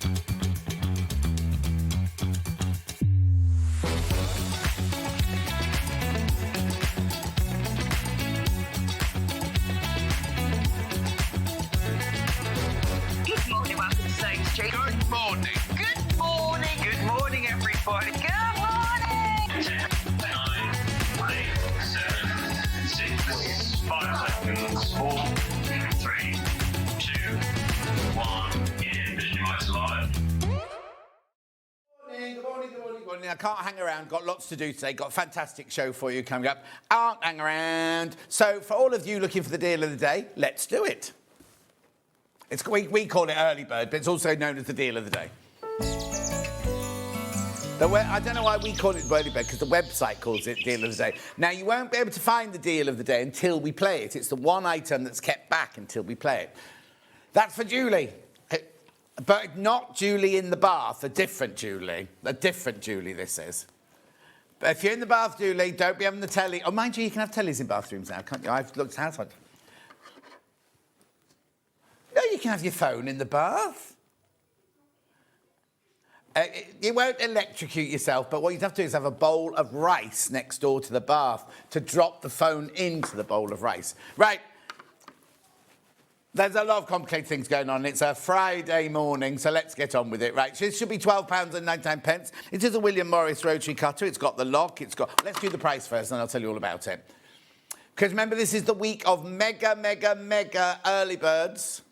Good morning, welcome to SewingStreet. Good morning. Good morning. Good morning, everybody. Good morning. 10, 9, 8, 7, 6, 5 seconds, 4, 3, 2, 1, in Visualize Live. Good morning. I can't hang around. Got lots to do today. Got a fantastic show for you coming up. Aren't hang around. So for all of you looking for the deal of the day, let's do it. We call it early bird, but it's also known as the deal of the day. I don't know why we call it early bird, because the website calls it deal of the day. Now, you won't be able to find the deal of the day until we play it. It's the one item that's kept back until we play it. That's for Julie. But not Julie in the bath, a different Julie. A different Julie, this is. But if you're in the bath, Julie, don't be having the telly. Oh, mind you, you can have tellies in bathrooms now, can't you? I've looked outside. No, you can have your phone in the bath. You won't electrocute yourself, but what you'd have to do is have a bowl of rice next door to the bath to drop the phone into the bowl of rice. Right. There's a lot of complicated things going on. It's a Friday morning, so let's get on with it, right? So it should be £12.99. It is a William Morris rotary cutter. It's got the lock. Let's do the price first, and I'll tell you all about it. Because remember, this is the week of mega, mega, mega early birds.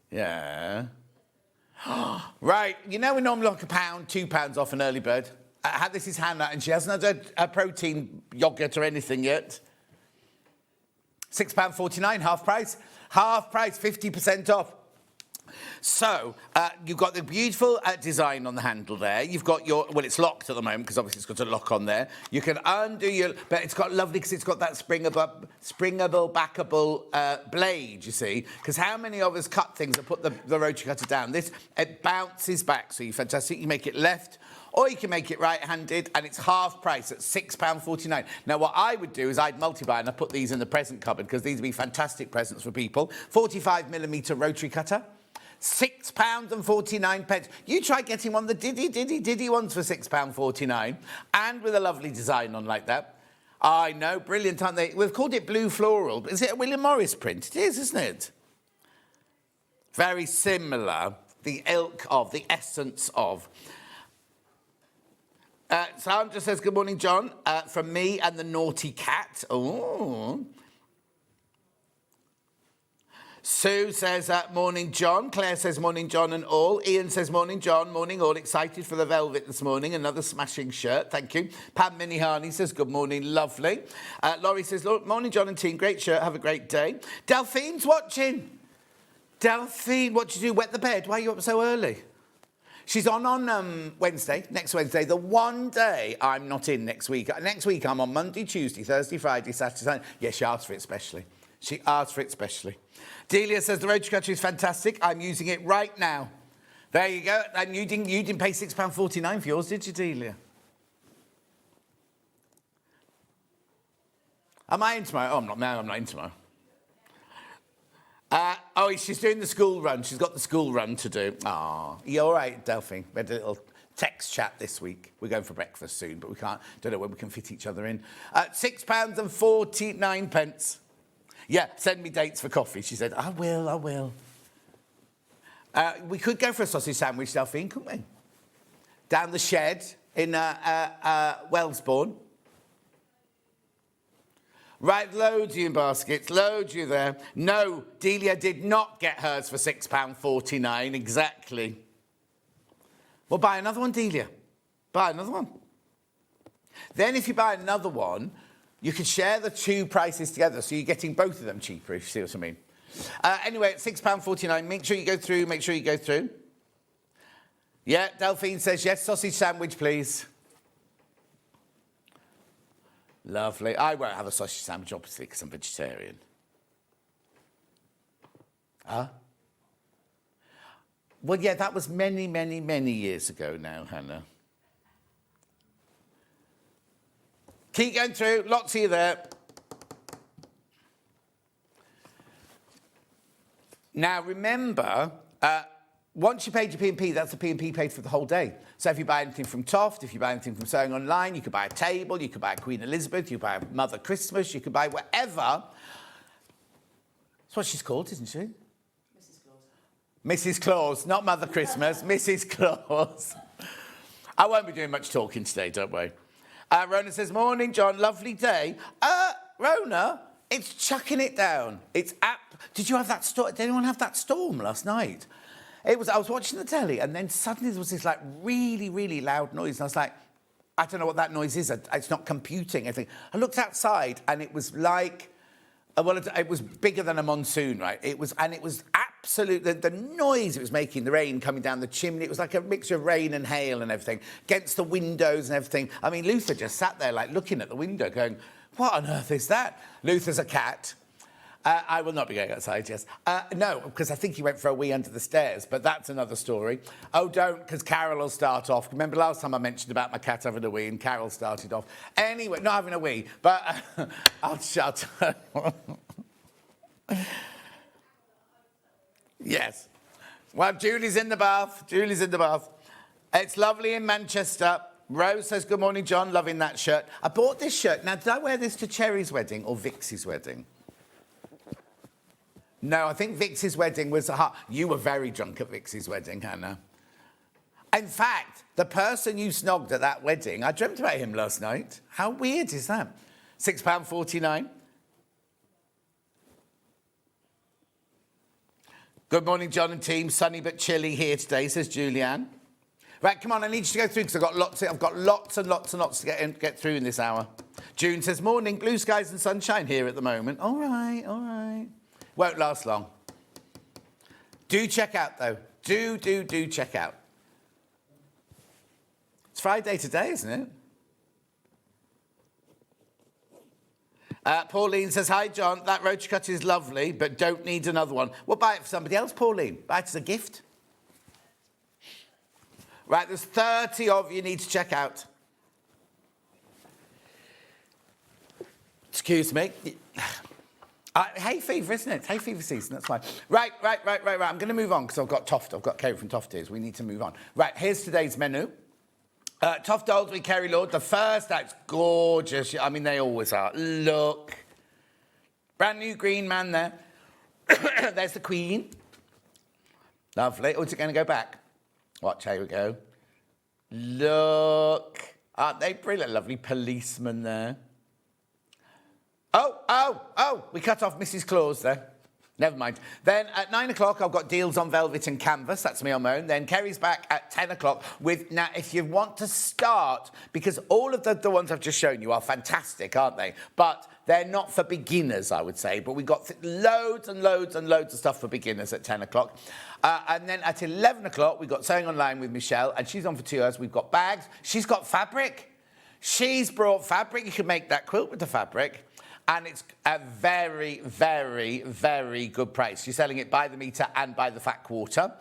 Yeah. Right, you know we normally look £1, £2 off an early bird. This is Hannah, and she hasn't had a protein yoghurt or anything yet. £6.49, half price. Half price, 50% off. So, you've got the beautiful design on the handle there. You've got well, it's locked at the moment because obviously it's got a lock on there. You can undo but it's got lovely because it's got that springable, backable blade, you see. Because how many of us cut things and put the rotary cutter down? It bounces back, so you're fantastic. You make it left, or you can make it right-handed, and it's half price at £6.49. Now, what I would do is I'd multi-buy, and I put these in the present cupboard because these would be fantastic presents for people. 45mm rotary cutter. £6.49. You try getting one of the diddy ones for £6.49, and with a lovely design on like that. I know, brilliant, aren't they? We've called it blue floral. Is it a William Morris print? It is, isn't it? Very similar. The ilk of, the essence of. Sandra says, good morning, John. From me and the naughty cat. Oh. Sue says, morning, John. Claire says, morning, John and all. Ian says, morning, John. Morning, all. Excited for the velvet this morning. Another smashing shirt. Thank you. Pam Minihani says, good morning. Lovely. Laurie says, morning, John and team. Great shirt. Have a great day. Delphine's watching. Delphine, what did you do? Wet the bed? Why are you up so early? She's on Wednesday, next Wednesday, the one day I'm not in next week. Next week I'm on Monday, Tuesday, Thursday, Friday, Saturday, Sunday. Yeah, she asked for it specially. She asked for it specially. Delia says the rotary cutter is fantastic. I'm using it right now. There you go. And you didn't pay £6.49 for yours, did you, Delia? Am I in tomorrow? Oh, I'm not. No, I'm not in tomorrow. She's doing the school run. She's got the school run to do. Oh, you all right, Delphine? We had a little text chat this week. We're going for breakfast soon, but we don't know when we can fit each other in. £6.49. Yeah, send me dates for coffee. She said, I will. We could go for a sausage sandwich, Delphine, couldn't we? Down the shed in Wellesbourne. Right, loads you in baskets, loads you there. No, Delia did not get hers for £6.49, exactly. Well, buy another one, Delia. Buy another one. Then if you buy another one, you can share the two prices together, so you're getting both of them cheaper, if you see what I mean. Anyway, it's £6.49. Make sure you go through. Yeah, Delphine says, yes, sausage sandwich, please. Lovely. I won't have a sausage sandwich, obviously, because I'm vegetarian. Huh? Well, yeah, that was many, many, many years ago now, Hannah. Keep going through. Lots of you there. Now, remember, once you paid your P&P, that's the P&P paid for the whole day. So if you buy anything from TOFT, if you buy anything from Sewing Online, you could buy a table, you could buy a Queen Elizabeth, you could buy a Mother Christmas, you could buy whatever. That's what she's called, isn't she? Mrs. Claus, not Mother Christmas, Mrs. Claus. I won't be doing much talking today, don't worry. Rona says, morning, John, lovely day. Rona, it's chucking it down. It's Did you have that storm? Did anyone have that storm last night? I was watching the telly, and then suddenly there was this, like, really, really loud noise, and I was like, I don't know what that noise is. It's not computing anything. I looked outside, and it was like, well, it was bigger than a monsoon, right? It was absolute, the noise it was making, the rain coming down the chimney, it was like a mixture of rain and hail and everything, against the windows and everything. I mean, Luther just sat there, like, looking at the window, going, what on earth is that? Luther's a cat. I will not be going outside, yes. No, because I think he went for a wee under the stairs, but that's another story. Oh, don't, because Carol will start off. Remember last time I mentioned about my cat having a wee, and Carol started off. Anyway, not having a wee, but I'll shut her. Yes. Well, Julie's in the bath. Julie's in the bath. It's lovely in Manchester. Rose says, good morning, John. Loving that shirt. I bought this shirt. Now, did I wear this to Cherry's wedding or Vixie's wedding? No, I think Vixie's wedding was You were very drunk at Vixie's wedding, Hannah. In fact, the person you snogged at that wedding, I dreamt about him last night. How weird is that? £6.49. Good morning, John and team. Sunny but chilly here today, says Julianne. Right, come on, I need you to go through because I've got lots and lots to get through in this hour. June says, morning, blue skies and sunshine here at the moment. All right, all right. Won't last long. Do check out, though. Do check out. It's Friday today, isn't it? Pauline says, hi, John. That roach cut is lovely, but don't need another one. Well, buy it for somebody else, Pauline. Buy it as a gift. Right, there's 30 of you need to check out. Excuse me. Hay fever, isn't it? Hay fever season, that's fine. Right. I'm going to move on because I've got TOFT. I've got Kerry from TOFT here, so we need to move on. Right, here's today's menu. TOFT Dolls with Kerry Lord. The first, that's gorgeous. I mean, they always are. Look. Brand new green man there. There's the Queen. Lovely. Oh, is it going to go back? Watch, here we go. Look. Aren't they brilliant? Lovely policeman there. Oh, we cut off Mrs. Claus there. Never mind. Then at 9 o'clock, I've got deals on velvet and canvas. That's me on my own. Then Kerry's back at 10 o'clock with... Now, if you want to start, because all of the ones I've just shown you are fantastic, aren't they? But they're not for beginners, I would say. But we've got loads and loads of stuff for beginners at 10 o'clock. And then at 11 o'clock, we've got Sewing Online with Michelle, and she's on for 2 hours. We've got bags. She's got fabric. She's brought fabric. You can make that quilt with the fabric. And it's a very, very, very good price. You're selling it by the metre and by the fat quarter.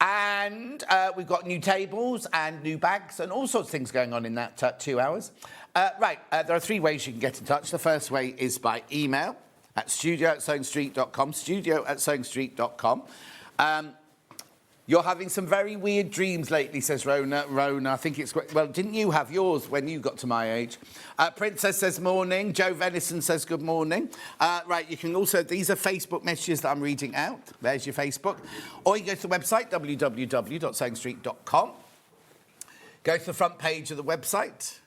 And we've got new tables and new bags and all sorts of things going on in that 2 hours. There are 3 ways you can get in touch. The first way is by email at studio@sewingstreet.com, studio@sewingstreet.com. You're having some very weird dreams lately, says Rona. I think it's great. Well, didn't you have yours when you got to my age? Princess says morning. Joe Venison says good morning. Right, you can also... These are Facebook messages that I'm reading out. There's your Facebook. Or you go to the website, www.sewingstreet.com. Go to the front page of the website.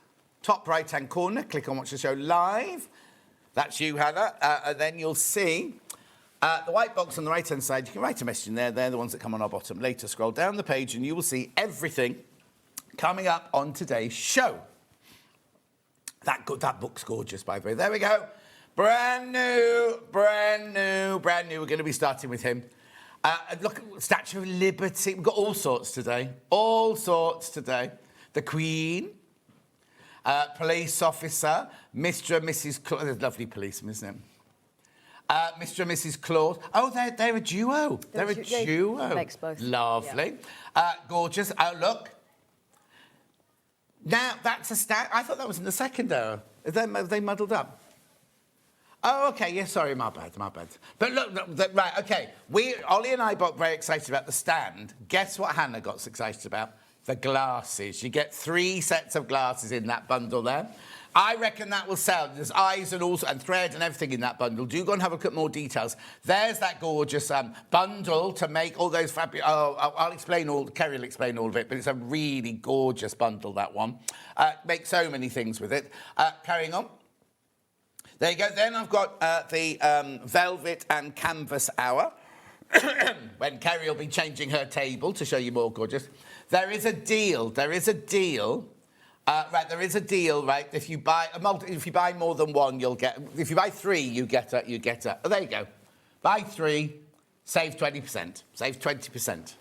Top right-hand corner. Click on Watch the Show Live. That's you, Hannah. And then you'll see... the white box on the right-hand side, you can write a message in there. They're the ones that come on our bottom. Later, scroll down the page and you will see everything coming up on today's show. That book's gorgeous, by the way. There we go. Brand new. We're going to be starting with him. Look, Statue of Liberty. We've got all sorts today. The Queen. Police officer. Mr. and Mrs. Claus. There's a lovely policeman, isn't it? Mr. and Mrs. Claus. Oh, they're a duo. They're a duo. Makes both. Lovely. Yeah. Gorgeous. Oh, look. Now, that's a I thought that was in the second hour. Have they muddled up? Oh, okay. Yeah, sorry, my bad. But look, right, okay. Ollie and I got very excited about the stand. Guess what Hannah got excited about? The glasses. You get 3 sets of glasses in that bundle there. I reckon that will sell. There's eyes and thread and everything in that bundle. Do go and have a look at more details. There's that gorgeous bundle to make all those fabric. I'll explain Kerry will explain all of it, but it's a really gorgeous bundle, that one. Make so many things with it. Carrying on. There you go. Then I've got the velvet and canvas hour, when Kerry will be changing her table to show you more gorgeous. There is a deal. Right, if you buy more than one, you'll get. If you buy 3, you get a. Oh, there you go. Buy 3, save 20%. Save 20%.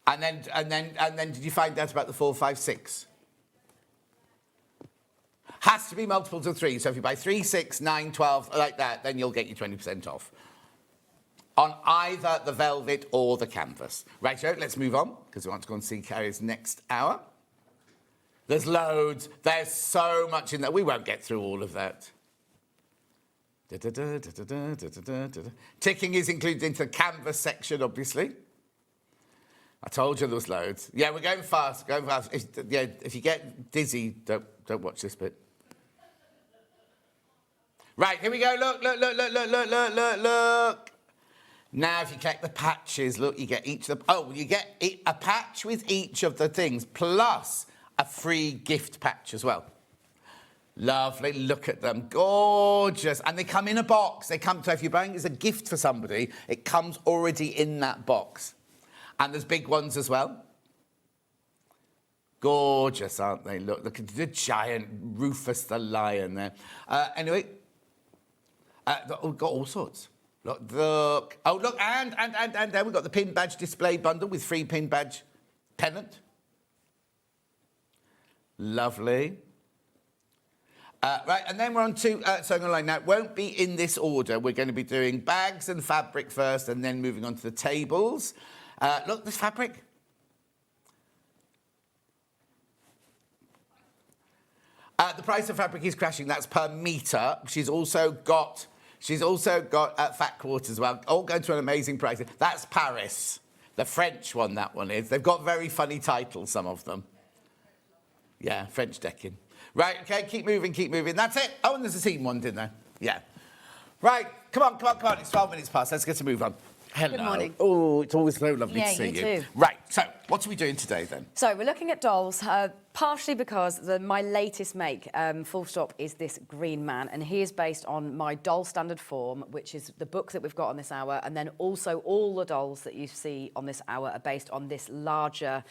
And then, did you find out about the 4, 5, 6? Has to be multiples of 3. So if you buy 3, 6, 9, 12, like that, then you'll get you 20% off on either the velvet or the canvas. Right, so let's move on, because we want to go and see Kerry's next hour. There's loads. There's so much in there. We won't get through all of that. Ticking is included into the canvas section, obviously. I told you there was loads. Yeah, we're going fast. If you get dizzy, don't watch this bit. Right, here we go. Look. Now, if you collect the patches, look, you get each of the... Oh, you get a patch with each of the things, plus a free gift patch as well. Lovely, look at them, gorgeous. And they come in a box. So if you're buying it as a gift for somebody, it comes already in that box. And there's big ones as well. Gorgeous, aren't they? Look at the giant Rufus the lion there. Anyway, we've got all sorts. Look. Oh, look, and then we've got the pin badge display bundle with free pin badge pennant. Lovely. Right, and then we're on to sewing online. Now, it won't be in this order. We're going to be doing bags and fabric first and then moving on to the tables. Look, this fabric. The price of fabric is crashing. That's per metre. She's also got fat quarters as well. All going to an amazing price. That's Paris. The French one, that one is. They've got very funny titles, some of them. Yeah, French decking. Right, okay, keep moving. That's it. Oh, and there's a team one, didn't there? Yeah. Right, come on. It's 12 minutes past. Let's get to move on. Hello. Good morning. Oh, it's always so lovely to see you. Yeah, you too. Right, so what are we doing today then? So we're looking at dolls, partially because my latest make, full stop, is this green man, and he is based on my doll standard form, which is the book that we've got on this hour, and then also all the dolls that you see on this hour are based on this larger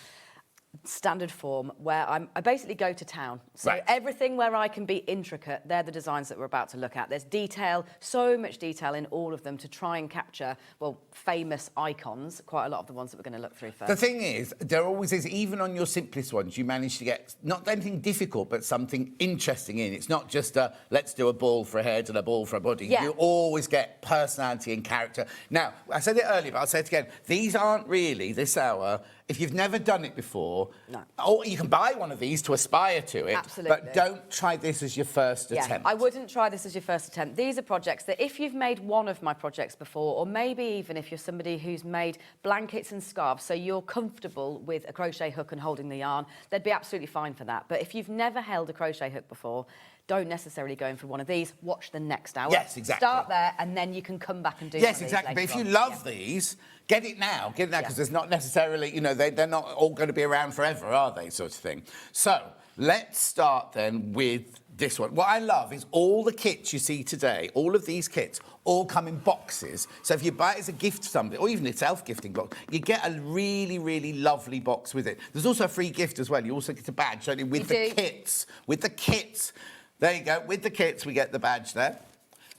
standard form where I basically go to town. So right. Everything where I can be intricate, they're the designs that we're about to look at. There's detail, so much detail in all of them to try and capture, well, famous icons, quite a lot of the ones that we're going to look through first. The thing is, there always is, even on your simplest ones, you manage to get not anything difficult, but something interesting in. It's not just let's do a ball for a head and a ball for a body. Yeah. You always get personality and character. Now, I said it earlier, but I'll say it again. These aren't really, this hour, if you've never done it before, no. Or you can buy one of these to aspire to it, absolutely. But don't try this as your first attempt. I wouldn't try this as your first attempt. These are projects that if you've made one of my projects before, or maybe even if you're somebody who's made blankets and scarves, so you're comfortable with a crochet hook and holding the yarn, they'd be absolutely fine for that. But if you've never held a crochet hook before, don't necessarily go in for one of these. Watch the next hour. Yes, exactly. Start there, and then you can come back and do yes, one of exactly. these But if you on. love these, get it now, because there's not necessarily, they're not all going to be around forever, are they, sort of thing. So let's start then with this one. What I love is all the kits you see today, all of these kits, all come in boxes. So if you buy it as a gift to somebody, or even a self-gifting box, you get a really, really lovely box with it. There's also a free gift as well. You also get a badge, don't you, with the kits. With the kits. There you go. With the kits, we get the badge there.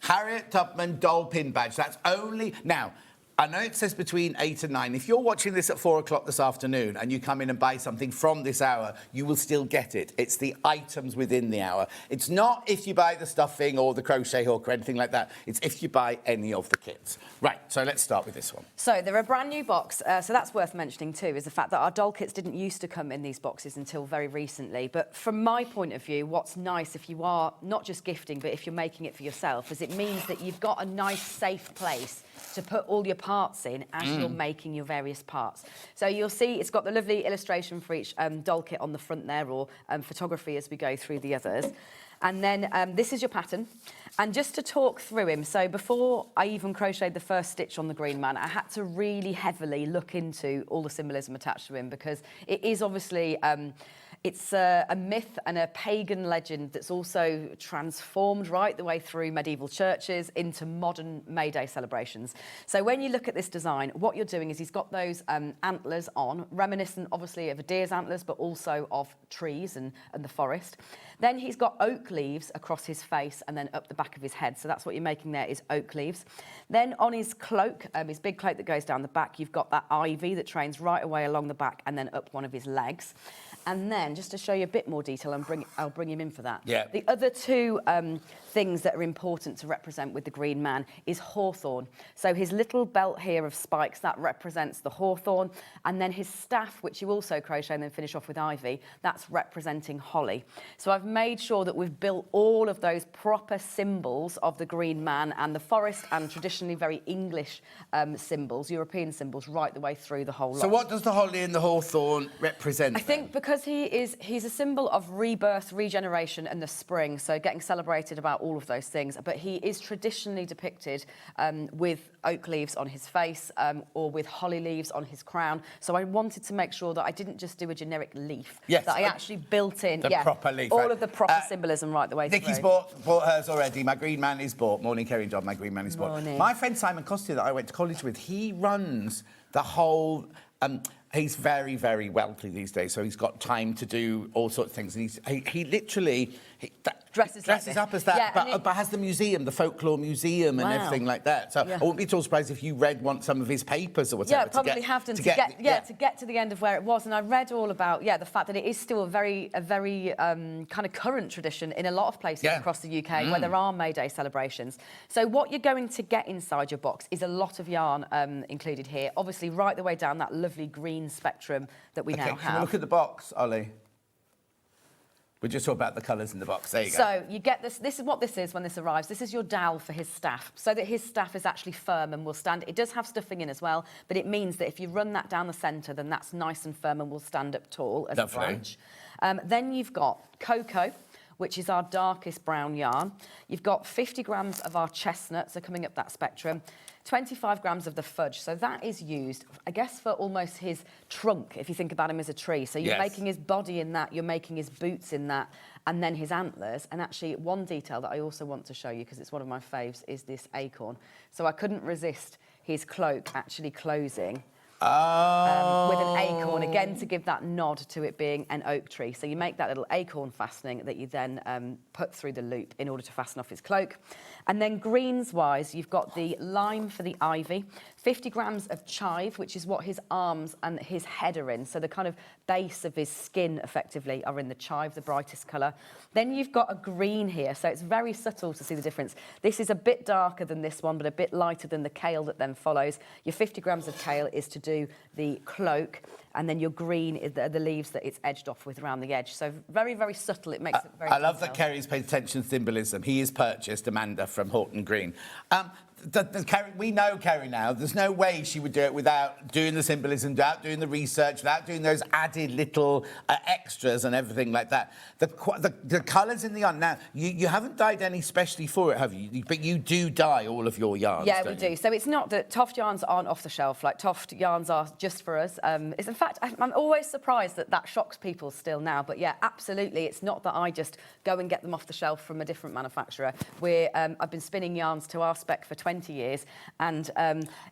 Harriet Tubman doll pin badge. That's only... Now, I know it says between 8 and 9. If you're watching this at 4 o'clock this afternoon and you come in and buy something from this hour, you will still get it. It's the items within the hour. It's not if you buy the stuffing or the crochet hook or anything like that. It's if you buy any of the kits. Right, so let's start with this one. So they're a brand new box. So that's worth mentioning too, is the fact that our doll kits didn't used to come in these boxes until very recently. But from my point of view, what's nice if you are not just gifting, but if you're making it for yourself, is it means that you've got a nice, safe place to put all your parts in as you're making your various parts. So you'll see it's got the lovely illustration for each doll kit on the front there, or photography as we go through the others. And then this is your pattern. And just to talk through him, so before I even crocheted the first stitch on the Green Man, I had to really heavily look into all the symbolism attached to him, because it is obviously... it's a myth and a pagan legend that's also transformed right the way through medieval churches into modern May Day celebrations. So when you look at this design, what you're doing is he's got those antlers on, reminiscent obviously of a deer's antlers, but also of trees and the forest. Then he's got oak leaves across his face and then up the back of his head. So that's what you're making there, is oak leaves. Then on his cloak, his big cloak that goes down the back, you've got that ivy that trains right away along the back and then up one of his legs. And then, just to show you a bit more detail, I'll bring him in for that. Yeah. The other two things that are important to represent with the Green Man is hawthorn. So his little belt here of spikes, that represents the hawthorn. And then his staff, which you also crochet and then finish off with ivy, that's representing holly. So I've made sure that we've built all of those proper symbols of the Green Man and the forest, and traditionally very English symbols, European symbols, right the way through the whole lot. So what does the holly and the hawthorn represent? I think because he's a symbol of rebirth, regeneration and the spring, so getting celebrated about all of those things. But he is traditionally depicted with oak leaves on his face or with holly leaves on his crown. So I wanted to make sure that I didn't just do a generic leaf, yes, that I actually built in the proper leaf, all right. of the proper symbolism right the way Nikki's through. bought hers already. My Green Man is bought. Morning, Kerry and John. My Green Man is bought. Morning. My friend Simon Costier that I went to college with, he runs the whole... he's very, very wealthy these days, so he's got time to do all sorts of things. And he literally dresses up as that, yeah, but has the museum, the folklore museum, and everything like that. So I wouldn't be at all surprised if you read some of his papers or whatever. Yeah, probably have done to get to the end of where it was. And I read all about the fact that it is still a very kind of current tradition in a lot of places across the UK where there are May Day celebrations. So what you're going to get inside your box is a lot of yarn included here. Obviously, right the way down that lovely green spectrum that we now have. Can we look at the box, Ollie? We're just talking about the colours in the box. There you go. So you get this. This is what this is when this arrives. This is your dowel for his staff, so that his staff is actually firm and will stand. It does have stuffing in as well, but it means that if you run that down the centre, then that's nice and firm and will stand up tall as a branch. Then you've got cocoa, which is our darkest brown yarn. You've got 50 grams of our chestnut, so coming up that spectrum. 25 grams of the fudge. So that is used, I guess, for almost his trunk, if you think about him as a tree. So you're making his body in that, you're making his boots in that, and then his antlers. And actually, one detail that I also want to show you, because it's one of my faves, is this acorn. So I couldn't resist his cloak actually closing with an acorn, again, to give that nod to it being an oak tree. So you make that little acorn fastening that you then put through the loop in order to fasten off his cloak. And then greens-wise, you've got the lime for the ivy, 50 grams of chive, which is what his arms and his head are in. So the kind of base of his skin, effectively, are in the chive, the brightest colour. Then you've got a green here, so it's very subtle to see the difference. This is a bit darker than this one, but a bit lighter than the kale that then follows. Your 50 grams of kale is to do the cloak, and then your green is the leaves that it's edged off with around the edge. So very, very subtle. It makes it very... I love that Kerry's paid attention to symbolism. He has purchased Amanda from Horton Green. We know Kerry now. There's no way she would do it without doing the symbolism, without doing the research, without doing those added little extras and everything like that. The colours in the yarn. Now, you haven't dyed any specially for it, have you? But you do dye all of your yarns, yeah, we do. So it's not that TOFT yarns aren't off the shelf. Like, TOFT yarns are just for us. It's, in fact, I'm always surprised that shocks people still now. But yeah, absolutely. It's not that I just go and get them off the shelf from a different manufacturer. I've been spinning yarns to our spec for 20 20 years. And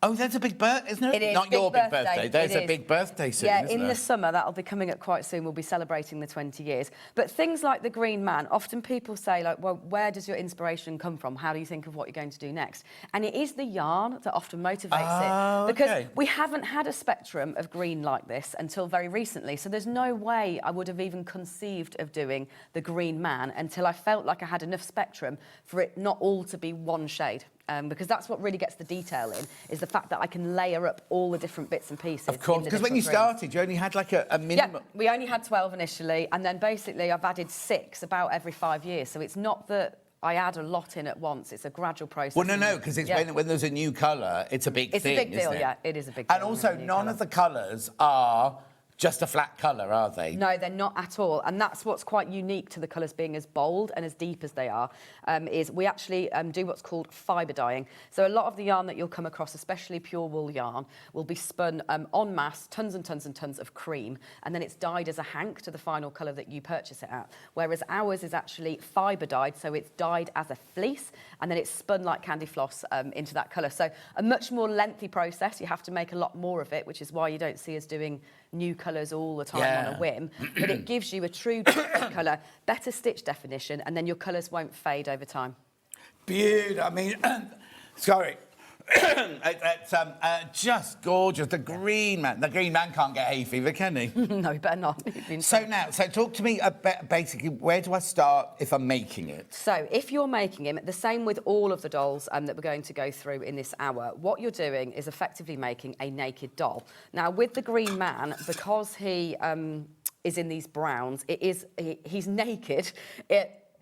oh, that's a big birthday, isn't it? it is. Not your big birthday. There's a big birthday soon, yeah, isn't in there? the summer, that'll be coming up quite soon. We'll be celebrating the 20 years. But things like the Green Man, often people say, like, well, where does your inspiration come from? How do you think of what you're going to do next? And it is the yarn that often motivates it. Because we haven't had a spectrum of green like this until very recently. So there's no way I would have even conceived of doing the Green Man until I felt like I had enough spectrum for it not all to be one shade. Because that's what really gets the detail in, is the fact that I can layer up all the different bits and pieces. Of course, because when you started, you only had like a minimum... Yeah, we only had 12 initially, and then basically I've added 6 about every 5 years. So it's not that I add a lot in at once. It's a gradual process. Well, no, because it's when there's a new colour, it's a big thing, It's a big deal, isn't it? yeah. It is a big deal. And also, none of the colours are just a flat colour, are they? No, they're not at all. And that's what's quite unique to the colours being as bold and as deep as they are, is we actually do what's called fibre dyeing. So a lot of the yarn that you'll come across, especially pure wool yarn, will be spun en masse, tons and tons and tons of cream, and then it's dyed as a hank to the final colour that you purchase it at. Whereas ours is actually fibre dyed, so it's dyed as a fleece, and then it's spun like candy floss into that colour. So a much more lengthy process. You have to make a lot more of it, which is why you don't see us doing new colours all the time on a whim, but it gives you a true colour, better stitch definition, and then your colours won't fade over time. Beautiful. I mean, sorry. It's just gorgeous. The Green Man can't get hay fever, can he? No, he better not. So talk to me about basically, where do I start if I'm making it? So if you're making him, the same with all of the dolls that we're going to go through in this hour, what you're doing is effectively making a naked doll. Now, with the Green Man, because he is in these browns, he's naked.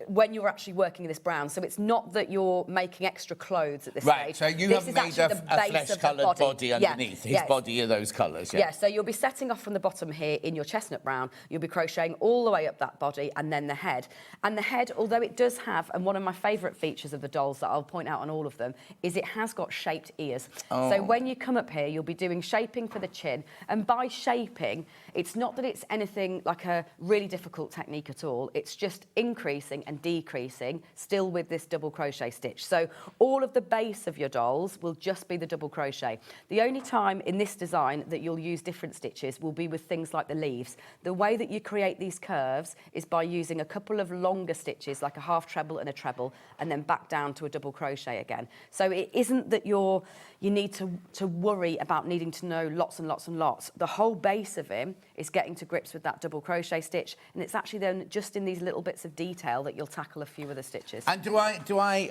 When you're actually working in this brown. So it's not that you're making extra clothes at this stage. Right, so you have made a flesh-coloured body underneath. His body are those colours, yeah. Yeah, so you'll be setting off from the bottom here in your chestnut brown. You'll be crocheting all the way up that body and then the head. And the head, although it does have, and one of my favourite features of the dolls that I'll point out on all of them, is it has got shaped ears. Oh. So when you come up here, you'll be doing shaping for the chin. And by shaping, it's not that it's anything like a really difficult technique at all. It's just increasing and decreasing, still with this double crochet stitch. So all of the base of your dolls will just be the double crochet. The only time in this design that you'll use different stitches will be with things like the leaves. The way that you create these curves is by using a couple of longer stitches, like a half treble and a treble, and then back down to a double crochet again. So it isn't that you need to worry about needing to know lots and lots and lots. The whole base of him is getting to grips with that double crochet stitch, and it's actually then just in these little bits of detail that you'll tackle a few of the stitches. And do I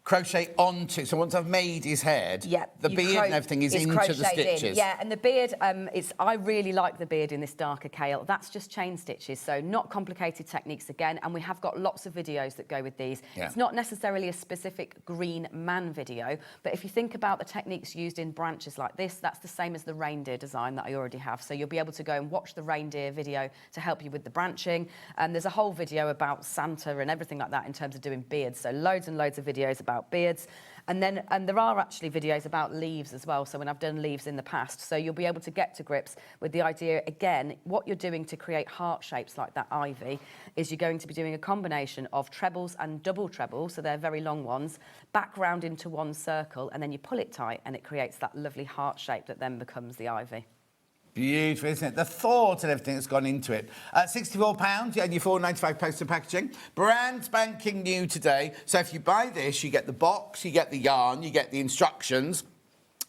crochet onto, so once I've made his head, the beard and everything is into the stitches? In. Yeah, and the beard, I really like the beard in this darker kale. That's just chain stitches, so not complicated techniques again, and we have got lots of videos that go with these. Yeah. It's not necessarily a specific Green Man video, but if you think about the techniques used in branches like this, that's the same as the reindeer design that I already have. So you'll be able to go and watch the reindeer video to help you with the branching. And there's a whole video about Santa and everything like that in terms of doing beards. So loads and loads of videos about beards. And there are actually videos about leaves as well, so when I've done leaves in the past. So you'll be able to get to grips with the idea, again, what you're doing to create heart shapes like that ivy is you're going to be doing a combination of trebles and double trebles, so they're very long ones, back round into one circle, and then you pull it tight and it creates that lovely heart shape that then becomes the ivy. Beautiful, isn't it? The thought and everything that's gone into it. £64, and your £4.95 postal packaging. Brand spanking new today. So if you buy this, you get the box, you get the yarn, you get the instructions.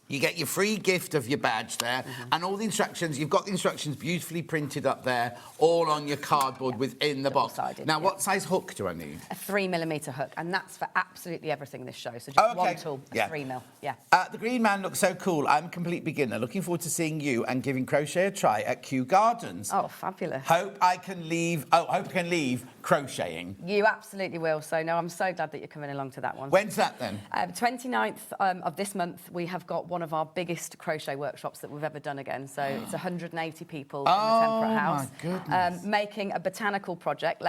You get your free gift of your badge there, and all the instructions. You've got the instructions beautifully printed up there, all on your cardboard within the box. Now, what size hook do I need? A 3mm hook, and that's for absolutely everything this show. So just one tool, a 3mm. Yeah. The Green Man looks so cool. I'm a complete beginner. Looking forward to seeing you and giving crochet a try at Kew Gardens. Oh, fabulous. Hope I can leave crocheting. You absolutely will. So, no, I'm so glad that you're coming along to that one. When's that then? 29th of this month, we have got one of our biggest crochet workshops that we've ever done again. So it's 180 people in the Temperate House. My goodness. Making a botanical project.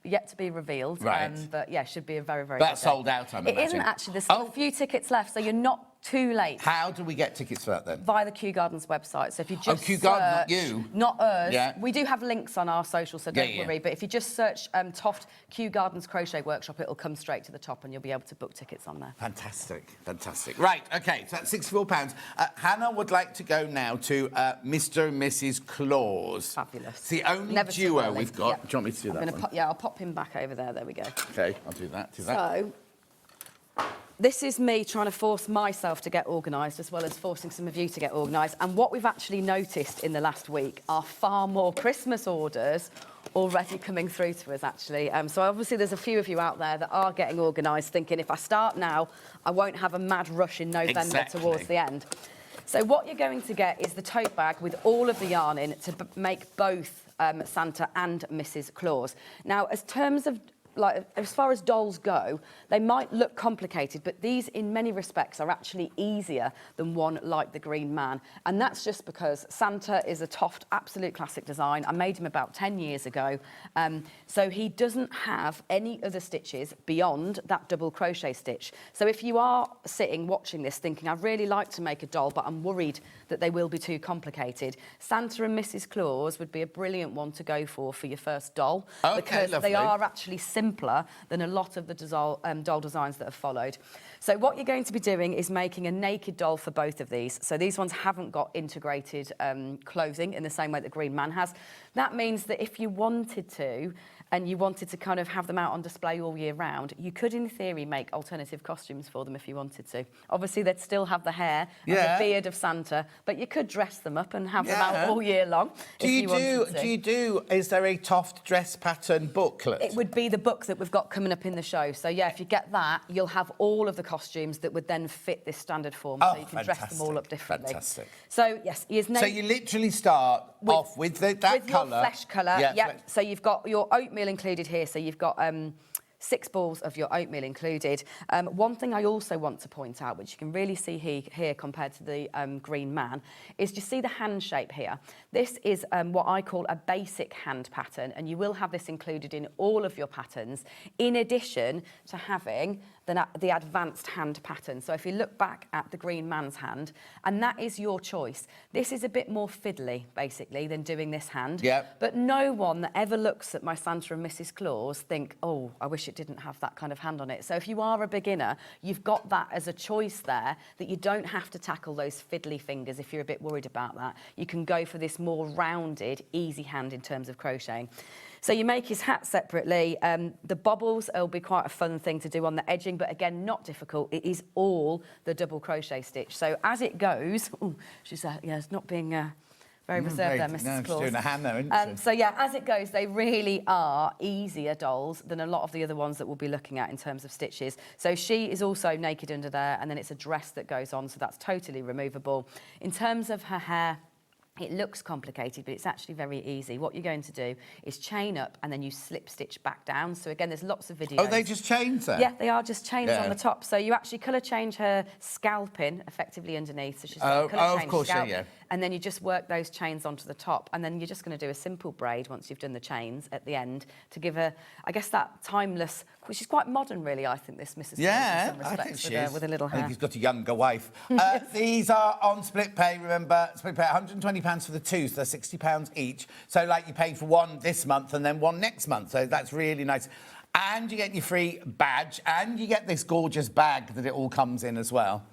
yet to be revealed. Right. But yeah, should be a very, very That's good day. sold out, I'm It imagining. isn't actually. There's still a few tickets left, so you're not too late. How do we get tickets for that then? Via the Kew Gardens website. So if you just Kew search, Gardens, not you. Not us. Yeah. We do have links on our social, so don't Yeah. worry. But if you just search TOFT Kew Gardens Crochet Workshop, it'll come straight to the top, and you'll be able to book tickets on there. Fantastic, fantastic. Right, okay, so that's £64. Hannah would like to go now to Mr. and Mrs. Claus. Fabulous. It's the only Never too duo early. we've got. Yep. Do you want me to do that one? I'll pop him back over there. There we go. Okay, I'll do that. So, this is me trying to force myself to get organised as well as forcing some of you to get organised. And what we've actually noticed in the last week are far more Christmas orders already coming through to us, actually. So obviously there's a few of you out there that are getting organised, thinking if I start now, I won't have a mad rush in November Exactly. towards the end. So what you're going to get is the tote bag with all of the yarn in to make both Santa and Mrs. Claus. Now, as far as dolls go, they might look complicated, but these, in many respects, are actually easier than one like the Green Man. And that's just because Santa is a TOFT absolute classic design. I made him about 10 years ago. So he doesn't have any other stitches beyond that double crochet stitch. So if you are sitting watching this thinking, I'd really like to make a doll, but I'm worried that they will be too complicated, Santa and Mrs. Claus would be a brilliant one to go for your first doll. Okay, because lovely. they are actually simpler than a lot of the doll designs that have followed. So what you're going to be doing is making a naked doll for both of these. So these ones haven't got integrated clothing in the same way that Green Man has. That means that if you wanted to, and you wanted to kind of have them out on display all year round, you could, in theory, make alternative costumes for them if you wanted to. Obviously, they'd still have the hair and the beard of Santa, but you could dress them up and have them out all year long Is there a TOFT dress pattern booklet? It would be the book that we've got coming up in the show. So, yeah, if you get that, you'll have all of the costumes that would then fit this standard form, so you can dress them all up differently. Fantastic. So, yes, he is So you literally start off with that colour. With your flesh colour, Yeah. So you've got your oatmeal included here. So you've got 6 balls of your oatmeal included. One thing I also want to point out, which you can really see here compared to the Green Man, is you see the hand shape here. This is what I call a basic hand pattern, and you will have this included in all of your patterns, in addition to having the advanced hand pattern. So if you look back at the Green Man's hand, and that is your choice. This is a bit more fiddly, basically, than doing this hand. Yep. But no one that ever looks at my Santa and Mrs. Claus think, oh, I wish it didn't have that kind of hand on it. So if you are a beginner, you've got that as a choice there, that you don't have to tackle those fiddly fingers if you're a bit worried about that. You can go for this more rounded, easy hand in terms of crocheting. So you make his hat separately. The bobbles will be quite a fun thing to do on the edging, but again, not difficult. It is all the double crochet stitch. So as it goes, she's it's not being very reserved there, Mrs. No, Claus. she's doing a hand there, isn't she? So yeah, as it goes, they really are easier dolls than a lot of the other ones that we'll be looking at in terms of stitches. So she is also naked under there, and then it's a dress that goes on, so that's totally removable. In terms of her hair, it looks complicated, but it's actually very easy. What you're going to do is chain up and then you slip stitch back down. So again, there's lots of videos. Oh, they just chains there? Yeah, they are just chains on the top. So you actually colour change her scalping effectively underneath. So she's got a colour change of course, scalp. yeah. And then you just work those chains onto the top. And then you're just going to do a simple braid once you've done the chains at the end to give her, I guess, that timeless, which is quite modern, really, I think, this Mrs. Yeah, in some I think respects, she is. with a little I hair. think he's got a younger wife. These are on split pay, remember. Split pay, £120 for the two, so they're £60 each. So, like, you pay for one this month and then one next month. So that's really nice. And you get your free badge, and you get this gorgeous bag that it all comes in as well.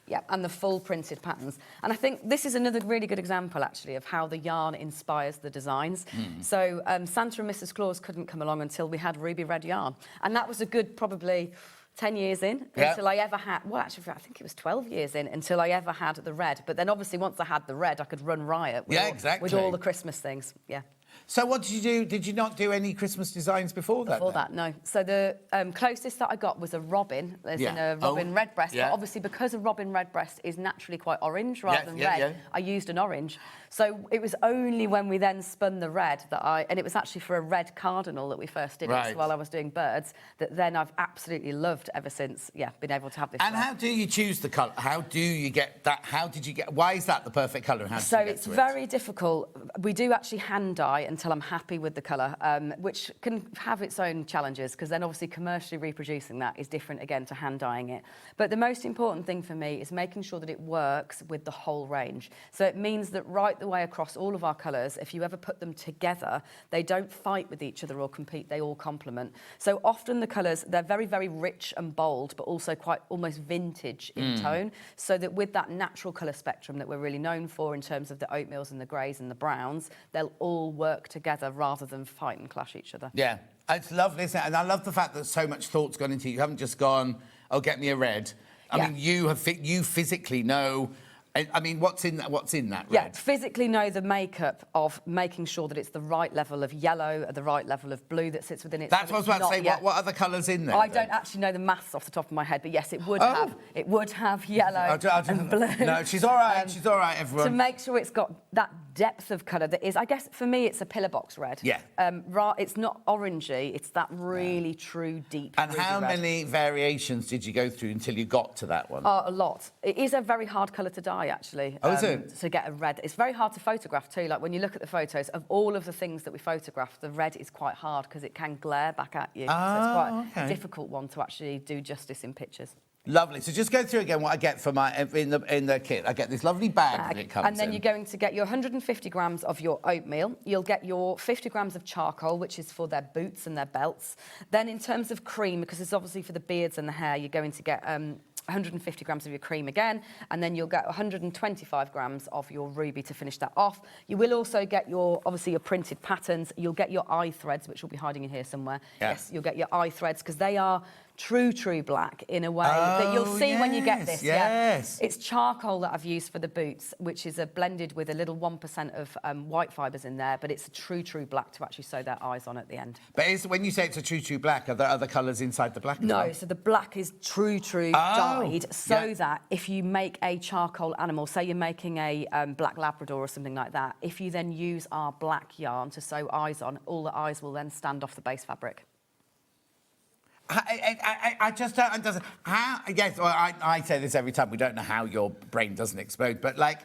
Yeah, and the full printed patterns. And I think this is another really good example, actually, of how the yarn inspires the designs. So Santa and Mrs. Claus couldn't come along until we had ruby red yarn. And that was a good, probably 10 years in until I ever had, well, actually, I think it was 12 years in until I ever had the red. But then, obviously, once I had the red, I could run riot with all the Christmas things. Yeah. So what did you do? Did you not do any Christmas designs before that? Before that, no. So the closest that I got was a robin, as in a robin redbreast. But obviously, because a robin redbreast is naturally quite orange rather than red, I used an orange. So it was only when we then spun the red that and it was actually for a red cardinal that we first did it while I was doing birds, that then I've absolutely loved ever since, been able to have this. And how do you choose the colour? How do you get that? How did you get, why is that the perfect colour? So it's very difficult. We do actually hand dye until I'm happy with the colour, which can have its own challenges, because then obviously commercially reproducing that is different again to hand dyeing it. But the most important thing for me is making sure that it works with the whole range. So it means that right the way across all of our colours, if you ever put them together, they don't fight with each other or compete, they all complement. So often the colours, they're very, very rich and bold, but also quite almost vintage in tone, so that with that natural colour spectrum that we're really known for in terms of the oatmeals and the greys and the browns, they'll all work together rather than fight and clash each other. Yeah, it's lovely, isn't it? And I love the fact that so much thought's gone into it. You haven't just gone, oh, get me a red. I mean, you physically know. I mean, what's in that red? Yeah, physically know the makeup of making sure that it's the right level of yellow, the right level of blue that sits within it. That's what I was about to say. What other colours in there? I don't actually know the maths off the top of my head, but yes, it would have yellow and blue. No, she's all right. She's all right, everyone. To make sure it's got that depth of colour that is, I guess, for me, it's a pillar box red. Yeah. It's not orangey. It's that really true, deep. And how many variations did you go through until you got to that one? A lot. It is a very hard colour to dye, actually. Oh, is it? To get a red. It's very hard to photograph too. Like when you look at the photos of all of the things that we photograph, the red is quite hard because it can glare back at you. So it's quite a difficult one to actually do justice in pictures. Lovely. So just go through again what I get for my in the kit. I get this lovely bag that it comes in. And then you're going to get your 150 grams of your oatmeal. You'll get your 50 grams of charcoal, which is for their boots and their belts. Then in terms of cream, because it's obviously for the beards and the hair, you're going to get 150 grams of your cream again, and then you'll get 125 grams of your ruby to finish that off. You will also get obviously your printed patterns. You'll get your eye threads, which will be hiding in here somewhere. Yeah. Yes, you'll get your eye threads because they are true black in a way that you'll see when you get this. Yes. Yeah. It's charcoal that I've used for the boots, which is blended with a little 1% of white fibres in there, but it's a true black to actually sew their eyes on at the end. But when you say it's a true black, are there other colours inside the black as well? No, so the black is true dyed, so that if you make a charcoal animal, say you're making a black Labrador or something like that, if you then use our black yarn to sew eyes on, all the eyes will then stand off the base fabric. I just don't understand how. Yes, well, I say this every time. We don't know how your brain doesn't explode, but like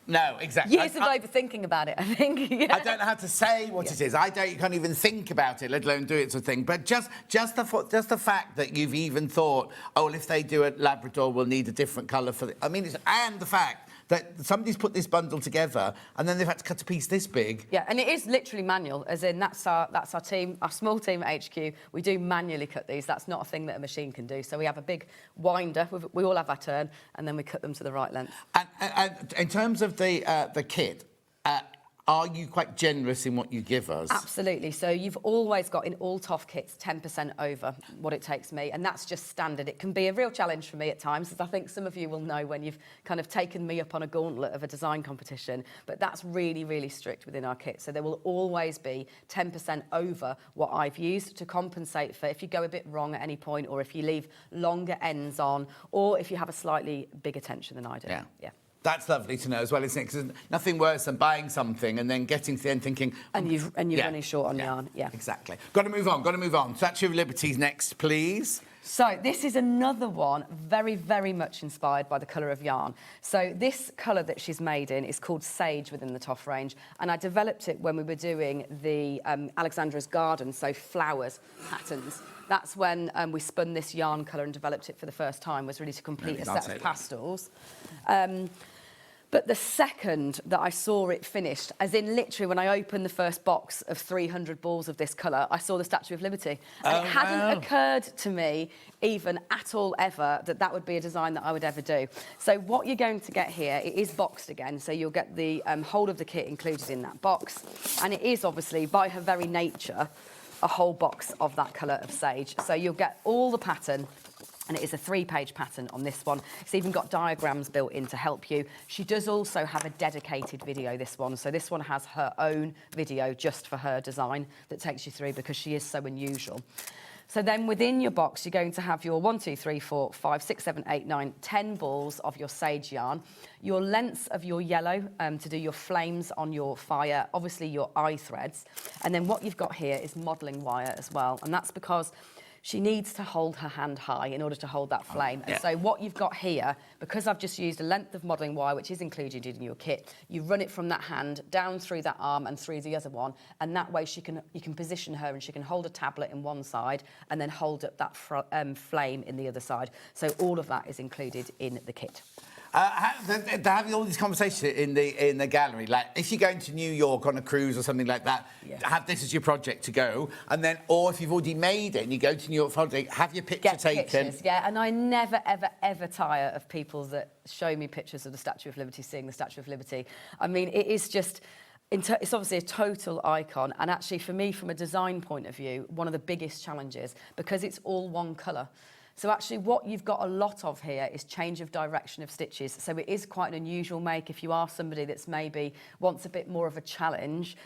no, exactly. Years of overthinking about it, I think. Yeah. I don't know how to say what it is. You can't even think about it, let alone do it, sort of thing. But just the fact that you've even thought, oh, well, if they do a Labrador, we'll need a different colour for it. I mean, and the fact that somebody's put this bundle together and then they've had to cut a piece this big. Yeah, and it is literally manual, as in that's our team, our small team at HQ. We do manually cut these. That's not a thing that a machine can do. So we have a big winder. We all have our turn, and then we cut them to the right length. And in terms of the kit, are you quite generous in what you give us? Absolutely. So you've always got in all TOFT kits 10% over what it takes me, and that's just standard. It can be a real challenge for me at times, as I think some of you will know when you've kind of taken me up on a gauntlet of a design competition, but that's really strict within our kit. So there will always be 10% over what I've used to compensate for if you go a bit wrong at any point, or if you leave longer ends on, or if you have a slightly bigger tension than I do. Yeah. That's lovely to know as well, isn't it? Because there's nothing worse than buying something and then getting to the end thinking... And you're running short on yarn. Yeah. Exactly. Got to move on. Statue of Liberty's next, please. So this is another one very much inspired by the colour of yarn. So this colour that she's made in is called Sage within the TOFT range, and I developed it when we were doing the Alexandra's Garden, so flowers patterns. That's when we spun this yarn colour and developed it for the first time, was really to complete a set of pastels. But the second that I saw it finished, as in literally when I opened the first box of 300 balls of this colour, I saw the Statue of Liberty. And it hadn't occurred to me even at all ever that would be a design that I would ever do. So what you're going to get here, it is boxed again, so you'll get the whole of the kit included in that box. And it is obviously, by her very nature, a whole box of that colour of sage. So you'll get all the pattern, and it is a 3-page pattern on this one. It's even got diagrams built in to help you. She does also have a dedicated video, this one. So this one has her own video just for her design that takes you through, because she is so unusual. So then within your box, you're going to have your 1, 2, 3, 4, 5, 6, 7, 8, 9, 10 balls of your sage yarn, your lengths of your yellow to do your flames on your fire, obviously your eye threads. And then what you've got here is modelling wire as well. And that's because she needs to hold her hand high in order to hold that flame. And so what you've got here, because I've just used a length of modelling wire, which is included in your kit, you run it from that hand down through that arm and through the other one, and that way you can position her and she can hold a tablet in one side and then hold up that flame in the other side. So all of that is included in the kit. They're having all these conversations in the gallery. Like, if you're going to New York on a cruise or something like that, have this as your project to go, and then, or if you've already made it and you go to New York for holiday, have your picture taken. Pictures, and I never, ever, ever tire of people that show me pictures of the Statue of Liberty, seeing the Statue of Liberty. I mean, it is just... It's obviously a total icon, and actually for me, from a design point of view, one of the biggest challenges, because it's all one colour. So actually what you've got a lot of here is change of direction of stitches. So it is quite an unusual make if you are somebody that's maybe wants a bit more of a challenge.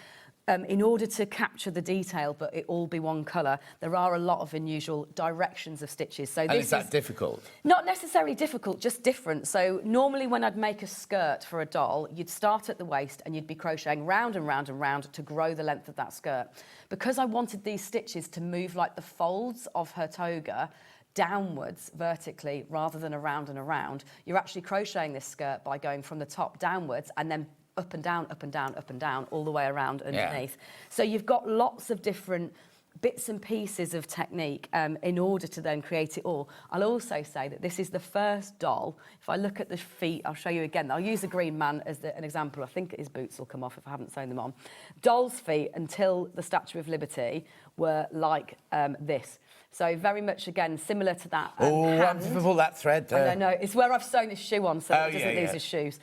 In order to capture the detail, but it all be one colour, there are a lot of unusual directions of stitches. So and is that difficult? Not necessarily difficult, just different. So normally when I'd make a skirt for a doll, you'd start at the waist and you'd be crocheting round and round and round to grow the length of that skirt. Because I wanted these stitches to move like the folds of her toga, downwards vertically rather than around and around, you're actually crocheting this skirt by going from the top downwards and then up and down, up and down, up and down, all the way around underneath. So you've got lots of different bits and pieces of technique in order to then create it all. I'll also say that this is the first doll. If I look at the feet, I'll show you again. I'll use the green man as an example. I think his boots will come off if I haven't sewn them on. Doll's feet, until the Statue of Liberty, were like this. So very much, again, similar to that hand. Pull that thread there. I know, it's where I've sewn his shoe on so it doesn't lose his shoes.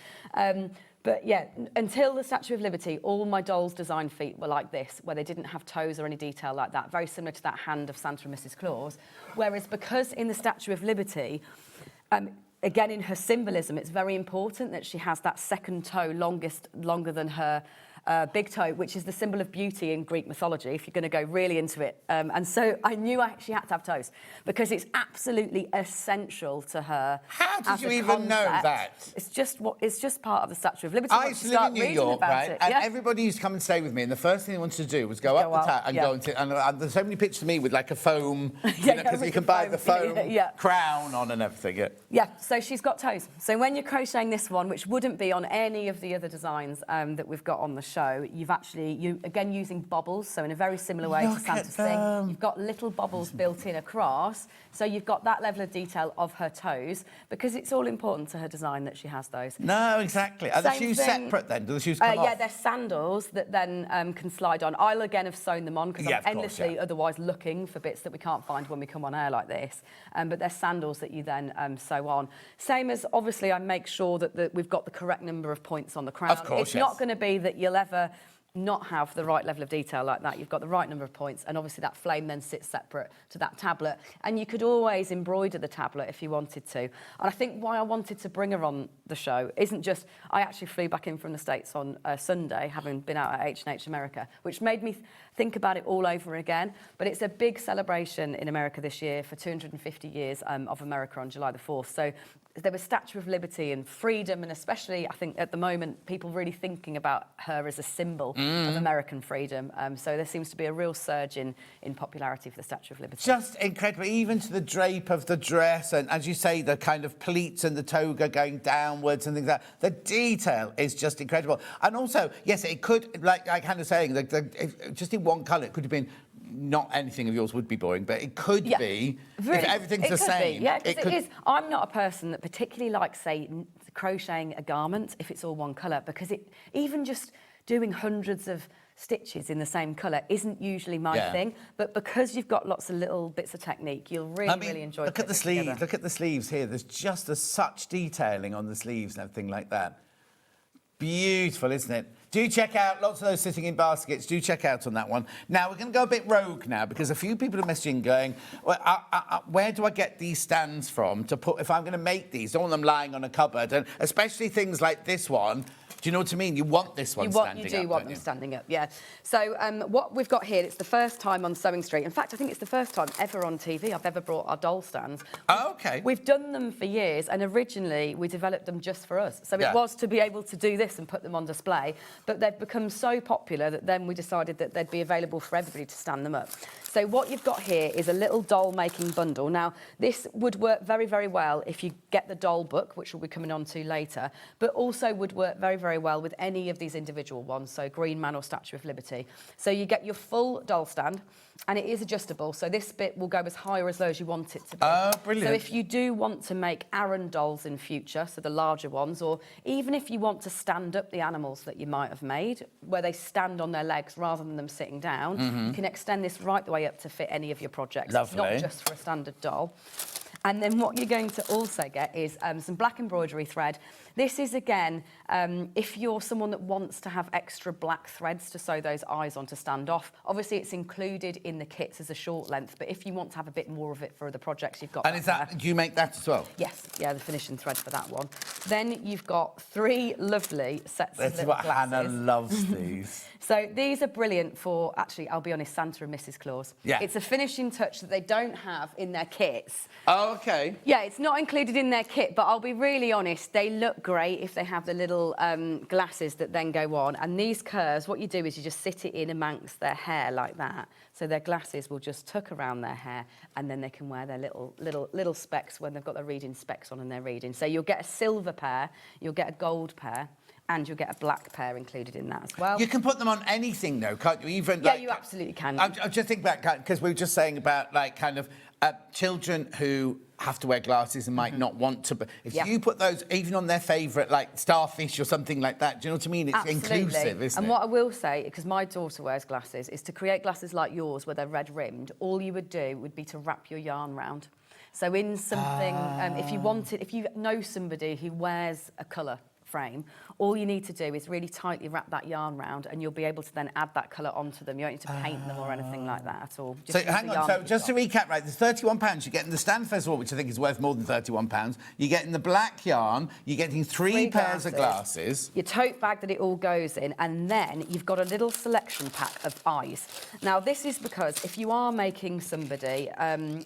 But yeah, until the Statue of Liberty, all my dolls' design feet were like this, where they didn't have toes or any detail like that, very similar to that hand of Santa and Mrs. Claus. Whereas because in the Statue of Liberty, again, in her symbolism, it's very important that she has that second toe longer than her big toe, which is the symbol of beauty in Greek mythology, if you're going to go really into it. And so I knew she had to have toes, because it's absolutely essential to her. How did you even know that? It's just part of the Statue of Liberty. I used to live in New York, right? And everybody used to come and stay with me, and the first thing they wanted to do was go up the tap and go and sit. And there's so many pictures of me with like a foam, because you can buy the foam crown on and everything. So she's got toes. So when you're crocheting this one, which wouldn't be on any of the other designs that we've got on the show, you've actually, again, using bobbles, so in a very similar way to Santa's thing, you've got little bobbles built in across, so you've got that level of detail of her toes, because it's all important to her design that she has those. No, exactly. Are the shoes separate then? Do the shoes come off? Yeah, they're sandals that then can slide on. I'll again have sewn them on, because I'm endlessly otherwise looking for bits that we can't find when we come on air like this. But they're sandals that you then sew on. Same as, obviously, I make sure that we've got the correct number of points on the crown. Of course, it's not going to be that you'll ever not have the right level of detail like that. You've got the right number of points, and obviously that flame then sits separate to that tablet, and you could always embroider the tablet if you wanted to. And I think why I wanted to bring her on the show isn't just, I actually flew back in from the States on Sunday, having been out at H&H America, which made me think about it all over again. But it's a big celebration in America this year for 250 years of America on July the 4th. So there was Statue of Liberty and freedom, and especially, I think, at the moment, people really thinking about her as a symbol of American freedom. So there seems to be a real surge in popularity for the Statue of Liberty. Just incredible, even to the drape of the dress, and as you say, the kind of pleats and the toga going downwards and things like that. The detail is just incredible. And also, yes, it could, like Hannah's saying, just in one colour, it could have been, not anything of yours would be boring, but it could be, really, if everything's the same. Because it is. I'm not a person that particularly likes, say, crocheting a garment if it's all one colour, because even just doing hundreds of stitches in the same colour isn't usually my thing. But because you've got lots of little bits of technique, you'll really enjoy it. Look at the sleeves. Look at the sleeves here. There's just such detailing on the sleeves and everything like that. Beautiful, isn't it? Do check out, lots of those sitting in baskets, do check out on that one. Now, we're going to go a bit rogue now, because a few people are messaging going, well, where do I get these stands from to put, if I'm going to make these? Don't want them lying on a cupboard, and especially things like this one. Do you know what I mean? You want this one standing up. You do want them standing up, yeah. So what we've got here, it's the first time on SewingStreet. In fact, I think it's the first time ever on TV I've ever brought our doll stands. Oh, OK. We've done them for years, and originally we developed them just for us. So it was to be able to do this and put them on display, but they've become so popular that then we decided that they'd be available for everybody to stand them up. So what you've got here is a little doll making bundle. Now, this would work very, very well if you get the doll book, which we'll be coming on to later, but also would work very, very well with any of these individual ones, so Green Man or Statue of Liberty. So you get your full doll stand, and it is adjustable, so this bit will go as high or as low as you want it to be. Oh, brilliant. So if you do want to make Aaron dolls in future, so the larger ones, or even if you want to stand up the animals that you might have made, where they stand on their legs rather than them sitting down, you can extend this right the way up to fit any of your projects. Lovely. Not just for a standard doll. And then what you're going to also get is some black embroidery thread. This is, again, if you're someone that wants to have extra black threads to sew those eyes on to stand off. Obviously, it's included in the kits as a short length, but if you want to have a bit more of it for other projects, you've got And is that, do you make that as well? Yes, yeah, the finishing thread for that one. Then you've got 3 lovely sets of That's little what glasses. Hannah loves these. So these are brilliant for, actually, I'll be honest, Santa and Mrs. Claus. Yeah. It's a finishing touch that they don't have in their kits. Oh, OK. Yeah, it's not included in their kit, but I'll be really honest, they look great if they have the little glasses that then go on. And these curves, what you do is you just sit it in amongst their hair like that. So their glasses will just tuck around their hair, and then they can wear their little specs when they've got their reading specs on and they're reading. So you'll get a silver pair, you'll get a gold pair, and you'll get a black pair included in that as well. You can put them on anything, though, can't you? Even Yeah, you absolutely can. I just think about, because we were just saying about, like, kind of children who have to wear glasses and might not want to. But if you put those even on their favourite, like starfish or something like that, do you know what I mean? It's inclusive, isn't it? And what I will say, because my daughter wears glasses, is to create glasses like yours where they're red rimmed, all you would do would be to wrap your yarn round. So in something, if you know somebody who wears a colour frame, all you need to do is really tightly wrap that yarn round, and you'll be able to then add that colour onto them. You don't need to paint them or anything like that at all. So hang on, so just to recap, right, there's £31 you get in the stand first of all, which I think is worth more than £31. You get in the black yarn, you're getting three pairs of glasses. Your tote bag that it all goes in, and then you've got a little selection pack of eyes. Now, this is because if you are making somebody,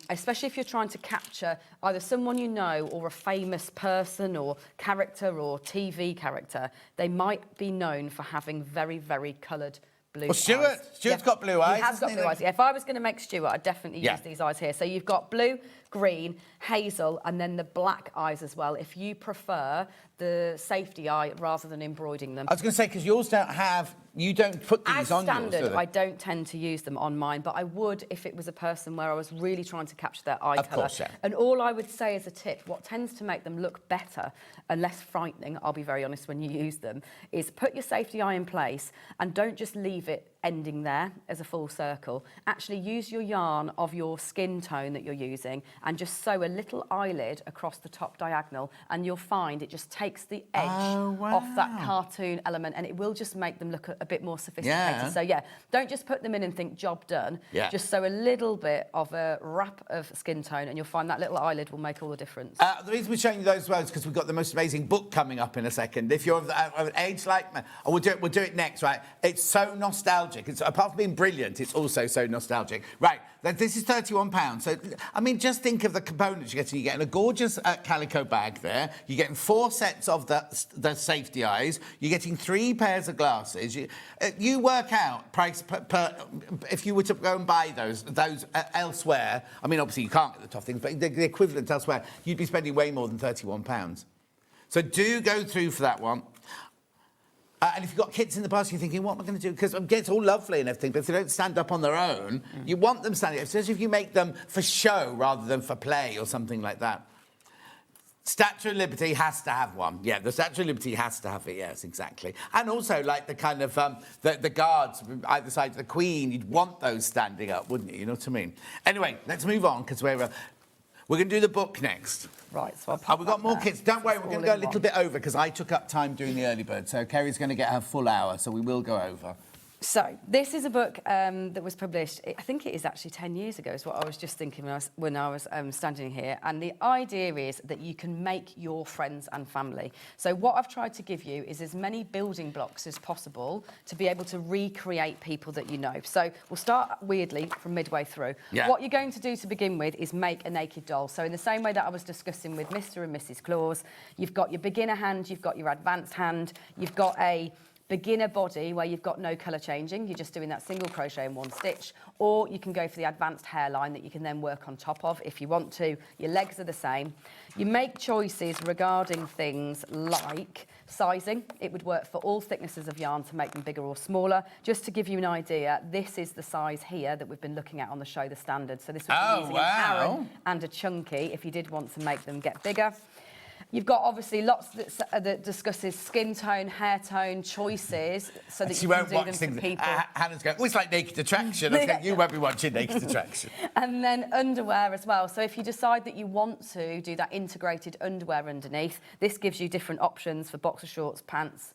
especially if you're trying to capture either someone you know or a famous person or character or TV character, they might be known for having very, very coloured blue eyes. Stuart's got blue eyes. He has got blue eyes. Yeah, if I was going to make Stuart, I'd definitely use these eyes here. So you've got blue, green, hazel, and then the black eyes as well, if you prefer the safety eye rather than embroidering them. I was going to say, because yours don't have, you don't put these on yours, do they? As standard, I don't tend to use them on mine, but I would if it was a person where I was really trying to capture their eye colour. Of course, yeah. And all I would say as a tip, what tends to make them look better and less frightening, I'll be very honest, when you use them, is put your safety eye in place and don't just leave it ending there as a full circle. Actually use your yarn of your skin tone that you're using and just sew a little eyelid across the top diagonal, and you'll find it just takes the edge off that cartoon element, and it will just make them look a bit more sophisticated. Yeah. So yeah, don't just put them in and think job done. Yeah. Just sew a little bit of a wrap of skin tone, and you'll find that little eyelid will make all the difference. The reason we're showing you those as well is because we've got the most amazing book coming up in a second. If you're of an age like me, we'll do it next, right? It's so nostalgic. It's, apart from being brilliant, it's also so nostalgic. Right, this is £31. So, I mean, just think of the components you're getting. You're getting a gorgeous calico bag there. You're getting 4 sets of the safety eyes. You're getting 3 pairs of glasses. You work out price per if you were to go and buy those elsewhere. I mean, obviously you can't get the TOFT things, but the equivalent elsewhere, you'd be spending way more than £31. So do go through for that one. And if you've got kits in the past, you're thinking, what am I going to do? Because it's all lovely and everything, but if they don't stand up on their own, you want them standing up, especially if you make them for show rather than for play or something like that. Statue of Liberty has to have one. Yeah, the Statue of Liberty has to have it, yes, exactly. And also, like, the kind of, the guards either side of the Queen, you'd want those standing up, wouldn't you? You know what I mean? Anyway, let's move on, because we're going to do the book next. Right, so I'll pop we've got more kits. Don't worry, we're going to go a little one. bit over, because I took up time doing the early bird, so Kerry's going to get her full hour, so we will go over. So this is a book that was published, I think it is actually 10 years ago, is what I was just thinking when I was standing here. And the idea is that you can make your friends and family. So what I've tried to give you is as many building blocks as possible to be able to recreate people that you know. So we'll start weirdly from midway through. Yeah. What you're going to do to begin with is make a naked doll. So in the same way that I was discussing with Mr. and Mrs. Claus, you've got your beginner hand, you've got your advanced hand, you've got a beginner body where you've got no colour changing, you're just doing that single crochet in one stitch, or you can go for the advanced hairline that you can then work on top of if you want to. Your legs are the same. You make choices regarding things like sizing. It would work for all thicknesses of yarn to make them bigger or smaller. Just to give you an idea, this is the size here that we've been looking at on the show, the standard. So this would be using an Aran and a chunky if you did want to make them get bigger. You've got obviously lots that discusses skin tone, hair tone, choices, so that you can do them for people. Hannah's going, oh, it's like Naked Attraction. I think you won't be watching Naked Attraction. And then underwear as well. So if you decide that you want to do that integrated underwear underneath, this gives you different options for boxer shorts, pants,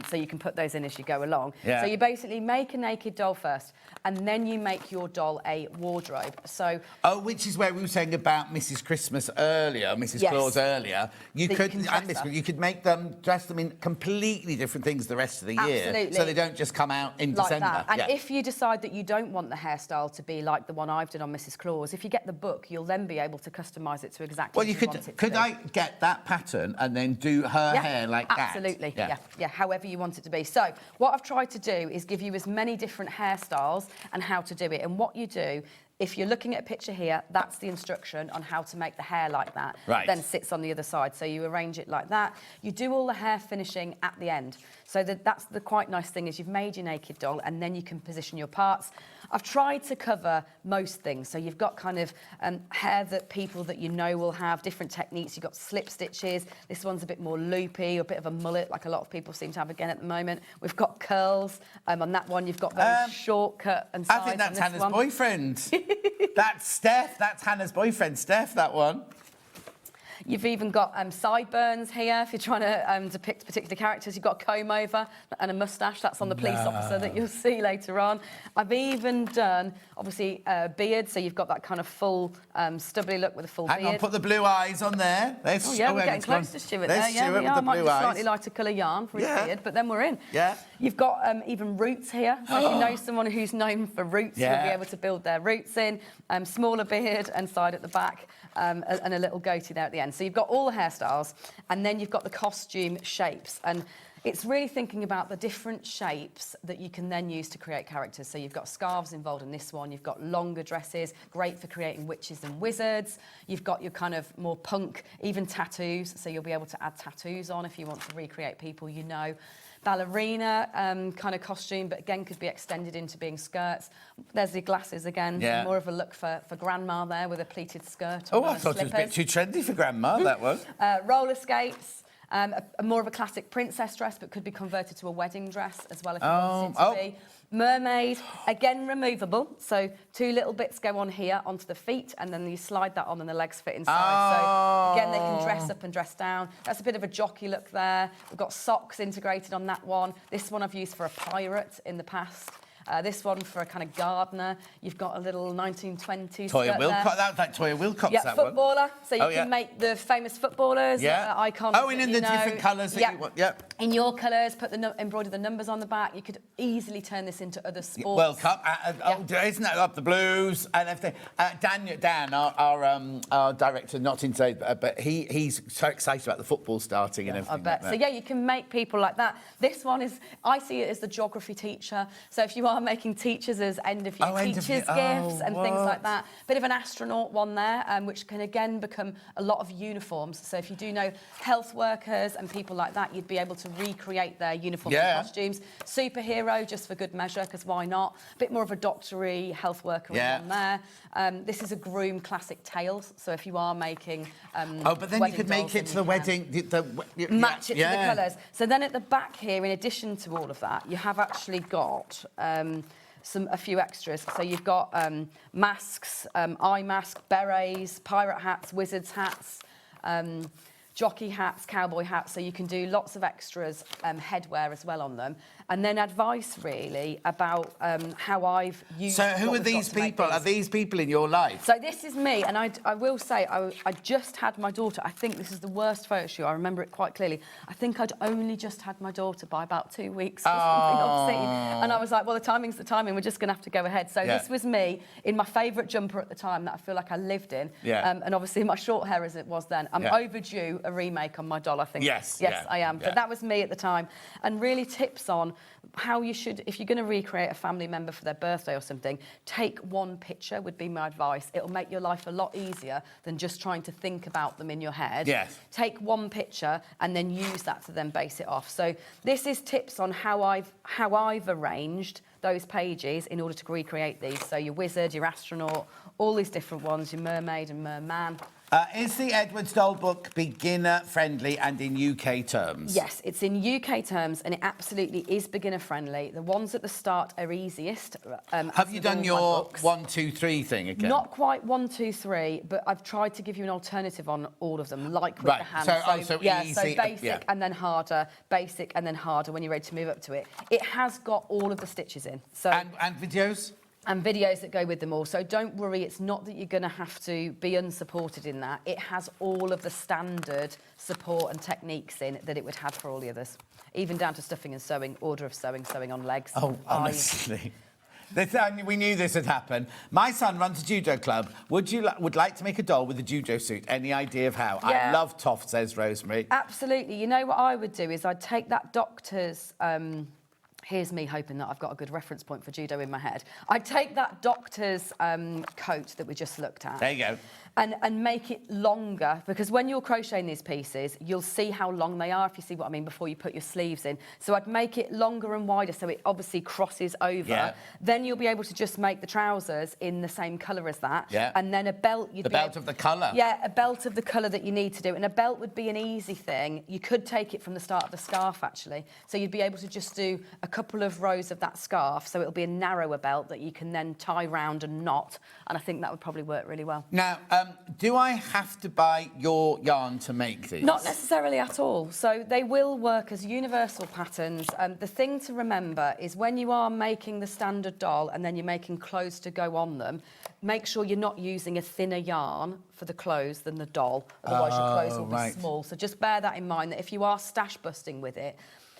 so you can put those in as you go along. Yeah. So you basically make a naked doll first, and then you make your doll a wardrobe. So which is where we were saying about Mrs. Christmas earlier, Mrs. Yes. Claus earlier. You could make them, dress them in completely different things the rest of the year. Absolutely. So they don't just come out in like December. that. And if you decide that you don't want the hairstyle to be like the one I've done on Mrs. Claus, if you get the book, you'll then be able to customise it to exactly well, what you want it to could be. I get that pattern and then do her hair like that? Absolutely, yeah, however you want it to be. So what I've tried to do is give you as many different hairstyles and how to do it. And what you do, if you're looking at a picture here, that's the instruction on how to make the hair like that. Right. Then sits on the other side. So you arrange it like that. You do all the hair finishing at the end. So that's the quite nice thing is you've made your naked doll and then you can position your parts. I've tried to cover most things. So you've got kind of hair that people that you know will have, different techniques. You've got slip stitches. This one's a bit more loopy, a bit of a mullet, like a lot of people seem to have again at the moment. We've got curls. On that one, you've got very short cut and sides. I think that's Hannah's boyfriend. That's Steph. That's Hannah's boyfriend, Steph, that one. You've even got sideburns here if you're trying to depict particular characters. You've got a comb over and a moustache. That's on the police officer that you'll see later on. I've even done, obviously, a beard. So you've got that kind of full stubbly look with a full beard. Hang on, put the blue eyes on there. We're getting close to Stuart there. Yeah, we are. Might be slightly lighter colour yarn for his beard, but then we're in. Yeah. You've got even roots here. So if you know someone who's known for roots, you'll be able to build their roots in. Smaller beard and side at the back. And a little goatee there at the end. So you've got all the hairstyles, and then you've got the costume shapes. And it's really thinking about the different shapes that you can then use to create characters. So you've got scarves involved in this one. You've got longer dresses, great for creating witches and wizards. You've got your kind of more punk, even tattoos. So you'll be able to add tattoos on if you want to recreate people you know. Ballerina kind of costume, but again could be extended into being skirts. There's the glasses again, more of a look for grandma there with a pleated skirt. Oh, I thought it was a bit too trendy for grandma, that was. Roller skates. More of a classic princess dress, but could be converted to a wedding dress as well if you wanted it to be. Mermaid, again removable. So 2 little bits go on here onto the feet, and then you slide that on and the legs fit inside. So again, they can dress up and dress down. That's a bit of a jockey look there. We've got socks integrated on that one. This one I've used for a pirate in the past. This one for a kind of gardener. You've got a little 1920s Toya Wilcox. That was like Toya Wilcox, that footballer. one. So you can make the famous footballers, icons. Oh, and in the different colours that you want. Yep. In your colours, embroider the numbers on the back. You could easily turn this into other sports. World Cup. Isn't that up the blues and everything? Dan, our director, not in today, but he's so excited about the football starting and everything. I bet. Like that. So you can make people like that. This one is, I see it as the geography teacher. So if you are making teachers as end-of-year teachers' gifts and things like that. Bit of an astronaut one there, which can again become a lot of uniforms. So if you do know health workers and people like that, you'd be able to recreate their uniforms and costumes. Superhero, just for good measure, because why not? A bit more of a doctory health worker one there. This is a groom classic tails. So if you are making but then you could make it to the wedding. Match it to the colours. So then at the back here, in addition to all of that, you have actually got a few extras. So you've got masks, eye mask, berets, pirate hats, wizards hats, jockey hats, cowboy hats, so you can do lots of extras, headwear as well on them. And then advice, really, about how I've used... So who what are we've got these to make people? Are these people in your life? So this is me, and I will say, I just had my daughter. I think this is the worst photo shoot. I remember it quite clearly. I think I'd only just had my daughter by about 2 weeks or something obscene. And I was like, well, the timing's the timing. We're just going to have to go ahead. So this was me in my favourite jumper at the time that I feel like I lived in. And obviously my short hair as it was then. I'm overdue a remake on my doll, I think. Yes, I am. But that was me at the time. And really tips on how you should, if you're going to recreate a family member for their birthday or something, take one picture would be my advice. It'll make your life a lot easier than just trying to think about them in your head. Yes. Take one picture and then use that to then base it off. So this is tips on how I've arranged those pages in order to recreate these. So your wizard, your astronaut, all these different ones, your mermaid and merman. Is the Edwards doll book beginner friendly and in UK terms? Yes, it's in UK terms and it absolutely is beginner friendly. The ones at the start are easiest. Have you done your 1, 2, 3 thing again? Not quite 1, 2, 3, but I've tried to give you an alternative on all of them, like with the hands. So easy. So basic and then harder, basic and then harder when you're ready to move up to it. It has got all of the stitches in. So and videos? And videos that go with them all. So don't worry, it's not that you're going to have to be unsupported in that. It has all of the standard support and techniques in that it would have for all the others. Even down to stuffing and sewing, order of sewing, sewing on legs. Oh, honestly. We knew this had happened. My son runs a judo club. Would like to make a doll with a judo suit? Any idea of how? Yeah. I love TOFT, says Rosemary. Absolutely. You know what I would do is I'd take that doctor's... here's me hoping that I've got a good reference point for judo in my head. I'd take that doctor's coat that we just looked at. There you go. And make it longer, because when you're crocheting these pieces, you'll see how long they are, if you see what I mean, before you put your sleeves in. So I'd make it longer and wider so it obviously crosses over. Yeah. Then you'll be able to just make the trousers in the same colour as that. Yeah. And then a belt... The belt of the colour. Yeah, a belt of the colour that you need to do. And a belt would be an easy thing. You could take it from the start of the scarf, actually. So you'd be able to just do a couple of rows of that scarf, so it'll be a narrower belt that you can then tie round and knot. And I think that would probably work really well. Now, do I have to buy your yarn to make these? Not necessarily at all. So they will work as universal patterns. The thing to remember is when you are making the standard doll and then you're making clothes to go on them, make sure you're not using a thinner yarn for the clothes than the doll. Otherwise your clothes will be small. So just bear that in mind, that if you are stash busting with it,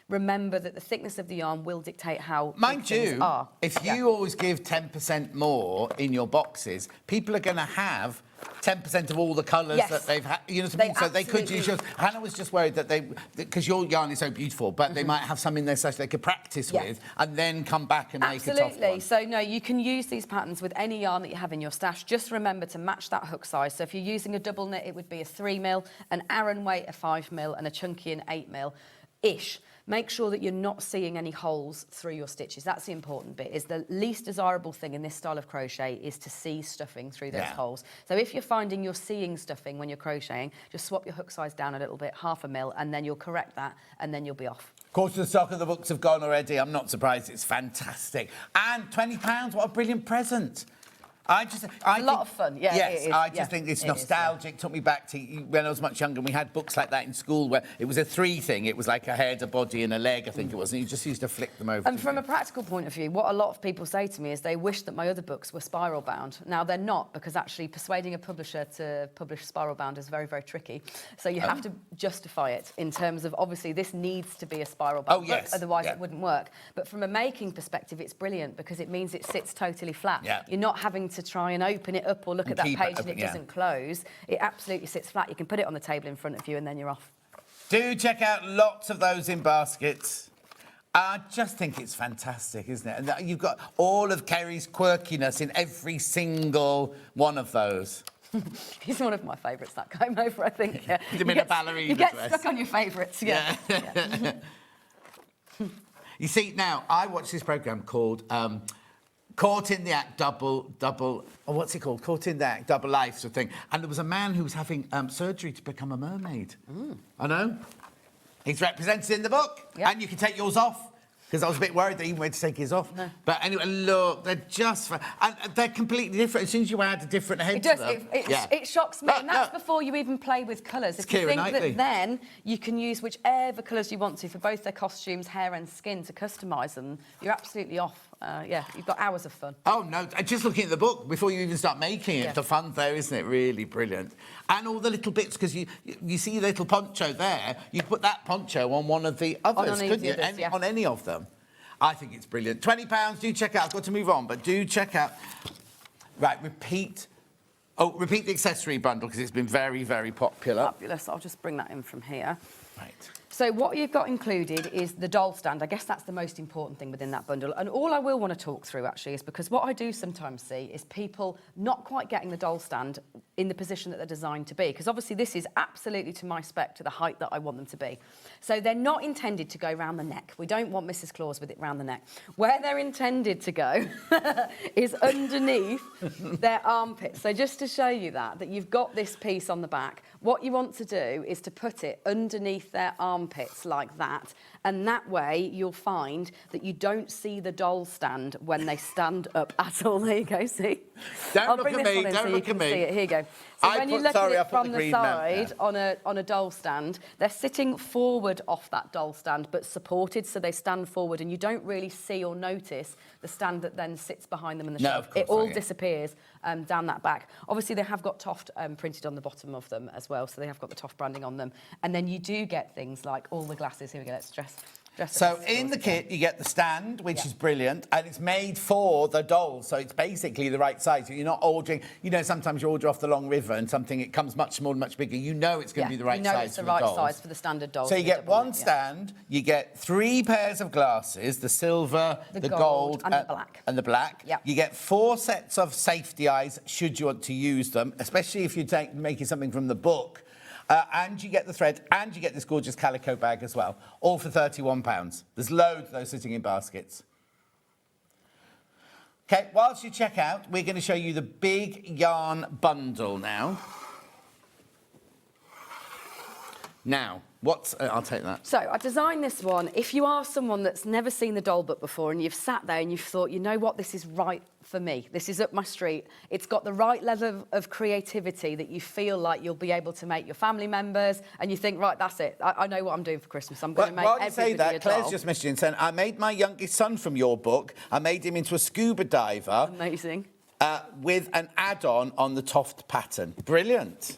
remember that the thickness of the yarn will dictate how Mind big things you, are. if you always give 10% more in your boxes, people are going to have 10% of all the colours that they've had. You know what I mean? So they could use yours. Hannah was just worried that because your yarn is so beautiful, but they might have some in their stash they could practice with and then come back and make a TOFT one. So, no, you can use these patterns with any yarn that you have in your stash. Just remember to match that hook size. So if you're using a double knit, it would be a 3mm, an Aran weight a 5mm, and a chunky an 8mm-ish. Make sure that you're not seeing any holes through your stitches. That's the important bit. Is the least desirable thing in this style of crochet is to see stuffing through those holes. So if you're finding you're seeing stuffing when you're crocheting, just swap your hook size down a little bit, 1/2 mil, and then you'll correct that, and then you'll be off. Of course, the stock of the books have gone already. I'm not surprised. It's fantastic. And £20, what a brilliant present. I a lot of fun, yeah. Yes, it is. I just think it's nostalgic. Took me back to when I was much younger. And we had books like that in school where it was a 3 thing. It was like a head, a body, and a leg, I think it was. And you just used to flick them over. And from a practical point of view, what a lot of people say to me is they wish that my other books were spiral bound. Now they're not, because actually persuading a publisher to publish spiral bound is very, very tricky. So you have to justify it in terms of obviously this needs to be a spiral bound book, otherwise it wouldn't work. But from a making perspective, it's brilliant because it means it sits totally flat. Yeah. You're not having to try and open it up or look at that page and it doesn't close. It absolutely sits flat. You can put it on the table in front of you and then you're off. Do check out lots of those in baskets. I just think it's fantastic, isn't it? And you've got all of Kerry's quirkiness in every single one of those. He's one of my favourites, that came over, I think. Yeah. You mean a ballerina You get dress. stuck on your favourites, yeah. You see, now, I watched this programme called... Caught in the Act, double, oh, what's it called? Caught in the Act, double life sort of thing. And there was a man who was having surgery to become a mermaid. I know. He's represented in the book. And you can take yours off because I was a bit worried that he went to take his off. No. But anyway, look, they're just... And they're completely different. As soon as you add a different head It does. to them... It shocks me. Look, And that's look. before you even play with colours. If Keira you think Knightley. that then you can use whichever colours you want to for both their costumes, hair and skin to customise them, you're absolutely off. Yeah, you've got hours of fun. Oh, no, just looking at the book before you even start making it, Yeah. the fun's there, isn't it? Really brilliant. And all the little bits, because you see the little poncho there, you put that poncho on one of the others, any of couldn't the you? others, yeah. On any of them. I think it's brilliant. £20, do check out. I've got to move on, but do check out. Right, repeat the accessory bundle, because it's been very, very popular. Fabulous. I'll just bring that in from here. Right. So what you've got included is the doll stand. I guess that's the most important thing within that bundle. And all I will want to talk through, actually, is because what I do sometimes see is people not quite getting the doll stand in the position that they're designed to be. Because obviously this is absolutely to my spec, to the height that I want them to be. So they're not intended to go round the neck. We don't want Mrs. Claus with it round the neck. Where they're intended to go is underneath their armpits. So just to show you that you've got this piece on the back, what you want to do is to put it underneath their armpits like that, and that way you'll find that you don't see the doll stand when they stand up at all. There you go, see? Don't I'll look bring at this me, one in don't so you look can at me. see it. Here you go. So when you look at it from the side on a doll stand, they're sitting forward off that doll stand, but supported, so they stand forward, and you don't really see or notice the stand that then sits behind them in the No, shelf. of course It all not, yeah. disappears down that back. Obviously, they have got TOFT printed on the bottom of them as well, so they have got the TOFT branding on them. And then you do get things like all the glasses. Here we go, let's dress So up in the kit, you get the stand, which Yeah. is brilliant, and it's made for the dolls, so it's basically the right size. You're not ordering... You know, sometimes you order off the Long River and something, it comes much smaller, much bigger. You know it's going to be the right you know size it's the for right the dolls. size for the standard dolls. So you with get double one neck, yeah. stand, you get 3 pairs of glasses, the silver, The gold, gold and the black. And the black. Yep. You get 4 sets of safety eyes, should you want to use them, especially if you're making something from the book. And you get the thread, and you get this gorgeous calico bag as well, all for £31. There's loads of those sitting in baskets. OK, whilst you check out, we're going to show you the big yarn bundle now. Now, what's... I'll take that. So I designed this one. If you are someone that's never seen the doll book before and you've sat there and you've thought, you know what, this is right for me. This is up my street. It's got the right level of creativity that you feel like you'll be able to make your family members, and you think, right, that's it. I know what I'm doing for Christmas. I'm going to make while you everybody say that, a Claire's doll. just messaging saying, I made my youngest son from your book. I made him into a scuba diver Amazing. with an add-on on the TOFT pattern. Brilliant.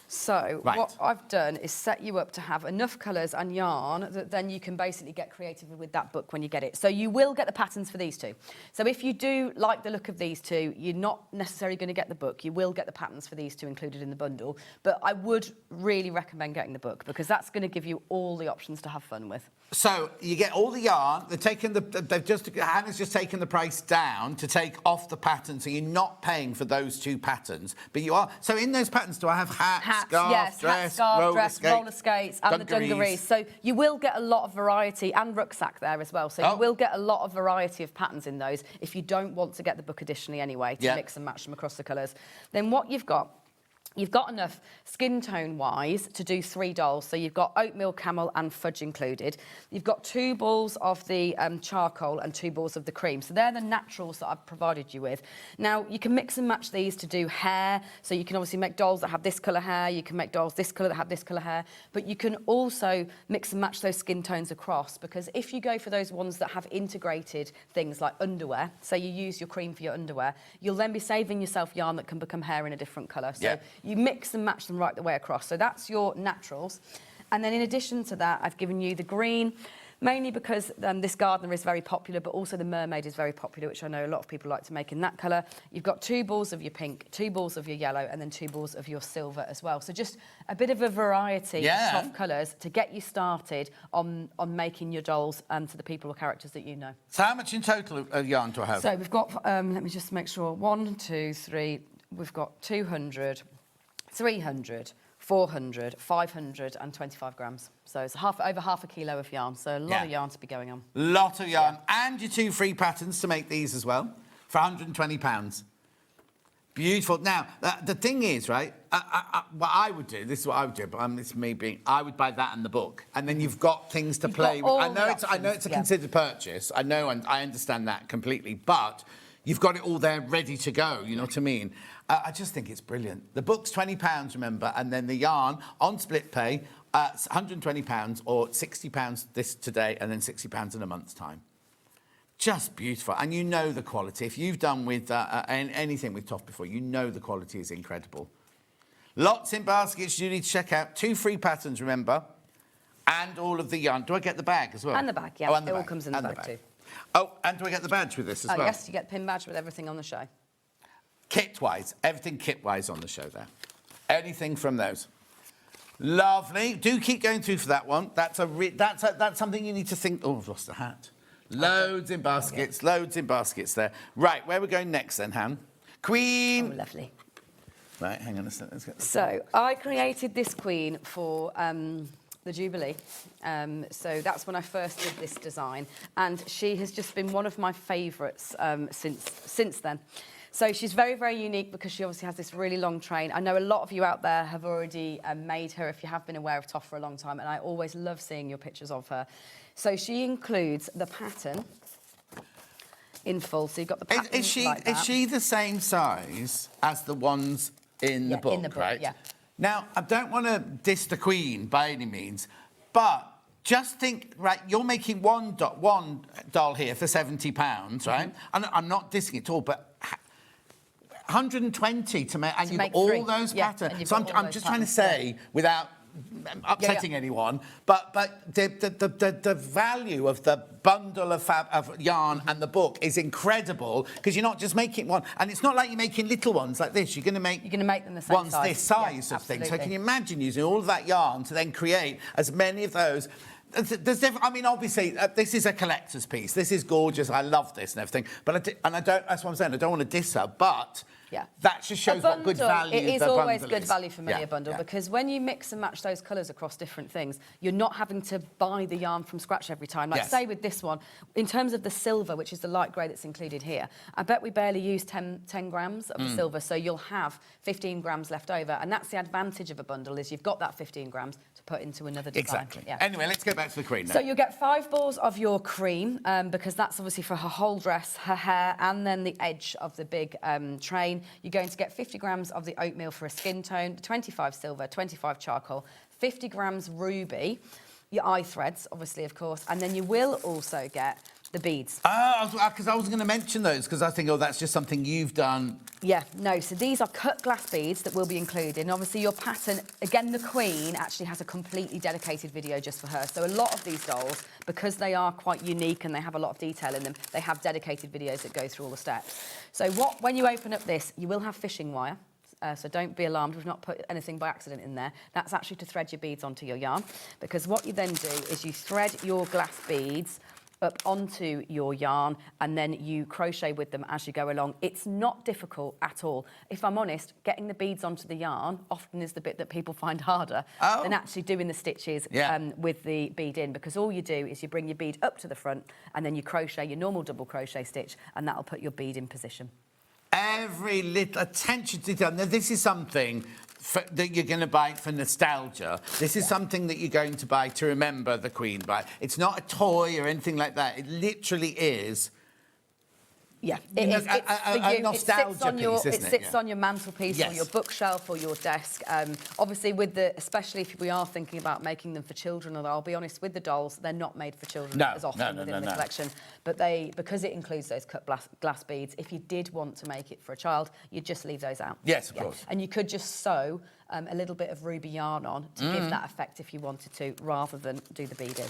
So Right. what I've done is set you up to have enough colours and yarn that then you can basically get creative with that book when you get it. So you will get the patterns for these two. So if you do like the look of these two, you're not necessarily going to get the book. You will get the patterns for these two included in the bundle. But I would really recommend getting the book because that's going to give you all the options to have fun with. So you get all the yarn. Hannah's just taken the price down to take off the pattern, so you're not paying for those 2 patterns, but you are. So in those patterns, do I have hats, scarf, yes, dress, scarf, roller dress, skate, roller skates, and the dungarees. So you will get a lot of variety, and rucksack there as well. So you will get a lot of variety of patterns in those if you don't want to get the book additionally anyway to mix and match them across the colours. Then what you've got enough skin tone wise to do 3 dolls. So you've got oatmeal, camel and fudge included. You've got 2 balls of the charcoal and 2 balls of the cream. So they're the naturals that I've provided you with. Now you can mix and match these to do hair. So you can obviously make dolls that have this colour hair. You can make dolls this colour that have this colour hair. But you can also mix and match those skin tones across, because if you go for those ones that have integrated things like underwear, so you use your cream for your underwear, you'll then be saving yourself yarn that can become hair in a different colour. So you mix and match them right the way across. So that's your naturals. And then in addition to that, I've given you the green, mainly because this gardener is very popular, but also the mermaid is very popular, which I know a lot of people like to make in that colour. You've got 2 balls of your pink, 2 balls of your yellow, and then 2 balls of your silver as well. So just a bit of a variety of soft colours to get you started on making your dolls to the people or characters that you know. So how much in total yarn do I have? So we've got, let me just make sure, 1, 2, 3, we've got 200, 300, 400, 525 grams. So it's over half a kilo of yarn. So a lot of yarn to be going on. Lot of yarn. And your 2 free patterns to make these as well for £120. Beautiful. Now, the thing is, right, what I would do, this is what I would do, but it's me being, I would buy that and the book, and then you've got things to play with. I know it's a considered purchase. I know, and I understand that completely, but you've got it all there ready to go, you know what I mean? I just think it's brilliant. The book's £20, remember, and then the yarn on split pay, £120 or £60 this today, and then £60 in a month's time. Just beautiful, and you know the quality. If you've done with anything with TOFT before, you know the quality is incredible. Lots in baskets you need to check out. 2 free patterns, remember, and all of the yarn. Do I get the bag as well? And the bag, yeah. Oh, and the it bag. all comes in the bag too. Oh, and do I get the badge with this as well? Yes, you get the pin badge with everything on the show. Kit-wise, everything kit-wise on the show there. Anything from those. Lovely. Do keep going through for that one. That's something you need to think. Oh, I've lost the hat. Loads in baskets, loads in baskets there. Right, where are we going next then, Han? Queen. Oh, lovely. Right, hang on a second. Let's get this. So I created this queen for the Jubilee. So that's when I first did this design, and she has just been one of my favourites since then. So she's very, very unique because she obviously has this really long train. I know a lot of you out there have already made her if you have been aware of TOFT for a long time, and I always love seeing your pictures of her. So she includes the pattern in full. So you've got the pattern Is she the same size as the ones in the book, in the book, right? yeah. Now, I don't want to diss the Queen by any means, but just think, right, you're making one doll here for £70, right? And I'm not dissing it at all, but 120 to make, and you've got all 3. those patterns. So I'm just trying to patterns, say, without upsetting anyone, but the value of the bundle of yarn and the book is incredible, because you're not just making one, and it's not like you're making little ones like this. You're going to make them the same ones size. this size of things. So can you imagine using all of that yarn to then create as many of those? I mean, obviously, this is a collector's piece. This is gorgeous. I love this and everything. But that's what I'm saying. I don't want to diss her, but that just shows what good value. It is always good value for money, a bundle, because when you mix and match those colours across different things, you're not having to buy the yarn from scratch every time. Like say with this one, in terms of the silver, which is the light grey that's included here, I bet we barely use 10 grams of the silver, so you'll have 15 grams left over, and that's the advantage of a bundle, is you've got that 15 grams to put into another design. Exactly. Yeah. Anyway, let's go back to the cream now. So you'll get 5 balls of your cream, because that's obviously for her whole dress, her hair, and then the edge of the big train. You're going to get 50 grams of the oatmeal for a skin tone, 25 silver, 25 charcoal, 50 grams ruby, your eye threads, obviously, of course, and then you will also get the beads. Because I was going to mention those, because I think, that's just something you've done. Yeah, no, so these are cut glass beads that will be included. And obviously your pattern, again, the Queen actually has a completely dedicated video just for her. So a lot of these dolls, because they are quite unique and they have a lot of detail in them, they have dedicated videos that go through all the steps. So when you open up this, you will have fishing wire. So don't be alarmed, we've not put anything by accident in there. That's actually to thread your beads onto your yarn, because what you then do is you thread your glass beads up onto your yarn, and then you crochet with them as you go along. It's not difficult at all. If I'm honest, getting the beads onto the yarn often is the bit that people find harder than actually doing the stitches with the bead in, because all you do is you bring your bead up to the front and then you crochet your normal double crochet stitch, and that'll put your bead in position. Every little attention to detail. Now, this is something that you're going to buy for nostalgia. This is something that you're going to buy to remember the Queen by. It's not a toy or anything like that. It literally is. Yeah, it's a nostalgia piece, isn't it? It sits on your mantelpiece or your bookshelf or your desk. Obviously, especially if we are thinking about making them for children, although I'll be honest, with the dolls, they're not made for children as often within the collection. But because it includes those cut glass beads, if you did want to make it for a child, you'd just leave those out. Yes, of course. And you could just sew a little bit of ruby yarn on to give that effect if you wanted to, rather than do the beading.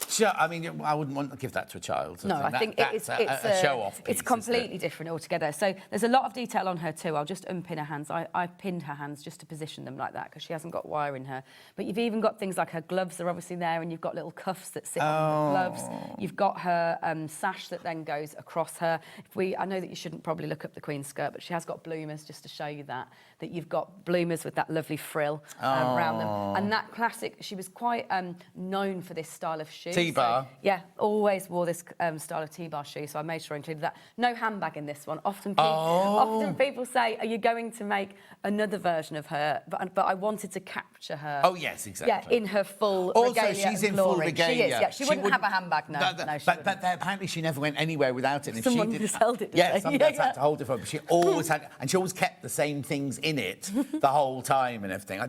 Sure, I mean, I wouldn't want to give that to a child. No, I think that's a show-off piece. It's completely different altogether. So there's a lot of detail on her too. I'll just unpin her hands. I pinned her hands just to position them like that, because she hasn't got wire in her. But you've even got things like her gloves are obviously there, and you've got little cuffs that sit on the gloves. You've got her sash that then goes across her. I know that you shouldn't probably look up the Queen's skirt, but she has got bloomers just to show you that. that you've got bloomers with that lovely frill around them. And that classic, she was quite known for this style of shoe. T-bar. So, yeah, always wore this style of T-bar shoe, so I made sure I included that. No handbag in this one. Often people say, are you going to make another version of her? But I wanted to capture her. Oh, yes, exactly. Yeah, in her full also, regalia she's and in full glory. regalia. She is, yeah. She wouldn't have a handbag, no. But apparently she never went anywhere without it. And Someone if she just held it, did Yeah, they? someone else had to hold it for her. But she always had, and she always kept the same things in it the whole time and everything.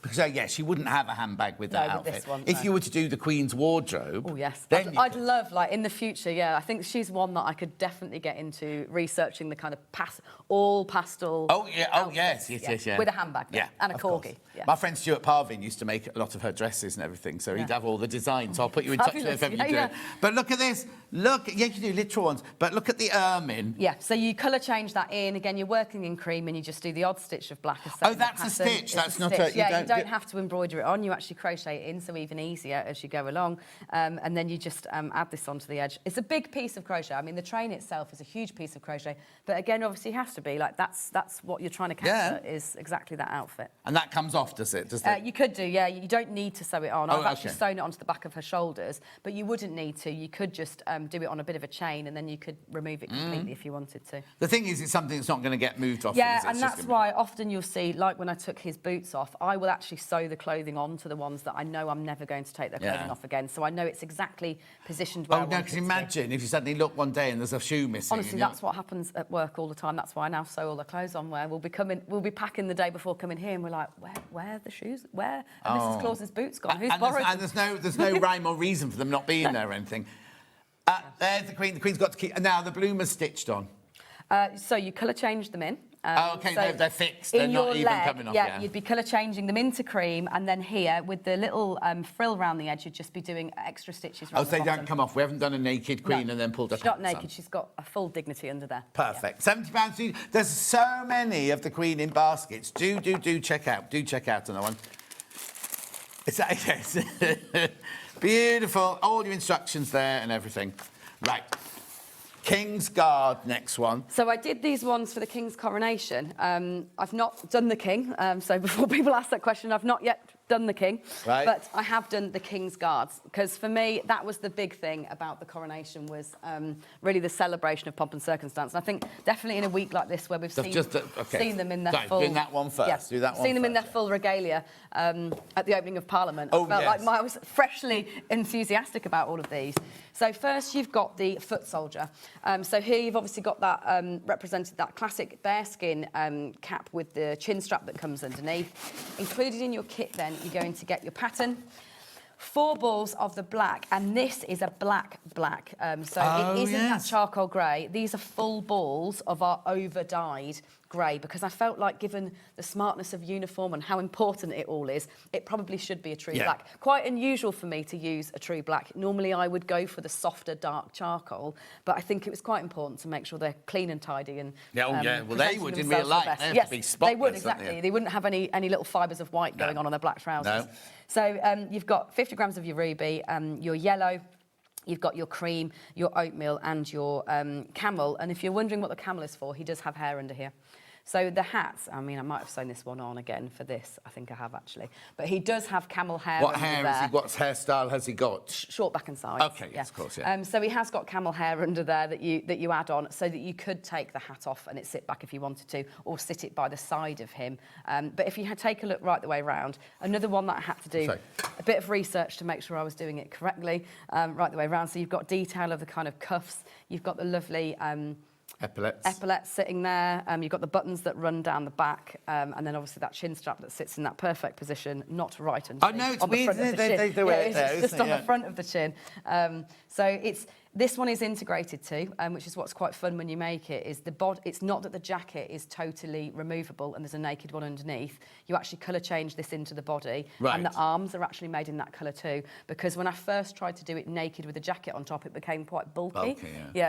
Because she wouldn't have a handbag with that outfit. This one, if you were to do the Queen's wardrobe, oh yes, then I'd love, like, in the future. Yeah, I think she's one that I could definitely get into researching the kind of all pastel. Oh yeah, outfits, yes. with a handbag, yeah, and a of corgi. course. Yeah. My friend Stuart Parvin used to make a lot of her dresses and everything, so he'd have all the designs. So I'll put you in touch with her if ever you do it. But look at this. Look, you can do literal ones, but look at the ermine. Yeah, so you colour change that in. Again, you're working in cream and you just do the odd stitch of black. Oh, that's a stitch. That's not a... Yeah, you don't have to embroider it on. You actually crochet it in, so even easier as you go along. And then you just add this onto the edge. It's a big piece of crochet. I mean, the train itself is a huge piece of crochet. But again, obviously, it has to be. Like, that's what you're trying to capture is exactly that outfit. And that comes off, does it? You could do, yeah. You don't need to sew it on. I've actually okay. sewn it onto the back of her shoulders, but you wouldn't need to. You could just do it on a bit of a chain, and then you could remove it completely if you wanted to. The thing is, it's something that's not going to get moved off. Yeah, and that's why often you'll see, like when I took his boots off, I will actually sew the clothing onto the ones that I know I'm never going to take their clothing off again. So I know it's exactly positioned where I want it to because imagine if you suddenly look one day and there's a shoe missing. Honestly, that's what happens at work all the time. That's why I now sew all the clothes on. Where we'll be packing the day before coming here, and we're like, where are the shoes? Where? And Mrs. Claus's boots gone? Who's borrowed them? And there's no rhyme or reason for them not being there or anything. There's the Queen. The Queen's got to keep. Now the bloomer's stitched on. So you colour change them in. Okay, so they're fixed. They're not even coming off. Yeah, you'd be colour changing them into cream, and then here with the little frill around the edge, you'd just be doing extra stitches. So they don't come off. We haven't done a naked Queen and then pulled her She's not pants naked. on. She's got a full dignity under there. Perfect. £70. There's so many of the Queen in baskets. Do check out. Do check out on that one. It's beautiful. All your instructions there and everything. Right. King's Guard, next one. So I did these ones for the King's coronation. I've not done the King, so before people ask that question, I've not yet done the King, but I have done the King's Guards, because for me, that was the big thing about the coronation, was really the celebration of pomp and circumstance. And I think definitely in a week like this, where we've seen them in their full... Doing that one first. Yeah, do that one seen them first, in their full regalia at the opening of Parliament. I felt like I was freshly enthusiastic about all of these. So first, you've got the foot soldier. So here you've obviously got that represented, that classic bearskin cap with the chin strap that comes underneath. Included in your kit then, you're going to get your pattern, 4 balls of the black, and this is a black. So it isn't that charcoal grey. These are full balls of our over-dyed grey, because I felt like, given the smartness of uniform and how important it all is, it probably should be a true black. Quite unusual for me to use a true black. Normally I would go for the softer dark charcoal, but I think it was quite important to make sure they're clean and tidy and well they would in real life. They have to be spotless, they would, exactly. They wouldn't have any little fibres of white going on their black trousers. So you've got 50 grams of your ruby, your yellow. You've got your cream, your oatmeal, and your camel. And if you're wondering what the camel is for, he does have hair under here. So the hats, I mean, I might have sewn this one on again for this. I think I have, actually. But he does have camel hair. What hair is he? What hairstyle has he got? Short back and sides. Okay, yes, of course, yeah. So he has got camel hair under there that you add on, so that you could take the hat off and it sit back if you wanted to, or sit it by the side of him. But if you take a look right the way round, another one that I had to do a bit of research to make sure I was doing it correctly, right the way round. So you've got detail of the kind of cuffs. You've got the lovely... Epaulets sitting there. You've got the buttons that run down the back, and then obviously that chin strap that sits in that perfect position, not right underneath. Oh no, it's weird. It's just on the front of the chin. So this one is integrated too, which is what's quite fun when you make it. Is the bod? It's not that the jacket is totally removable and there's a naked one underneath. You actually colour change this into the body, and the arms are actually made in that colour too. Because when I first tried to do it naked with a jacket on top, it became quite bulky.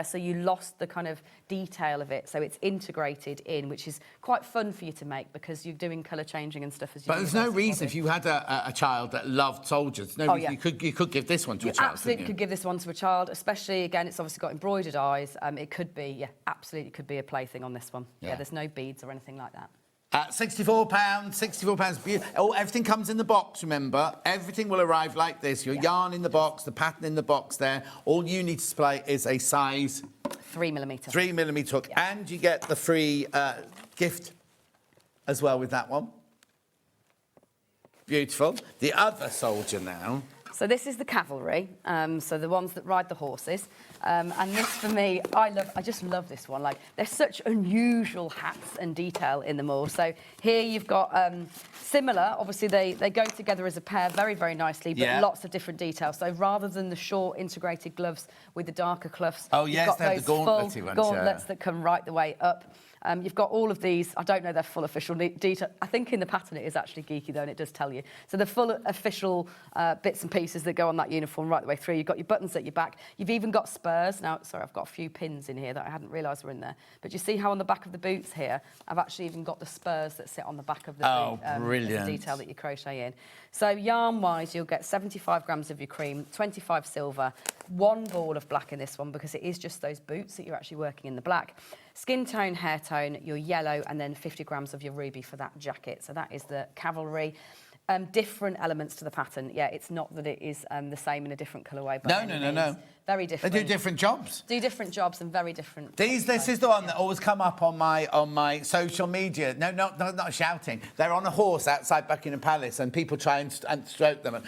So you lost the kind of detail of it. So it's integrated in, which is quite fun for you to make, because you're doing colour changing and stuff as you. But there's no reason, if you had a child that loved soldiers, no reason you could give this one to a child. Absolutely could give this one to a child, especially. Again, it's obviously got embroidered eyes. It could be, absolutely could be a plaything on this one. Yeah, there's no beads or anything like that. £64, £64. Oh, everything comes in the box, remember. Everything will arrive like this. Your yarn in the box, the pattern in the box there. All you need to supply is a size 3mm. 3mm hook. Yeah. And you get the free gift as well with that one. Beautiful. The other soldier now. So this is the cavalry, so the ones that ride the horses. And this, for me, I just love this one. Like, there's such unusual hats and detail in them all. So here you've got similar. Obviously, they go together as a pair very, very nicely, but lots of different details. So rather than the short integrated gloves with the darker cuffs, you've got those full gauntletty gauntlets that come right the way up. You've got all of these. I don't know their full official detail. I think in the pattern it is actually geeky, though, and it does tell you. So the full official bits and pieces that go on that uniform right the way through. You've got your buttons at your back. You've even got spurs. Now, sorry, I've got a few pins in here that I hadn't realised were in there. But you see how on the back of the boots here, I've actually even got the spurs that sit on the back of the boot. Brilliant. The detail that you crochet in. So yarn-wise, you'll get 75 grams of your cream, 25 silver, 1 ball of black in this one because it is just those boots that you're actually working in the black. Skin tone, hair tone, your yellow, and then 50 grams of your ruby for that jacket. So that is the cavalry. Different elements to the pattern. Yeah, it's not that it is the same in a different colourway. But No. Very different. They do different jobs. Do different jobs and very different. This is the one that always come up on my social media. No, not shouting. They're on a horse outside Buckingham Palace, and people try and stroke them.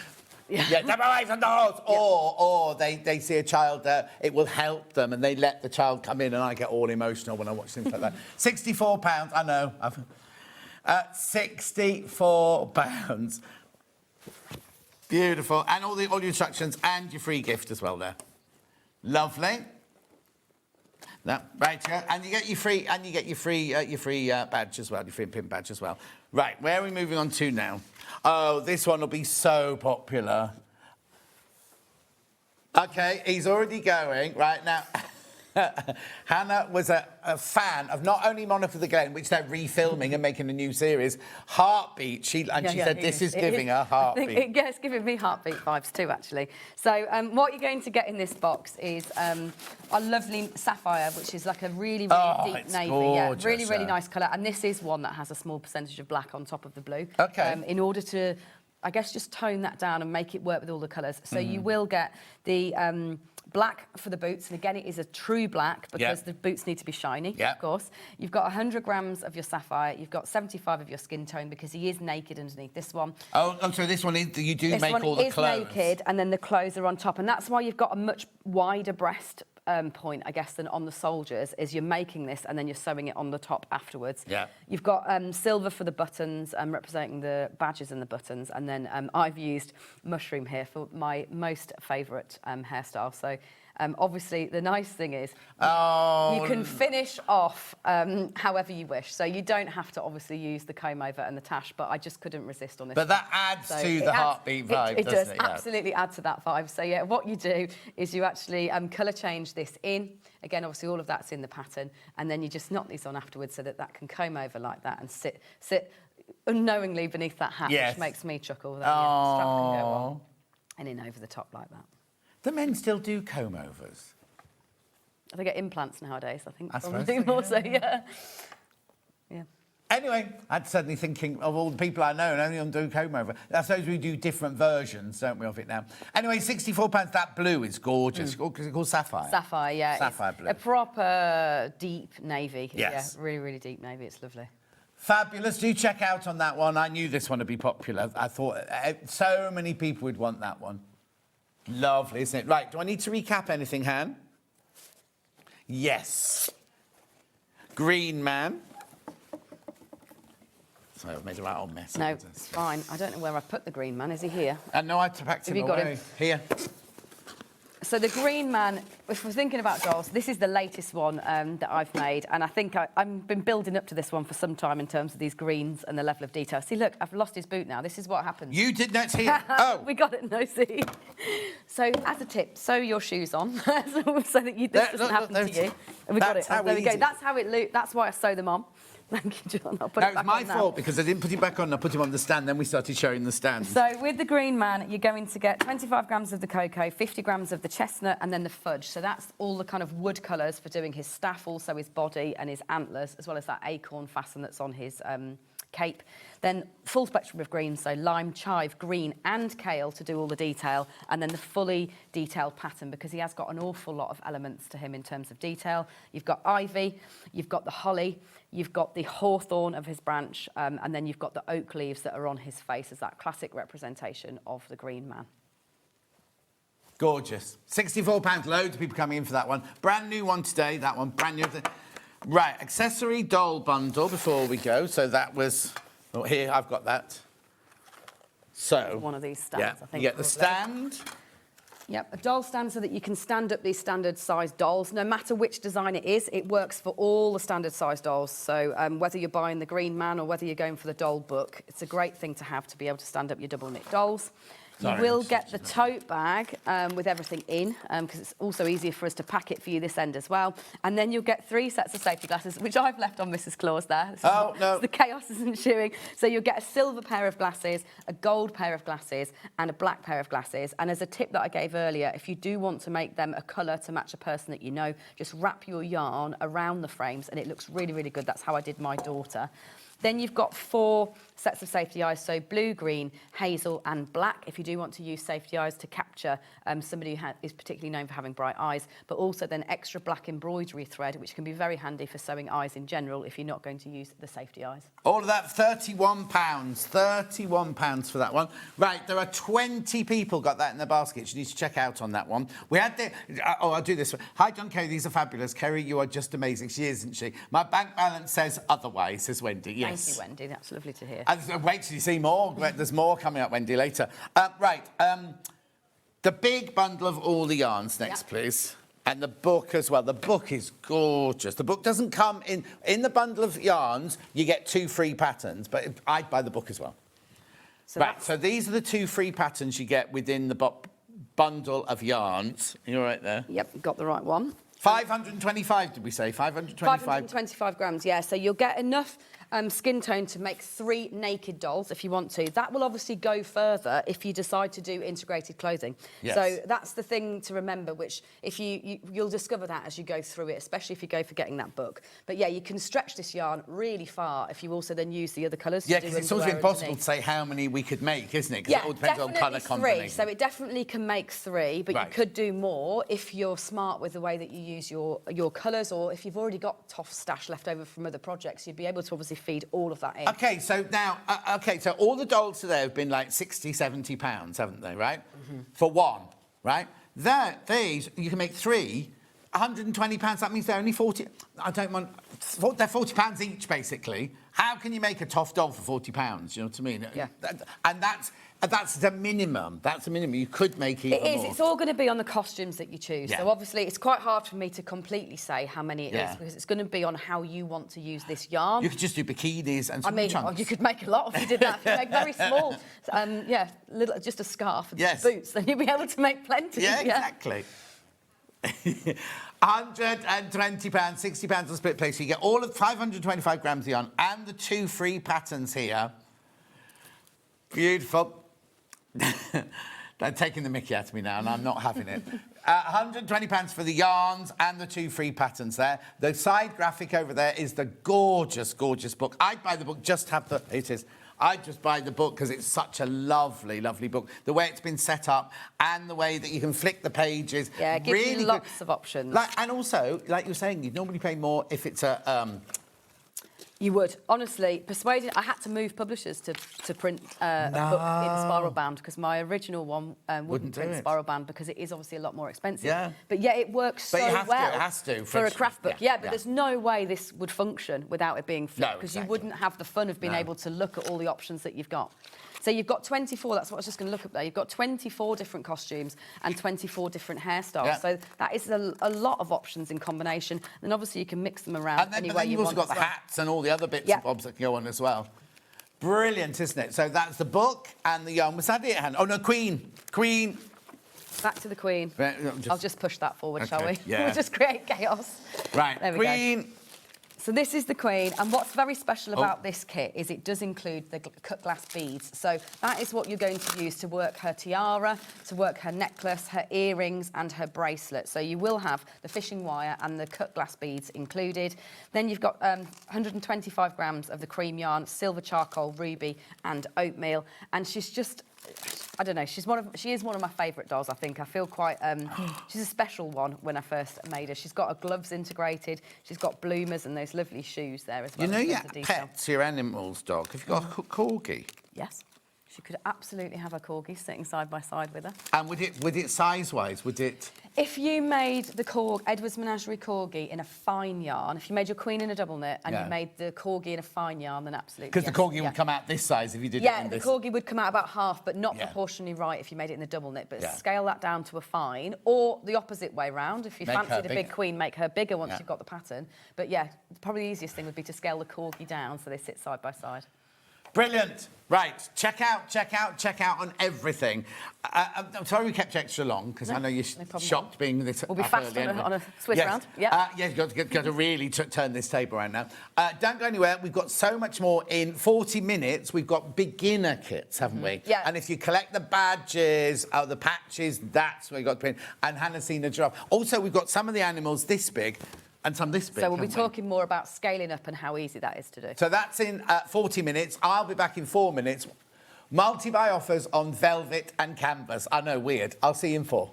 Get away from the horse! Yeah. Or they see a child, it will help them, and they let the child come in, and I get all emotional when I watch things like that. £64, I know. £64. Beautiful. And all your instructions and your free gift as well there. Lovely. No, right, and you get your free badge as well, your free pin badge as well. Right, where are we moving on to now? Oh, this one will be so popular. Okay, he's already going right now. Hannah was a fan of not only Monica the Glen, which they're refilming and making a new series, Heartbeat. She said this is giving her Heartbeat. It's giving me Heartbeat vibes too, actually. So what you're going to get in this box is a lovely sapphire, which is like a really, really deep navy. Gorgeous, really, really nice colour. And this is one that has a small percentage of black on top of the blue. Okay. In order to, I guess, just tone that down and make it work with all the colours. So you will get the black for the boots, and again, it is a true black because the boots need to be shiny, of course. You've got 100 grams of your sapphire. You've got 75 of your skin tone because he is naked underneath this one. Oh, so this one is, you do make all the clothes. This one is naked, and then the clothes are on top, and that's why you've got a much wider breast point, I guess, than on the soldiers, is you're making this and then you're sewing it on the top afterwards. Yeah. You've got silver for the buttons, representing the badges and the buttons, and then I've used mushroom here for my most favourite hairstyle. So obviously, the nice thing is you can finish off however you wish. So you don't have to obviously use the comb over and the tash, but I just couldn't resist on this. But that adds to the Heartbeat vibe, it doesn't does it? absolutely add to that vibe. So yeah, what you do is you actually colour change this in. Again, obviously all of that's in the pattern, and then you just knot these on afterwards so that can comb over like that and sit unknowingly beneath that hat, which makes me chuckle. Then, the strap can go on and in over the top like that. The men still do comb-overs. They get implants nowadays, I think. I suppose Probably more so, yeah. Anyway, I'm suddenly thinking of all the people I know and only on do comb-over. I suppose we do different versions, don't we, of it now? Anyway, £64. That blue is gorgeous. Because it's called sapphire. Sapphire, yeah. Sapphire blue. A proper deep navy. Yes. Yeah, really, really deep navy. It's lovely. Fabulous. Do check out on that one. I knew this one would be popular. I thought so many people would want that one. Lovely, isn't it? Right, do I need to recap anything, Han? Yes. Green man. Sorry, I've made a right old mess. No, it's fine. I don't know where I put the green man. Is he here? No, I packed him Have you got away. him? Here. So the green man, if we're thinking about dolls, this is the latest one that I've made, and I think I've been building up to this one for some time in terms of these greens and the level of detail. See, look, I've lost his boot now. This is what happens. You did not see it. Oh. We got it, no, see. So, as a tip, sew your shoes on so that this doesn't happen to you. And we got it. There we go. That's how it looks. That's why I sew them on. Thank you, John. I'll put it back on now. That was my fault because I didn't put it back on. I put him on the stand, then we started showing the stand. So with the green man, you're going to get 25 grams of the cocoa, 50 grams of the chestnut, and then the fudge. So that's all the kind of wood colours for doing his staff, also his body and his antlers, as well as that acorn fasten that's on his cape. Then full spectrum of greens, so lime, chive, green and kale to do all the detail, and then the fully detailed pattern because he has got an awful lot of elements to him in terms of detail. You've got ivy, you've got the holly, you've got the hawthorn of his branch, and then you've got the oak leaves that are on his face as that classic representation of the Green Man. Gorgeous. £64, loads of people coming in for that one. Brand new one today, that one, brand new. Right, accessory doll bundle before we go. So that was... Oh, here, I've got that. So... One of these stands, yeah, I think. you get the stand. Yep, a doll stand so that you can stand up these standard size dolls. No matter which design it is, it works for all the standard size dolls. So whether you're buying the Green Man or whether you're going for the doll book, it's a great thing to have to be able to stand up your double knit dolls. You will get the tote bag with everything in because it's also easier for us to pack it for you this end as well. And then you'll get 3 sets of safety glasses, which I've left on Mrs. Claus there. No. The chaos isn't showing. So you'll get a silver pair of glasses, a gold pair of glasses and a black pair of glasses. And as a tip that I gave earlier, if you do want to make them a colour to match a person that you know, just wrap your yarn around the frames and it looks really, really good. That's how I did my daughter. Then you've got 4 sets of safety eyes, so blue, green, hazel and black, if you do want to use safety eyes to capture somebody who is particularly known for having bright eyes, but also then extra black embroidery thread, which can be very handy for sewing eyes in general if you're not going to use the safety eyes. All of that, £31. £31 for that one. Right, there are 20 people got that in their baskets. You need to check out on that one. We had the... I'll do this one. Hi, John Kerry, these are fabulous. Kerry, you are just amazing. She is, isn't she? My bank balance says otherwise, says Wendy. Yes. Thank you, Wendy. That's lovely to hear. And wait till you see more. There's more coming up, Wendy, later. The big bundle of all the yarns next, please. And the book as well. The book is gorgeous. The book doesn't come in the bundle of yarns. You get 2 free patterns, but I'd buy the book as well. So these are the 2 free patterns you get within the bundle of yarns. You're right there. Yep, got the right one. 525, did we say? 525? 525 grams, yeah. So you'll get enough skin tone to make 3 naked dolls if you want to. That will obviously go further if you decide to do integrated clothing. Yes. So that's the thing to remember, which if you'll discover that as you go through it, especially if you go for getting that book. But yeah, you can stretch this yarn really far if you also then use the other colours. Yeah, because it's also impossible to say how many we could make, isn't it? Because it all depends on colour combination. 3. So it definitely can make 3, but you could do more if you're smart with the way that you use your colours, or if you've already got TOFT stash left over from other projects, you'd be able to obviously feed all of that in. OK, so now, so all the dolls today have been like £60, £70, haven't they, right? Mm-hmm. For one, right? These, you can make 3, £120, that means they're only 40... I don't want... They're £40 each, basically. How can you make a TOFT doll for £40, you know what I mean? Yeah. And that's the minimum. That's the minimum. You could make even more. It is. It's all going to be on the costumes that you choose. Yeah. So obviously, it's quite hard for me to completely say how many it is because it's going to be on how you want to use this yarn. You could just do bikinis and some chunks. You could make a lot if you did that. If you make very small, just a scarf and some boots, then you'll be able to make plenty. Yeah, exactly. £120, £60 on split place. So you get all of 525 grams of yarn and the 2 free patterns here. Beautiful. They're taking the mickey out of me now, and I'm not having it. £120 for the yarns and the 2 free patterns there. The side graphic over there is the gorgeous, gorgeous book. I'd buy the book, just have the... It is. I'd just buy the book because it's such a lovely, lovely book. The way it's been set up and the way that you can flick the pages. Yeah, it gives really you lots of options. And also, like you were saying, you'd normally pay more if it's a... You would. Honestly, persuaded... I had to move publishers to print a book in spiral bound because my original one wouldn't print spiral bound because it is obviously a lot more expensive. Yeah. But yeah, it works so well. It has to. For a craft book. Yeah, but there's no way this would function without it being flipped because you wouldn't have the fun of being able to look at all the options that you've got. So you've got 24, that's what I was just going to look up there. You've got 24 different costumes and 24 different hairstyles. Yeah. So that is a lot of options in combination. And obviously you can mix them around any way you want. You've also got the hats and all the other bits and bobs that can go on as well. Brilliant, isn't it? So that's the book and the yarn. Was that it? Oh, no, Queen. Queen. Back to the Queen. I'll just push that forward, shall we? Yeah. We'll just create chaos. Right, there we Queen. Go. So this is the Queen, and what's very special about this kit is it does include the cut glass beads. So that is what you're going to use to work her tiara, to work her necklace, her earrings and her bracelet. So you will have the fishing wire and the cut glass beads included. Then you've got 125 grams of the cream yarn, silver charcoal, ruby and oatmeal. And she's just, I don't know, she is one of my favourite dolls, I think. I feel quite, she's a special one when I first made her. She's got her gloves integrated, she's got bloomers and those lovely shoes there as well. You know your pets, your animals, dog. Have you got a corgi? Yes. She could absolutely have a corgi sitting side by side with her. And would it size-wise, would it? If you made the Edward's Menagerie corgi in a fine yarn, if you made your Queen in a double knit and you made the corgi in a fine yarn, then absolutely. Because the corgi would come out this size if you did it in this. Yeah, the corgi would come out about half, but not proportionally right if you made it in the double knit. But scale that down to a fine, or the opposite way round. If you fancied a big Queen, make her bigger once you've got the pattern. But yeah, probably the easiest thing would be to scale the corgi down so they sit side by side. Brilliant. Right, check out on everything. I'm sorry we kept you extra long, because I know you're shocked being this We'll be fast on a Swiss round. Yeah, you've got to really turn this table around now. Don't go anywhere. We've got so much more in 40 minutes. We've got beginner kits, haven't we? Yeah. And if you collect the badges, the patches, that's where you've got to print. And Hannah's seen a giraffe. Also, we've got some of the animals this big, and some this big. So we'll be talking more about scaling up and how easy that is to do. So that's in 40 minutes. I'll be back in 4 minutes. Multi-buy offers on velvet and canvas. I know, weird. I'll see you in 4.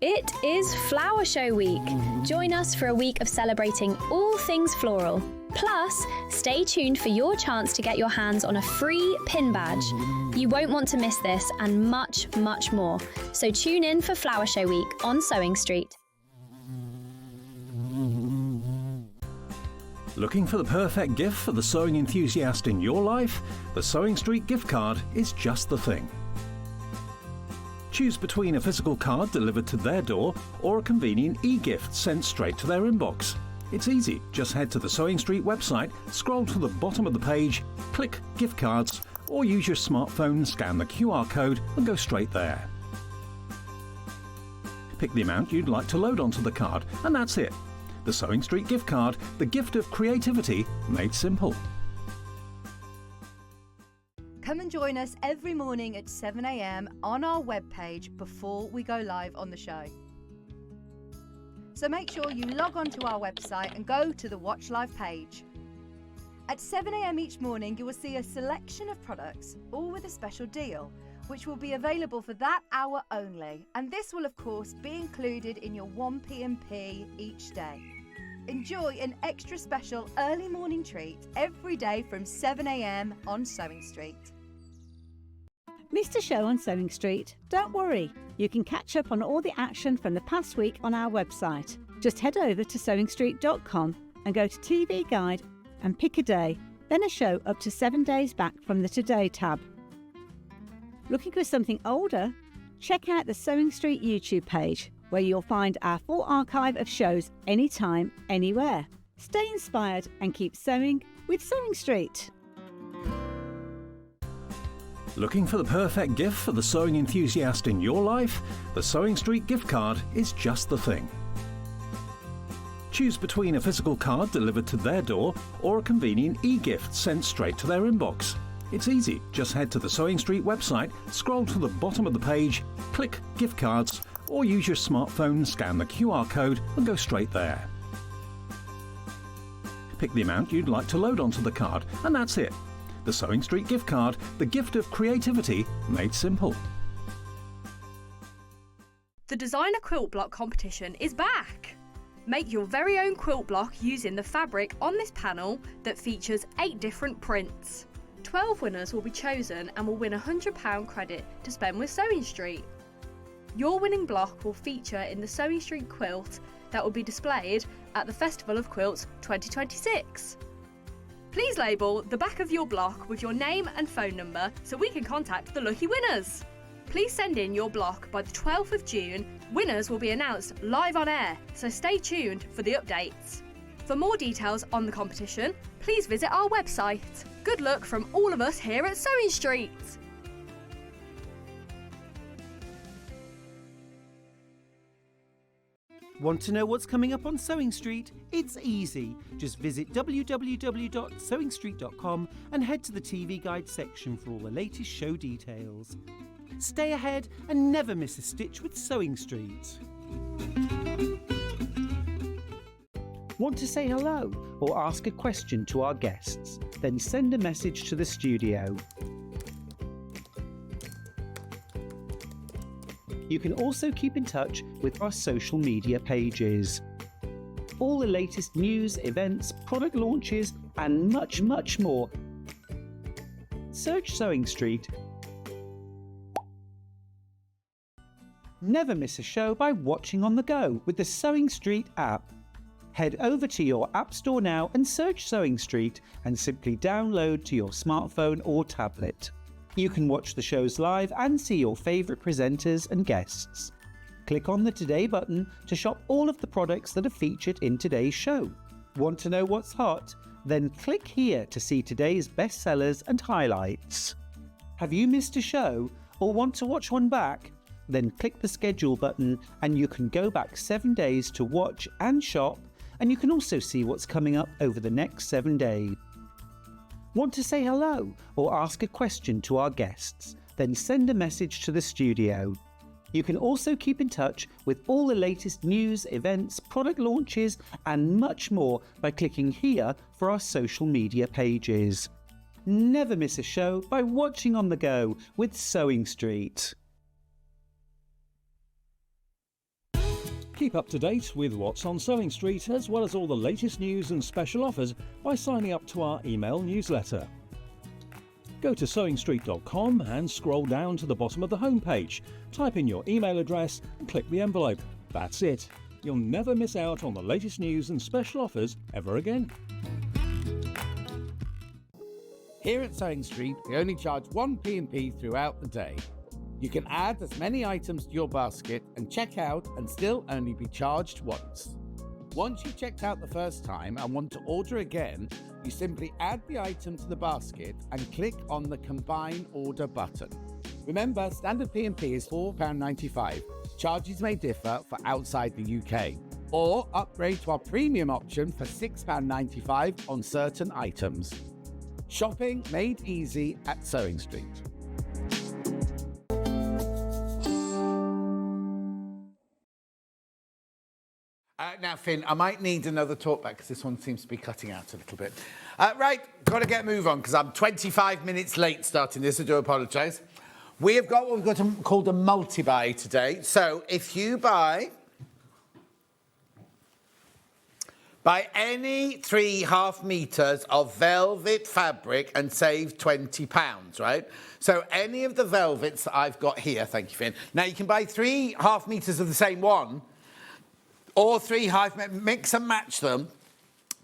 It is Flower Show Week. Join us for a week of celebrating all things floral. Plus, stay tuned for your chance to get your hands on a free pin badge. You won't want to miss this and much, much more. So tune in for Flower Show Week on Sewing Street. Looking for the perfect gift for the sewing enthusiast in your life? The Sewing Street gift card is just the thing. Choose between a physical card delivered to their door or a convenient e-gift sent straight to their inbox. It's easy. Just head to the Sewing Street website, scroll to the bottom of the page, click Gift Cards, or use your smartphone, scan the QR code and go straight there. Pick the amount you'd like to load onto the card, and that's it. The Sewing Street gift card, the gift of creativity made simple. Come and join us every morning at 7 a.m. on our webpage before we go live on the show. So make sure you log on to our website and go to the Watch Live page. At 7 a.m. each morning, you will see a selection of products, all with a special deal, which will be available for that hour only. And this will, of course, be included in your 1p&p each day. Enjoy an extra special early morning treat every day from 7 a.m. on Sewing Street. Missed a show on Sewing Street? Don't worry, you can catch up on all the action from the past week on our website. Just head over to SewingStreet.com and go to TV Guide and pick a day, then a show up to 7 days back from the Today tab. Looking for something older? Check out the Sewing Street YouTube page, where you'll find our full archive of shows anytime, anywhere. Stay inspired and keep sewing with Sewing Street. Looking for the perfect gift for the sewing enthusiast in your life? The Sewing Street gift card is just the thing. Choose between a physical card delivered to their door or a convenient e-gift sent straight to their inbox. It's easy. Just head to the Sewing Street website, scroll to the bottom of the page, click Gift Cards, or use your smartphone, scan the QR code and go straight there. Pick the amount you'd like to load onto the card, and that's it. The Sewing Street gift card, the gift of creativity made simple. The Designer Quilt Block competition is back! Make your very own quilt block using the fabric on this panel that features 8 different prints. 12 winners will be chosen and will win a £100 credit to spend with Sewing Street. Your winning block will feature in the Sewing Street quilt that will be displayed at the Festival of Quilts 2026. Please label the back of your block with your name and phone number so we can contact the lucky winners. Please send in your block by the 12th of June. Winners will be announced live on air, so stay tuned for the updates. For more details on the competition, please visit our website. Good luck from all of us here at Sewing Street. Want to know what's coming up on Sewing Street? It's easy. Just visit www.sewingstreet.com and head to the TV Guide section for all the latest show details. Stay ahead and never miss a stitch with Sewing Street. Want to say hello or ask a question to our guests? Then send a message to the studio. You can also keep in touch with our social media pages. All the latest news, events, product launches, and much, much more. Search Sewing Street. Never miss a show by watching on the go with the Sewing Street app. Head over to your App Store now and search Sewing Street and simply download to your smartphone or tablet. You can watch the shows live and see your favourite presenters and guests. Click on the Today button to shop all of the products that are featured in today's show. Want to know what's hot? Then click here to see today's bestsellers and highlights. Have you missed a show or want to watch one back? Then click the schedule button and you can go back 7 days to watch and shop, and you can also see what's coming up over the next 7 days. Want to say hello or ask a question to our guests? Then send a message to the studio. You can also keep in touch with all the latest news, events, product launches, and much more by clicking here for our social media pages. Never miss a show by watching on the go with Sewing Street. Keep up to date with what's on Sewing Street, as well as all the latest news and special offers by signing up to our email newsletter. Go to SewingStreet.com and scroll down to the bottom of the homepage. Type in your email address and click the envelope. That's it. You'll never miss out on the latest news and special offers ever again. Here at Sewing Street, we only charge one P&P throughout the day. You can add as many items to your basket and check out and still only be charged once. Once you've checked out the first time and want to order again, you simply add the item to the basket and click on the Combine Order button. Remember, standard P&P is £4.95. Charges may differ for outside the UK. Or upgrade to our premium option for £6.95 on certain items. Shopping made easy at Sewing Street. Now, Finn, I might need another talk back because this one seems to be cutting out a little bit. Right, got to get a move on because I'm 25 minutes late starting this. I do apologise. We have got what we've got called a multi-buy today. So if you buy any 3.5 metres of velvet fabric and save £20, right? So any of the velvets that I've got here, thank you, Finn. Now, you can buy 3.5 metres of the same one, or 3.5, mix and match them,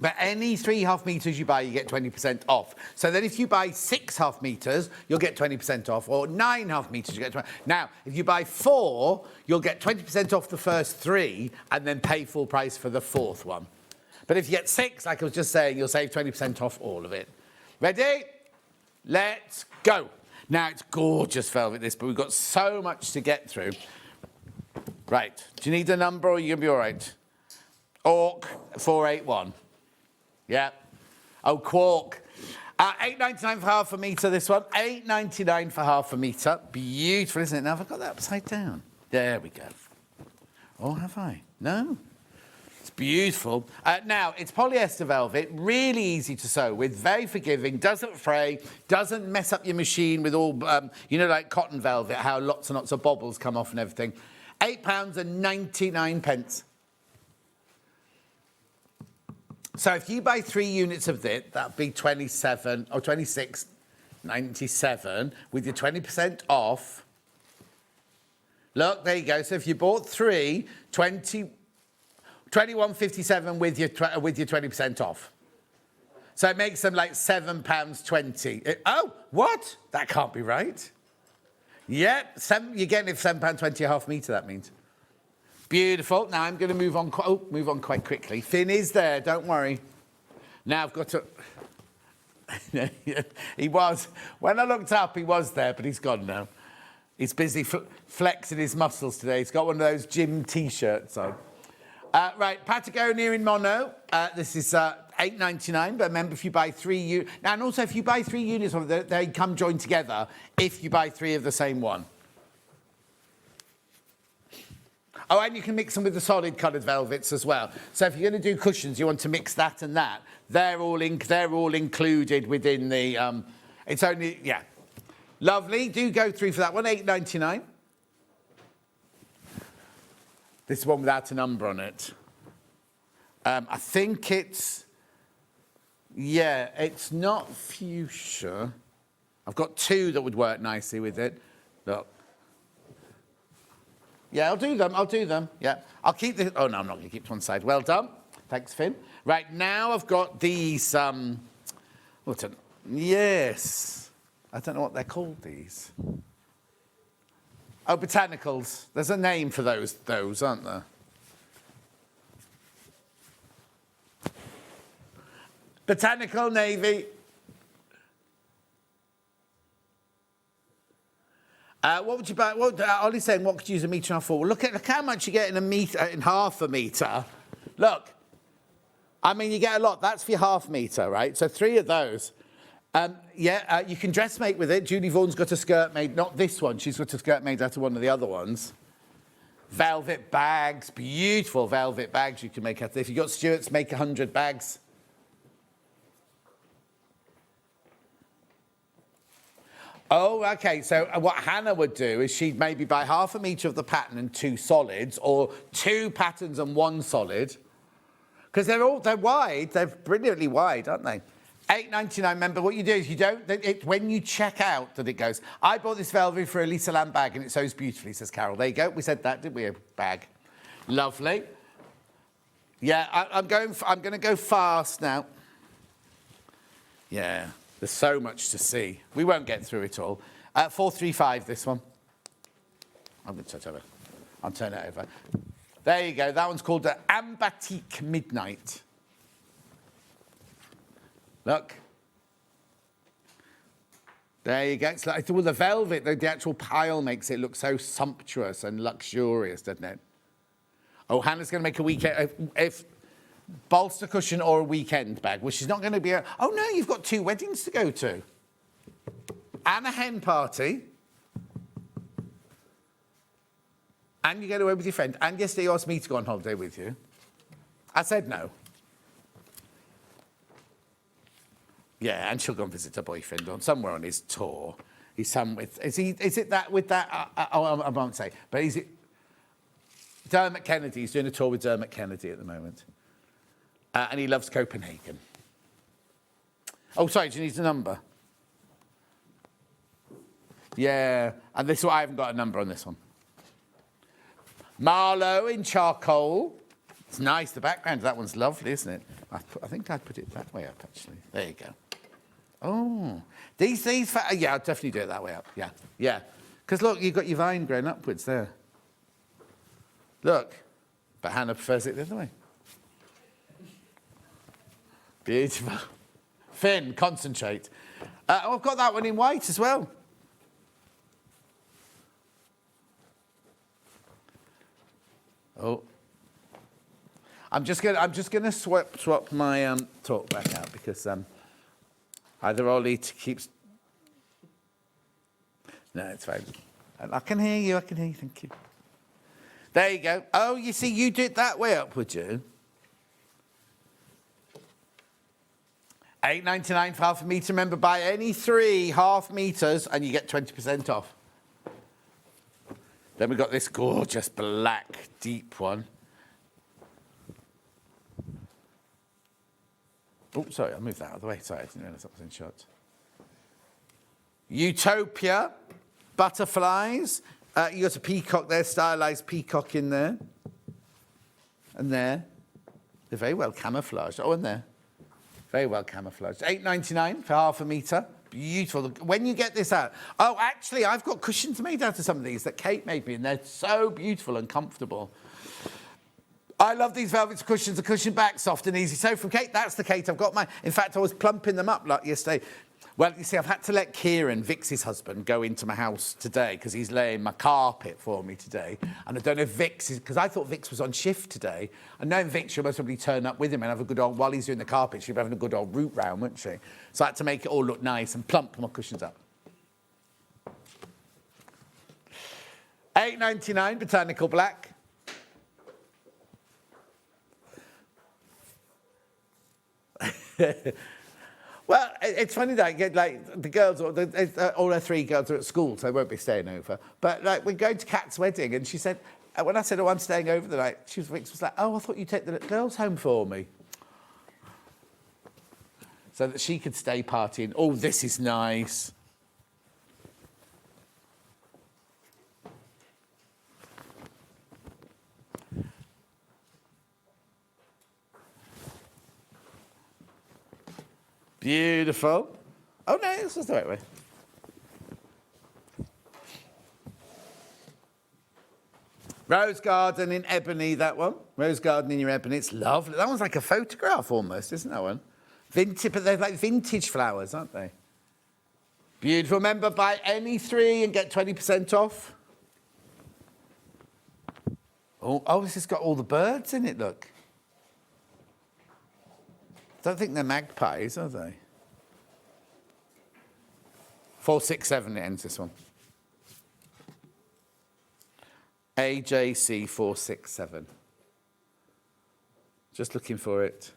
but any 3.5 metres you buy, you get 20% off. So then if you buy 6.5 metres, you'll get 20% off, or 9.5 metres, you get 20%. Now, if you buy 4, you'll get 20% off the first 3, and then pay full price for the 4th one. But if you get 6, like I was just saying, you'll save 20% off all of it. Ready? Let's go. Now, it's gorgeous velvet, this, but we've got so much to get through. Right, do you need a number or you'll be all right? Orc 481. Yeah. Oh, Quark. £8.99 for half a metre, this one. £8.99 for half a metre. Beautiful, isn't it? Now, have I got that upside down? There we go. Or have I? No. It's beautiful. Now, it's polyester velvet, really easy to sew with, very forgiving, doesn't fray, doesn't mess up your machine with all, you know, like cotton velvet, how lots and lots of bobbles come off and everything. £8.99. So if you buy 3 units of this, that'd be 27 or 26.97 with your 20% off. Look, there you go. So if you bought 3, 21.57 with your 20% off. So it makes them like £7.20. Oh, what? That can't be right. Yep, you're getting it for £7.20 a half metre, that means. Beautiful. Now I'm going to move on quite quickly. Finn is there, don't worry. Now I've got to... He was. When I looked up, he was there, but he's gone now. He's busy flexing his muscles today. He's got one of those gym T-shirts on. Right, Patagonia in mono. This is $8.99, but remember, if you buy 3 now, and also if you buy 3 units of it, they come joined together if you buy 3 of the same one. Oh, and you can mix them with the solid coloured velvets as well. So if you're going to do cushions, you want to mix that and that. They're all included within the. It's only lovely. Do go through for that one. $8.99. This one without a number on it. I think it's. Yeah, it's not fuchsia. I've got 2 that would work nicely with it. Look. Yeah, I'll do them. Yeah. I'll keep this. Oh, no, I'm not going to keep to one side. Well done. Thanks, Finn. Right, now I've got these. Yes. I don't know what they're called, these. Oh, botanicals. There's a name for those, aren't there? Botanical Navy. What would you buy? Ollie's saying, what could you use a metre and a half for? Well, look how much you get in a metre, in half a metre. Look. I mean, you get a lot. That's for your half metre, right? So 3 of those. You can dressmate with it. Julie Vaughan's got a skirt made, not this one. She's got a skirt made out of one of the other ones. Velvet bags, beautiful velvet bags you can make out of this. If you've got Stuart's, make 100 bags. Oh, OK. So what Hannah would do is she'd maybe buy half a metre of the pattern and 2 solids, or 2 patterns and 1 solid. Because they're wide. They're brilliantly wide, aren't they? $8.99. Remember, what you do is you don't... when you check out that it goes... I bought this velvet for a Lisa Lamb bag and it sews beautifully, says Carol. There you go. We said that, didn't we? A bag. Lovely. Yeah, I'm going to go fast now. Yeah, there's so much to see. We won't get through it all. $4.35, this one. I'm going to turn it over. I'll turn it over. There you go. That one's called the Ambatique Midnight. Look. There you go. It's like, well, the velvet, the actual pile makes it look so sumptuous and luxurious, doesn't it? Oh, Hannah's going to make a weekend... if bolster cushion or a weekend bag, well, she's not going to be... Oh, no, you've got 2 weddings to go to. And a hen party. And you get away with your friend. And yesterday you asked me to go on holiday with you. I said no. Yeah, and she'll go and visit her boyfriend somewhere on his tour. He's with... Is it that with that... I won't say. But is it... Dermot Kennedy. He's doing a tour with Dermot Kennedy at the moment. And he loves Copenhagen. Oh, sorry, do you need a number? Yeah, and this one, I haven't got a number on this one. Marlowe in charcoal. It's nice, the background of that one's lovely, isn't it? I think I'd put it that way up, actually. There you go. Oh, these yeah, I'll definitely do it that way up. Yeah. Because look, you've got your vine growing upwards there. Look, but Hannah prefers it the other way. Beautiful. Finn, concentrate. I've got that one in white as well. Oh. I'm just gonna swap my talk back out because either Ollie keeps. No, it's fine. I can hear you. Thank you. There you go. Oh, you see, you do it that way up, would you? $8.99 for half a metre. Remember, buy any 3 half metres and you get 20% off. Then we've got this gorgeous black, deep one. Oh, sorry, I'll move that out of the way. Sorry, I didn't realise that was in shot. Utopia, butterflies, You got a peacock there, stylised peacock in there. And there. They're very well camouflaged. Oh, and there. Very well camouflaged. $8.99 for half a metre. Beautiful. When you get this out... Oh, actually, I've got cushions made out of some of these that Kate made me, and they're so beautiful and comfortable. I love these velvet cushions. The cushion back, soft and easy. So from Kate, that's the Kate. I've got mine. In fact, I was plumping them up like yesterday. Well, you see, I've had to let Kieran, Vix's husband, go into my house today because he's laying my carpet for me today. And I don't know if Vix is... Because I thought Vix was on shift today. And knowing Vix, she'll most probably turn up with him and have a good old... While he's doing the carpet, she'll be having a good old root round, won't she? So I had to make it all look nice and plump my cushions up. $8.99, botanical black. Well, it's funny that like the girls, all her 3 girls are at school, so they won't be staying over. But like we're going to Kat's wedding, and she said, when I said, "Oh, I'm staying over the night," Vix was like, "Oh, I thought you'd take the little girls home for me," so that she could stay partying. Oh, this is nice. Beautiful. Oh, no, this was the right way. Rose garden in ebony, that one. Rose garden in your ebony. It's lovely. That one's like a photograph almost, isn't that one? Vintage, but they're like vintage flowers, aren't they? Beautiful. Remember, buy any 3 and get 20% off. Oh, this has got all the birds in it, look. Don't think they're magpies, are they? 467 it ends, this one. AJC 467. Just looking for it.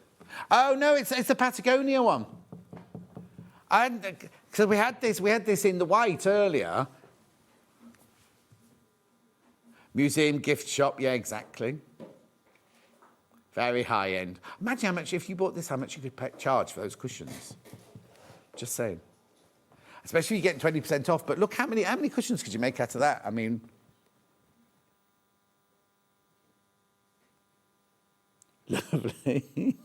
Oh no, it's the Patagonia one. So we had this in the white earlier. Museum gift shop, yeah, exactly. Very high end. Imagine how much, if you bought this, how much you could charge for those cushions. Just saying. Especially if you're getting 20% off. But look, how many cushions could you make out of that? I mean... Lovely.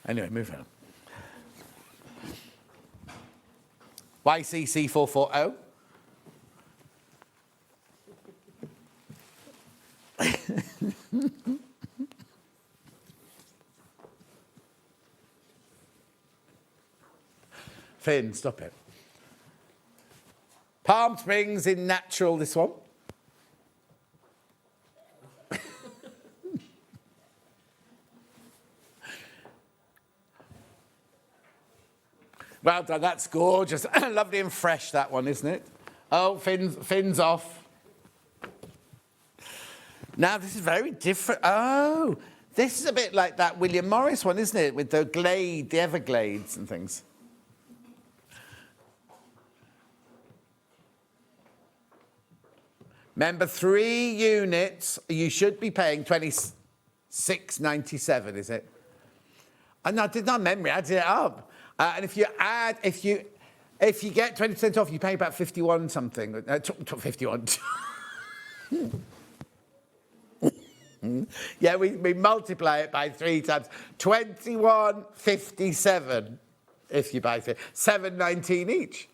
Anyway, moving on. YCC 440. Finn, stop it. Palm Springs in natural, this one. Well done, that's gorgeous. Lovely and fresh, that one, isn't it? Oh, Finn's off. Now, this is very different. Oh, this is a bit like that William Morris one, isn't it? With the glade, the Everglades and things. Remember, 3 units, you should be paying $26.97, is it? And I did not memory, I did it up. And if you get 20% off, you pay about 51 something. 51. Yeah, we multiply it by 3 times. 21.57 if you buy 3. $7.19 each.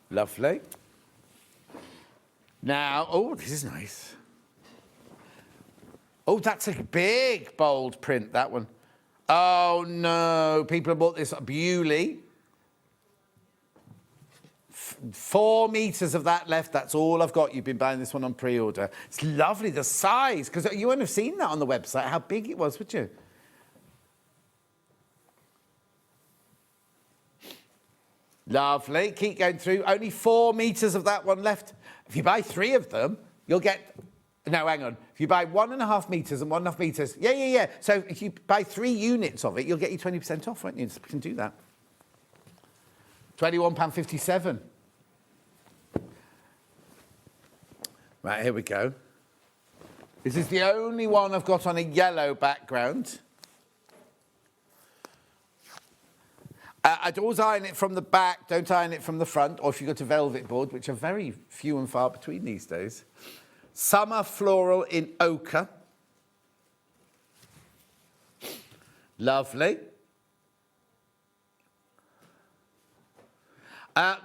Lovely. Now, oh, this is nice. Oh, that's a big, bold print, that one. Oh, no. People have bought this at Bewley. 4 meters of that left. That's all I've got. You've been buying this one on pre-order. It's lovely, the size, because you wouldn't have seen that on the website, how big it was, would you? Lovely. Keep going through. Only 4 meters of that one left. If you buy 3 of them, you'll get... No, hang on. If you buy 1.5 meters and 1.5 meters... Yeah. So if you buy 3 units of it, you'll get you 20% off, won't you? You can do that. £21.57. Right, here we go. This is the only one I've got on a yellow background. I'd always iron it from the back, don't iron it from the front, or if you've got a velvet board, which are very few and far between these days. Summer floral in ochre. Lovely.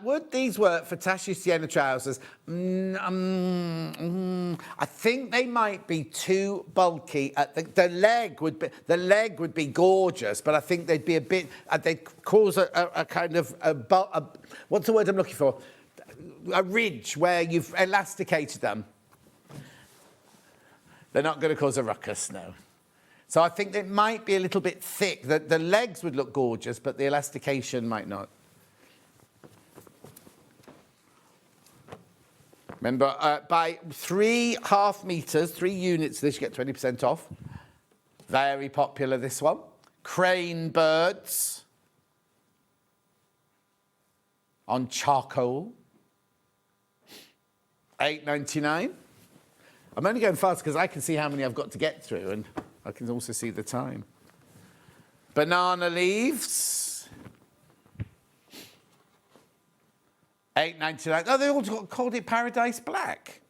Would these work for Tashy Sienna trousers? I think they might be too bulky. The leg would be gorgeous, but I think they'd be a bit. They'd cause a kind of what's the word I'm looking for? A ridge where you've elasticated them. They're not going to cause a ruckus, no. So I think it might be a little bit thick. The legs would look gorgeous, but the elastication might not. Remember, by 3.5 meters, 3 units, this you get 20% off. Very popular, this one. Crane birds on charcoal. $8.99. I'm only going fast because I can see how many I've got to get through, and I can also see the time. Banana leaves. $8.99. Oh, they all called it Paradise Black.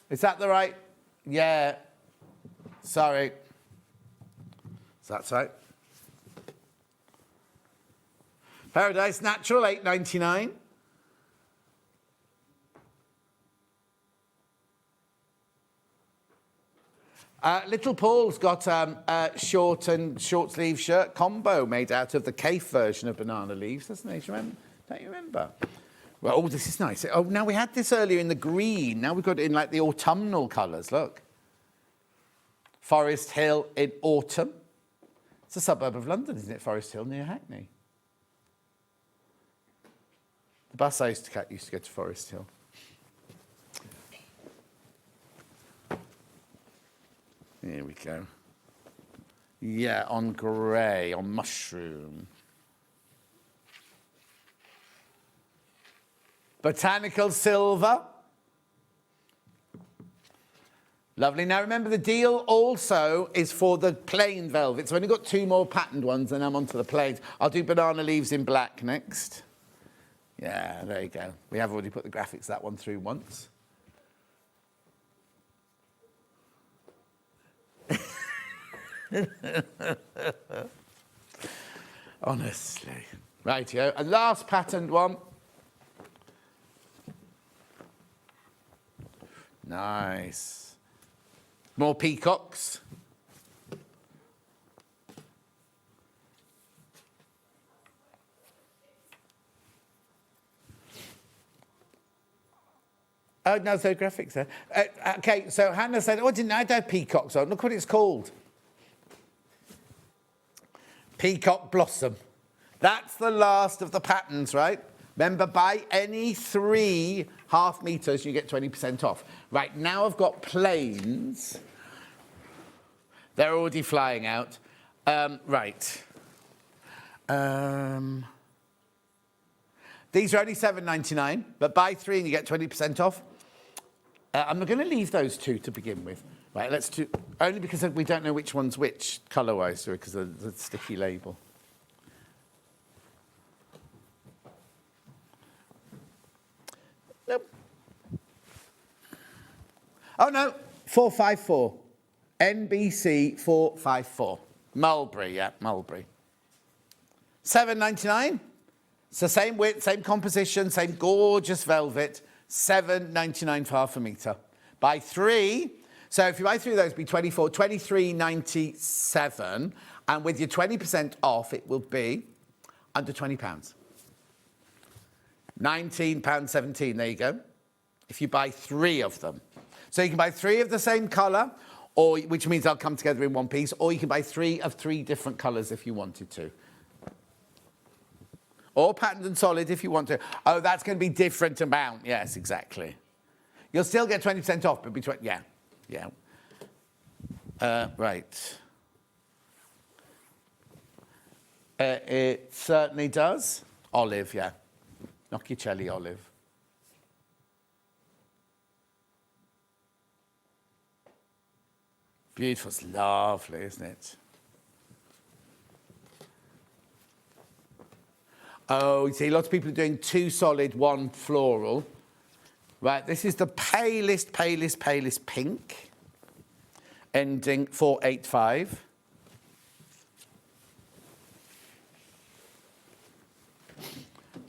Is that the right? Yeah. Sorry. That's right. Paradise Natural, $8.99. Little Paul's got a short sleeve shirt combo made out of the Cafe version of banana leaves, doesn't he? Don't you remember? Well, oh, this is nice. Oh, now we had this earlier in the green. Now we've got it in like the autumnal colours. Look. Forest Hill in autumn. It's a suburb of London, isn't it? Forest Hill near Hackney. The bus I used to go to Forest Hill. Here we go. Yeah, on grey, on mushroom. Botanical silver. Lovely. Now remember, the deal also is for the plain velvet. So I've only got 2 more patterned ones, and I'm onto the plains. I'll do banana leaves in black next. Yeah, there you go. We have already put the graphics that one through once. Honestly. Rightio. And last patterned one. Nice. More peacocks. Oh, no, so graphics there. Okay, so Hannah said, oh, I didn't know I'd have peacocks on. Look what it's called. Peacock Blossom. That's the last of the patterns, right? Remember, buy any 3.5 meters, you get 20% off. Right, now I've got plains. They're already flying out. Right. These are only $7.99, but buy 3 and you get 20% off. I'm not going to leave those 2 to begin with. Right, let's do, only because we don't know which one's which colour-wise, because of the sticky label. Nope. Oh, no, 454. NBC 454. Mulberry, yeah, Mulberry. $7.99. It's the same width, same composition, same gorgeous velvet. $7.99 for half a metre. Buy 3. So if you buy 3 of those, it'll be $23.97. And with your 20% off, it will be under £20. £19.17, there you go. If you buy 3 of them. So you can buy 3 of the same colour, or which means they'll come together in one piece, or you can buy 3 of 3 different colours if you wanted to. Or patterned and solid if you want to. Oh, that's going to be different amount. Yes, exactly. You'll still get 20% off, but between, yeah. Right. It certainly does. Olive, yeah. Nocchicelli olive. Beautiful. It's lovely, isn't it? Oh, you see, lots of people are doing 2 solid, 1 floral. Right, this is the palest pink, ending 485.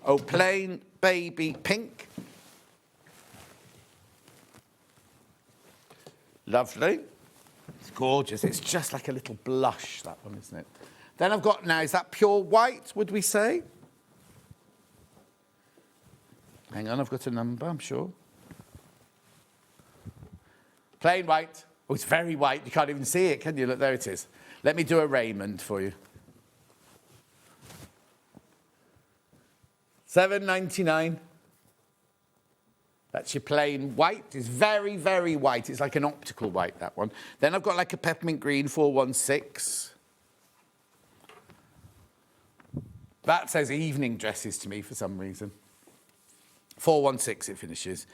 Oh, plain baby pink. Lovely. It's gorgeous. It's just like a little blush, that one, isn't it? Then I've got now, is that pure white, would we say? Hang on, I've got a number, I'm sure. Plain white. Oh, it's very white. You can't even see it, can you? Look, there it is. Let me do a Raymond for you. $7.99. That's your plain white. It's very, very white. It's like an optical white, that one. Then I've got like a peppermint green, 416. That says evening dresses to me for some reason. 416 it finishes.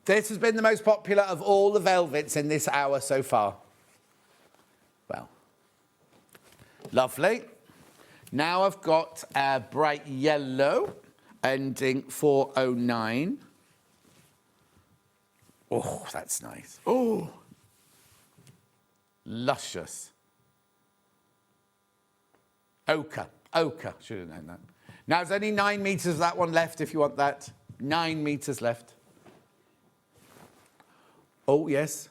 This has been the most popular of all the velvets in this hour so far. Well, lovely. Now I've got a bright yellow, ending 409. Oh, that's nice. Oh, luscious. Ochre, should have known that. Now there's only 9 meters of that one left if you want that. 9 meters left. Oh, yes.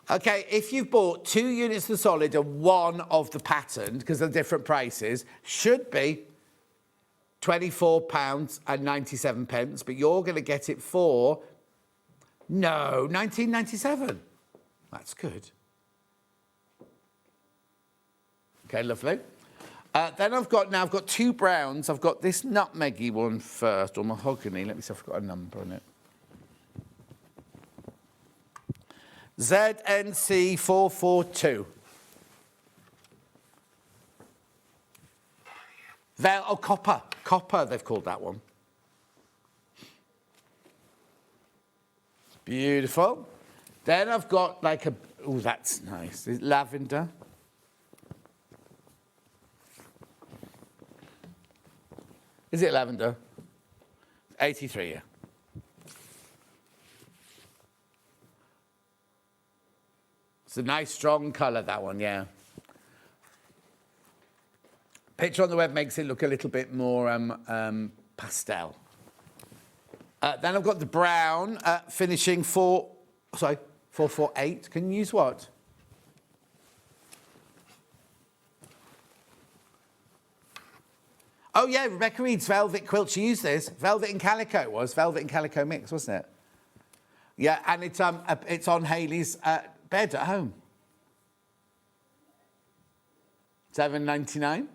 Okay, if you've bought 2 units of the solid and 1 of the patterned, because they're different prices, should be £24.97, but you're going to get it for, no, £19.97. That's good. Okay, lovely. Then I've got 2 browns. I've got this nutmeggy one first, or mahogany. Let me see if I've got a number on it. ZNC 442. Copper. Copper, they've called that one. Beautiful. Then I've got like a, oh, that's nice. Is it lavender? Is it lavender? 83, yeah. It's a nice, strong colour, that one, yeah. Picture on the web makes it look a little bit more pastel. Then I've got the brown finishing 448. Can you use what? Oh, yeah, Rebecca Reed's velvet quilt. She used this. Velvet and calico it was. Velvet and calico mix, wasn't it? Yeah, and it's on Hayley's bed at home. $7.99.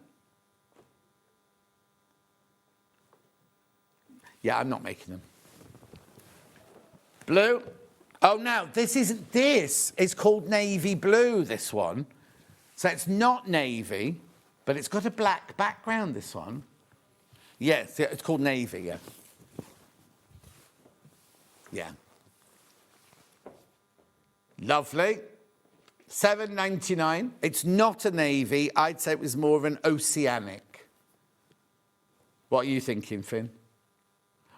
Yeah, I'm not making them. Blue. Oh, now, this is called navy blue, this one. So it's not navy, but it's got a black background, this one. Yes, yeah, it's called navy, yeah. Yeah. Lovely. $7.99. It's not a navy. I'd say it was more of an oceanic. What are you thinking, Finn?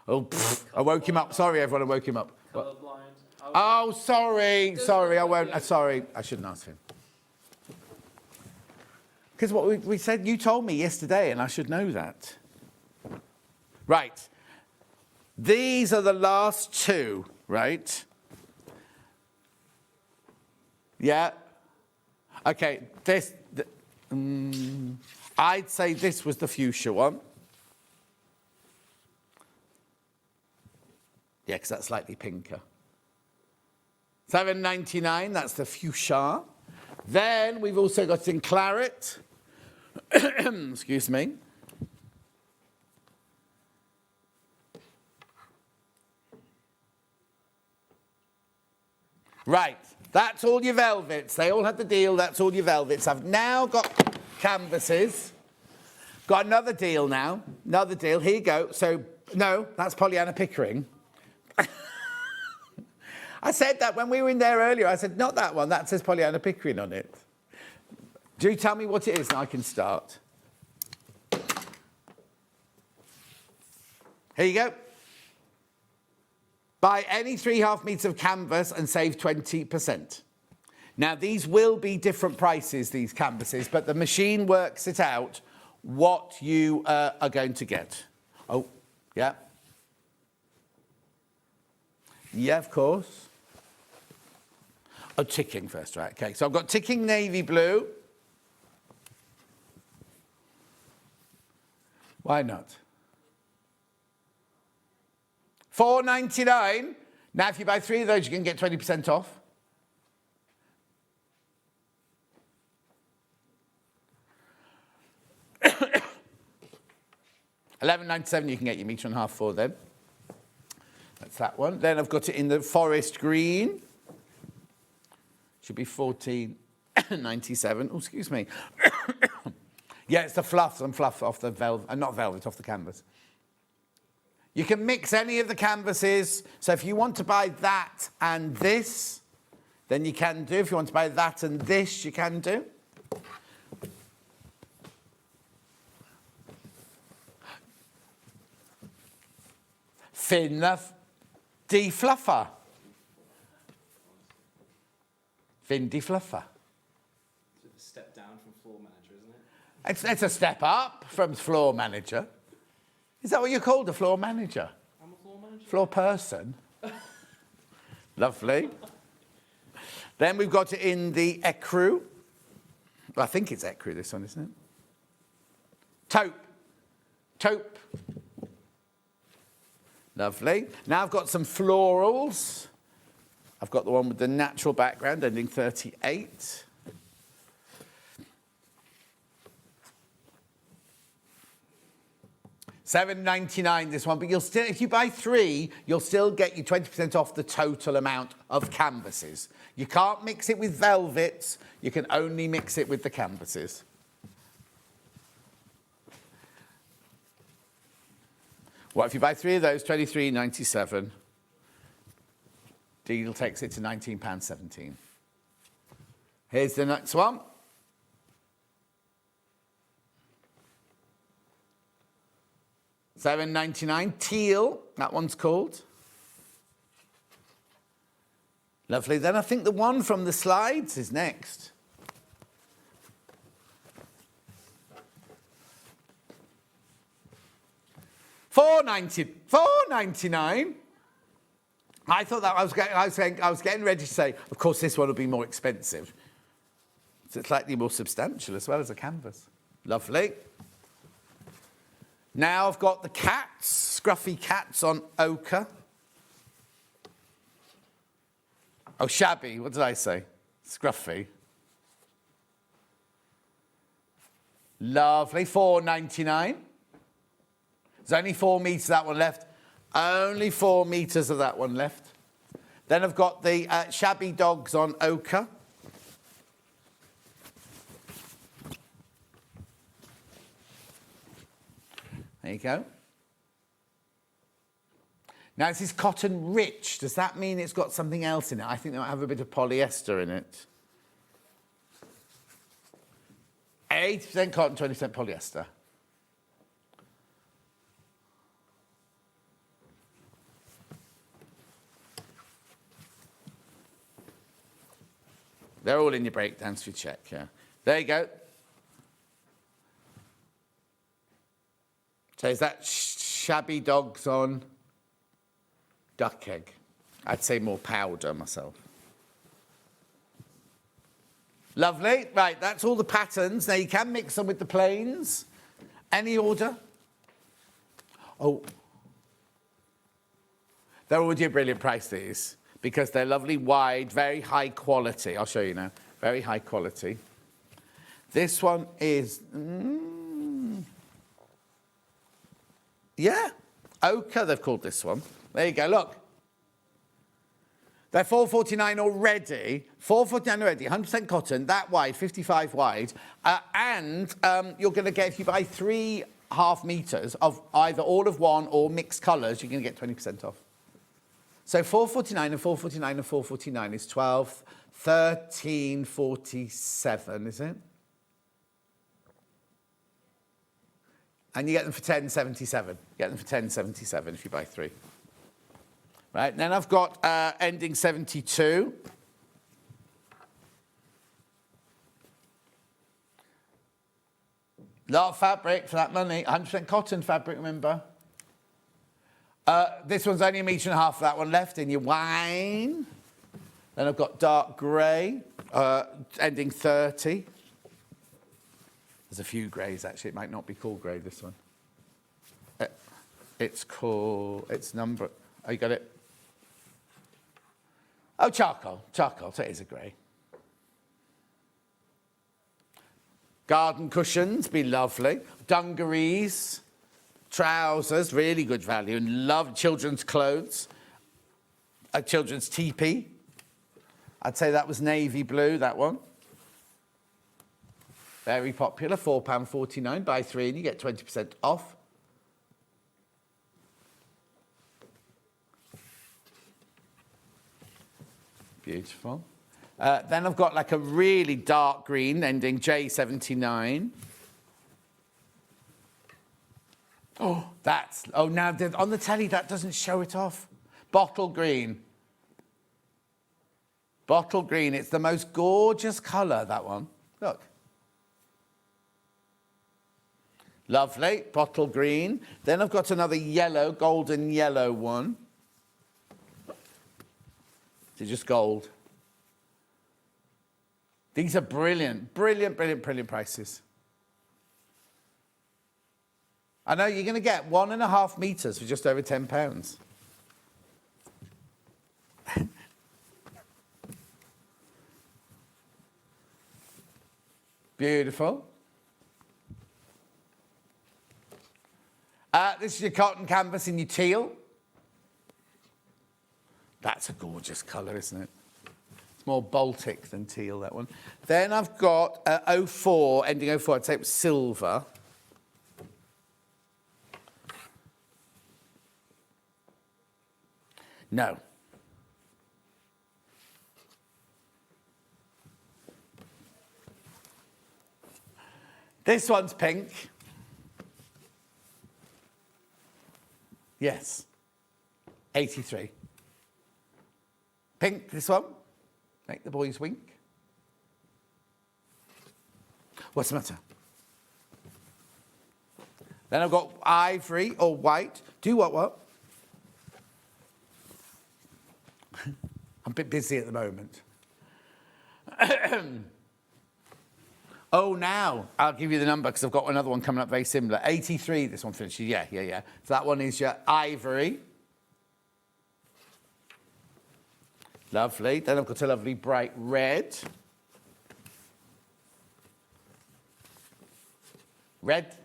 Oh, pfft, I woke him up. Sorry, everyone, I woke him up. Colourblind. Oh, sorry, I won't. Sorry, I shouldn't ask him. Because what we said, you told me yesterday, and I should know that. Right. These are the last 2, right? Yeah. Okay, I'd say this was the fuchsia one. Yeah, because that's slightly pinker. $7.99, that's the fuchsia. Then we've also got in claret. Excuse me. Right, that's all your velvets. They all had the deal, that's all your velvets. I've now got canvases. Got another deal now, another deal. Here you go. So No, that's Pollyanna Pickering. I said that when we were in there earlier. I said, not that one. That says Pollyanna Pickering on it. Do you tell me what it is and I can start? Here you go. Buy any 3.5 metres of canvas and save 20%. Now, these will be different prices, these canvases, but the machine works it out what you are going to get. Oh, yeah. Yeah, of course. Oh, ticking first, right? Okay, so I've got ticking navy blue. Why not? $4.99. Now, if you buy 3 of those, you can get 20% off. $11.97 you can get your 1.5 meters for then. That's that one. Then I've got it in the forest green. Should be $14.97. Oh, excuse me. Yeah, it's the fluff, some fluff off the velvet, not velvet, off the canvas. You can mix any of the canvases. So if you want to buy that and this, then you can do. If you want to buy that and this, you can do. Fin defluffer. Fin defluffer. It's a step down from floor manager, isn't it? It's a step up from floor manager. Is that what you're called, a floor manager? I'm a floor manager. Floor person. Lovely. Then we've got it in the ecru. Well, I think it's ecru, this one, isn't it? Taupe. Taupe. Lovely. Now I've got some florals. I've got the one with the natural background ending 38. $7.99 this one, but you'll still, if you buy 3, you'll still get you 20% off the total amount of canvases. You can't mix it with velvets, you can only mix it with the canvases. What if you buy 3 of those, $23.97. Deal takes it to £19.17. Here's the next one. $7.99, teal, that one's called. Lovely. Then I think the one from the slides is next. $4.99. I thought that I was getting ready to say, of course, this one will be more expensive. So it's slightly more substantial as well as a canvas. Lovely. Now I've got the cats, scruffy cats on ochre. Oh, shabby. What did I say? Scruffy. Lovely. $4.99. There's only 4 meters of that one left. Only 4 meters of that one left. Then I've got the shabby dogs on ochre. There you go. Now this is cotton rich. Does that mean it's got something else in it? I think they might have a bit of polyester in it. 80% cotton, 20% polyester. They're all in your breakdowns for check, yeah. There you go. So is that shabby dogs on duck egg? I'd say more powder myself. Lovely. Right, that's all the patterns. Now you can mix them with the plains. Any order? Oh. They're already a brilliant price, these, because they're lovely, wide, very high quality. I'll show you now. Very high quality. This one is... yeah, ochre, they've called this one. There you go, look. They're $4.49 already. $4.49 already, 100% cotton, that wide, 55 wide. And you're going to get, if you buy 3 1.5 meters of either all of one or mixed colours, you're going to get 20% off. So 4.49 and 4.49 and 4.49 is 12, 13.47, is it? And you get them for 10.77. Get them for 10.77 if you buy 3. Right, then I've got ending 72. Lot of fabric for that money. 100% cotton fabric, remember? This one's only 1.5 meters for that one left in your wine. Then I've got dark grey, ending 30. There's a few greys, actually. It might not be called grey, this one. It's called... It's number... Oh, you got it? Oh, charcoal. Charcoal. So it is a grey. Garden cushions, be lovely. Dungarees, trousers, really good value. And love children's clothes. A children's teepee. I'd say that was navy blue, that one. Very popular, £4.49. Buy 3 and you get 20% off. Beautiful. Then I've got like a really dark green ending J79. Oh, that's... Oh, now on the telly that doesn't show it off. Bottle green. Bottle green. It's the most gorgeous colour, that one. Look. Lovely. Bottle green. Then I've got another yellow, golden yellow one. It's just gold. These are brilliant, brilliant, brilliant, brilliant prices. I know you're going to get 1.5 meters for just over £10. Beautiful. This is your cotton canvas in your teal. That's a gorgeous colour, isn't it? It's more Baltic than teal, that one. Then I've got 04, ending 04, I'd say it was silver. No. This one's pink. Yes. 83. Pink, this one. Make the boys wink. What's the matter? Then I've got ivory or white. Do what? I'm a bit busy at the moment. Oh, now I'll give you the number because I've got another one coming up very similar. 83, this one finishes. Yeah. So that one is your ivory. Lovely. Then I've got a lovely bright red. Red.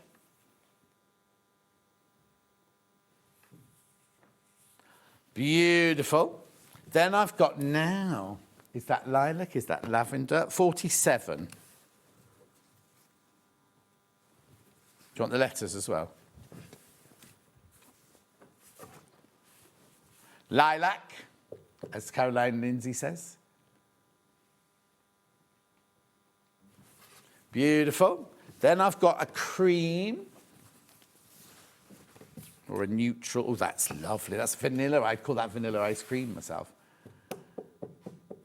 Beautiful. Then I've got now, is that lilac? Is that lavender? 47. Do you want the letters as well? Lilac, as Caroline Lindsay says. Beautiful. Then I've got a cream. Or a neutral. Oh, that's lovely. That's vanilla. I'd call that vanilla ice cream myself.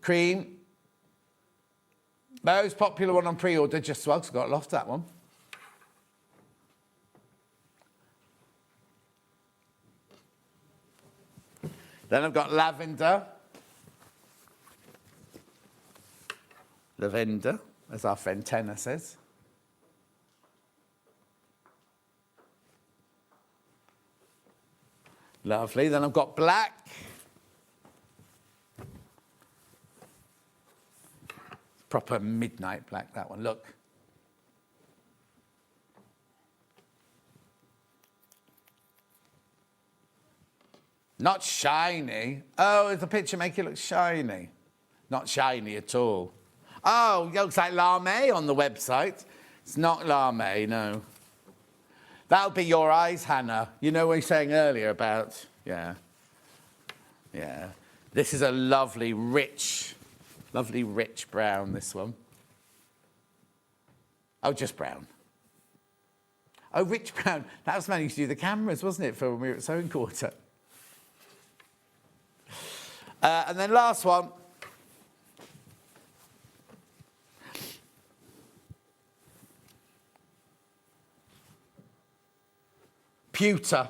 Cream. Most popular one on pre-order, just as well, because I got lost that one. Then I've got lavender. Lavender, as our friend Tenner says. Lovely. Then I've got black. Proper midnight black, that one. Look. Not shiny. Oh, does the picture make it look shiny? Not shiny at all. Oh, it looks like lame on the website. It's not lame, no. That'll be your eyes, Hannah. You know what you were saying earlier about, yeah. This is a lovely rich brown, this one. Oh, just brown. Oh, rich brown. That was when I used to do the cameras, wasn't it, for when we were at Sewing Quarter? And then last one. Pewter.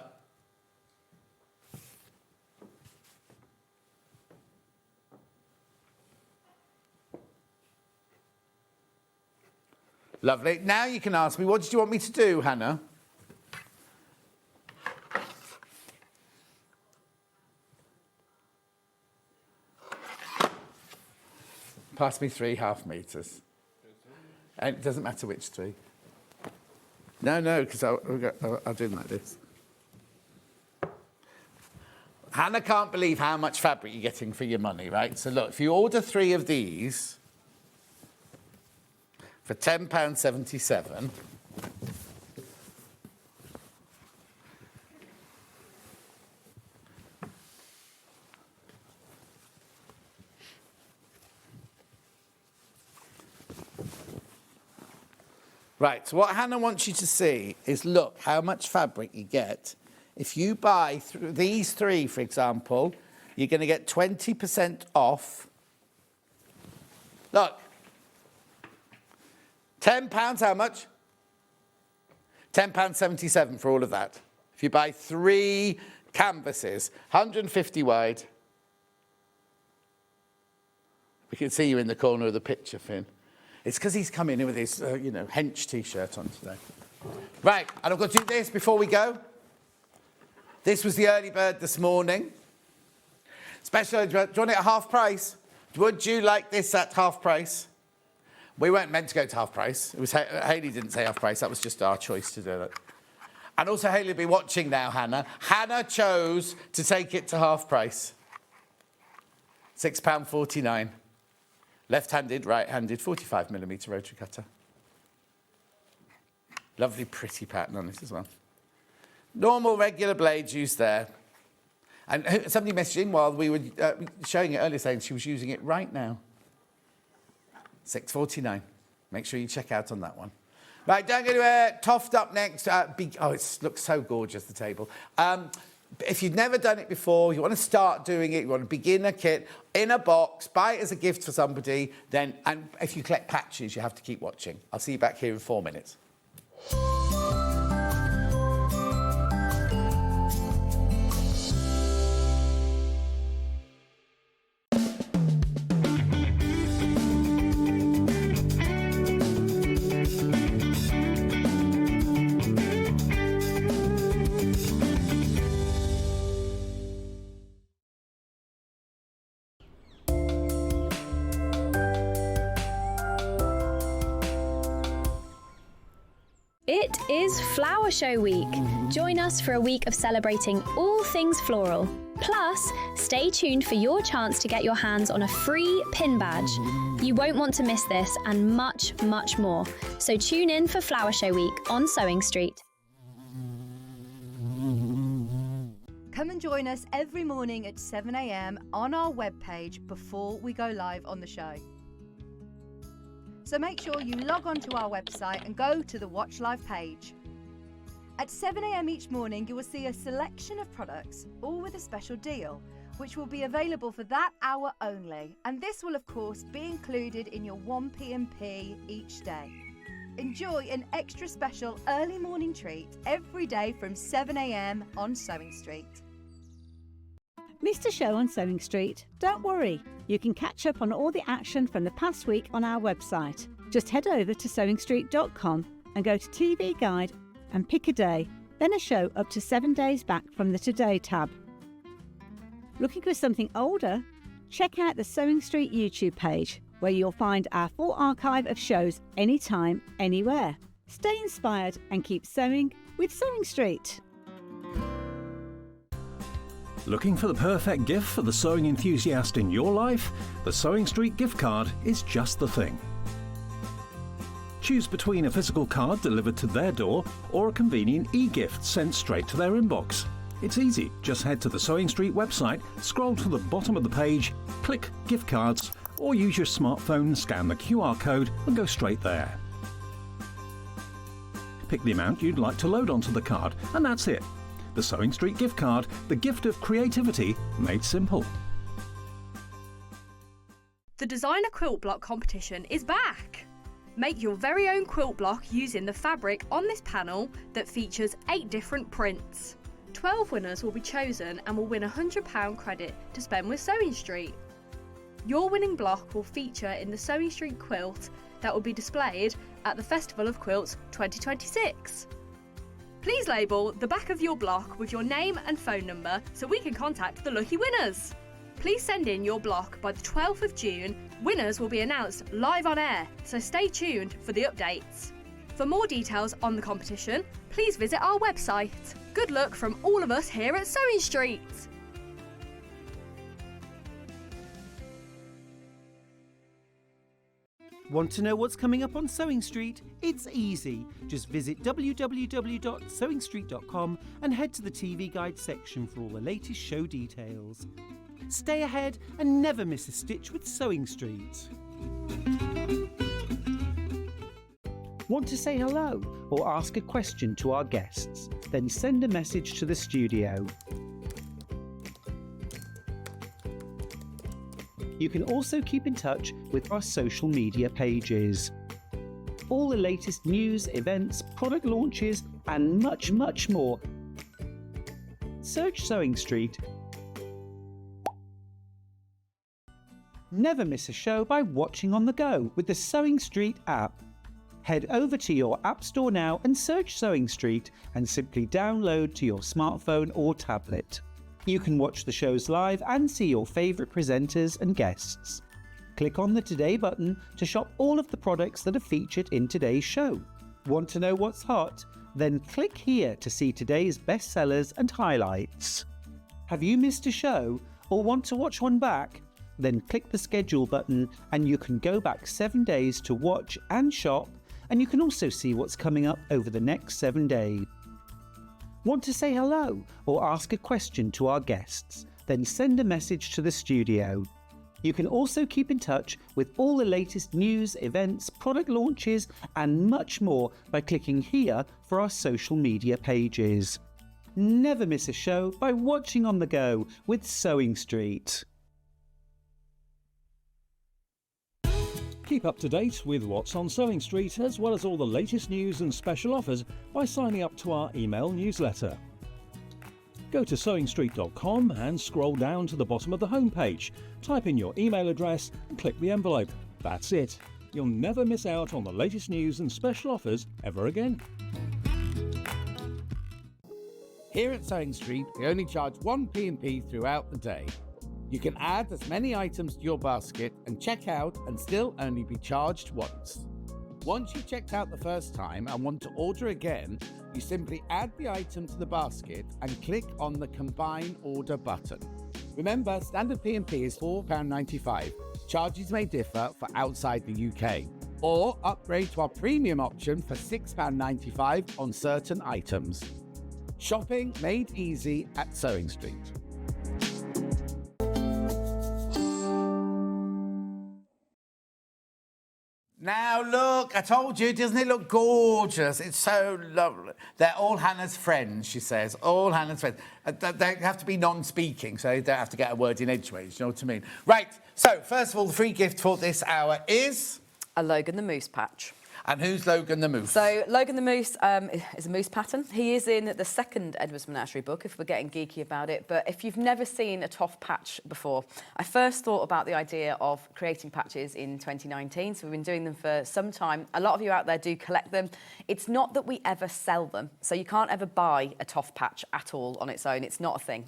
Lovely. Now you can ask me, what did you want me to do, Hannah? Pass me 3 half meters. And it doesn't matter which 3. No, because I'll do them like this. Hannah can't believe how much fabric you're getting for your money, right? So look, if you order 3 of these for £10.77, right, so what Hannah wants you to see is, look, how much fabric you get. If you buy these 3, for example, you're going to get 20% off. Look, £10, how much? £10.77 for all of that. If you buy 3 canvases, 150 wide. We can see you in the corner of the picture, Finn. It's because he's come in with his, hench T-shirt on today. Right, and I've got to do this before we go. This was the early bird this morning. Special, do you want it at half price? Would you like this at half price? We weren't meant to go to half price. It was Hayley didn't say half price. That was just our choice to do it. And also Hayley will be watching now, Hannah. Hannah chose to take it to half price. £6.49. Left-handed, right-handed, 45mm rotary cutter. Lovely, pretty pattern on this as well. Normal, regular blades used there. And somebody messaged in while we were showing it earlier saying she was using it right now. £6.49. Make sure you check out on that one. Right, don't go to TOFT up next. It looks so gorgeous, the table. If you've never done it before, you want to start doing it, you want a beginner kit in a box, buy it as a gift for somebody, and if you collect patches, you have to keep watching. I'll see you back here in 4 minutes. It is Flower Show Week. Join us for a week of celebrating all things floral. Plus, stay tuned for your chance to get your hands on a free pin badge. You won't want to miss this and much, much more. So tune in for Flower Show Week on Sewing Street. Come and join us every morning at 7 a.m. on our webpage before we go live on the show. So make sure you log on to our website and go to the Watch Live page. At 7 a.m. each morning, you will see a selection of products, all with a special deal, which will be available for that hour only. And this will, of course, be included in your 1p&p each day. Enjoy an extra special early morning treat every day from 7 a.m. on Sewing Street. Missed a show on Sewing Street? Don't worry, you can catch up on all the action from the past week on our website. Just head over to SewingStreet.com and go to TV Guide and pick a day, then a show up to 7 days back from the Today tab. Looking for something older? Check out the Sewing Street YouTube page, where you'll find our full archive of shows anytime, anywhere. Stay inspired and keep sewing with Sewing Street. Looking for the perfect gift for the sewing enthusiast in your life? The Sewing Street gift card is just the thing. Choose between a physical card delivered to their door or a convenient e-gift sent straight to their inbox. It's easy. Just head to the SewingStreet website, scroll to the bottom of the page, click Gift Cards, or use your smartphone, scan the QR code and go straight there. Pick the amount you'd like to load onto the card, and that's it. The SewingStreet gift card, the gift of creativity made simple. The Designer Quilt Block competition is back! Make your very own quilt block using the fabric on this panel that features 8 different prints. 12 winners will be chosen and will win a £100 credit to spend with SewingStreet. Your winning block will feature in the SewingStreet quilt that will be displayed at the Festival of Quilts 2026. Please label the back of your block with your name and phone number so we can contact the lucky winners. Please send in your block by the 12th of June. Winners will be announced live on air, so stay tuned for the updates. For more details on the competition, please visit our website. Good luck from all of us here at SewingStreet. Want to know what's coming up on SewingStreet? It's easy. Just visit www.sewingstreet.com and head to the TV Guide section for all the latest show details. Stay ahead and never miss a stitch with SewingStreet. Want to say hello or ask a question to our guests? Then send a message to the studio. You can also keep in touch with our social media pages. All the latest news, events, product launches, and much, much more. Search SewingStreet. Never miss a show by watching on the go with the SewingStreet app. Head over to your App Store now and search SewingStreet and simply download to your smartphone or tablet. You can watch the shows live and see your favourite presenters and guests. Click on the Today button to shop all of the products that are featured in today's show. Want to know what's hot? Then click here to see today's bestsellers and highlights. Have you missed a show or want to watch one back? Then click the schedule button and you can go back 7 days to watch and shop, and you can also see what's coming up over the next 7 days. Want to say hello or ask a question to our guests? Then send a message to the studio. You can also keep in touch with all the latest news, events, product launches, and much more by clicking here for our social media pages. Never miss a show by watching on the go with SewingStreet. Keep up to date with what's on SewingStreet, as well as all the latest news and special offers by signing up to our email newsletter. Go to SewingStreet.com and scroll down to the bottom of the homepage. Type in your email address and click the envelope. That's it. You'll never miss out on the latest news and special offers ever again. Here at SewingStreet, we only charge 1 P&P throughout the day. You can add as many items to your basket and check out and still only be charged once. Once you've checked out the first time and want to order again, you simply add the item to the basket and click on the Combine Order button. Remember, standard P&P is £4.95. Charges may differ for outside the UK. Or upgrade to our premium option for £6.95 on certain items. Shopping made easy at SewingStreet. Now look, I told you, doesn't it look gorgeous? It's so lovely. They're all Hannah's friends, she says. All Hannah's friends. They have to be non-speaking, so they don't have to get a word in edgeways, you know what I mean? Right, so first of all, the free gift for this hour is... a Logan the Moose patch. And who's Logan the Moose? So Logan the Moose is a moose pattern. He is in the second Edward's Menagerie book, if we're getting geeky about it. But if you've never seen a TOFT patch before, I first thought about the idea of creating patches in 2019. So we've been doing them for some time. A lot of you out there do collect them. It's not that we ever sell them. So you can't ever buy a TOFT patch at all on its own. It's not a thing.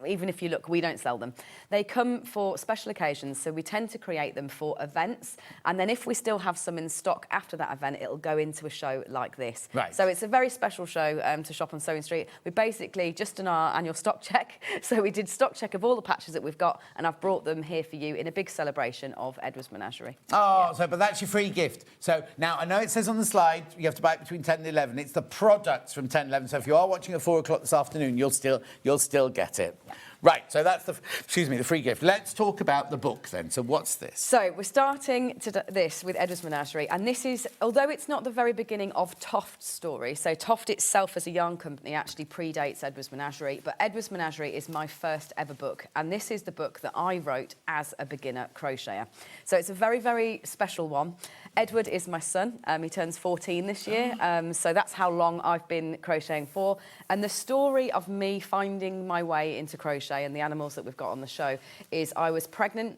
Even if you look, we don't sell them. They come for special occasions. So we tend to create them for events. And then if we still have some in stock after after that event, it'll go into a show like this. Right. So it's a very special show to shop on Sewing Street. We basically just done our annual stock check. So we did stock check of all the patches that we've got, and I've brought them here for you in a big celebration of Edward's Menagerie. Oh, so but that's your free gift. So now I know it says on the slide you have to buy it between 10 and 11. It's the products from 10 and 11. So if you are watching at 4 o'clock this afternoon, you'll still get it. Yeah. Right, so that's the free gift. Let's talk about the book then. So what's this? So we're starting this with Edward's Menagerie, and this is, although it's not the very beginning of TOFT's story, so TOFT itself as a yarn company actually predates Edward's Menagerie, but Edward's Menagerie is my first ever book, and this is the book that I wrote as a beginner crocheter. So it's a very, very special one. Edward is my son. He turns 14 this year, so that's how long I've been crocheting for. And the story of me finding my way into crochet and the animals that we've got on the show is I was pregnant.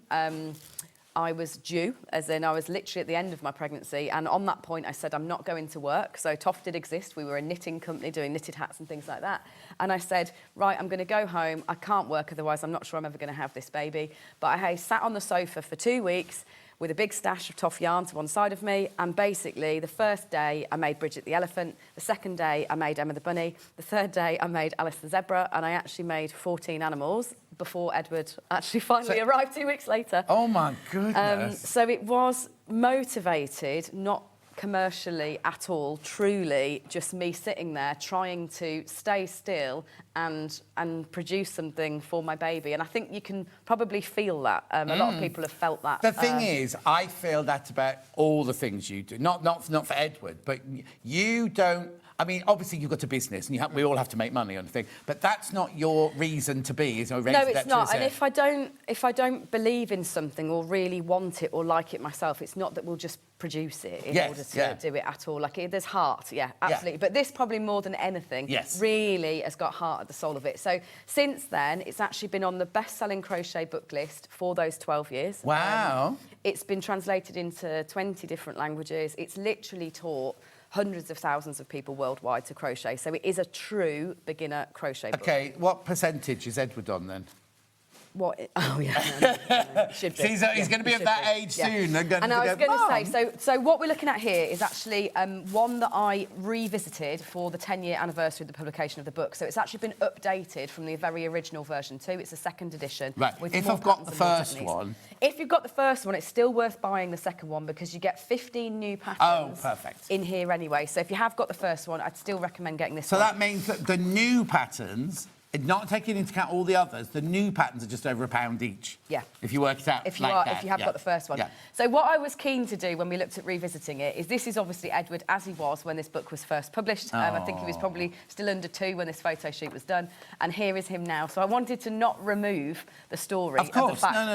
I was due, as in I was literally at the end of my pregnancy, and on that point I said I'm not going to work. So TOFT did exist. We were a knitting company doing knitted hats and things like that. And I said, right, I'm going to go home. I can't work otherwise. I'm not sure I'm ever going to have this baby. But I sat on the sofa for 2 weeks with a big stash of TOFT yarn to one side of me, and basically the first day I made Bridget the elephant, the second day I made Emma the bunny, the third day I made Alice the zebra, and I actually made 14 animals before Edward actually finally arrived 2 weeks later. Oh my goodness. So it was motivated, not commercially at all, truly just me sitting there trying to stay still and produce something for my baby. And I think you can probably feel that. A lot of people have felt that. The thing is, I feel that about all the things you do. Not for Edward, but you don't. I mean, obviously you've got a business, and we all have to make money on the thing. But that's not your reason to be. No, it's not. And if I don't believe in something or really want it or like it myself, it's not that we'll just produce it in order to do it at all. Like there's heart, absolutely. But this probably more than anything really has got heart at the soul of it. So since then, it's actually been on the best-selling crochet book list for those 12 years. Wow. It's been translated into 20 different languages. It's literally taught hundreds of thousands of people worldwide to crochet. So it is a true beginner crochet book. Okay, what percentage is Edward on then? What? Oh, yeah. Should be. So he's going to be at that age soon. And I was going to say, so what we're looking at here is actually one that I revisited for the 10-year anniversary of the publication of the book. So it's actually been updated from the very original version too. It's a second edition. Right. If I've got the first one. If you've got the first one, it's still worth buying the second one because you get 15 new patterns in here anyway. So if you have got the first one, I'd still recommend getting this one. So that means that the new patterns, not taking into account all the others, the new patterns are just over £1 each. Yeah. If you work it out if you have got the first one. Yeah. So what I was keen to do when we looked at revisiting it is this is obviously Edward as he was when this book was first published. I think he was probably still under 2 when this photo shoot was done. And here is him now. So I wanted to not remove the story of the fact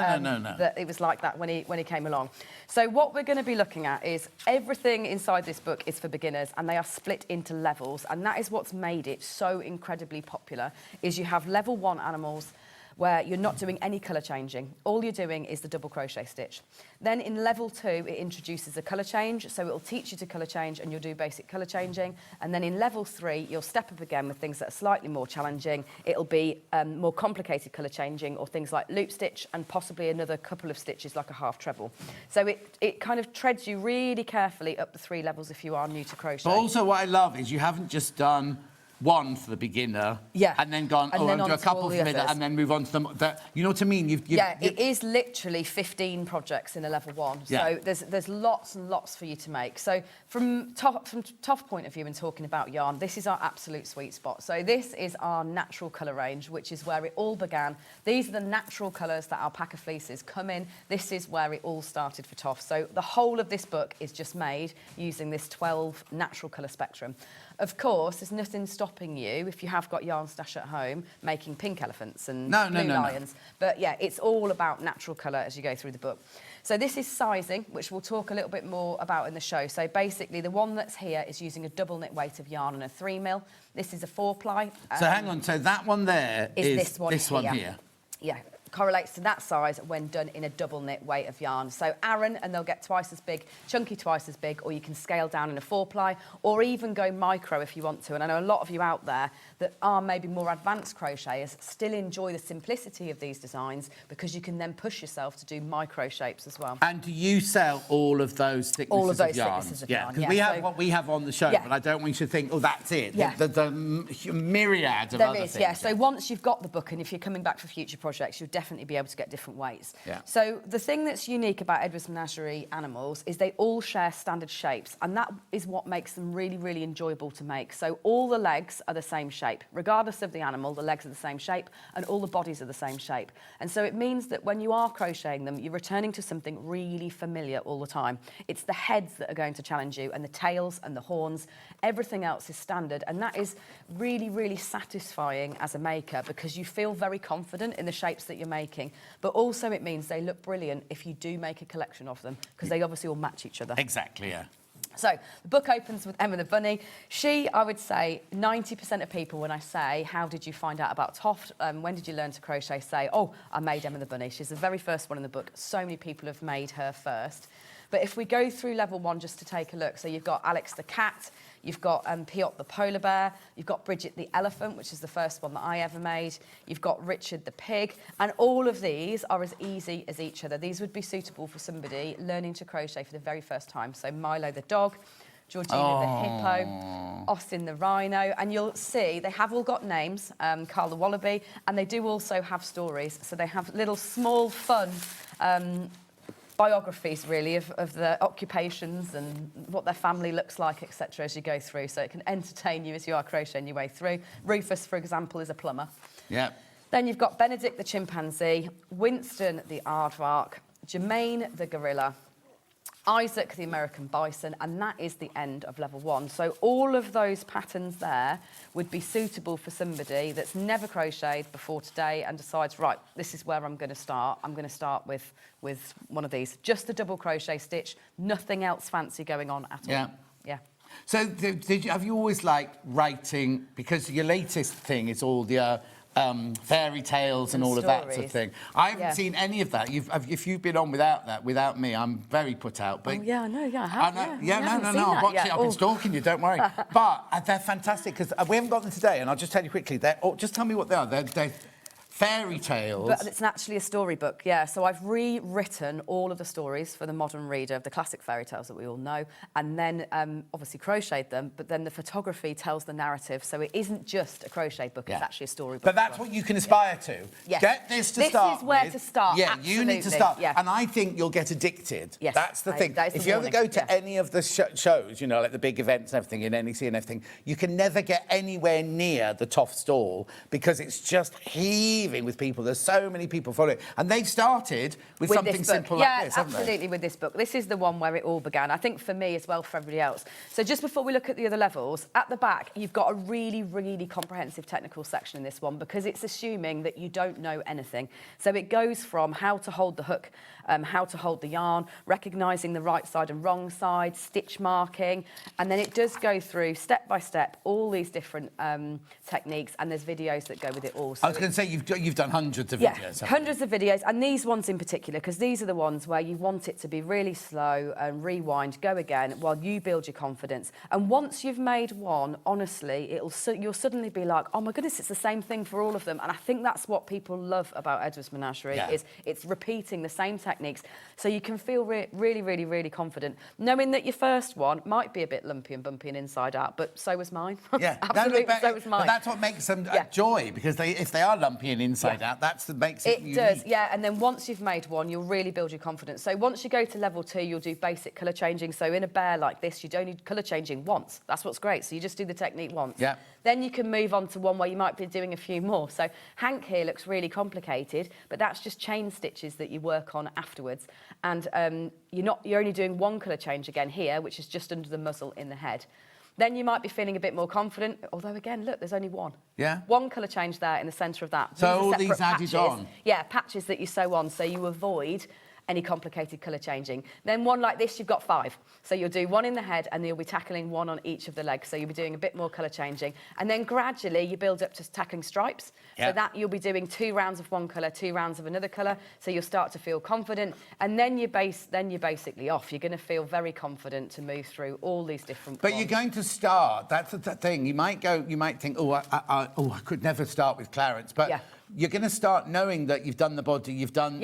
that it was like that when he came along. So what we're going to be looking at is everything inside this book is for beginners, and they are split into levels, and that is what's made it so incredibly popular. Is you have level 1 animals where you're not doing any colour changing. All you're doing is the double crochet stitch. Then in level 2, it introduces a colour change, so it'll teach you to colour change and you'll do basic colour changing. And then in level 3, you'll step up again with things that are slightly more challenging. It'll be more complicated colour changing or things like loop stitch and possibly another couple of stitches like a half treble. So it kind of treads you really carefully up the 3 levels if you are new to crochet. But also what I love is you haven't just done one for the beginner, and then gone, and then do a couple for the middle, and then move on to them. You know what I mean? It is literally 15 projects in a level 1. So there's lots and lots for you to make. So from TOFT point of view, and talking about yarn, this is our absolute sweet spot. So this is our natural colour range, which is where it all began. These are the natural colours that alpaca fleeces come in. This is where it all started for TOFT. So the whole of this book is just made using this 12 natural colour spectrum. Of course, there's nothing stopping you, if you have got yarn stash at home, making pink elephants and blue lions. But yeah, it's all about natural colour as you go through the book. So this is sizing, which we'll talk a little bit more about in the show. So basically, the one that's here is using a double knit weight of yarn and a 3mm. This is a 4-ply. So hang on, so that one there is this one here. Yeah. correlates to that size when done in a double knit weight of yarn. So Aran, and they'll get twice as big, chunky twice as big, or you can scale down in a 4-ply, or even go micro if you want to. And I know a lot of you out there that are maybe more advanced crocheters still enjoy the simplicity of these designs because you can then push yourself to do micro shapes as well. And do you sell all of those thicknesses of yarn? Thicknesses of yeah, yarn, because we have what we have on the show, but I don't want you to think, oh, that's it. Yeah. The myriad of other things. Yeah. So once you've got the book, and if you're coming back for future projects, you'll definitely be able to get different weights. Yeah. So the thing that's unique about Edwards Menagerie animals is they all share standard shapes, and that is what makes them really, really enjoyable to make. So all the legs are the same shape, regardless of the animal. The legs are the same shape, and all the bodies are the same shape. And so it means that when you are crocheting them, you're returning to something really familiar all the time. It's the heads that are going to challenge you, and the tails and the horns. Everything else is standard, and that is really, really satisfying as a maker because you feel very confident in the shapes that you're making, but also it means they look brilliant if you do make a collection of them because they obviously all match each other. Exactly, yeah. So the book opens with Emma the Bunny. She, I would say, 90% of people, when I say, how did you find out about TOFT? When did you learn to crochet? Say, oh, I made Emma the Bunny. She's the very first one in the book. So many people have made her first. But if we go through level 1 just to take a look, so you've got Alex the cat, you've got Piot the polar bear, you've got Bridget the elephant, which is the first one that I ever made, you've got Richard the pig, and all of these are as easy as each other. These would be suitable for somebody learning to crochet for the very first time. So Milo the dog, Georgina the hippo, Austin the rhino, and you'll see they have all got names, Carl the wallaby, and they do also have stories. So they have little small fun biographies, really, of the occupations and what their family looks like, etc., as you go through, so it can entertain you as you are crocheting your way through. Rufus, for example, is a plumber. Yeah. Then you've got Benedict the chimpanzee, Winston the aardvark, Jermaine the gorilla, Isaac the American bison, and that is the end of level 1. So all of those patterns there would be suitable for somebody that's never crocheted before today and decides, right, this is where I'm going to start. I'm going to start with one of these. Just a double crochet stitch, nothing else fancy going on at all. Yeah. Yeah. So have you always liked writing, because your latest thing is all the fairy tales and all of that sort of thing. I haven't seen any of that. If you've been on without me, I'm very put out. But I have. No. I've watched it. I've been stalking you. Don't worry. But they're fantastic because we haven't got them today. And I'll just tell you quickly. Just tell me what they are. They're fairy tales. But it's actually a storybook, yeah. So I've rewritten all of the stories for the modern reader of the classic fairy tales that we all know, and then obviously crocheted them, but then the photography tells the narrative. So it isn't just a crochet book, it's actually a storybook. But that's what you can aspire to. Yes. Get this to start This is where with. to start, Yeah, you need to start. Yeah. And I think you'll get addicted. Yes, That's the thing. that is the if you ever warning. go to any of the shows, you know, like the big events and everything in NEC and everything, you can never get anywhere near the TOFT stall because it's just heaving with people. There's so many people follow it. And they've started with something simple like this, haven't they? Yeah, absolutely, with this book. This is the one where it all began, I think, for me as well, for everybody else. So just before we look at the other levels, at the back, you've got a really, really comprehensive technical section in this one because it's assuming that you don't know anything. So it goes from how to hold the hook, how to hold the yarn, recognising the right side and wrong side, stitch marking, and then it does go through step by step all these different techniques, and there's videos that go with it all. So I was going to say you've done hundreds of videos. Hundreds of videos, and these ones in particular, because these are the ones where you want it to be really slow and rewind, go again, while you build your confidence. And once you've made one, honestly, you'll suddenly be like, oh my goodness, it's the same thing for all of them. And I think that's what people love about Edwards Menagerie, is it's repeating the same techniques, so you can feel really, really, really confident, knowing that your first one might be a bit lumpy and bumpy and inside out, but so was mine. Yeah, absolutely, so was mine. But that's what makes them joy, because if they are lumpy and inside out, that's what makes it unique. It does, yeah, and then once you've made one, you'll really build your confidence. So once you go to level 2, you'll do basic colour changing. So in a bear like this, you don't need colour changing once. That's what's great. So you just do the technique once. Yeah. Then you can move on to one where you might be doing a few more. So Hank here looks really complicated, but that's just chain stitches that you work on afterwards. And you're only doing one colour change again here, which is just under the muzzle in the head. Then you might be feeling a bit more confident, although again, look, there's only one. Yeah. One colour change there in the centre of that. So all separate these added patches. on? Yeah, patches that you sew on, so you avoid any complicated colour changing. Then one like this, you've got 5. So you'll do one in the head and you'll be tackling one on each of the legs. So you'll be doing a bit more colour changing. And then gradually you build up to tackling stripes. So that you'll be doing 2 rounds of one colour, 2 rounds of another colour. So you'll start to feel confident. And then you're basically off. You're going to feel very confident to move through all these different But ones. you're going to start, that's the thing. You might think, I could never start with Clarence. But you're going to start knowing that you've done the body, you've done...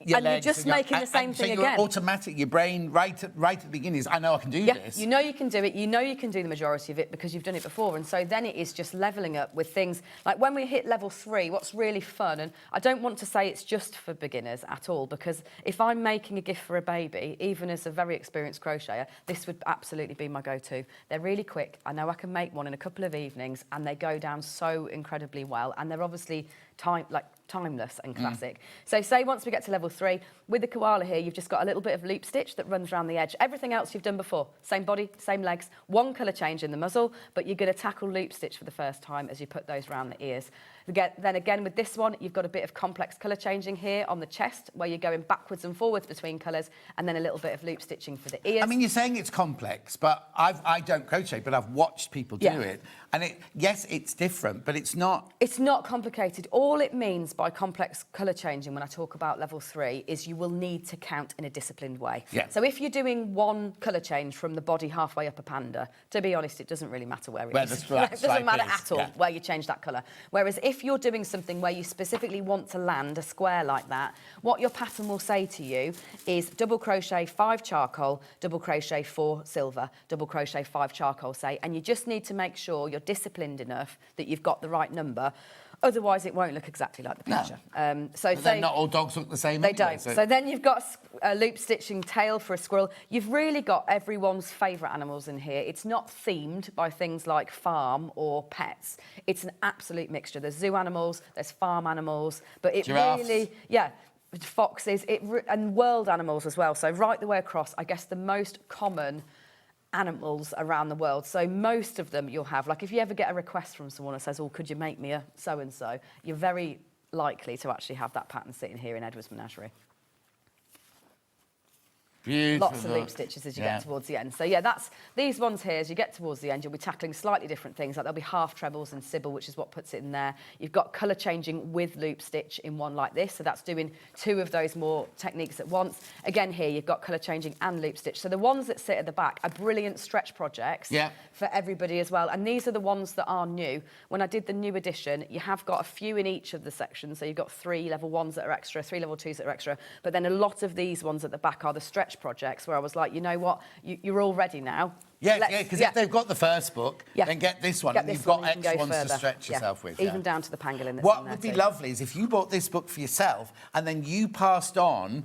your and legs, you're just making the same thing so again. Automatic, your brain, right at the beginning is, I know I can do this. You know you can do it. You know you can do the majority of it because you've done it before. And so then it is just levelling up with things. Like when we hit level 3, what's really fun, and I don't want to say it's just for beginners at all, because if I'm making a gift for a baby, even as a very experienced crocheter, this would absolutely be my go-to. They're really quick. I know I can make one in a couple of evenings and they go down so incredibly well. And they're obviously timeless and classic. So say once we get to level 3, with the koala here, you've just got a little bit of loop stitch that runs around the edge. Everything else you've done before. Same body, same legs, one colour change in the muzzle, but you're going to tackle loop stitch for the first time as you put those around the ears. Then again, with this one, you've got a bit of complex colour changing here on the chest, where you're going backwards and forwards between colours, and then a little bit of loop stitching for the ears. I mean, you're saying it's complex, but I don't crochet, but I've watched people do it. And yes, it's different, but it's not... It's not complicated. All it means by complex colour changing, when I talk about level 3, is you will need to count in a disciplined way. So if you're doing one colour change from the body halfway up a panda, to be honest, it doesn't really matter where it is. It doesn't matter at all where you change that colour. Whereas if you're doing something where you specifically want to land a square like that, what your pattern will say to you is double crochet 5 charcoal, double crochet 4 silver, double crochet 5 charcoal, say, and you just need to make sure you're disciplined enough that you've got the right number. Otherwise, it won't look exactly like the picture. So then not all dogs look the same. They anyway, don't. So then you've got a loop stitching tail for a squirrel. You've really got everyone's favourite animals in here. It's not themed by things like farm or pets. It's an absolute mixture. There's zoo animals, there's farm animals, but it really, foxes, and world animals as well. So right the way across, I guess the most common animals around the world. So most of them you'll have, like if you ever get a request from someone that says, oh, could you make me a so-and-so, you're very likely to actually have that pattern sitting here in Edward's Menagerie. Beautiful. Lots of loop stitches as you get towards the end. So that's these ones here. As you get towards the end, you'll be tackling slightly different things. Like there'll be half trebles and sybil, which is what puts it in there. You've got colour changing with loop stitch in one like this. So that's doing 2 of those more techniques at once. Again, here you've got colour changing and loop stitch. So the ones that sit at the back are brilliant stretch projects for everybody as well. And these are the ones that are new. When I did the new edition, you have got a few in each of the sections. So you've got 3 level 1s that are extra, 3 level 2s that are extra. But then a lot of these ones at the back are the stretch projects, where I was like, you know what, you're all ready now. Because if they've got the first book, then get this one, and you've got extra ones to stretch yourself with. Even down to the pangolin. What would be lovely is if you bought this book for yourself and then you passed on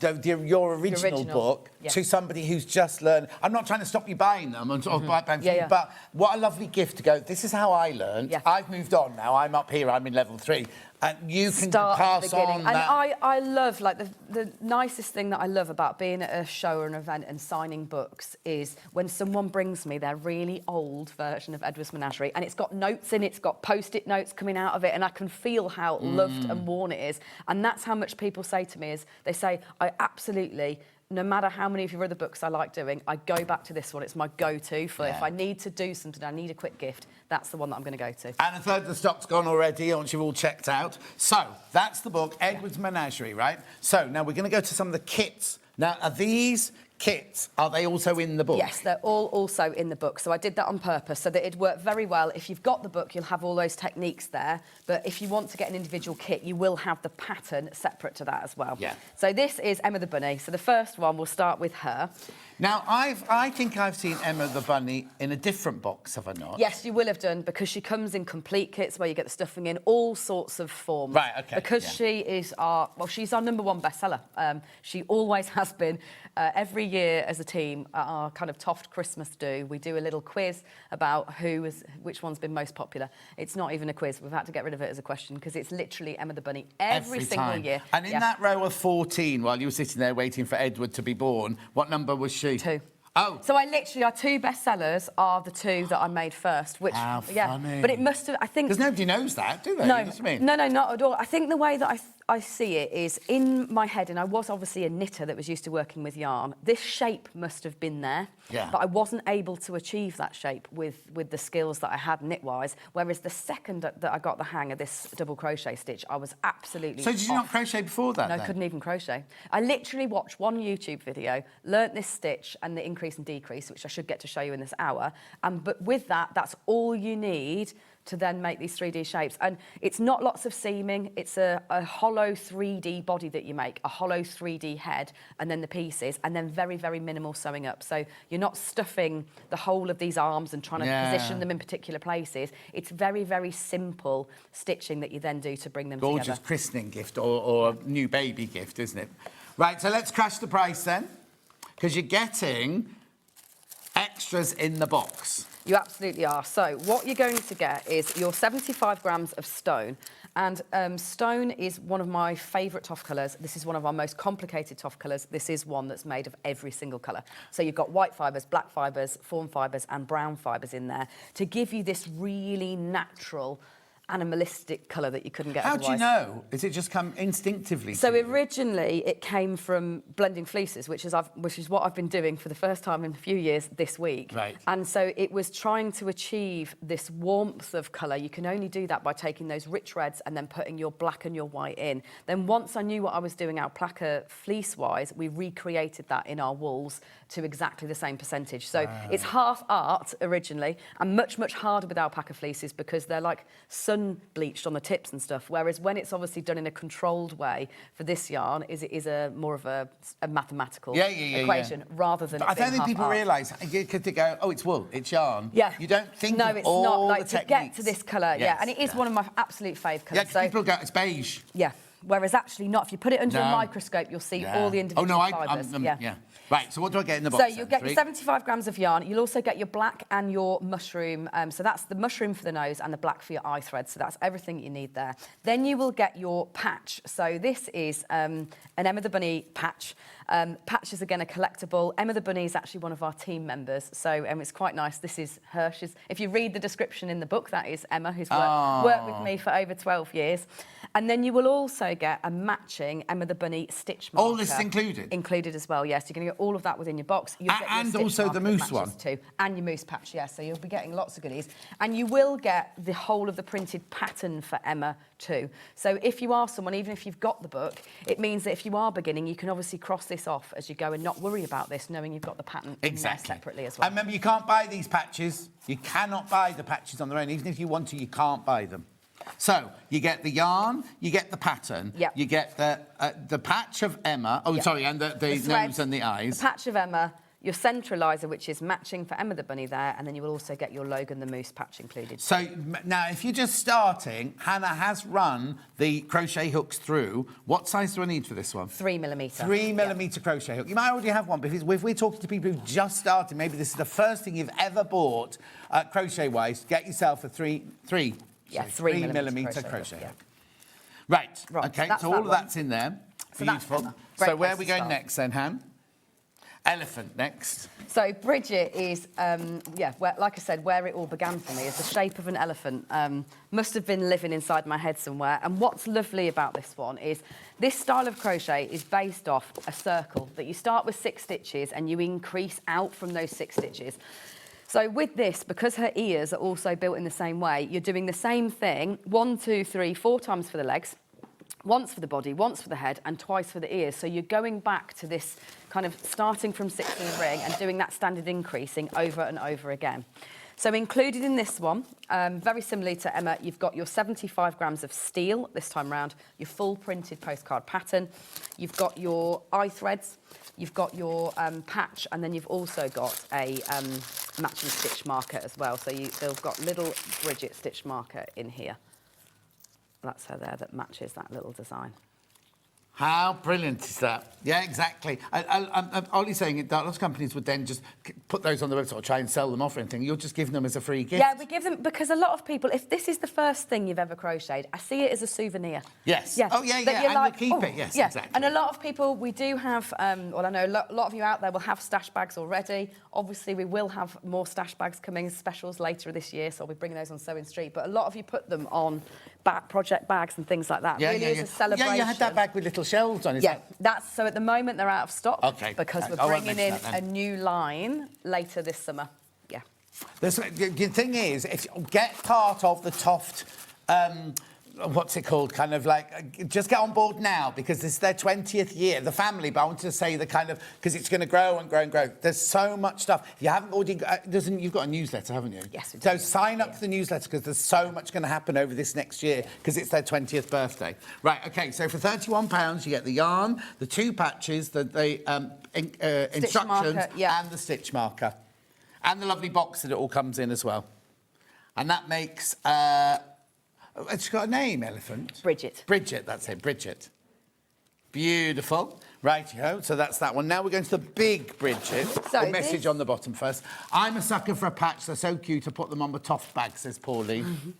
your original book to somebody who's just learned. I'm not trying to stop you buying them, but what a lovely gift to go, this is how I learned. I've moved on now, I'm up here, I'm in level 3. And you can pass on that. And I love, like, the nicest thing that I love about being at a show or an event and signing books is when someone brings me their really old version of Edward's Menagerie, and it's got notes in it, it's got post-it notes coming out of it, and I can feel how loved and worn it is. And that's how much people say to me, is they say, I absolutely... no matter how many of your other books I like doing, I go back to this one. It's my go-to for if I need to do something, I need a quick gift, that's the one that I'm going to go to. And a third of the stock's gone already, once you've all checked out. So, that's the book, Edward's Menagerie, right? So, now we're going to go to some of the kits. Now, are these kits, are they also in the book? Yes, they're all also in the book. So I did that on purpose so that it'd work very well. If you've got the book, you'll have all those techniques there. But if you want to get an individual kit, you will have the pattern separate to that as well. So this is Emma the Bunny. So the first one, we'll start with her. Now, I think I've seen Emma the Bunny in a different box, have I not? Yes, you will have done, because she comes in complete kits where you get the stuffing in all sorts of forms. Right, OK. Because she is she's our #1 bestseller. She always has been. Every year as a team at our kind of TOFT Christmas do, we do a little quiz about which one's been most popular. It's not even a quiz. We've had to get rid of it as a question because it's literally Emma the Bunny every single year. And in that row of 14, while you were sitting there waiting for Edward to be born, what number was she? 2. Oh. So our 2 bestsellers are the 2 that I made first, which funny. But it must have, I think, because nobody knows that, do they? No, you know what I mean? no, not at all. I think the way that I see it is in my head, and I was obviously a knitter that was used to working with yarn. This shape must have been there, but I wasn't able to achieve that shape with the skills that I had knit-wise, whereas the second that I got the hang of this double crochet stitch, I was absolutely So did you not crochet before that, No, then? couldn't even crochet. I literally watched one YouTube video, learnt this stitch and the increase and decrease, which I should get to show you in this hour, but with that, that's all you need to then make these 3D shapes. And it's not lots of seaming, it's a hollow 3D body that you make, a hollow 3D head, and then the pieces, and then very, very minimal sewing up. So you're not stuffing the whole of these arms and trying to position them in particular places. It's very, very simple stitching that you then do to bring them together. Gorgeous christening gift or a new baby gift, isn't it? Right, so let's crash the price then, because you're getting extras in the box. You absolutely are. So what you're going to get is your 75 grams of stone. And stone is one of my favourite TOFT colours. This is one of our most complicated TOFT colours. This is one that's made of every single colour. So you've got white fibres, black fibres, fawn fibres and brown fibres in there to give you this really natural animalistic colour that you couldn't get otherwise. How do you know? Is it just come instinctively? So originally it came from blending fleeces, which is what I've been doing for the first time in a few years this week. Right. And so it was trying to achieve this warmth of colour. You can only do that by taking those rich reds and then putting your black and your white in. Then once I knew what I was doing alpaca fleece-wise, we recreated that in our wools to exactly the same percentage. So it's half art originally and much, much harder with alpaca fleeces because they're like sun bleached on the tips and stuff, whereas when it's obviously done in a controlled way for this yarn, it is a more of a mathematical equation rather than. But I don't think people realise because they go, oh, it's wool, it's yarn. Yeah. You don't think no, of it's all not like the to techniques. get to this colour. Yes, and it is one of my absolute fave colours. Yeah, 'cause people go, it's beige. Yeah. Whereas actually not. If you put it under a microscope, you'll see all the individual fibres. Right, so what do I get in the box? So you'll get your 75 grams of yarn. You'll also get your black and your mushroom. So that's the mushroom for the nose and the black for your eye thread. So that's everything you need there. Then you will get your patch. So this is an Emma the Bunny patch. Patch is again a collectible. Emma the Bunny is actually one of our team members. So it's quite nice. This is her. If you read the description in the book, that is Emma, who's worked with me for over 12 years. And then you will also get a matching Emma the Bunny stitch marker. All this is included? Included as well, yes. You're going to get all of that within your box. You'll get and your also the moose one. Too, and your moose patch, yes. So you'll be getting lots of goodies. And you will get the whole of the printed pattern for Emma too. So if you are someone, even if you've got the book, it means that if you are beginning, you can obviously cross this off as you go and not worry about this, knowing you've got the pattern in there separately as well. And remember, you can't buy these patches. You cannot buy the patches on their own. Even if you want to, you can't buy them. So you get the yarn, you get the pattern, you get the patch of Emma. Oh, sorry, and the nose and the eyes. The patch of Emma, your centralizer, which is matching for Emma the Bunny there, and then you will also get your Logan the Moose patch included. So now, if you're just starting, Hannah has run the crochet hooks through. What size do I need for this one? 3mm. 3mm crochet hook. You might already have one, but if we're talking to people who've just started, maybe this is the first thing you've ever bought crochet-wise, get yourself a 3mm crochet hook. Right, okay, so all of that's in there. Beautiful. So where are we going next then, Han? Elephant next. So Bridget is, like I said, where it all began for me is the shape of an elephant. Must have been living inside my head somewhere. And what's lovely about this one is this style of crochet is based off a circle that you start with 6 stitches and you increase out from those 6 stitches. So with this, because her ears are also built in the same way, you're doing the same thing 1, 2, 3, 4 times for the legs, once for the body, once for the head, and twice for the ears. So you're going back to this kind of starting from 6 in a ring and doing that standard increasing over and over again. So included in this one, very similarly to Emma, you've got your 75 grams of steel this time round, your full printed postcard pattern, you've got your eye threads, you've got your patch, and then you've also got a matching stitch marker as well. So they've got little Bridget stitch marker in here. That's her there that matches that little design. How brilliant is that? Yeah, exactly. Ollie's saying that lots of companies would then just put those on the website or try and sell them off or anything. You're just giving them as a free gift. Yeah, we give them, because a lot of people, if this is the first thing you've ever crocheted, I see it as a souvenir. Yes. Yeah. Oh, yeah, That you're and like, you'll keep it. Yes, yeah. exactly. And a lot of people, we do have, well, I know a lot of you out there will have stash bags already. Obviously, we will have more stash bags coming, specials later this year, so I'll be bringing those on SewingStreet. But a lot of you put them on project bags and things like that. Yeah, really yeah, is yeah. a celebration. Yeah, you had that bag with little shelves on it. Yeah, that's so at the moment they're out of stock. Okay, because okay. we're I won't bringing in mention a that then. new line later this summer. Yeah. The thing is, if you get part of the TOFT, what's it called? Kind of like, just get on board now because this is their 20th year. The family, but I want to say the kind of, because it's going to grow and grow and grow. There's so much stuff. If you haven't already, you've got a newsletter, haven't you? Yes, we do. So sign up to the newsletter because there's so much going to happen over this next year because it's their 20th birthday. Right, okay, so for £31, you get the yarn, the 2 patches, the instructions, marker, yeah. and the stitch marker. And the lovely box that it all comes in as well. And that makes... it's got a name, Elephant. Bridget. Bridget, that's it, Bridget. Beautiful. Righty-ho, so that's that one. Now we're going to the big Bridget. So the message on the bottom first. I'm a sucker for a patch. They're so cute. I put them on the TOFT bag, says Pauline.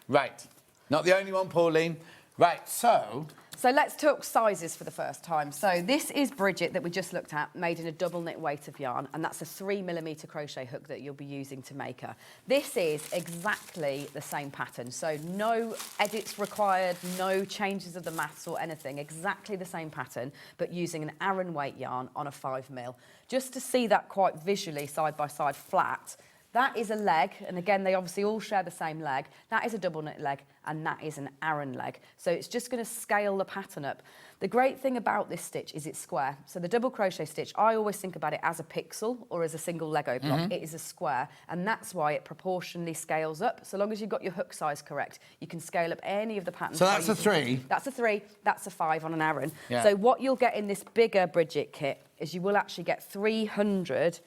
Right. Not the only one, Pauline. Right, so... So let's talk sizes for the first time. So this is Bridget that we just looked at, made in a double knit weight of yarn, and that's a 3mm crochet hook that you'll be using to make her. This is exactly the same pattern, so no edits required, no changes of the maths or anything, exactly the same pattern, but using an Aran weight yarn on a 5mm. Just to see that quite visually side by side flat, that is a leg, and again, they obviously all share the same leg. That is a double knit leg, and that is an Aran leg. So it's just going to scale the pattern up. The great thing about this stitch is it's square. So the double crochet stitch, I always think about it as a pixel or as a single Lego block. It is a square, and that's why it proportionally scales up. So long as you've got your hook size correct, you can scale up any of the patterns. So that's a 3? That's a 3. That's a 5 on an Aran. Yeah. So what you'll get in this bigger Bridget kit is you will actually get 300...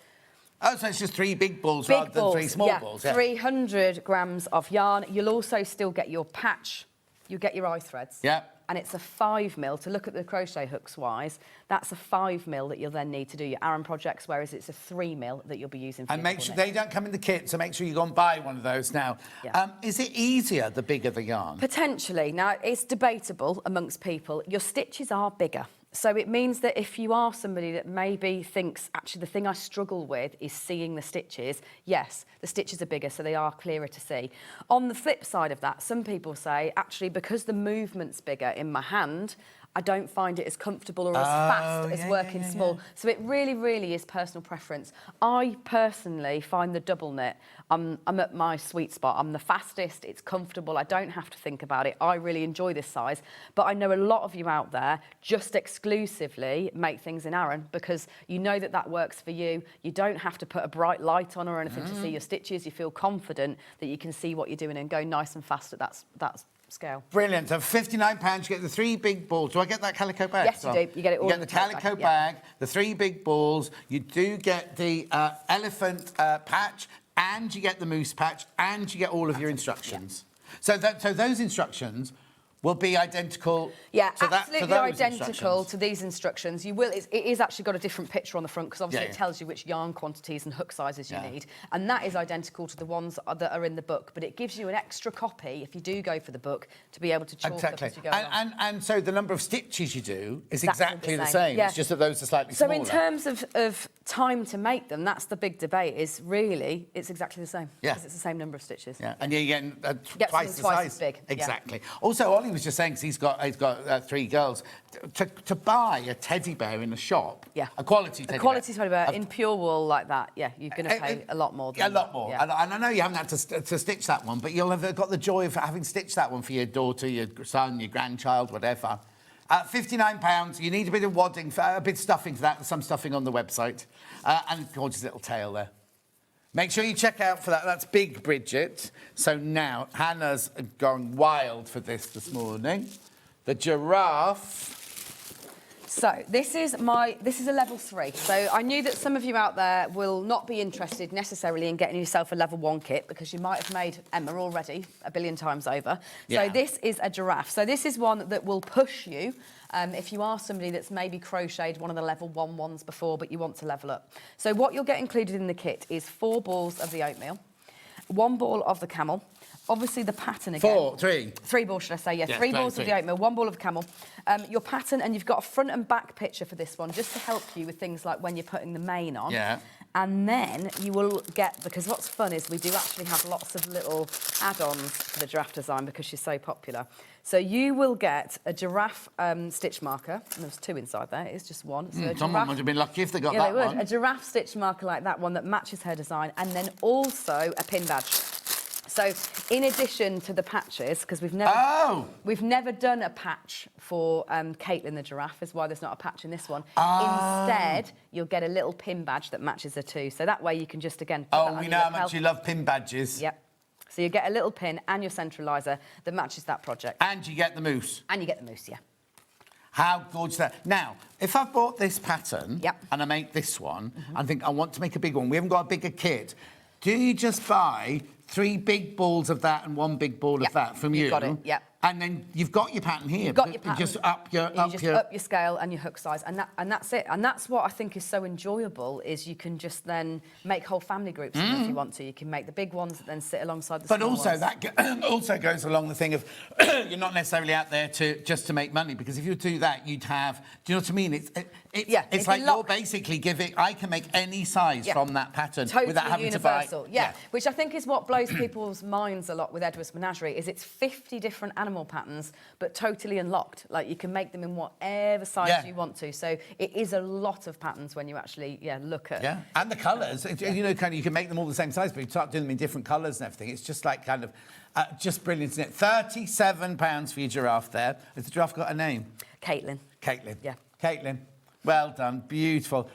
Oh, so it's just 3 big balls rather than 3 small balls. Yeah. 300 grams of yarn. You'll also still get your patch. You'll get your eye threads. Yeah. And it's a 5mm. To look at the crochet hooks wise, that's a 5mm that you'll then need to do your Aran projects, whereas it's a 3mm that you'll be using for And your make sure double knit. they don't come in the kit, so make sure you go and buy one of those now. Yeah. Is it easier the bigger the yarn? Potentially. Now, it's debatable amongst people. Your stitches are bigger. So it means that if you are somebody that maybe thinks, actually, the thing I struggle with is seeing the stitches, yes, the stitches are bigger, so they are clearer to see. On the flip side of that, some people say, actually, because the movement's bigger in my hand, I don't find it as comfortable or as fast as working small. So it really, really is personal preference. I personally find the double knit, I'm at my sweet spot. I'm the fastest, it's comfortable, I don't have to think about it. I really enjoy this size. But I know a lot of you out there just exclusively make things in Aran because you know that that works for you. You don't have to put a bright light on or anything to see your stitches. You feel confident that you can see what you're doing and go nice and fast at that scale. Brilliant. So £59, you get the 3 big balls. Do I get that calico bag? Yes, you do. You get it all You in get the the tote calico bag, bag, the 3 big balls. You do get the elephant patch, and you get the moose patch, and you get all of your instructions. So those instructions will be identical. Yeah, to absolutely to those identical instructions. to these instructions. You will. It is actually got a different picture on the front because obviously Yeah. it tells you which yarn quantities and hook sizes you need, and that is identical to the ones that are in the book. But it gives you an extra copy if you do go for the book to be able to chalk up as you go along. And so the number of stitches you do is Exactly exactly the same. Yeah. It's just that those are slightly So smaller. in terms of time to make them, that's the big debate. Is really it's exactly the same. Yeah. Because it's the same number of stitches. Yeah, and you're getting Get twice the something twice size. as big, yeah. Exactly. Also, Ollie was just saying, 'cause he's got 3 girls, to buy a teddy bear in a shop, a quality teddy A quality bear, teddy bear in pure wool like that, yeah, you're going to pay a lot more. a lot more. Yeah. And I know you haven't had to stitch that one, but you'll have got the joy of having stitched that one for your daughter, your son, your grandchild, whatever. £59, you need a bit of wadding, a bit of stuffing for that, and some stuffing on the website. And gorgeous little tail there. Make sure you check out for that. That's Big Bridget. So now, Hannah's gone wild for this morning. The giraffe. So this is a level 3. So I knew that some of you out there will not be interested necessarily in getting yourself a level 1 kit because you might have made Emma already a billion times over. Yeah. So this is a giraffe. So this is one that will push you if you are somebody that's maybe crocheted one of the level 1 ones before but you want to level up. So what you'll get included in the kit is 4 balls of the oatmeal, 1 ball of the camel, obviously the pattern again. 3 balls, should I say? Yeah, Yes, 3 balls of 3. the oatmeal, 1 ball of camel. Your pattern, and you've got a front and back picture for this one, just to help you with things like when you're putting the mane on. Yeah. And then you will get, because what's fun is we do actually have lots of little add-ons for the giraffe design because she's so popular. So you will get a giraffe stitch marker, and there's 2 inside there, it's just one. So someone would have been lucky if they got yeah, that they would. one. A giraffe stitch marker like that one that matches her design, and then also a pin badge. So in addition to the patches, because we've never done a patch for Caitlin the giraffe, is why there's not a patch in this one. Instead, you'll get a little pin badge that matches her too. So that way you can just, again, put that on we your know how lapel. much you love pin badges. Yep. So you get a little pin and your centraliser that matches that project. And you get the moose. And you get the moose, yeah. How gorgeous that. Now, if I've bought this pattern and I make this one, I think I want to make a big one. We haven't got a bigger kit. Do you just buy 3 big balls of that and 1 big ball of that from you? You've got it, yeah. And then you've got your pattern here. You've got your pattern. Just up your scale and your hook size, and that's it. And that's what I think is so enjoyable, is you can just then make whole family groups if you want to. You can make the big ones that then sit alongside the small ones. But also that also goes along the thing of you're not necessarily out there just to make money, because if you do that, you'd have. Do you know what I mean? It's like you're basically giving. I can make any size from that pattern without having universal. to buy. Yeah, which I think is what blows people's minds a lot with Edward's Menagerie. Is it's 50 different animal patterns, but totally unlocked. Like you can make them in whatever size you want to. So it is a lot of patterns when you actually look at. Yeah, and the colours. You know, kind of you can make them all the same size, but you start doing them in different colours and everything. It's just like kind of just brilliant, isn't it? £37 for your giraffe there. Has the giraffe got a name? Caitlin. Caitlin. Yeah. Caitlin. Well done. Beautiful.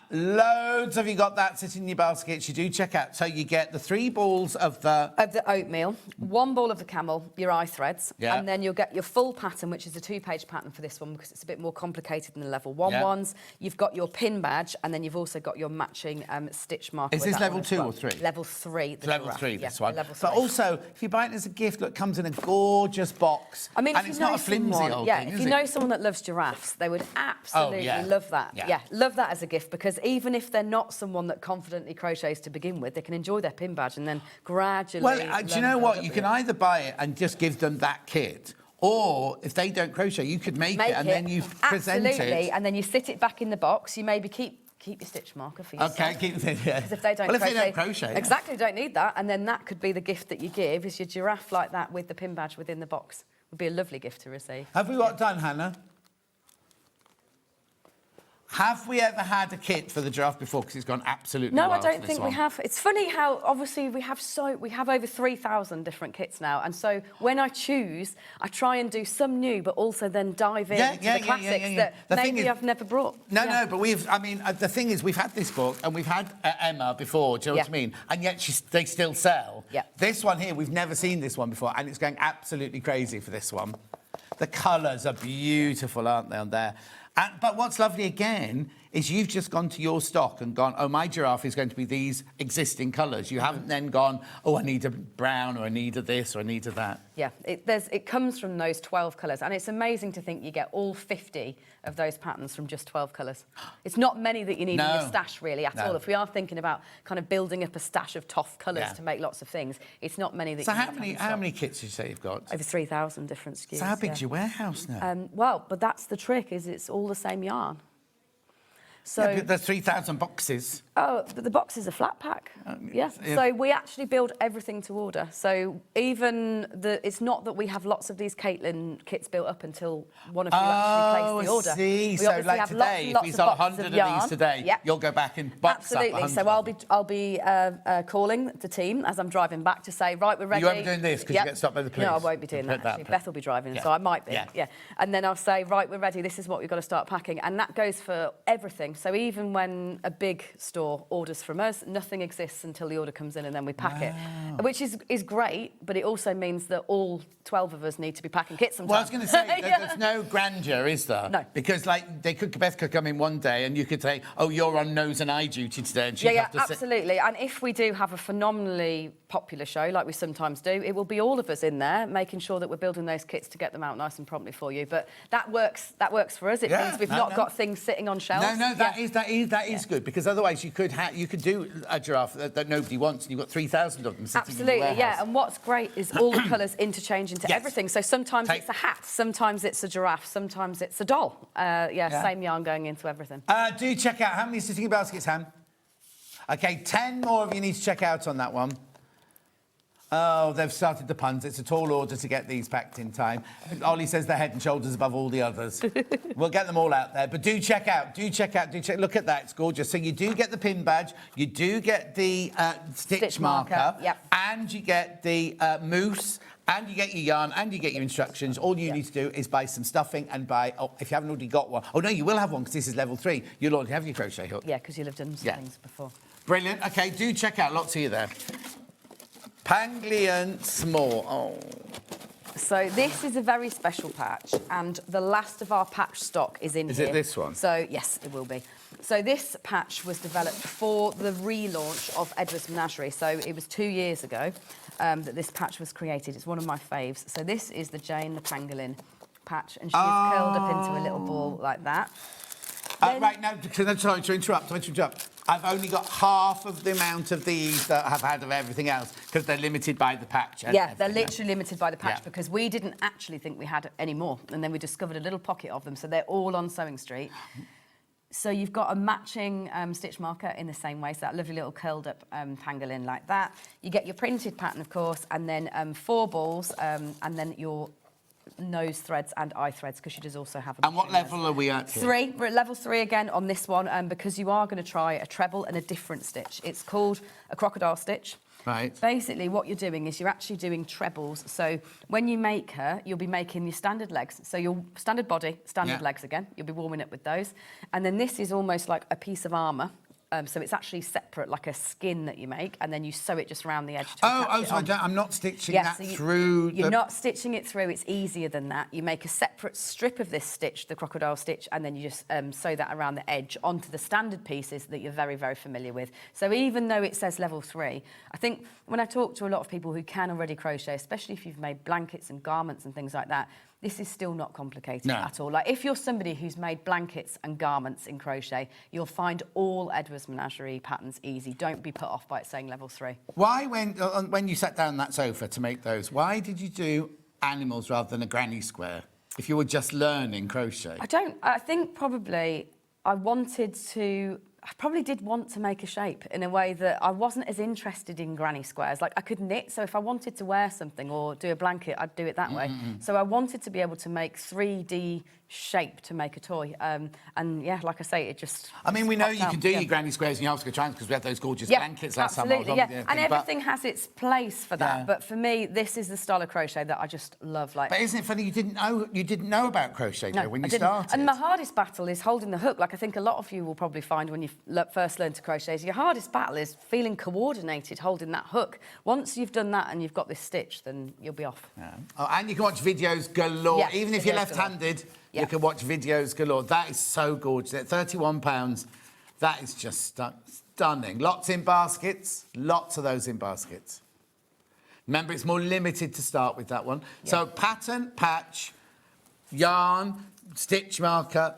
Loads of you got that sitting in your baskets. You do check out. So you get the 3 balls of the oatmeal, 1 ball of the camel, your eye threads, and then you'll get your full pattern, which is a 2-page pattern for this one because it's a bit more complicated than the level 1 ones. You've got your pin badge, and then you've also got your matching stitch marker. Is this level 2 or 3? Level 3. It's level 3, this one. Level 3. But also, if you buy it as a gift, look, it comes in a gorgeous box. I mean, and it's not a flimsy old thing, if you know someone that loves giraffes, they would absolutely love that. Yeah. Love that as a gift, because even if they're not someone that confidently crochets to begin with, they can enjoy their pin badge and then gradually. Well, do you know what? You can either buy it and just give them that kit, or if they don't crochet, you could make it and then you present it. Absolutely, and then you sit it back in the box. You maybe keep your stitch marker for yourself. Okay, keep it. Yeah. Because if they don't well, crochet, if they don't crochet, exactly, don't need that, and then that could be the gift that you give. Is your giraffe like that with the pin badge within the box? Would be a lovely gift to receive. Have we got done, Hannah? Have we ever had a kit for the giraffe before? Because it's gone absolutely No, wild I don't think we have. It's funny how obviously we have over 3,000 different kits now, and so when I choose, I try and do some new, but also then dive into the classics that maybe I've never brought. No, but the thing is, we've had this book and we've had Emma before. Do you know what I mean? And yet they still sell. Yeah. This one here, we've never seen this one before, and it's going absolutely crazy for this one. The colours are beautiful, aren't they, on there? But what's lovely again is you've just gone to your stock and gone, oh, my giraffe is going to be these existing colours. You haven't then gone, oh, I need a brown, or I need a this, or I need a that. Yeah, it comes from those 12 colours, and it's amazing to think you get all 50 of those patterns from just 12 colours. It's not many that you need in your stash, really, at all. If we are thinking about kind of building up a stash of TOFT colours to make lots of things, it's not many that you need. So how many kits did you say you've got? Over 3,000 different SKUs. So how big's your warehouse now? Well, but that's the trick, is it's all the same yarn. So but there's 3,000 boxes. Oh, the boxes are flat pack. So we actually build everything to order. So even it's not that we have lots of these Caitlin kits built up until one of you actually place the order. I see. We so like today, if we sold 100 of these today, you'll go back and box up 100. So I'll be calling the team as I'm driving back to say, right, we're ready. You won't be doing this because you get stopped by the police. No, I won't be doing that. Actually. Beth will be driving, so I might be. Yeah. And then I'll say, right, we're ready. This is what we've got to start packing, and that goes for everything. So even when a big store orders from us, nothing exists until the order comes in and then we pack it, which is great, but it also means that all 12 of us need to be packing kits sometimes. Well, I was going to say, there's no grandeur, is there? No. Because, like, Beth could come in one day and you could say, oh, you're on nose and eye duty today, and she'd have to absolutely. And if we do have a phenomenally popular show, like we sometimes do, it will be all of us in there, making sure that we're building those kits to get them out nice and promptly for you. But that works for us. It means we've not got things sitting on shelves. No, that is good, because otherwise you could do a giraffe that nobody wants, and you've got 3,000 of them sitting Absolutely, in the warehouse. yeah. And what's great is all the colours interchange into everything. So sometimes it's a hat, sometimes it's a giraffe, sometimes it's a doll. Same yarn going into everything. Do check out how many sitting baskets, Han? Okay, 10 more of you need to check out on that one. Oh, they've started the puns. It's a tall order to get these packed in time. Ollie says they're head and shoulders above all the others. We'll get them all out there. But do check out. Look at that. It's gorgeous. So you do get the pin badge. You do get the stitch marker. Yep. And you get the mousse. And you get your yarn. And you get your instructions. All you need to do is buy some stuffing and buy... Oh, if you haven't already got one... Oh, no, you will have one because this is level 3. You'll already have your crochet hook. Yeah, because you'll have done some things before. Brilliant. OK, do check out. Lots of you there. Panglian Small. Oh. So this is a very special patch, and the last of our patch stock is in here. Is it this one? So, yes, it will be. So this patch was developed for the relaunch of Edward's Menagerie. So it was 2 years ago that this patch was created. It's one of my faves. So this is the Jane the Pangolin patch, and she's curled up into a little ball like that. Right, now, sorry to interrupt. I've only got half of the amount of these that I've had of everything else, because they're limited by the patch. Yeah, they're literally limited by the patch, because we didn't actually think we had any more, and then we discovered a little pocket of them, so they're all on SewingStreet. So you've got a matching stitch marker in the same way, so that lovely little curled up pangolin like that. You get your printed pattern, of course, and then 4 balls, and then your nose threads and eye threads, because she does also have a... And what level are we at here? 3. We're at level 3 again on this one, because you are going to try a treble and a different stitch. It's called a crocodile stitch. Right. Basically, what you're doing is you're actually doing trebles. So when you make her, you'll be making your standard legs. So your standard body, standard legs again. You'll be warming up with those. And then this is almost like a piece of armour. So it's actually separate, like a skin that you make, and then you sew it just around the edge to attach it on. I'm not stitching that through. You're not stitching it through. It's easier than that. You make a separate strip of this stitch, the crocodile stitch, and then you just sew that around the edge onto the standard pieces that you're very, very familiar with. So even though it says level 3, I think when I talk to a lot of people who can already crochet, especially if you've made blankets and garments and things like that, this is still not complicated at all. Like, if you're somebody who's made blankets and garments in crochet, you'll find all Edward's Menagerie patterns easy. Don't be put off by it saying level 3. Why, when you sat down on that sofa to make those, why did you do animals rather than a granny square if you were just learning crochet? I think probably I probably did want to make a shape in a way that I wasn't as interested in granny squares. Like, I could knit, so if I wanted to wear something or do a blanket, I'd do it that way. So I wanted to be able to make 3D shape to make a toy. And yeah, like I say, it just... I mean, we know you can do your granny squares and your half-square triangles because we had those gorgeous blankets last time I was on with and everything has its place for that. But for me, this is the style of crochet that I just love. Like, but isn't it funny you didn't know about crochet when you started? And my hardest battle is holding the hook. Like, I think a lot of you will probably find when you first learn to crochet, your hardest battle is feeling coordinated holding that hook. Once you've done that and you've got this stitch, then you'll be off. Oh, and you can watch videos galore. Even if you're left-handed, you can watch videos galore. That is so gorgeous. At £31, that is just stunning. Lots in baskets. Lots of those in baskets. Remember, it's more limited to start with, that one. So pattern, patch, yarn, stitch marker,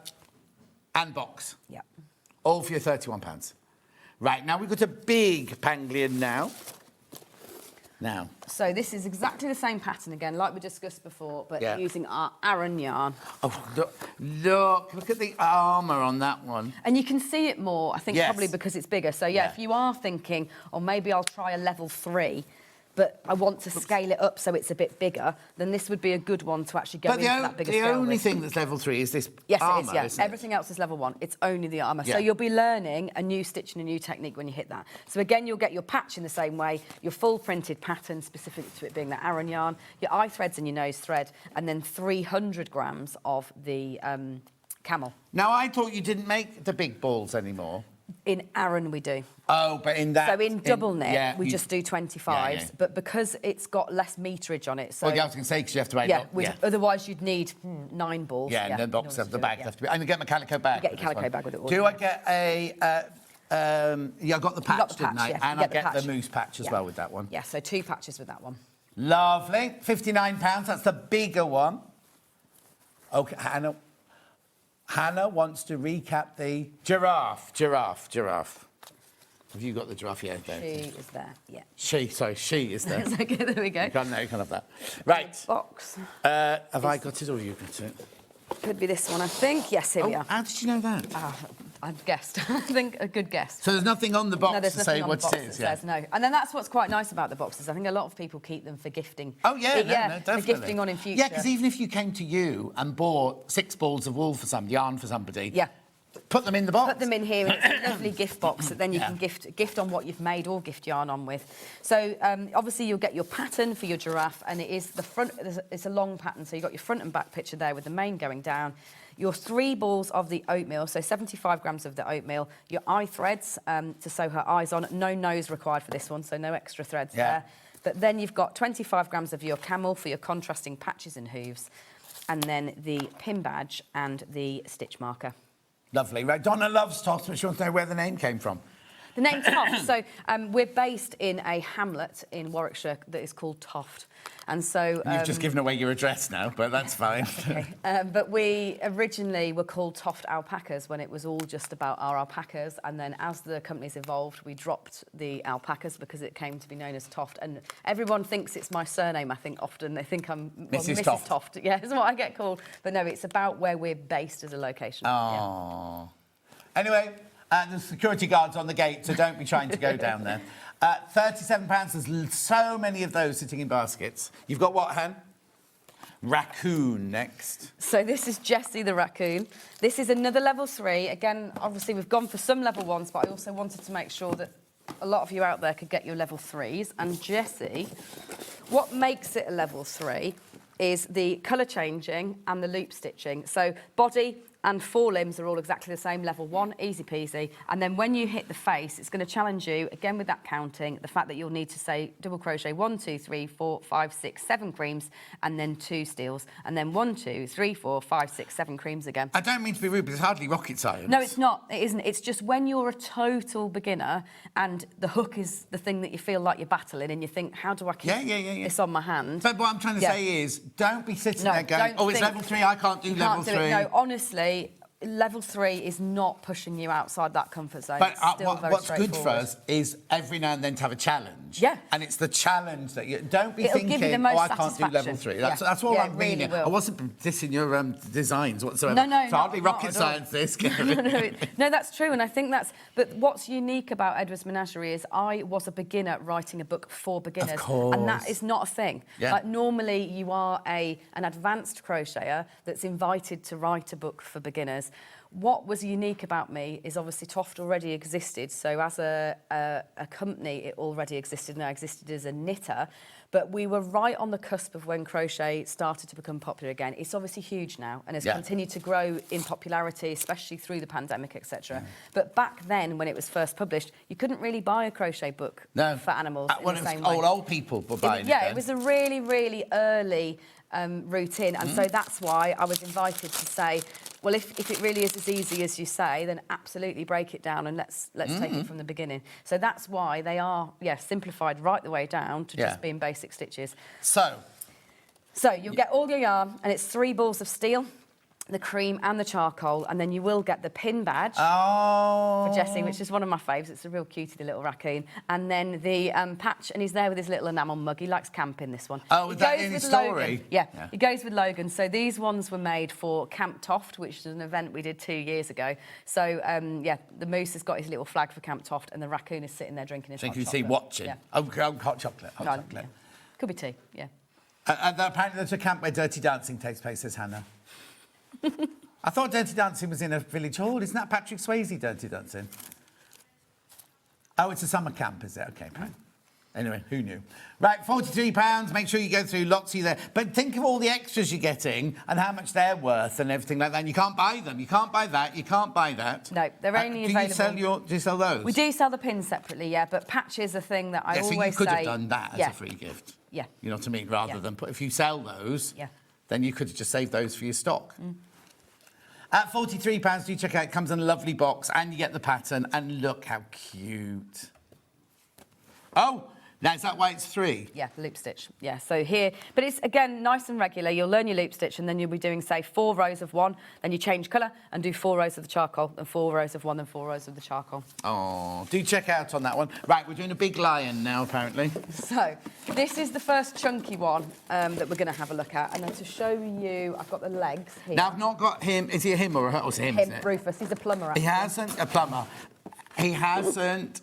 and box. Yeah. All for your £31. Right, now we've got a big Panglian now. So this is exactly the same pattern again, like we discussed before, but using our Aran yarn. Oh, look at the armour on that one. And you can see it more, I think, probably because it's bigger. So, if you are thinking, or maybe I'll try a level 3, but I want to scale it up so it's a bit bigger, then this would be a good one to actually go into that bigger scale. The only thing that's level 3 is this Yes, armour, it is, isn't it? Everything else is level 1. It's only the armour. So you'll be learning a new stitch and a new technique when you hit that. So again, you'll get your patch in the same way, your full printed pattern specific to it being that Aran yarn, your eye threads and your nose thread, and then 300 grams of the camel. Now, I thought you didn't make the big balls anymore. In Aran we do. Oh, but in that... So in double knit, we just do 25s, but because it's got less meterage on it, so... Well, I was going to say, because you have to make... Otherwise you'd need 9 balls. Yeah, and the box of the bag has to be... And you get my calico bag. You get your calico bag with it all. Do I get a... I got the patch, didn't I? And I get the mousse patch as well with that one. Yeah, so 2 patches with that one. Lovely. £59, that's the bigger one. OK, Hannah. Hannah wants to recap the giraffe. Have you got the giraffe? Yeah, there. She is there, yeah. She is there. Okay, there we go. You can't have that. Right. Box. Have I got it or have you got it? Could be this one, I think. Yes, here we are. How did you know that? I've guessed. I think a good guess. So there's nothing on the box there's to nothing say on what the box it is, that says no. And then that's what's quite nice about the boxes. I think a lot of people keep them for gifting. Oh, yeah, no, definitely. For gifting on in future. Yeah, because even if you came to you and bought 6 balls of wool for yarn for somebody, yeah, put them in the box. Put them in here, and it's a lovely gift box that then you can gift on what you've made or gift yarn on with. So obviously you'll get your pattern for your giraffe, and it is the front. It's a long pattern, so you've got your front and back picture there with the mane going down. Your 3 balls of the oatmeal, so 75 grams of the oatmeal. Your eye threads to sew her eyes on. No nose required for this one, so no extra threads there. But then you've got 25 grams of your camel for your contrasting patches and hooves, and then the pin badge and the stitch marker. Lovely. Right, Donna loves TOFT, but she wants to know where the name came from. The name's TOFT. So we're based in a hamlet in Warwickshire that is called TOFT. And so... You've just given away your address now, but that's fine. Okay. But we originally were called TOFT Alpacas when it was all just about our alpacas. And then as the company's evolved, we dropped the alpacas because it came to be known as TOFT. And everyone thinks it's my surname, I think, often. They think I'm Mrs. TOFT. Yeah, is what I get called. But no, it's about where we're based as a location. Oh. Yeah. Anyway... the security guard's on the gate, so don't be trying to go down there. £37, there's so many of those sitting in baskets. You've got what, Han? Raccoon next. So this is Jessie the raccoon. This is another level 3. Again, obviously we've gone for some level 1s, but I also wanted to make sure that a lot of you out there could get your level 3s. And Jessie, what makes it a level 3 is the colour changing and the loop stitching. So body and forelimbs are all exactly the same, level 1, easy peasy. And then when you hit the face, it's going to challenge you, again with that counting, the fact that you'll need to say double crochet 1, 2, 3, 4, 5, 6, 7 creams, and then 2 steals. And then 1, 2, 3, 4, 5, 6, 7 creams again. I don't mean to be rude, but it's hardly rocket science. No, it's not. It isn't. It's just when you're a total beginner and the hook is the thing that you feel like you're battling and you think, how do I keep this on my hand? But what I'm trying to say is, don't be sitting there going, oh, it's level 3, I can't do level 3. No, honestly, level 3 is not pushing you outside that comfort zone. But it's still very what's good for straightforward. us is every now and then to have a challenge. Yeah. And it's the challenge that you... Don't be It'll give you the thinking, most I can't do level 3. That's all I'm meaning. Really I wasn't dissing your designs whatsoever. No, it's hardly rocket science, this, Kerry. No, that's true, and I think that's... But what's unique about Edward's Menagerie is I was a beginner writing a book for beginners. Of course. And that is not a thing. Yeah. Like, normally you are an advanced crocheter that's invited to write a book for beginners. What was unique about me is obviously TOFT already existed, so as a company it already existed, and I existed as a knitter, but we were right on the cusp of when crochet started to become popular again. It's obviously huge now and has continued to grow in popularity, especially through the pandemic, etc. But back then, when it was first published, you couldn't really buy a crochet book for animals in the same way. Old people were buying it. Yeah, it was a really, really early route in, and so that's why I was invited to say, well, if it really is as easy as you say, then absolutely break it down and let's take it from the beginning. So that's why they are, simplified right the way down to just being basic stitches. So you'll get all your yarn, and it's 3 balls of steel, the cream and the charcoal, and then you will get the pin badge for Jessie, which is one of my faves. It's a real cutie, the little raccoon. And then the patch, and he's there with his little enamel mug. He likes camping, this one. Oh, is that in his story? Yeah, it goes with Logan. So these ones were made for Camp TOFT, which is an event we did 2 years ago. So, the moose has got his little flag for Camp TOFT, and the raccoon is sitting there drinking his hot chocolate. So you can see watching. Yeah. Oh, hot chocolate. Hot chocolate. Yeah. Could be tea, yeah. Apparently there's a camp where Dirty Dancing takes place, says Hannah. I thought Dirty Dancing was in a village hall. Isn't that Patrick Swayze, Dirty Dancing? Oh, it's a summer camp, is it? OK, fine. Anyway, who knew? Right, £43. Make sure you go through lots of you there. But think of all the extras you're getting and how much they're worth and everything like that. And you can't buy them. You can't buy that. You can't buy that. No, they're only available. Do you sell those? We do sell the pins separately, yeah. But patches are a thing that I always say... so you could have done that as a free gift. Yeah. You know what I mean? Rather than put... If you sell those... then you could have just saved those for your stock. At £43, do check out. It comes in a lovely box, and you get the pattern. And look how cute. Oh, Now, is that why it's 3? Yeah, loop stitch. Yeah, so here, but it's, again, nice and regular. You'll learn your loop stitch and then you'll be doing, say, 4 rows of 1, then you change colour and do 4 rows of the charcoal, and 4 rows of 1, then 4 rows of the charcoal. Oh, do check out on that one. Right, we're doing a big lion now, apparently. So, this is the first chunky one that we're going to have a look at. And then to show you, I've got the legs here. Now, I've not got him. Is he a him or a her? Oh, it's him, isn't it? Rufus. He's a plumber, actually. He hasn't, a plumber. He hasn't,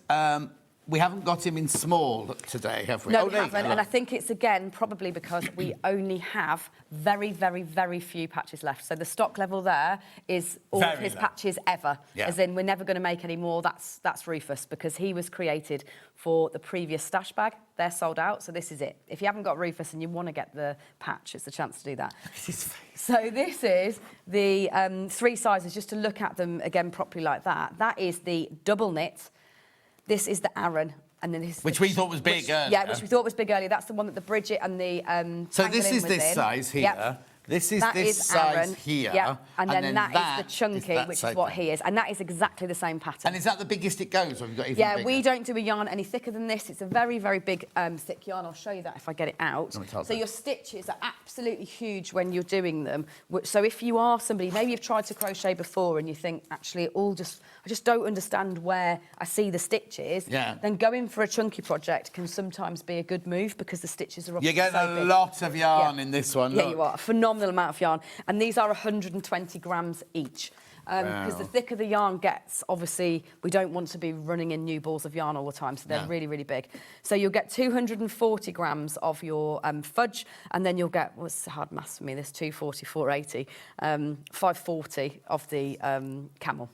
we haven't got him in small today, have we? No, oh, we haven't, and I think it's, again, probably because we only have very, very, very few patches left. So the stock level there is all of his patches ever. Yeah. As in, we're never going to make any more. That's Rufus, because he was created for the previous stash bag. They're sold out, so this is it. If you haven't got Rufus and you want to get the patch, it's a chance to do that. So this is the 3 sizes, just to look at them again properly like that. That is the double knit. This is the Aran, and then this. Which we thought was big earlier. Yeah, which we thought was big earlier. That's the one that the Bridget and the. So this is this size here. Yep. This is that this is size Aaron. here. Yeah, and then that is the chunky, that which is what he is, and that is exactly the same pattern. And is that the biggest it goes, or have you got even Yeah, bigger? we don't do a yarn any thicker than this. It's a very, very big, thick yarn. I'll show you that if I get it out. So your stitches are absolutely huge when you're doing them. So if you are somebody, maybe you've tried to crochet before and you think, actually, I just don't understand where I see the stitches, then going for a chunky project can sometimes be a good move because the stitches are You get a lot of yarn in this one. Yeah, you are. A phenomenal amount of yarn. And these are 120 grams each. Because the thicker the yarn gets, obviously, we don't want to be running in new balls of yarn all the time, so they're really, really big. So you'll get 240 grams of your fudge, and then you'll get, what's hard maths for me, this 240, 480, 540 of the camel.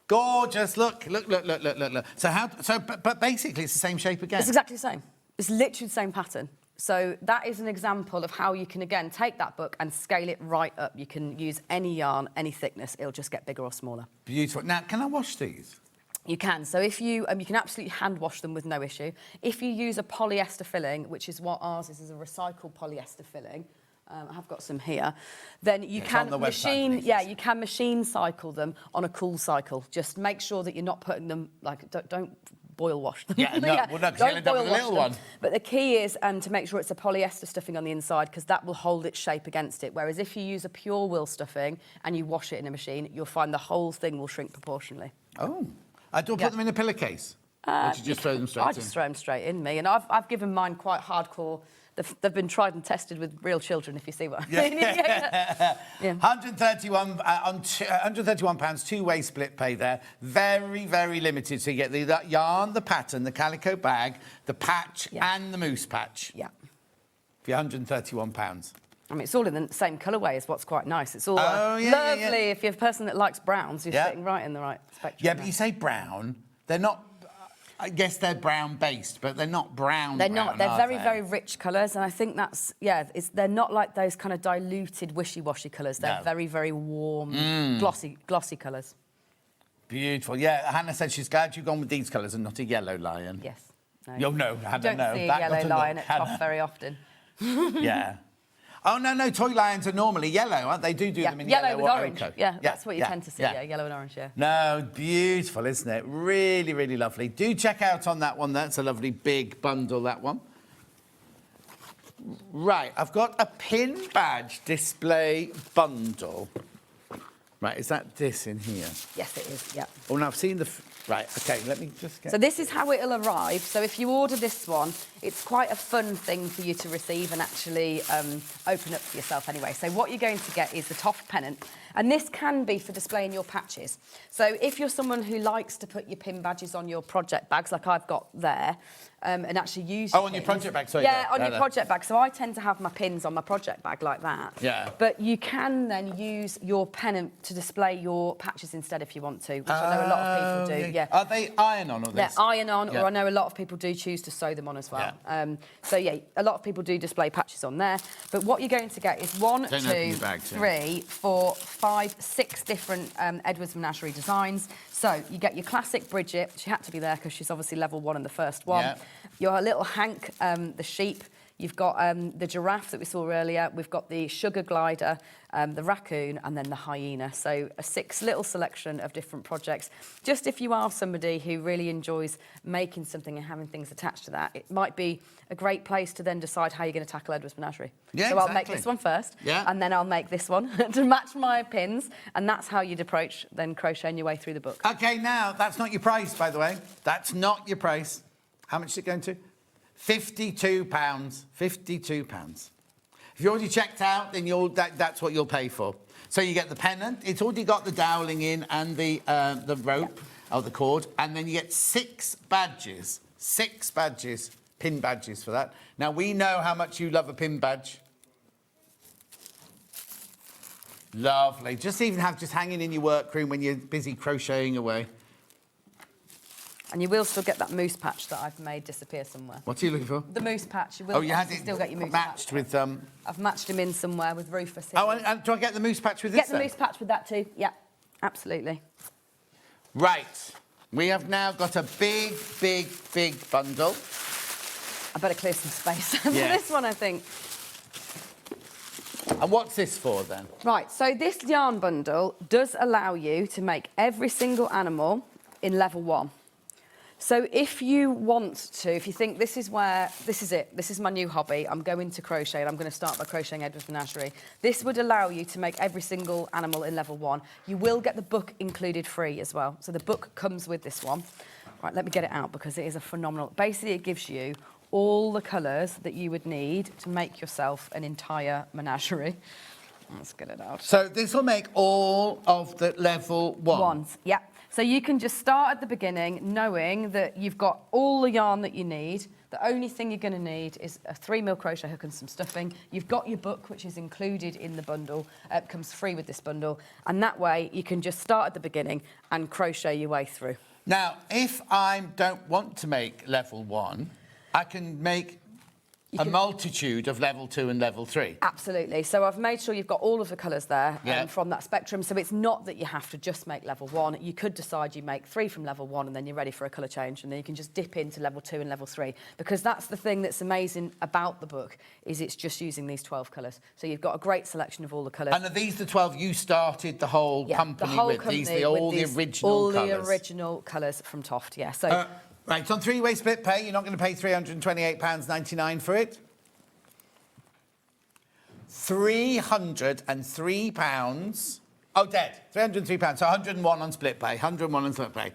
Gorgeous, look. But basically it's the same shape again. It's exactly the same. It's literally the same pattern. So that is an example of how you can, again, take that book and scale it right up. You can use any yarn, any thickness. It'll just get bigger or smaller. Beautiful. Now, can I wash these? You can. So if you can absolutely hand wash them with no issue. If you use a polyester filling, which is what ours is a recycled polyester filling, I have got some here, then you can machine, you can machine cycle them on a cool cycle. Just make sure that you're not putting them, like, don't boil wash them. Yeah, no, well, no, don't boil wash them. One. But the key is to make sure it's a polyester stuffing on the inside, because that will hold its shape against it. Whereas if you use a pure wool stuffing and you wash it in a machine, you'll find the whole thing will shrink proportionally. Oh, I don't put them in a pillowcase. Or you just throw them straight in? I just throw them straight in, me. And I've given mine quite hardcore. They've been tried and tested with real children, if you see what I mean. Yeah. 131 £131, 2-way split pay there. Very, very limited. So you get the yarn, the pattern, the calico bag, the patch, and the moose patch. Yeah. For £131. I mean, it's all in the same colourway is what's quite nice. It's all lovely. If you're a person that likes browns, you're sitting right in the right spectrum. Yeah, but you say brown, they're not... I guess they're brown-based, but they're not brown. They're not. They're very, very rich colours, and I think that's they're not like those kind of diluted, wishy-washy colours. They're very, very warm, glossy colours. Beautiful. Yeah, Hannah said she's glad you've gone with these colours and not a yellow lion. Yes. No, no, Hannah, you don't see a yellow lion at TOFT very often. Yeah. Oh, no, toy lions are normally yellow, aren't they? Do them in yellow with or orange. ochre. Yeah, that's what you tend to see, yellow and orange, No, beautiful, isn't it? Really, really lovely. Do check out on that one. That's a lovely big bundle, that one. Right, I've got a pin badge display bundle. Right, is that this in here? Yes, it is, yeah. Oh, no, I've seen the... Right, OK, let me just get... So this is how it'll arrive. So if you order this one, it's quite a fun thing for you to receive and actually open up for yourself anyway. So what you're going to get is the TOFT pennant. And this can be for displaying your patches. So if you're someone who likes to put your pin badges on your project bags, like I've got there, and actually use on your project bag, sorry. Yeah, on your project bag. So I tend to have my pins on my project bag like that. Yeah. But you can then use your pennant to display your patches instead if you want to, which I know a lot of people do. Yeah. Are they iron-on or this? They're iron-on, or I know a lot of people do choose to sew them on as well. So, a lot of people do display patches on there. But what you're going to get is 1, 2, 3, 4, 5, 6 different Edwards Menagerie designs. So you get your classic Bridget. She had to be there because she's obviously level 1 in the first one. Your little Hank, the sheep. You've got the giraffe that we saw earlier. We've got the sugar glider, the raccoon, and then the hyena. So a 6 little selection of different projects. Just if you are somebody who really enjoys making something and having things attached to that, it might be a great place to then decide how you're going to tackle Edward's Menagerie. Yeah, so exactly. I'll make this one first, yeah. and then I'll make this one to match my pins, and that's how you'd approach then crocheting your way through the book. OK, now, that's not your price, by the way. That's not your price. How much is it going to? £52. £52. If you already checked out, then that's what you'll pay for. So you get the pennant. It's already got the doweling in and the rope, or the cord, and then you get 6 badges. 6 badges. Pin badges for that. Now, we know how much you love a pin badge. Lovely. Just hanging in your workroom when you're busy crocheting away. And you will still get that moose patch that I've made disappear somewhere. What are you looking for? The moose patch. You will still get your moose matched patch. With... I've matched him in somewhere with Rufus. Oh, and do I get the moose patch with this? Get the moose patch with that too. Yeah, absolutely. Right. We have now got a big bundle. I better clear some space for this one, I think. And what's this for, then? Right, so this yarn bundle does allow you to make every single animal in level 1. So if you want to, if you think this is it, this is my new hobby, I'm going to crochet and I'm going to start by crocheting Edward's Menagerie, this would allow you to make every single animal in level 1. You will get the book included free as well. So the book comes with this one. Right, let me get it out because it is a phenomenal... Basically, it gives you all the colours that you would need to make yourself an entire menagerie. Let's get it out. So this will make all of the level 1? Ones, yeah. So you can just start at the beginning knowing that you've got all the yarn that you need. The only thing you're going to need is a 3mm crochet hook and some stuffing. You've got your book, which is included in the bundle. It comes free with this bundle. And that way, you can just start at the beginning and crochet your way through. Now, if I don't want to make level 1, I can make a multitude of level 2 and level 3. Absolutely. So I've made sure you've got all of the colours there from that spectrum. So it's not that you have to just make level 1. You could decide you make 3 from level 1 and then you're ready for a colour change, and then you can just dip into level 2 and level 3. Because that's the thing that's amazing about the book, is it's just using these 12 colours. So you've got a great selection of all the colours. And are these the 12 you started the whole company with? These are all the original colours? All the original colours from TOFT, yeah. So... right, on 3-way split pay, you're not going to pay £328.99 for it. £303. Oh, dead. £303. So 101 on split pay. 101 on split pay.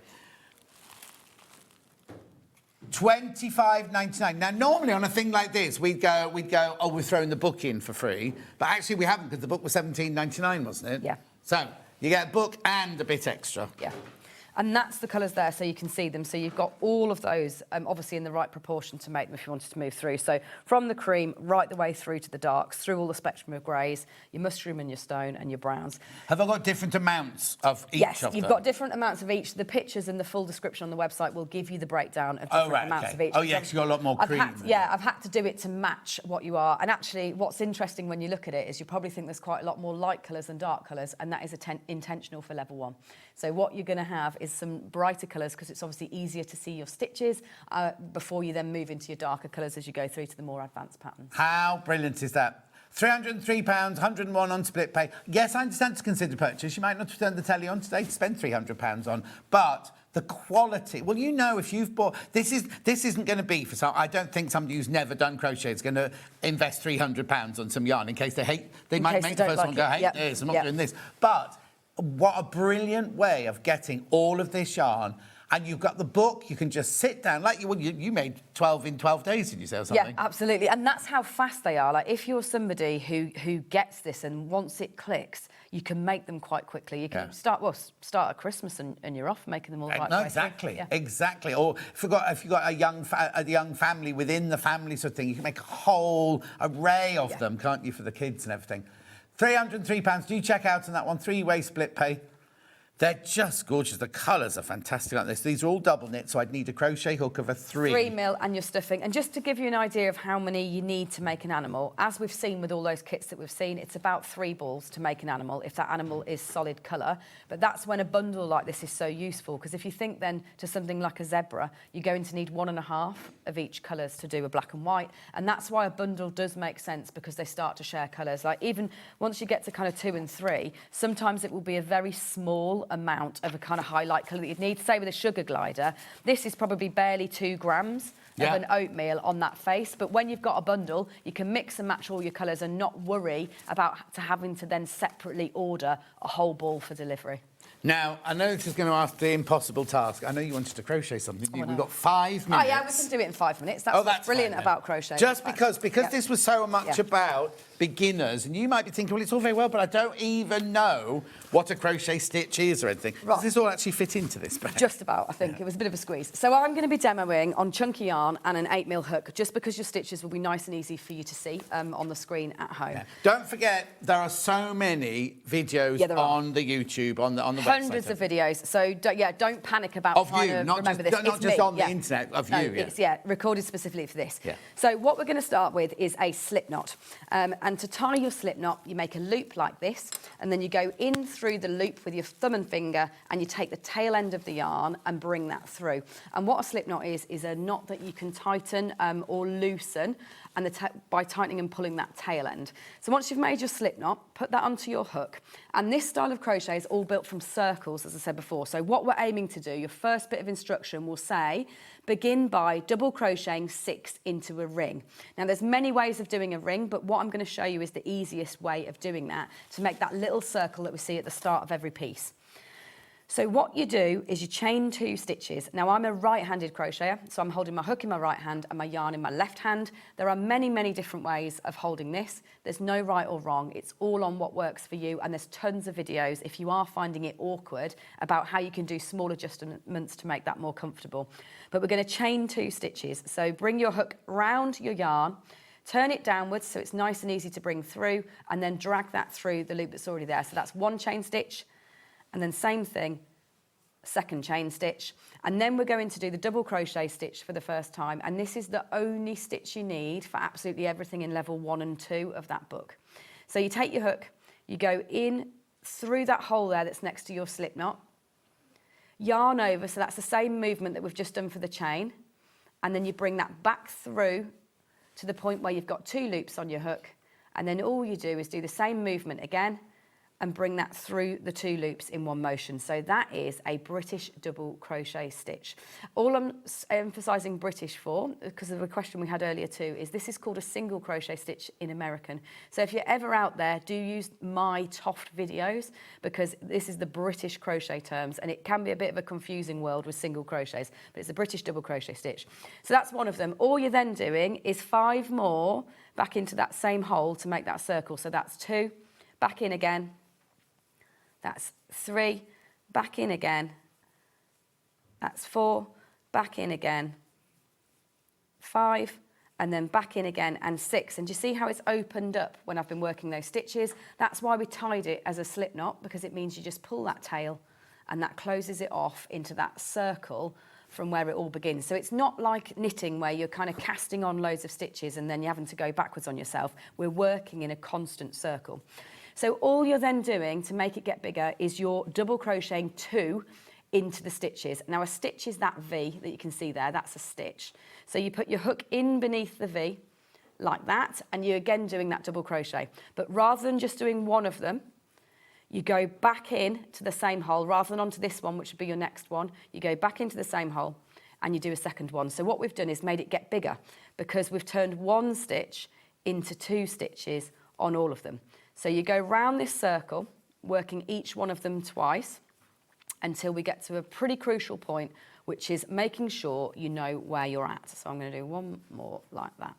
£25.99. Now, normally on a thing like this, we'd go, oh, we're throwing the book in for free. But actually, we haven't, because the book was £17.99, wasn't it? Yeah. So you get a book and a bit extra. Yeah. And that's the colours there, so you can see them. So you've got all of those, obviously in the right proportion to make them if you wanted to move through. So from the cream right the way through to the darks, through all the spectrum of greys, your mushroom and your stone and your browns. Have I got different amounts of each of them? Yes, you've got different amounts of each. The pictures and the full description on the website will give you the breakdown of different amounts of each. Oh, yes, you've got a lot more cream. I've had to do it to match what you are. And actually, what's interesting when you look at it is you probably think there's quite a lot more light colours than dark colours, and that is intentional for level 1. So what you're going to have is some brighter colours, because it's obviously easier to see your stitches before you then move into your darker colours as you go through to the more advanced patterns. How brilliant is that? £303, 101 on split pay. Yes, I understand it's considered purchase. You might not have turned the telly on today to spend £300 on, but the quality, well, you know, if you've bought... This isn't going to be for some... I don't think somebody who's never done crochet is going to invest £300 on some yarn in case they hate... They might make the first one go, hate this, I'm not doing this. But... what a brilliant way of getting all of this yarn. And you've got the book, you can just sit down, like you made 12 in 12 days, did you say, or something? Yeah, absolutely. And that's how fast they are. Like, if you're somebody who gets this and once it clicks, you can make them quite quickly. You can start at Christmas and you're off making them all right. No, exactly, exactly. Or if you've got a young family within the family sort of thing, you can make a whole array of them, can't you, for the kids and everything. £303. Do check out on that one. 3-way split pay. They're just gorgeous. The colours are fantastic like this. These are all double knit, so I'd need a crochet hook of a 3. 3 mil and your stuffing. And just to give you an idea of how many you need to make an animal, as we've seen with all those kits that we've seen, it's about 3 balls to make an animal if that animal is solid colour. But that's when a bundle like this is so useful, because if you think then to something like a zebra, you're going to need 1.5 of each colours to do a black and white. And that's why a bundle does make sense, because they start to share colours. Like even once you get to kind of 2 and 3, sometimes it will be a very small amount of a kind of highlight colour that you'd need. Say with a sugar glider, this is probably barely 2 grams of an oatmeal on that face. But when you've got a bundle, you can mix and match all your colours and not worry about having to then separately order a whole ball for delivery. Now, I know this is going to ask the impossible task. I know you wanted to crochet something. We've got 5 minutes. Oh, yeah, we can do it in 5 minutes. That's what's brilliant about crochet. Just because this was so much about beginners, and you might be thinking, well, it's all very well, but I don't even know what a crochet stitch is or anything. Does this all actually fit into this bag? Just about, I think. It was a bit of a squeeze. So I'm going to be demoing on chunky yarn and an 8 mil hook, just because your stitches will be nice and easy for you to see on the screen at home. Yeah. Don't forget, there are so many videos on the YouTube, on the website. Hundreds of videos. So don't panic about trying to remember this. Not just on the internet, of you. It's recorded specifically for this. So what we're going to start with is a slip knot. And to tie your slip knot, you make a loop like this, and then you go in through the loop with your thumb and finger, and you take the tail end of the yarn and bring that through. And what a slip knot is a knot that you can tighten or loosen, and by tightening and pulling that tail end. So once you've made your slip knot, put that onto your hook. And this style of crochet is all built from circles, as I said before. So what we're aiming to do, your first bit of instruction will say, begin by double crocheting 6 into a ring. Now there's many ways of doing a ring, but what I'm going to show you is the easiest way of doing that, to make that little circle that we see at the start of every piece. So what you do is you chain 2 stitches. Now I'm a right-handed crocheter, so I'm holding my hook in my right hand and my yarn in my left hand. There are many, many different ways of holding this. There's no right or wrong. It's all on what works for you, and there's tons of videos if you are finding it awkward about how you can do small adjustments to make that more comfortable. But we're going to chain 2 stitches. So bring your hook round your yarn, turn it downwards so it's nice and easy to bring through, and then drag that through the loop that's already there. So that's 1 chain stitch, and then same thing, 2nd chain stitch. And then we're going to do the double crochet stitch for the first time. And this is the only stitch you need for absolutely everything in level 1 and 2 of that book. So you take your hook, you go in through that hole there that's next to your slip knot, yarn over, so that's the same movement that we've just done for the chain. And then you bring that back through to the point where you've got 2 loops on your hook. And then all you do is do the same movement again, and bring that through the 2 loops in one motion. So that is a British double crochet stitch. All I'm emphasising British for, because of a question we had earlier too, is this is called a single crochet stitch in American. So if you're ever out there, do use my TOFT videos, because this is the British crochet terms, and it can be a bit of a confusing world with single crochets, but it's a British double crochet stitch. So that's one of them. All you're then doing is 5 more back into that same hole to make that circle. So that's 2, back in again, that's 3, back in again, that's 4, back in again, 5, and then back in again, and 6. And do you see how it's opened up when I've been working those stitches? That's why we tied it as a slip knot, because it means you just pull that tail and that closes it off into that circle from where it all begins. So it's not like knitting where you're kind of casting on loads of stitches and then you're having to go backwards on yourself. We're working in a constant circle. So all you're then doing to make it get bigger is you're double crocheting 2 into the stitches. Now a stitch is that V that you can see there, that's a stitch. So you put your hook in beneath the V like that, and you're again doing that double crochet. But rather than just doing one of them, you go back in to the same hole, rather than onto this one, which would be your next one, you go back into the same hole and you do a second one. So what we've done is made it get bigger, because we've turned 1 stitch into 2 stitches on all of them. So you go round this circle, working each one of them twice, until we get to a pretty crucial point, which is making sure you know where you're at. So I'm going to do one more like that.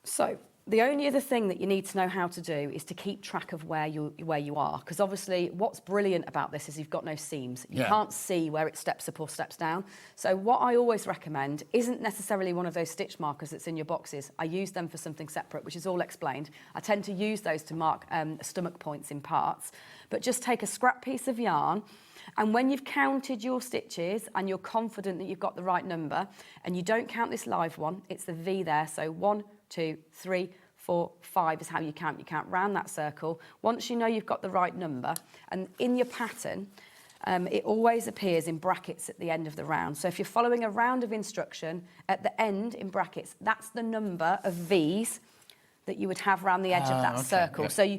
So The only other thing that you need to know how to do is to keep track of where you are, because obviously what's brilliant about this is you've got no seams. You can't see where it steps up or steps down. So what I always recommend isn't necessarily one of those stitch markers that's in your boxes. I use them for something separate, which is all explained. I tend to use those to mark stomach points in parts, but just take a scrap piece of yarn, and when you've counted your stitches and you're confident that you've got the right number, and you don't count this live one, it's the V there, so 1, 2, 3, 4, 5 is how you count. You count round that circle. Once you know you've got the right number, and in your pattern, it always appears in brackets at the end of the round. So if you're following a round of instruction, at the end, in brackets, that's the number of V's that you would have around the edge of that circle. So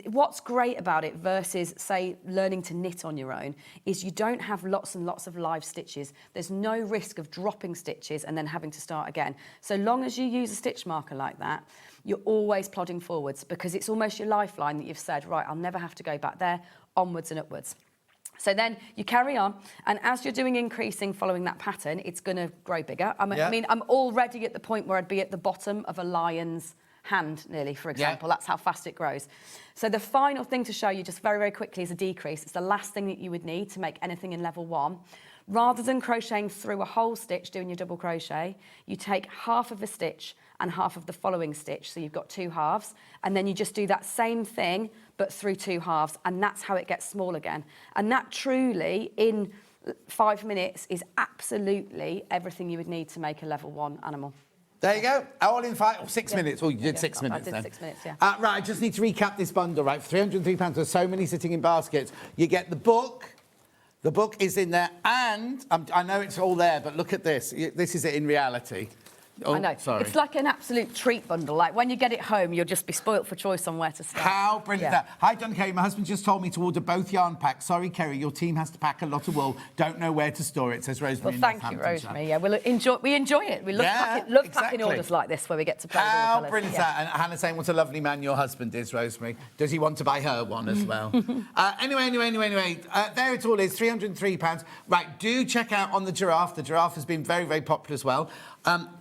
what's great about it versus, say, learning to knit on your own is you don't have lots and lots of live stitches. There's no risk of dropping stitches and then having to start again. So long as you use a stitch marker like that, you're always plodding forwards, because it's almost your lifeline that you've said, right, I'll never have to go back there, onwards and upwards. So then you carry on, and as you're doing increasing following that pattern, it's going to grow bigger. I mean, I'm already at the point where I'd be at the bottom of a lion's hand nearly, for example. That's how fast it grows. So the final thing to show you just very, very quickly is a decrease. It's the last thing that you would need to make anything in level 1. Rather than crocheting through a whole stitch, doing your double crochet, you take half of a stitch and half of the following stitch, so you've got 2 halves, and then you just do that same thing but through 2 halves, and that's how it gets small again. And that truly, in 5 minutes, is absolutely everything you would need to make a level 1 animal. There you go. All in 6 minutes. Oh, you did 6 minutes then. I did 6 minutes, yeah. Right, I just need to recap this bundle, right? For £303, there's so many sitting in baskets. You get the book. The book is in there, and I know it's all there, but look at this. This is it in reality. Oh, I know. Sorry. It's like an absolute treat bundle. Like, when you get it home, you'll just be spoilt for choice on where to start. How brilliant that. Hi, Don Kerry. My husband just told me to order both yarn packs. Sorry, Kerry, your team has to pack a lot of wool. Don't know where to store it, says Rosemary. Well, thank you, Rosemary. Yeah, we enjoy it. We love, packing orders like this where we get to play with all the colours. How brilliant is that? And Hannah's saying what a lovely man your husband is, Rosemary. Does he want to buy her one as well? Anyway, there it all is, £303. Right, do check out on the giraffe. The giraffe has been very, very popular as well.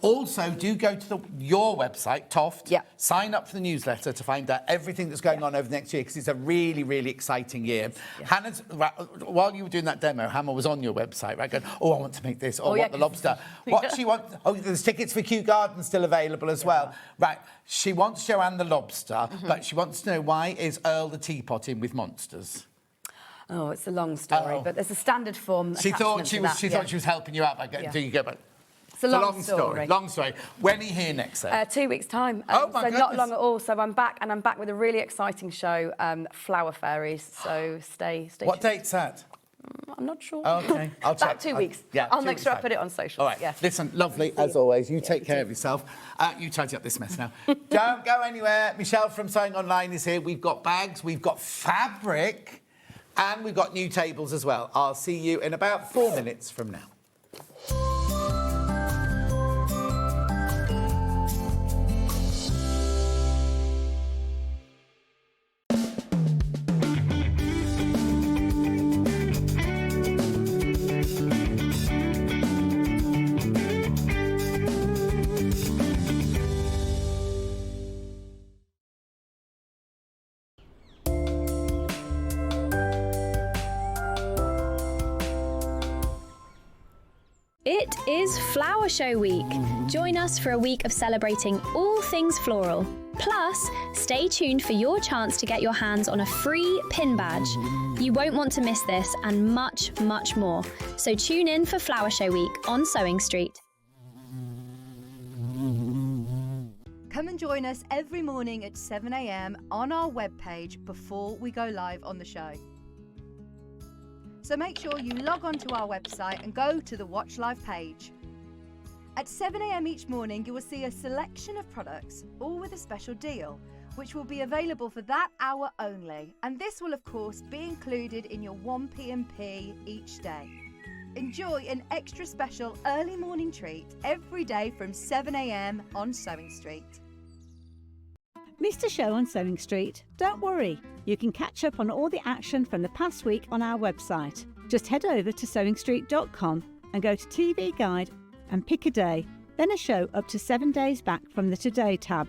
Also, do go to your website, TOFT. Yeah. Sign up for the newsletter to find out everything that's going on over the next year, because it's a really, really exciting year. Yeah. Hannah's, while you were doing that demo, Hannah was on your website, right, going, I want to make this, I want the lobster. What she wants, there's tickets for Kew Garden still available as well. Right, she wants Joanne the lobster, but she wants to know, why is Earl the teapot in with monsters? Oh, it's a long story, but there's a standard form. She thought she was helping you out by getting. Do you go back? It's a long story. Long story. When are you here next, sir? 2 weeks' time. Oh, my goodness. Not long at all. So I'm back, and I'm back with a really exciting show, Flower Fairies. So stay tuned. What date's that? I'm not sure. OK. I'll check. About 2 weeks. Yeah, I'll make sure I put it on social. All right. Yeah. Listen, lovely, as always. You take care of yourself. You tidy up this mess now. Don't go anywhere. Michelle from Sewing Online is here. We've got bags. We've got fabric. And we've got new tables as well. I'll see you in about 4 minutes from now. It is Flower Show Week. Join us for a week of celebrating all things floral. Plus, stay tuned for your chance to get your hands on a free pin badge. You won't want to miss this and much, much more. So tune in for Flower Show Week on Sewing Street. Come and join us every morning at 7 a.m. on our webpage before we go live on the show. So make sure you log on to our website and go to the Watch Live page. At 7 a.m. each morning, you will see a selection of products, all with a special deal, which will be available for that hour only. And this will, of course, be included in your 1p&p each day. Enjoy an extra special early morning treat every day from 7 a.m. on Sewing Street. Missed a show on Sewing Street? Don't worry, you can catch up on all the action from the past week on our website. Just head over to SewingStreet.com and go to TV Guide and pick a day, then a show up to 7 days back from the Today tab.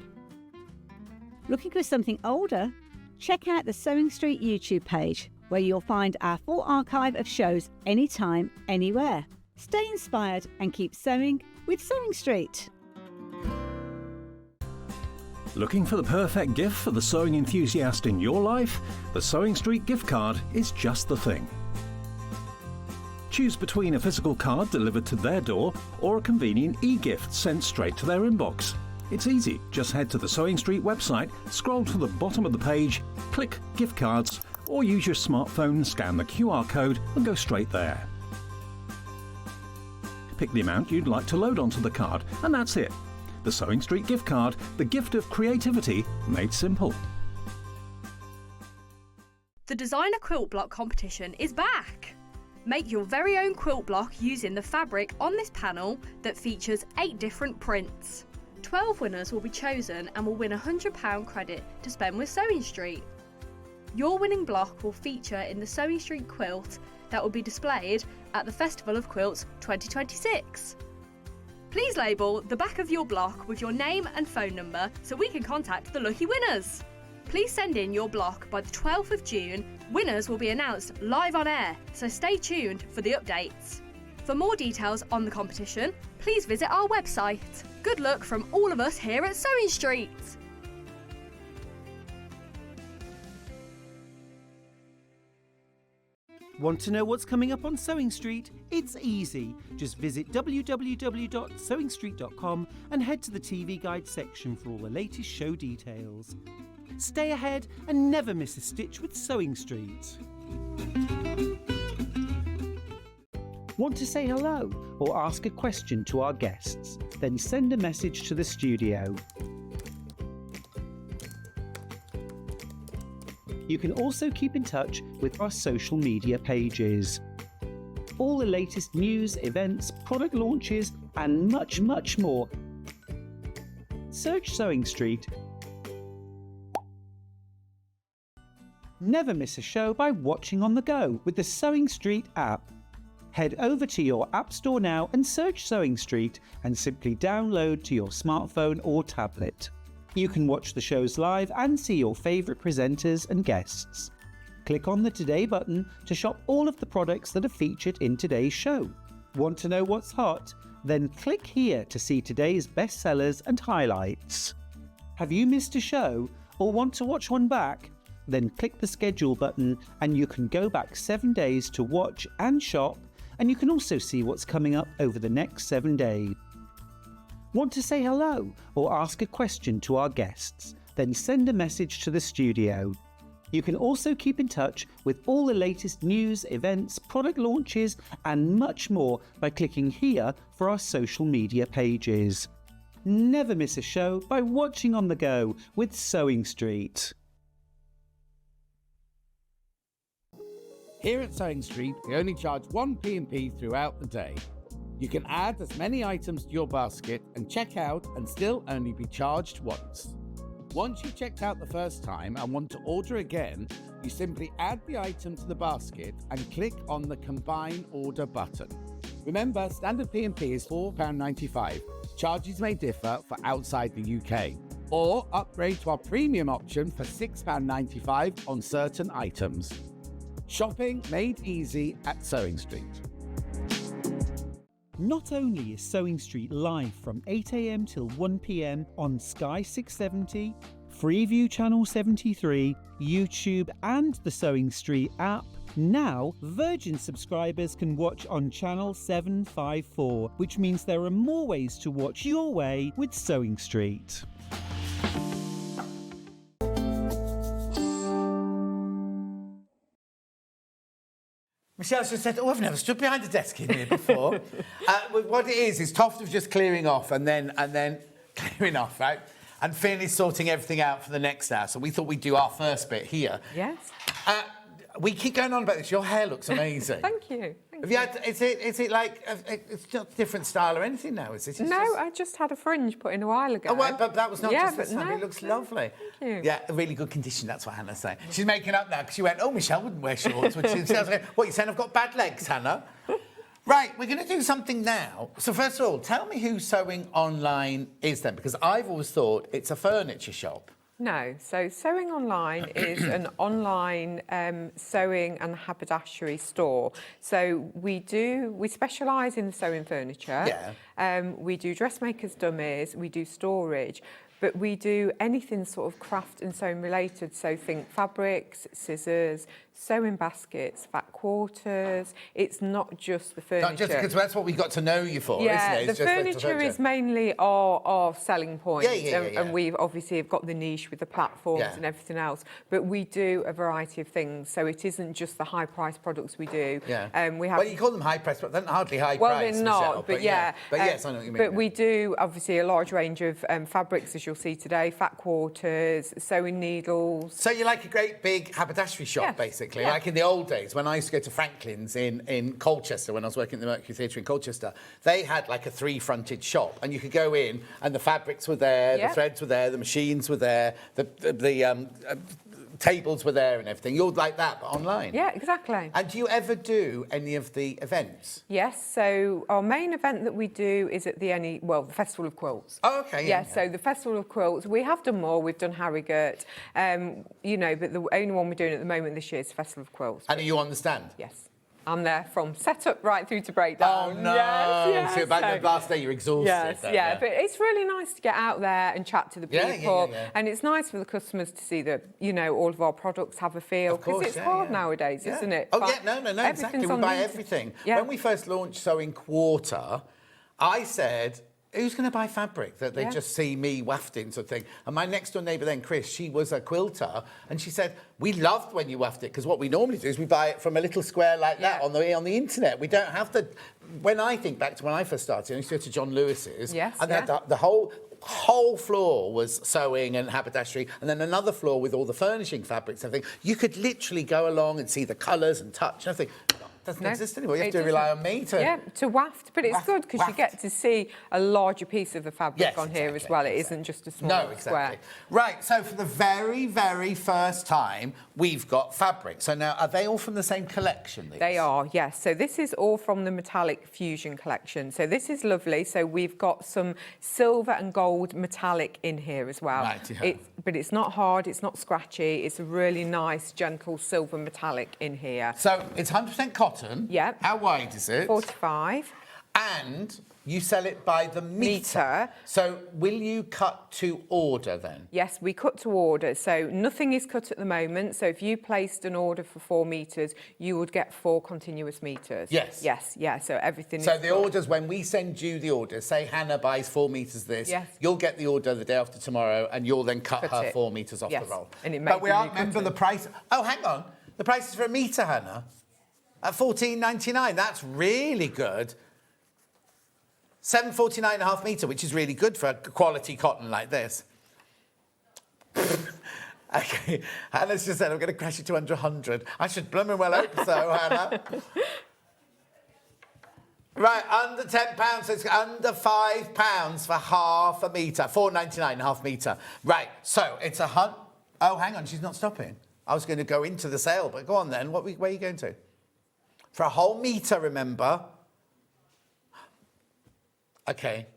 Looking for something older? Check out the Sewing Street YouTube page, where you'll find our full archive of shows anytime, anywhere. Stay inspired and keep sewing with Sewing Street. Looking for the perfect gift for the sewing enthusiast in your life? The Sewing Street gift card is just the thing. Choose between a physical card delivered to their door or a convenient e-gift sent straight to their inbox. It's easy. Just head to the Sewing Street website, scroll to the bottom of the page, click Gift Cards, or use your smartphone and scan the QR code and go straight there. Pick the amount you'd like to load onto the card, and that's it. The Sewing Street gift card, the gift of creativity made simple. The Designer Quilt Block competition is back! Make your very own quilt block using the fabric on this panel that features 8 different prints. 12 winners will be chosen and will win a £100 credit to spend with Sewing Street. Your winning block will feature in the Sewing Street quilt that will be displayed at the Festival of Quilts 2026. Please label the back of your block with your name and phone number so we can contact the lucky winners. Please send in your block by the 12th of June. Winners will be announced live on air, so stay tuned for the updates. For more details on the competition, please visit our website. Good luck from all of us here at Sewing Street. Want to know what's coming up on Sewing Street? It's easy. Just visit www.sewingstreet.com and head to the TV Guide section for all the latest show details. Stay ahead and never miss a stitch with Sewing Street. Want to say hello or ask a question to our guests? Then send a message to the studio. You can also keep in touch with our social media pages. All the latest news, events, product launches, and much, much more. Search Sewing Street. Never miss a show by watching on the go with the Sewing Street app. Head over to your App Store now and search Sewing Street and simply download to your smartphone or tablet. You can watch the shows live and see your favourite presenters and guests. Click on the Today button to shop all of the products that are featured in today's show. Want to know what's hot? Then click here to see today's bestsellers and highlights. Have you missed a show or want to watch one back? Then click the schedule button and you can go back 7 days to watch and shop, and you can also see what's coming up over the next 7 days. Want to say hello or ask a question to our guests? Then send a message to the studio. You can also keep in touch with all the latest news, events, product launches, and much more by clicking here for our social media pages. Never miss a show by watching on the go with Sewing Street. Here at Sewing Street, we only charge one P&P throughout the day. You can add as many items to your basket and check out and still only be charged once. Once you've checked out the first time and want to order again, you simply add the item to the basket and click on the Combine Order button. Remember, standard P&P is £4.95. Charges may differ for outside the UK. Or upgrade to our premium option for £6.95 on certain items. Shopping made easy at Sewing Street. Not only is Sewing Street live from 8 AM till 1 PM on Sky 670, Freeview Channel 73, YouTube and the Sewing Street app, now Virgin subscribers can watch on Channel 754, which means there are more ways to watch your way with Sewing Street. Michelle just said, I've never stood behind a desk in here before. What it is TOFT was just clearing off and then clearing off, right? And Finn is sorting everything out for the next hour. So we thought we'd do our first bit here. Yes. We keep going on about this. Your hair looks amazing. Thank you. Is it like it's not a different style or anything now? Is it? I just had a fringe put in a while ago. Oh, well, but that was not just this but time. It looks lovely. Thank you. Yeah, really good condition. That's what Hannah's saying. She's making up now because she went, Michelle wouldn't wear shorts. Which is, what, you're saying I've got bad legs, Hannah? Right, we're going to do something now. So first of all, tell me who Sewing Online is then, because I've always thought it's a furniture shop. No. So Sewing Online is an online sewing and haberdashery store. So we specialise in sewing furniture. Yeah. We do dressmakers' dummies. We do storage. But we do anything sort of craft and sewing related. So think fabrics, scissors, sewing baskets, fat quarters. It's not just the furniture. Not just because that's what we got to know you for, yeah, isn't it? It's the just furniture is mainly our selling point. Yeah. And we've obviously have got the niche with the platforms and everything else. But we do a variety of things. So it isn't just the high price products we do. Yeah. We have. Well, you call them high price, but they're hardly high Well, price. they're not, Michelle, but yeah. But yes, I know what you mean. But we do obviously a large range of fabrics, as you'll see today, fat quarters, sewing needles. So you're like a great big haberdashery shop, basically, like in the old days when I used to go to Franklin's in Colchester, when I was working at the Mercury Theatre in Colchester. They had like a 3-fronted shop, and you could go in, and the fabrics were there, the threads were there, the machines were there, the tables were there and everything. You're like that, but online. Yeah, exactly. And do you ever do any of the events? Yes, so our main event that we do is at the Festival of Quilts. Oh, okay. Yeah, so the Festival of Quilts, we have done more. We've done Harrogate, but the only one we're doing at the moment this year is Festival of Quilts. And are you on the stand? Yes. I'm there from setup right through to breakdown. Oh, no. Yes. So by the last day, you're exhausted. Yes, yeah. But it's really nice to get out there and chat to the people. Yeah. And it's nice for the customers to see that, all of our products have a feel. Because it's hard nowadays, isn't it? Oh, no, exactly. We buy everything. Yeah. When we first launched Sewing Quarter, I said, who's going to buy fabric that they just see me wafting sort of thing? And my next door neighbour then, Chris, she was a quilter, and she said, we loved when you wafted, because what we normally do is we buy it from a little square like that on the internet. We don't have the... When I think back to when I first started, I used to go to John Lewis's, and they had the whole floor was sewing and haberdashery, and then another floor with all the furnishing fabrics and everything. You could literally go along and see the colours and touch and everything. Doesn't exist anymore. You have to rely on me to waft. But it's good because you get to see a larger piece of the fabric on here as well. It isn't just a small square. Right, so for the very, very first time, we've got fabric. So now, are they all from the same collection? These? They are, yes. So this is all from the Metallic Fusion collection. So this is lovely. So we've got some silver and gold metallic in here as well. Right, but it's not hard, it's not scratchy. It's a really nice, gentle silver metallic in here. So it's 100% cotton. Yeah. How wide is it? 45. And you sell it by the metre. So will you cut to order then? Yes, we cut to order. So nothing is cut at the moment. So if you placed an order for 4 metres, you would get 4 continuous metres. Yes. Yes, yeah. So everything So is the cut. orders, when we send you the order, say Hannah buys 4 metres this, you'll get the order the day after tomorrow, and you'll then cut her 4 metres off the roll. And it but we aren't remember the price. Oh, hang on. The price is for a metre, Hannah. At $14.99. That's really good. $7.49.5 metre, which is really good for a quality cotton like this. Okay, Hannah's just said, I'm going to crash it to under 100. I should blooming well hope so, Hannah. Right, under £10, so it's under £5 for half a metre. $4.99.5 metre. Right, so it's a Oh, hang on, she's not stopping. I was going to go into the sale, but go on then. Where are you going to? For a whole metre, remember? Okay.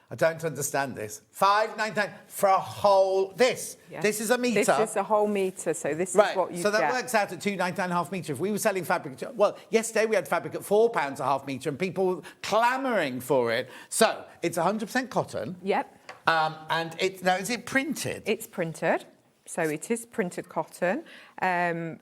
I don't understand this. $5.99 for a whole... This. Yes. This is a metre. This is a whole metre, so this is what you so that get. works out at $2.99.5 metre. If we were selling fabric... Well, yesterday we had fabric at £4 a half metre and people clamouring for it. So, it's 100% cotton. Yep. And it's... Now, is it printed? It's printed. So it is printed cotton, woven,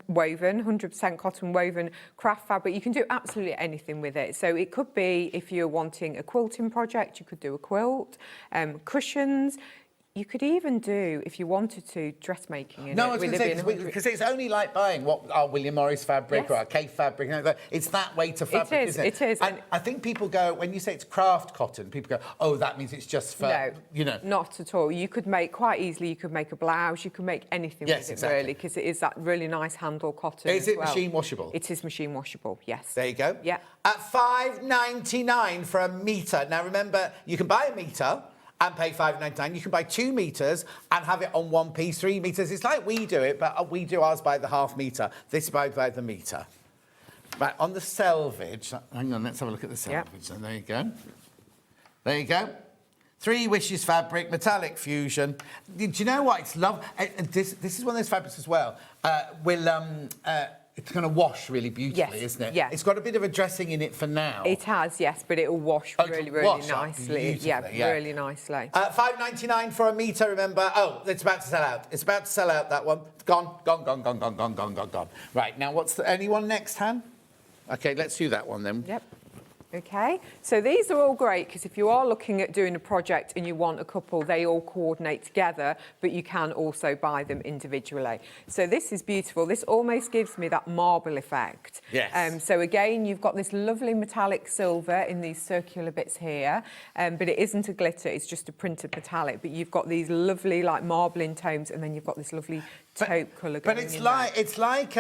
100% cotton woven craft fabric. You can do absolutely anything with it. So it could be, if you're wanting a quilting project, you could do a quilt, cushions. You could even do, if you wanted to, dressmaking in no, it. I was going to say, because it's only like buying our William Morris fabric or our Kate fabric. It's that way to fabric, isn't it? It is. And I think people go, when you say it's craft cotton, people go, oh, that means it's just for, No, not at all. You could make, quite easily, you could make a blouse, you could make anything with it, really, because it is that really nice handle cotton Is it machine washable? It is machine washable, yes. There you go. Yeah. At $5.99 for a metre. Now, remember, you can buy a metre and pay $5.99. You can buy 2 metres and have it on 1 piece, 3 metres. It's like we do it, but we do ours by the half metre. This is by the metre. Right, on the selvage, hang on, let's have a look at the selvage. And there you go. There you go. 3 Wishes fabric, metallic fusion. Do you know what? It's this is one of those fabrics as well. It's going to wash really beautifully, isn't it? Yeah. It's got a bit of a dressing in it for now. It has, yes, but it'll wash really nicely. Yeah, really nicely. $5.99 for a metre, remember. Oh, it's about to sell out. It's about to sell out, that one. Gone. Right, now anyone next, Han? OK, let's do that one then. Yep. Okay, so these are all great because if you are looking at doing a project and you want a couple, they all coordinate together, but you can also buy them individually. So this is beautiful. This almost gives me that marble effect. Yes. So again, you've got this lovely metallic silver in these circular bits here, but it isn't a glitter, it's just a printed metallic, but you've got these lovely like marbling tones and then you've got this lovely taupe colour going But it's like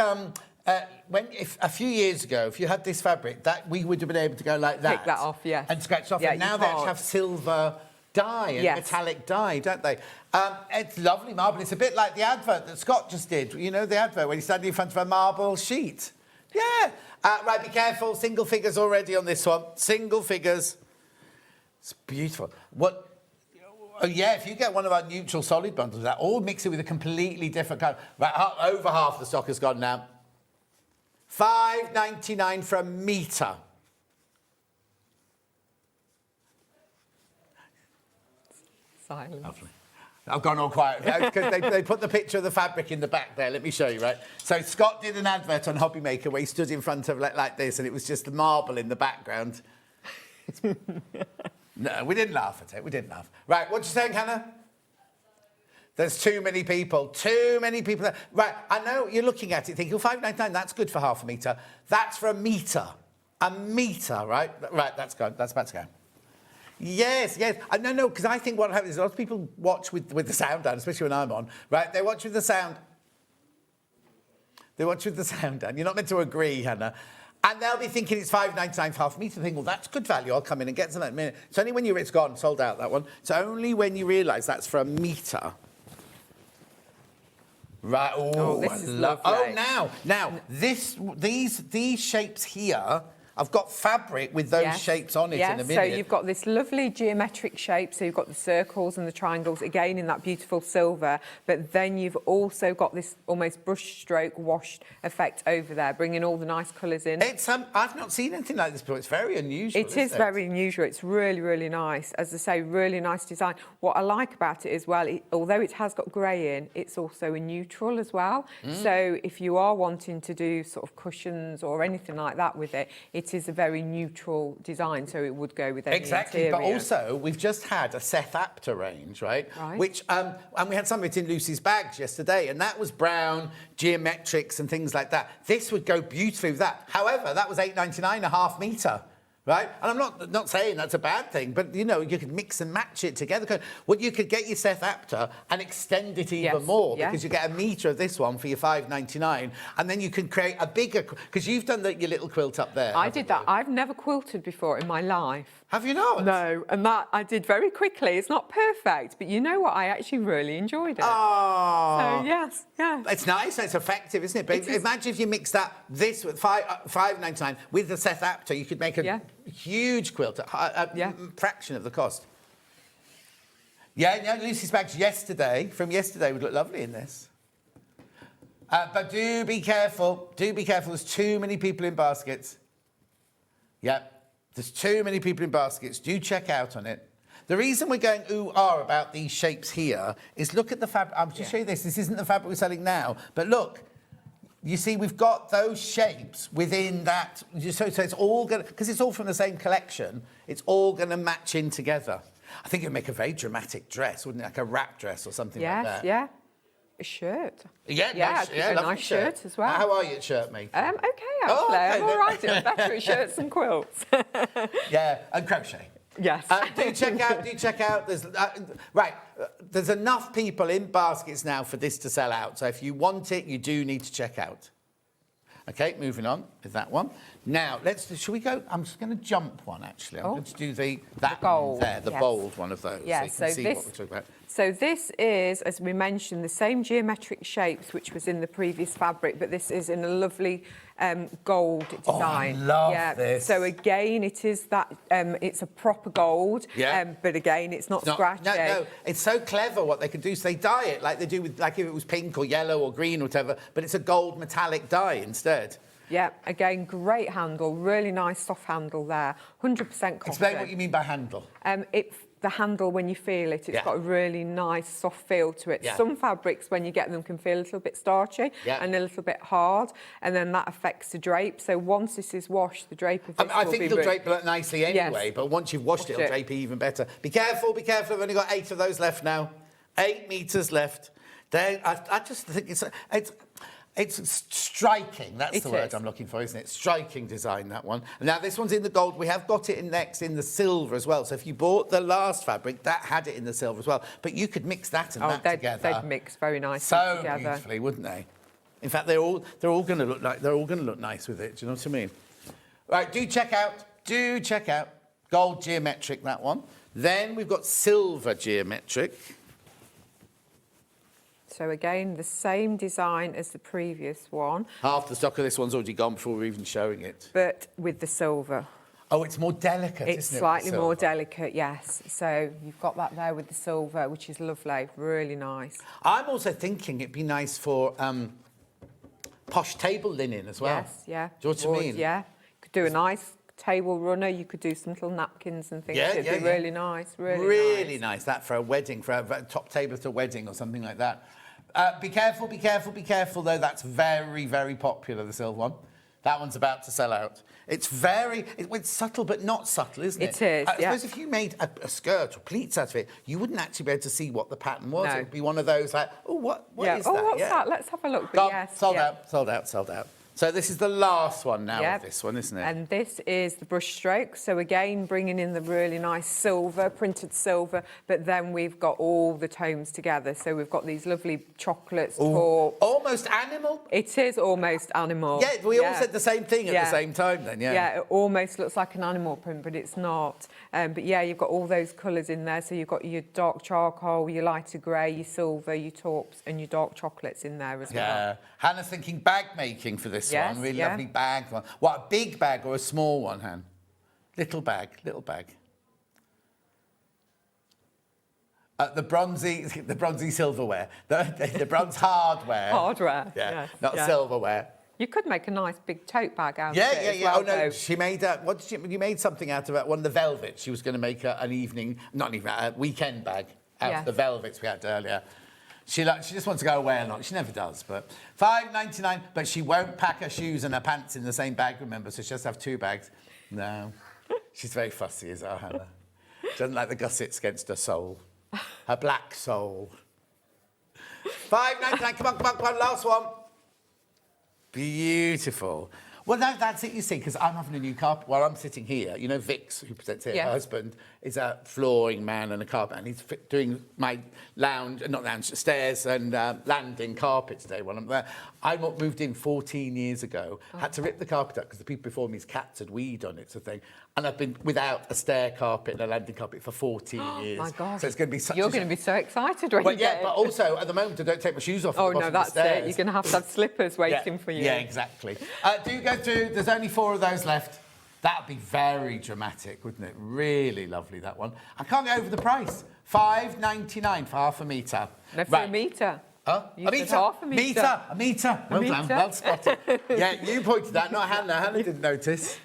if a few years ago, if you had this fabric, that we would have been able to go like that. Pick that off, yes. And scratch off. Yeah, and now they actually have silver dye and metallic dye, don't they? It's lovely marble. It's a bit like the advert that Scott just did. You know, the advert when he's standing in front of a marble sheet. Yeah. Right, be careful. Single figures already on this one. Single figures. It's beautiful. Oh, yeah, if you get one of our neutral solid bundles, that all mix it with a completely different colour. Right, over half the stock has gone now. $5.99 for a metre. Silence. Lovely. I've gone all quiet because they put the picture of the fabric in the back there. Let me show you, right? So Scott did an advert on Hobby Maker where he stood in front of like this and it was just the marble in the background. No, we didn't laugh at it. We didn't laugh. Right, what you saying, Hannah? There's too many people. Too many people. There. Right, I know you're looking at it thinking, oh, $5.99, that's good for half a metre. That's for a metre. A metre, right? Right, that's about to go. Yes. No, because I think what happens is a lot of people watch with the sound down, especially when I'm on, right? They watch with the sound. You're not meant to agree, Hannah. And they'll be thinking it's $5.99 for half a metre. They think, well, that's good value. I'll come in and get some in a minute. It's only when it's gone, sold out, that one. It's only when you realise that's for a metre. Right. Oh, this is lovely. Oh, now, these shapes here. I've got fabric with those shapes on it in a minute. So you've got this lovely geometric shape. So you've got the circles and the triangles, again, in that beautiful silver. But then you've also got this almost brush stroke washed effect over there, bringing all the nice colours in. It's I've not seen anything like this before. It's very unusual, It is very unusual. It's really, really nice. As I say, really nice design. What I like about it as well, although it has got grey in, it's also a neutral as well. So if you are wanting to do sort of cushions or anything like that with it, it is a very neutral design, so it would go with any Exactly, interior. but also we've just had a Seth Apter range, right? Which and we had some of it in Lucy's bags yesterday, and that was brown, geometrics and things like that. This would go beautifully with that. However, that was $8.99 a half metre. Right? And I'm not saying that's a bad thing, but, you know, you could mix and match it together. Well, you could get your Seth Apter and extend it even more because you get a metre of this one for your $5.99, and then you can create a bigger... Because you've done your little quilt up there. I did that. I've never quilted before in my life. Have you not? No, and that I did very quickly. It's not perfect, but you know what? I actually really enjoyed it. Oh. So, yes. It's nice, it's effective, isn't it? But imagine if you mix this with $5.99 with the Seth Apter, you could make a huge quilt at a fraction of the cost. Yeah, Lucy's bags from yesterday would look lovely in this. But do be careful. There's too many people in baskets. Yep. There's too many people in baskets. Do check out on it. The reason we're going ooh-ah about these shapes here is look at the fabric. I'll just show you this. This isn't the fabric we're selling now. But look, you see we've got those shapes within that. So it's all going to... Because it's all from the same collection, it's all going to match in together. I think it would make a very dramatic dress, wouldn't it? Like a wrap dress or something like that. Yes, yeah. A shirt. Yeah, a nice shirt as well. How are you at shirt making? Okay, actually. I'm all right. I'm better at shirts and quilts. Yeah, and crochet. Yes. Do check out. There's enough people in baskets now for this to sell out. So if you want it, you do need to check out. Okay, moving on with that one. Now, shall we go? I'm just going to jump one, actually. I'm going to do that gold, one there, the bold one of those. Yeah, so you can see what we're talking about. So this is, as we mentioned, the same geometric shapes which was in the previous fabric, but this is in a lovely gold design. Oh, I love this. So again, it is that, it's a proper gold, but again, it's not scratchy. No, it's so clever what they can do. So they dye it like they do with, like if it was pink or yellow or green or whatever, but it's a gold metallic dye instead. Yeah, again, great handle, really nice soft handle there, 100% cotton. Explain what you mean by handle. The handle, when you feel it, it's got a really nice soft feel to it. Yeah. Some fabrics, when you get them, can feel a little bit starchy and a little bit hard, and then that affects the drape. So once this is washed, the drape of this I think it'll drape nicely anyway, but once you've washed it, it'll drape even better. Be careful, be careful. I've only got 8 of those left now. 8 metres left. I just think it's striking. That's the word I'm looking for, isn't it? Striking design, that one. Now, this one's in the gold. We have got it next in the silver as well. So if you bought the last fabric, that had it in the silver as well. But you could mix that and that together. They'd mix very nicely so together. beautifully, wouldn't they? In fact, they're all going to look nice with it. Do you know what I mean? Right, do check out gold geometric, that one. Then we've got silver geometric. So again, the same design as the previous one. Half the stock of this one's already gone before we're even showing it. But with the silver. Oh, it's more delicate, It's isn't it? slightly more delicate, yes. So you've got that there with the silver, which is lovely, really nice. I'm also thinking it'd be nice for posh table linen as well. Yes, yeah. Do you know what I mean? Yeah. You could do a nice table runner. You could do some little napkins and things. It'd be really nice, really nice. That for a wedding, for a top table at a wedding or something like that. Be careful, though. That's very, very popular, the silver one. That one's about to sell out. It's subtle, but not subtle, isn't it? It is, I suppose if you made a skirt or pleats out of it, you wouldn't actually be able to see what the pattern was. No. It would be one of those like, oh, what is that? What's that? Let's have a look. Gone, Yes, sold out. So this is the last one now of this one, isn't it? And this is the brush stroke. So again, bringing in the really nice silver, printed silver, but then we've got all the tones together. So we've got these lovely chocolates, taupes. Almost animal? It is almost animal. Yeah, we all said the same thing at the same time then, Yeah, it almost looks like an animal print, but it's not. But yeah, you've got all those colours in there. So you've got your dark charcoal, your lighter grey, your silver, your taupes, and your dark chocolates in there as well. Yeah. Hannah's thinking bag making for this one. Really lovely bag one. What, a big bag or a small one, Han? Little bag. The bronzy silverware. The bronze hardware. Hardware, yeah. Not silverware. You could make a nice big tote bag out of it. Yeah. Well, Oh no, she made you made something out of it. One of the velvets. She was going to make a weekend bag out of the velvets we had earlier. She just wants to go away a lot. She never does, but $5.99. But she won't pack her shoes and her pants in the same bag, remember? So she has to have 2 bags. No, she's very fussy, is our Hannah. She doesn't like the gussets against her soul, her black soul. $5.99. Come on, last one. Beautiful. Well, that's it, you see, because I'm having a new carpet. While I'm sitting here, you know, Vix, who presents here, her husband, is a flooring man and a carpet, and he's doing my stairs and landing carpet today while I'm there. I moved in 14 years ago, had to rip the carpet up because the people before me's cats had weed on it, sort of thing. And I've been without a stair carpet and a landing carpet for 14 years. My God. So it's going to be such You're going to be so excited when you get it. But also, at the moment, I don't take my shoes off. Oh, at the no, bottom of the that's stairs. it. You're going to have slippers waiting for you. Yeah, exactly. Do go through. There's only 4 of those left. That'd be very dramatic, wouldn't it? Really lovely, that one. I can't get over the price. $5.99 for half a metre. No, for a metre. Huh? You said half a metre. A metre. Well done. Well spotted. Yeah, you pointed that, not Hannah. Hannah didn't notice.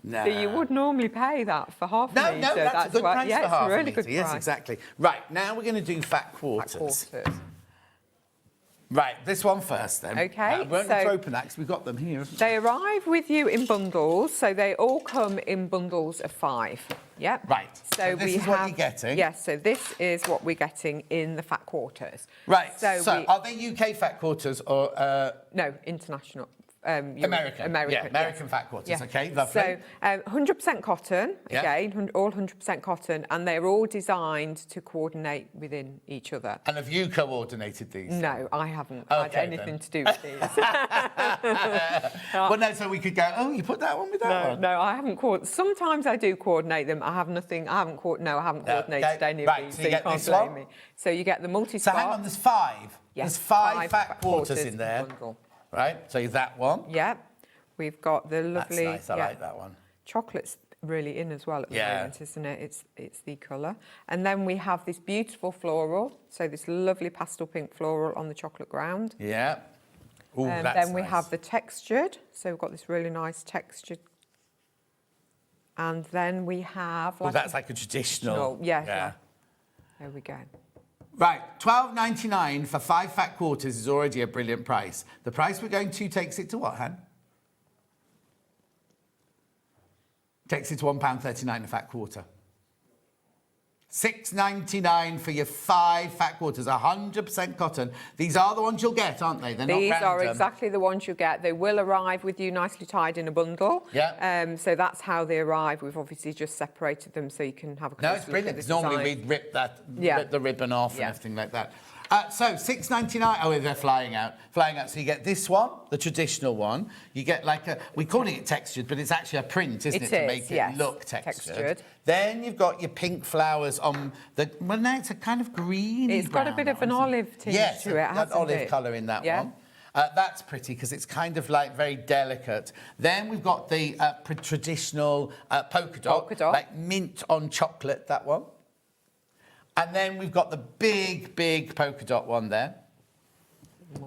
No. So you would normally pay that for half a metre. No, that's a good price for half it's a really a metre. good price. Yes, exactly. Right, now we're going to do fat quarters. Right, this one first then. Okay. We won't have to open that because we've got them here. They arrive with you in bundles, so they all come in bundles of 5. Yep. Right. So this is what you're getting? Yes, so this is what we're getting in the fat quarters. Right, so are they UK fat quarters or... No, international. American. Yeah, American fat quarters. Okay, lovely. So 100% cotton, again, all 100% cotton, and they're all designed to coordinate within each other. And have you coordinated these? No, I haven't had anything to do with these. Well, no, so we could go, oh, you put that one with that one? No, I haven't sometimes I do coordinate them. I haven't coordinated any of these, so you get can't this blame one? me. So you get the multi-spot. So hang on, there's 5. Yes, There's 5 fat fat quarters in there. bundle. Right, so that one. Yeah, we've got the lovely... That's nice, I like that one. Chocolate's really in as well at the moment, isn't it? It's the colour. And then we have this beautiful floral, so this lovely pastel pink floral on the chocolate ground. Yeah. Ooh, that's then we nice. have the textured, so we've got this really nice textured. And then we have... that's like a traditional. Yeah. There we go. Right, $12.99 for 5 fat quarters is already a brilliant price. The price we're going to takes it to what, Han? Takes it to £1.39 a fat quarter. $6.99 for your 5 fat quarters, 100% cotton. These are the ones you'll get, aren't they? They're These not are random. exactly the ones you get. They will arrive with you nicely tied in a bundle. Yeah. So that's how they arrive. We've obviously just separated them so you can have a closer No, it's brilliant. look at Because the normally design. we'd rip the ribbon off and everything like that. So $6.99. Oh, they're flying out. So you get this one, the traditional one. You get we're calling it textured, but it's actually a print, isn't it? To make it look textured. Then you've got your pink flowers on the. Well, now it's a kind of green. It's got a bit of an olive tinge to it, hasn't olive it? colour in that one. That's pretty because it's kind of very delicate. Then we've got the traditional polka dot, like mint on chocolate. That one. And then we've got the big polka dot one there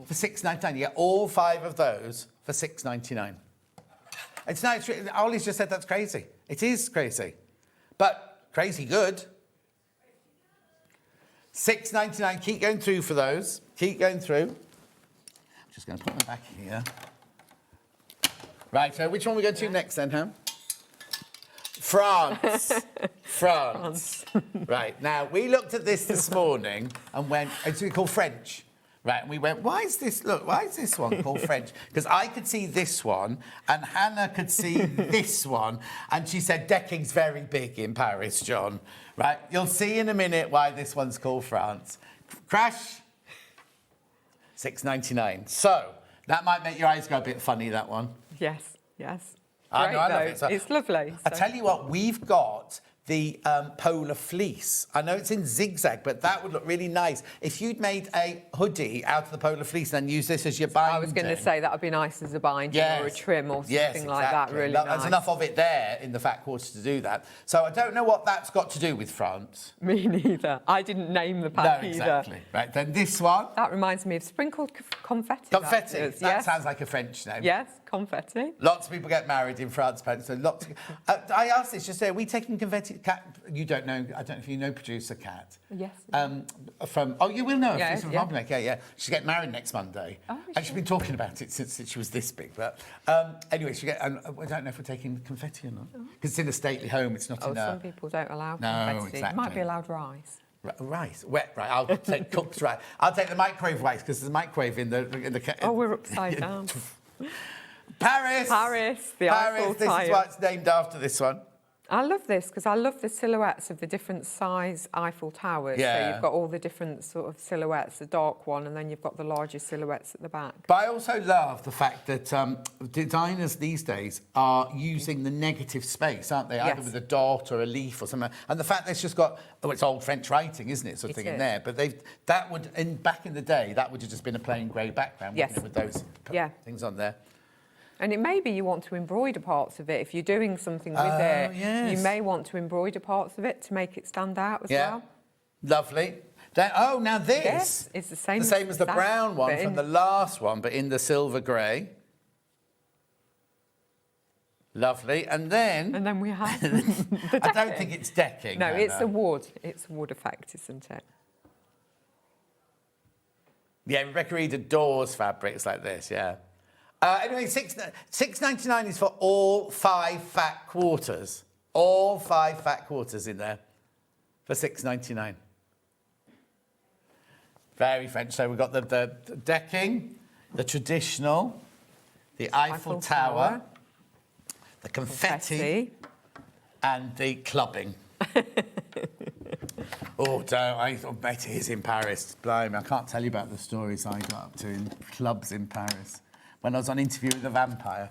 for $6.99. You get all 5 of those for $6.99. It's nice. Ollie's just said that's crazy. It is crazy, but crazy good. $6.99. Keep going through for those. Keep going through. I'm just going to put them back here. Right. So which one are we going to next then, Ham? France. Right, now, we looked at this morning and went, it's called French. Right, and we went, why is this one called French? Because I could see this one, and Hannah could see this one, and she said, decking's very big in Paris, John. Right, you'll see in a minute why this one's called France. Crash, $6.99. So, that might make your eyes go a bit funny, that one. Yes. I love it. So, it's lovely. I tell you what, we've got the polar fleece. I know it's in zigzag, but that would look really nice. If you'd made a hoodie out of the polar fleece and then use this as your binding. I was going to say that would be nice as a binding or a trim or something like that. Really nice. There's enough of it there in the fat quarter to do that. So I don't know what that's got to do with France. Me neither. I didn't name the pack either. Exactly. Right, then this one. That reminds me of sprinkled confetti. Confetti. That sounds like a French name. Yes, confetti. Lots of people get married in France, so lots. I asked this just there. Are we taking confetti? Cat, you don't know. I don't know if you know producer Cat. Yes. You will know. Yeah, from yeah. Public. Yeah. She's getting married next Monday. Oh, and she's been talking about it since she was this big. But anyway, I don't know if we're taking confetti or not because it's in a stately home. It's not in a. Some people don't allow No, confetti. exactly. It might be allowed rice. Rice, wet rice. I'll take cooked rice. I'll take the microwave rice because there's a microwave in the. Oh, we're upside down. Paris, the Eiffel This Tower. is why it's named after this one. I love this because I love the silhouettes of the different size Eiffel Towers. Yeah. So you've got all the different sort of silhouettes, the dark one, and then you've got the larger silhouettes at the back. But I also love the fact that designers these days are using the negative space, aren't they? Either Yes. with a dot or a leaf or something. And the fact that it's just got, it's old French writing, isn't it? Sort of thing in there. But back in the day, that would have just been a plain grey background, wouldn't it, with those things on there. And it may be you want to embroider parts of it. If you're doing something with it, you may want to embroider parts of it to make it stand out as well. Lovely. Now this. Yes, it's the same as the brown one from the last one, but in the silver grey. Lovely. And then we have I don't think it's decking. No, it's a wood. It's a wood effect, isn't it? Yeah, Rebecca Reed adores fabrics like this, yeah. Anyway, $6.99 is for all 5 fat quarters. All 5 fat quarters in there for $6.99. Very French. So we've got the decking, the traditional, the Eiffel Tower, the confetti, and the clubbing. Oh, I bet it is in Paris. Blimey, I can't tell you about the stories I got up to in clubs in Paris. When I was on Interview with the Vampire.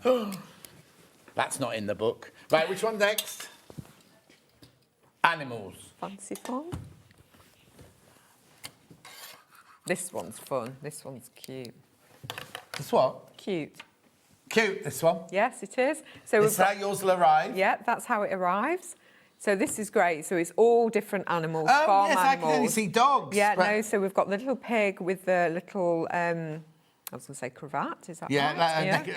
That's not in the book. Right, which one next? Animals. Fancy fun. This one's fun. This one's cute. This what? Cute. Cute, this one. Yes, it is. So Is that yours will arrive? Yeah, that's how it arrives. So this is great. So it's all different animals, Oh, farm yes, animals. I can only see dogs. Yeah, but- no, so we've got the little pig with the little, I was going to say cravat, is that Yeah, right?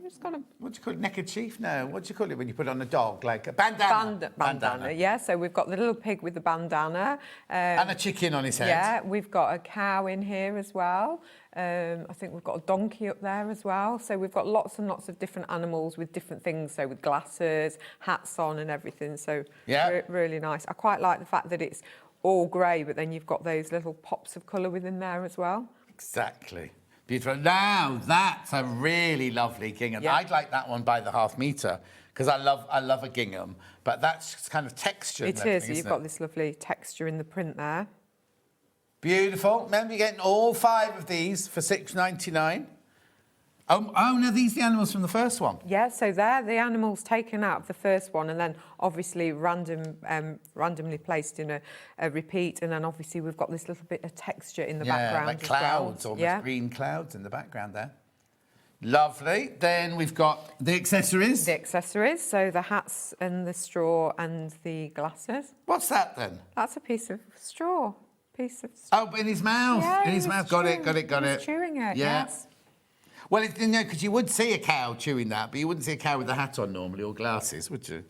it's got a, what do you call it, neckerchief? No, what do you call it when you put it on a dog? Like a bandana. Bandana, yeah. So we've got the little pig with the bandana. And a chicken on his head. Yeah, we've got a cow in here as well. I think we've got a donkey up there as well. So we've got lots and lots of different animals with different things. So with glasses, hats on and everything. So yeah, really nice. I quite like the fact that it's all grey, but then you've got those little pops of colour within there as well. Exactly. Beautiful. Now, that's a really lovely gingham. Yeah. I'd like that one by the half metre because I love a gingham, but that's kind of texture. It is. You've got this lovely texture in the print there. Beautiful. Remember, you're getting all 5 of these for $6.99. Oh, no, these are the animals from the first one. Yeah, so they're the animals taken out of the first one and then obviously randomly placed in a repeat, and then obviously we've got this little bit of texture in the background like as clouds, well. almost green clouds in the background there. Lovely. Then we've got the accessories. The accessories, so the hats and the straw and the glasses. What's that then? That's a piece of straw. Oh, in his mouth. Yeah, in his mouth. Got it. He's chewing it, Yeah. yes. Well, because you would see a cow chewing that, but you wouldn't see a cow with a hat on normally or glasses, would you?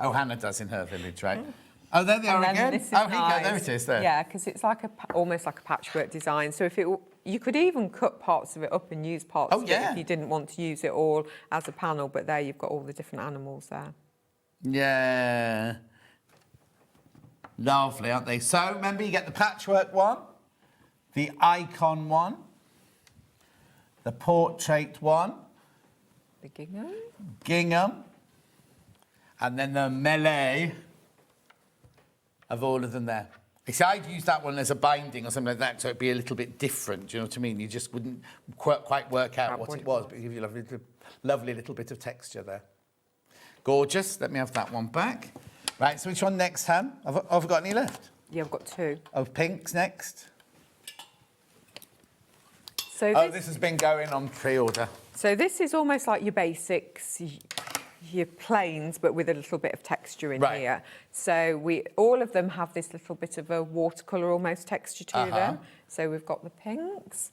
Oh, Hannah does in her village, right? Oh, there they are again. This is oh, here you nice. go. There it is. There. Yeah, because it's like almost like a patchwork design. So if you could even cut parts of it up and use parts of it if you didn't want to use it all as a panel. But there you've got all the different animals there. Yeah. Lovely, aren't they? So remember, you get the patchwork one, the icon one, the portrait one, the gingham, and then the melee of all of them there. You see, I'd use that one as a binding or something like that, so it'd be a little bit different. Do you know what I mean? You just wouldn't quite work out what it was, but it'd give you a lovely little bit of texture there. Gorgeous. Let me have that one back. Right, so which one next, Han? Have I got any left? Yeah, I've got 2. Oh, pinks next. So this has been going on pre-order. So this is almost like your basics, your plains, but with a little bit of texture in here. So all of them have this little bit of a watercolour almost texture to them. So we've got the pinks,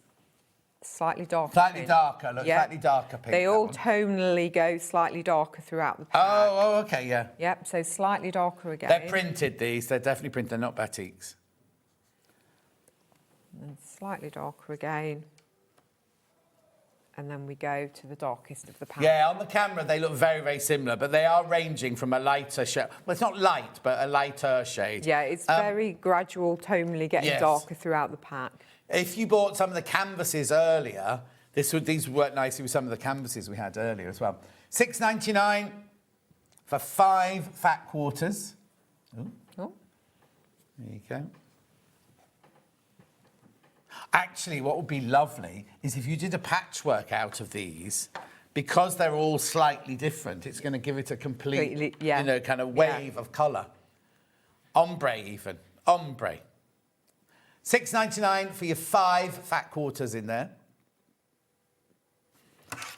slightly darker. Slightly darker pink. They all tonally go slightly darker throughout the pack. Oh, okay, yeah. Yep, so slightly darker again. They're printed, these. They're definitely printed. They're not batiks. And slightly darker again. And then we go to the darkest of the pack. Yeah, on the camera they look very, very similar, but they are ranging from a lighter shade. Well, it's not light, but a lighter shade. Yeah, it's very gradual, tonally getting darker throughout the pack. If you bought some of the canvases earlier, these would work nicely with some of the canvases we had earlier as well. $6.99 for 5 fat quarters. Oh. There you go. Actually, what would be lovely is if you did a patchwork out of these, because they're all slightly different, it's going to give it a complete, kind of wave of colour. Ombre even. Ombre. $6.99 for your 5 fat quarters in there.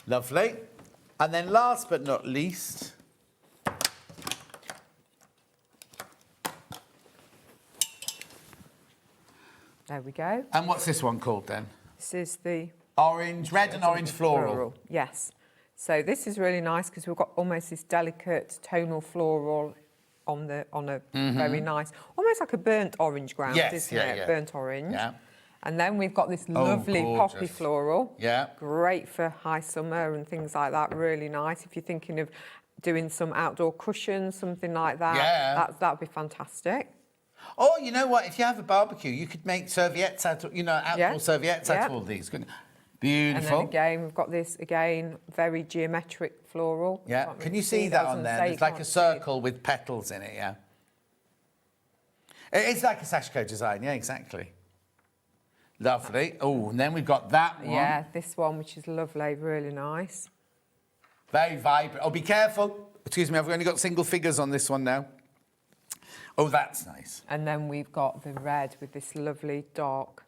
Lovely. And then last but not least, there we go. and what's this one called then? This is the Red and orange floral. Yes. So this is really nice because we've got almost this delicate tonal floral on a very nice, almost like a burnt orange ground, isn't it? Yeah. Burnt orange. Yeah. And then we've got this lovely poppy floral. Yeah. Great for high summer and things like that. Really nice if you're thinking of doing some outdoor cushions, something like that. Yeah. That'd be fantastic. Or, you know what, if you have a barbecue, you could make serviettes out of, outdoor serviettes out of all these. Beautiful. And then again, we've got this, again, very geometric floral. Yeah, Can't can really you see that on there? say, It's like a can't see. circle with petals in it, yeah. It's like a sashiko design, yeah, exactly. Lovely. Oh, and then we've got that one. Yeah, this one, which is lovely, really nice. Very vibrant. Oh, be careful. Excuse me, I've only got single figures on this one now. Oh, that's nice. And then we've got the red with this lovely dark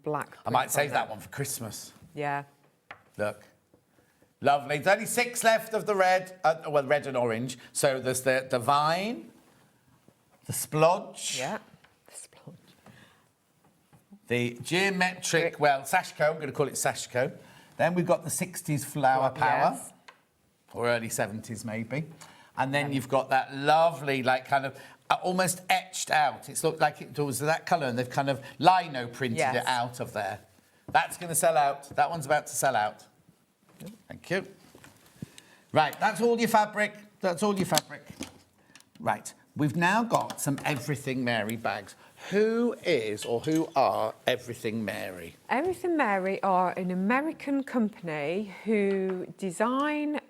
black. I might print save on that it. one for Christmas. Yeah. Look. Lovely. There's only 6 left of the red, well, red and orange. So there's the vine, the splodge. Yeah. The splodge. The geometric, well, sashiko, I'm going to call it sashiko. Then we've got the 60s flower power, yes. or early 70s maybe. And then you've got that lovely, like, kind of almost etched out. It's looked like it was that colour, and they've kind of lino printed Yes. it out of there. That's going to sell out. That one's about to sell out. Thank you. Right, that's all your fabric. That's all your fabric. Right, we've now got some Everything Mary bags. Who is or who are Everything Mary? Everything Mary are an American company who design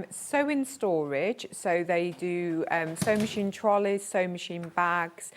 sewing storage. So they do sewing machine trolleys, sewing machine bags,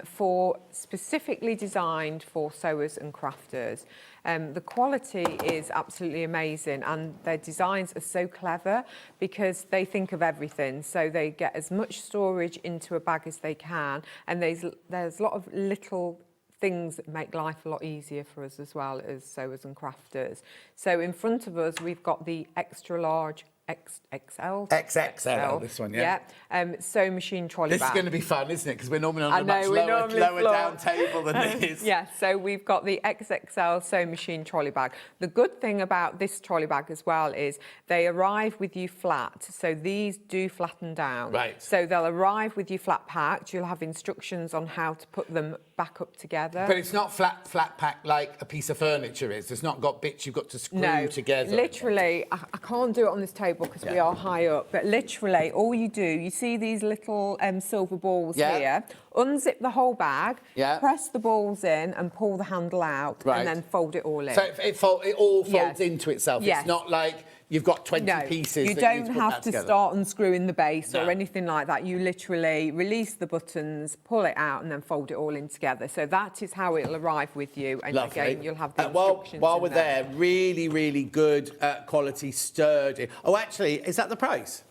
for specifically designed for sewers and crafters. The quality is absolutely amazing, and their designs are so clever because they think of everything. So they get as much storage into a bag as they can, and there's a lot of little things that make life a lot easier for us as well as sewers and crafters. So in front of us, we've got the extra large XXL. XXL, this one, yeah. Yeah, sewing machine trolley This bag. is going to be fun, isn't it? Because we're normally on I a know, much we're normally lower floor. down table than this. Yeah, so we've got the XXL sewing machine trolley bag. The good thing about this trolley bag as well is they arrive with you flat. So these do flatten down. Right. So they'll arrive with you flat packed. You'll have instructions on how to put them back up together. But it's not flat packed like a piece of furniture is. It's not got bits you've got to screw together. Literally, I can't do it on this table because we are high up, but literally all you do, you see these little silver balls here, unzip the whole bag, press the balls in and pull the handle out, and then fold it all in. So it all folds into itself. Yes. It's not like you've got 20 pieces. You that don't need to put have back to together. start unscrewing the base or anything like that. You literally release the buttons, pull it out, and then fold it all in together. So that is how it'll arrive with you. And Lovely. again, you'll have the while instructions we're in there. there, really, really good quality, sturdy. Oh, actually, is that the price?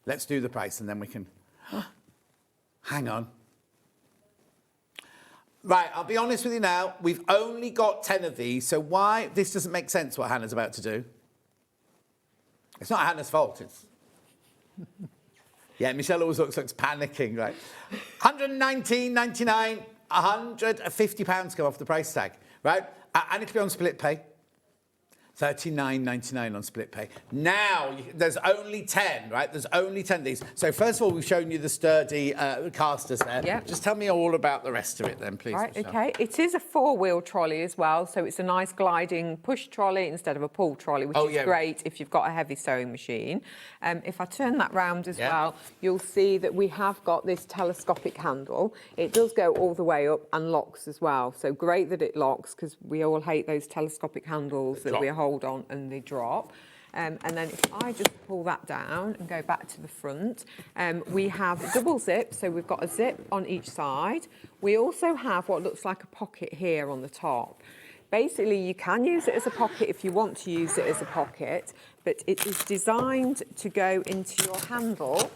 Let's do the price, and then we can... Hang on. Right, I'll be honest with you now. We've only got 10 of these, so why... This doesn't make sense, what Hannah's about to do. It's not Hannah's fault, it's... Yeah, Michelle always looks panicking, right? £119.99, £150 come off the price tag, right? And it'll be on split pay. £39.99 on split pay. Now, there's only 10, right? There's only 10 of these. So first of all, we've shown you the sturdy casters there. Yep. Just tell me all about the rest of it then, please, Right, Michelle. okay. It is a 4-wheel trolley as well, so it's a nice gliding push trolley instead of a pull trolley, which is great if you've got a heavy sewing machine. If I turn that round as well, you'll see that we have got this telescopic handle. It does go all the way up and locks as well, so great that it locks because we all hate those telescopic handles that we hold on and they drop. And then if I just pull that down and go back to the front, we have double zip, so we've got a zip on each side. We also have what looks like a pocket here on the top. Basically, you can use it as a pocket if you want to use it as a pocket, but it is designed to go into your handle.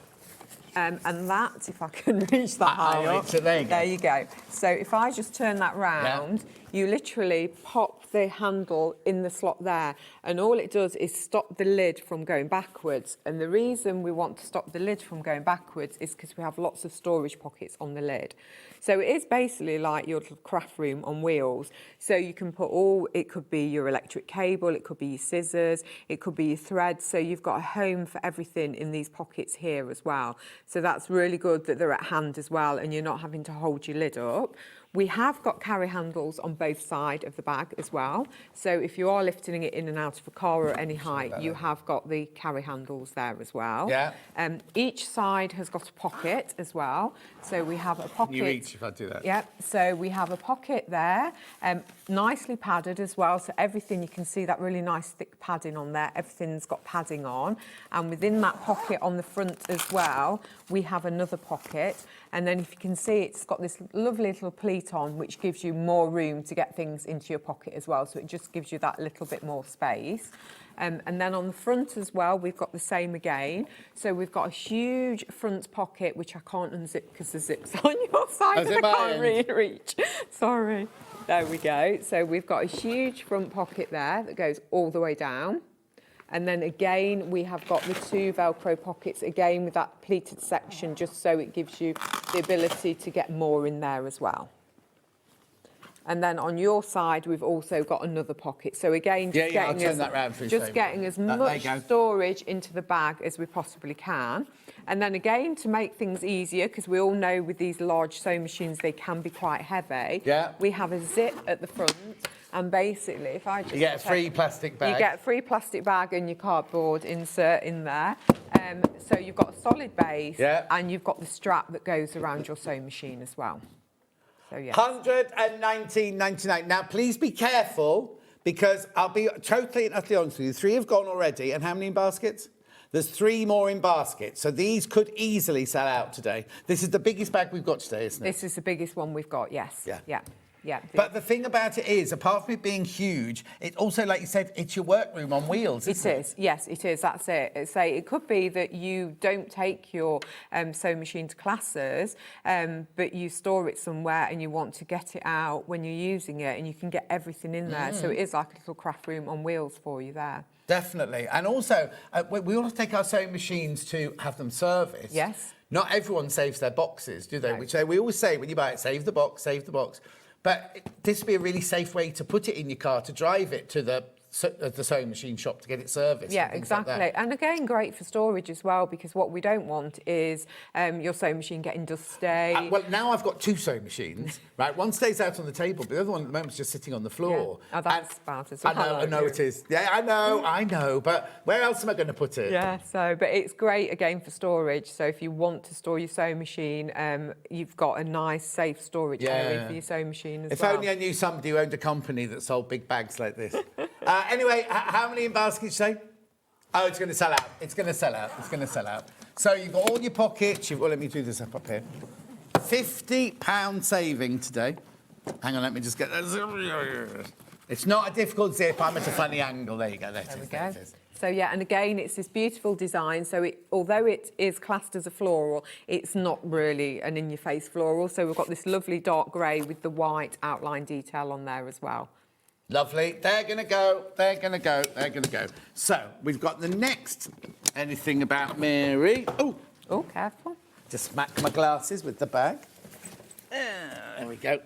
And that, if I can reach that high up, there you go. So if I just turn that round, you literally pop the handle in the slot there, and all it does is stop the lid from going backwards. And the reason we want to stop the lid from going backwards is because we have lots of storage pockets on the lid. So it is basically like your little craft room on wheels. So you can put it could be your electric cable, it could be your scissors, it could be your thread. So you've got a home for everything in these pockets here as well. So that's really good that they're at hand as well, and you're not having to hold your lid up. We have got carry handles on both sides of the bag as well. So if you are lifting it in and out of a car or any height, you have got the carry handles there as well. Yeah. Each side has got a pocket as well. So we have a pocket. You each, if I do that. Yep. So we have a pocket there, nicely padded as well. So everything, you can see that really nice thick padding on there. Everything's got padding on. And within that pocket on the front as well, we have another pocket. And then if you can see, it's got this lovely little pleat on, which gives you more room to get things into your pocket as well. So it just gives you that little bit more space. And then on the front as well, we've got the same again. So we've got a huge front pocket, which I can't unzip because the zip's on your side and I can't really reach. Sorry. There we go. So we've got a huge front pocket there that goes all the way down. And then again, we have got the two Velcro pockets, again with that pleated section, just so it gives you the ability to get more in there as well. And then on your side, we've also got another pocket. So again, just getting as much storage into the bag as we possibly can. And then again, to make things easier, because we all know with these large sewing machines, they can be quite heavy. Yeah. We have a zip at the front. And basically, if I just... You get a free plastic bag. You get a free plastic bag and your cardboard insert in there. So you've got a solid base, and you've got the strap that goes around your sewing machine as well. So, yes. $119.99. Now, please be careful, because I'll be totally and utterly honest with you. 3 have gone already, and how many in baskets? There's 3 more in baskets, so these could easily sell out today. This is the biggest bag we've got today, isn't it? This is the biggest one we've got, yes. Yeah. Yeah. But the thing about it is, apart from it being huge, it also, like you said, it's your workroom on wheels, isn't it? It is, yes, it is, that's it. It could be that you don't take your sewing machine to classes, but you store it somewhere and you want to get it out when you're using it, and you can get everything in there. So it is like a little craft room on wheels for you there. Definitely. And also, we all take our sewing machines to have them serviced. Yes. Not everyone saves their boxes, do they? No. Which we always say, when you buy it, save the box, save the box. But this would be a really safe way to put it in your car, to drive it to the sewing machine shop to get it serviced. Yeah, exactly. Like and again, great for storage as well, because what we don't want is your sewing machine getting dusty. Well, now I've got 2 sewing machines, right? One stays out on the table, but the other one at the moment is just sitting on the floor. Yeah. Oh, that's bad as well. I know it is. Yeah, I know. But where else am I going to put it? Yeah, but it's great, again, for storage. So if you want to store your sewing machine, you've got a nice, safe storage area for your sewing machine as well. If only I knew somebody who owned a company that sold big bags like this. Anyway, how many in baskets, say? Oh, it's going to sell out. It's going to sell out. So you've got all your pockets. Let me do this up here. £50 saving today. Hang on, let me just get that. It's not a difficult zip. I'm at a funny angle. There you go. There we go. So, yeah, and again, it's this beautiful design. So although it is classed as a floral, it's not really an in-your-face floral. So we've got this lovely dark grey with the white outline detail on there as well. Lovely. They're going to go. So, we've got the next anything about Mary. Oh, careful. Just smack my glasses with the bag. There we go.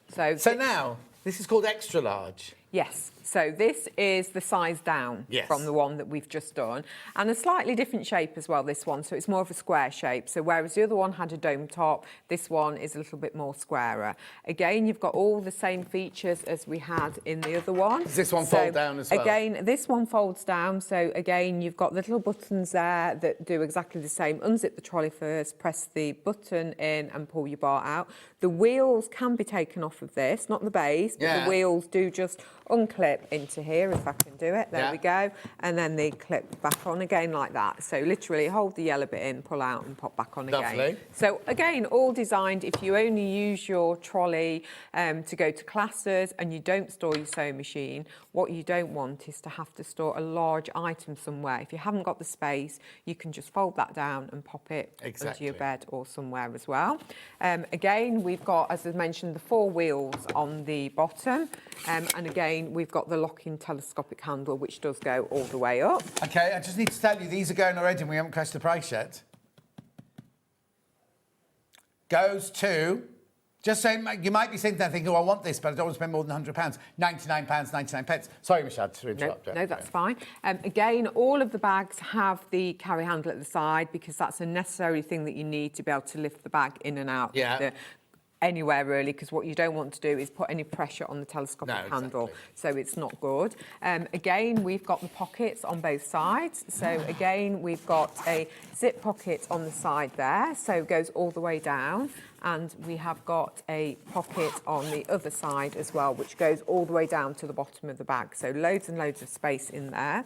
So now, this is called extra large. Yes. So this is the size down from the one that we've just done. And a slightly different shape as well, this one. So it's more of a square shape. So whereas the other one had a dome top, this one is a little bit more squarer. Again, you've got all the same features as we had in the other one. Does this one fold down as well? Again, this one folds down. So again, you've got little buttons there that do exactly the same. Unzip the trolley first, press the button in and pull your bar out. The wheels can be taken off of this, not the base, but the wheels do just unclip into here, if I can do it. There we go. And then they clip back on again like that. So literally hold the yellow bit in, pull out and pop back on again. So again, all designed if you only use your trolley to go to classes and you don't store your sewing machine. What you don't want is to have to store a large item somewhere. If you haven't got the space, you can just fold that down and pop it under your bed or somewhere as well. Again, we've got, as I mentioned, the 4 wheels on the bottom. And again, we've got the locking telescopic handle, which does go all the way up. OK, I just need to tell you, these are going already and we haven't crashed the price yet. Goes to, just saying, you might be sitting there thinking, oh, I want this, but I don't want to spend more than £100. £99.99. Sorry, Michelle, to interrupt. No, that's fine. Again, all of the bags have the carry handle at the side because that's a necessary thing that you need to be able to lift the bag in and out. anywhere really, because what you don't want to do is put any pressure on the telescopic handle, so it's not good. Again, we've got the pockets on both sides. So again, we've got a zip pocket on the side there, so it goes all the way down. And we have got a pocket on the other side as well, which goes all the way down to the bottom of the bag. So loads and loads of space in there.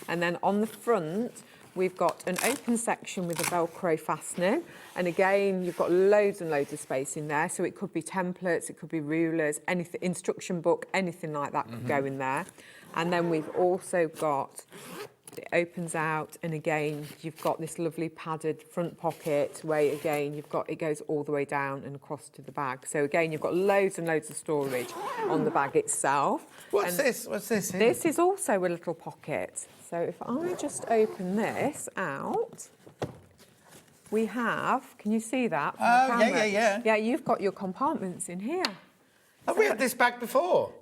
And then on the front, we've got an open section with a Velcro fastening. And again, you've got loads and loads of space in there. So it could be templates, it could be rulers, anything, instruction book, anything like that could go in there. And then we've also got, it opens out, and again, you've got this lovely padded front pocket where again, you've got, it goes all the way down and across to the bag. So again, you've got loads and loads of storage on the bag itself. What's this? What's this here? This is also a little pocket. So if I just open this out, we have, can you see that? Oh, yeah. Yeah, you've got your compartments in here. Have we had this bag before?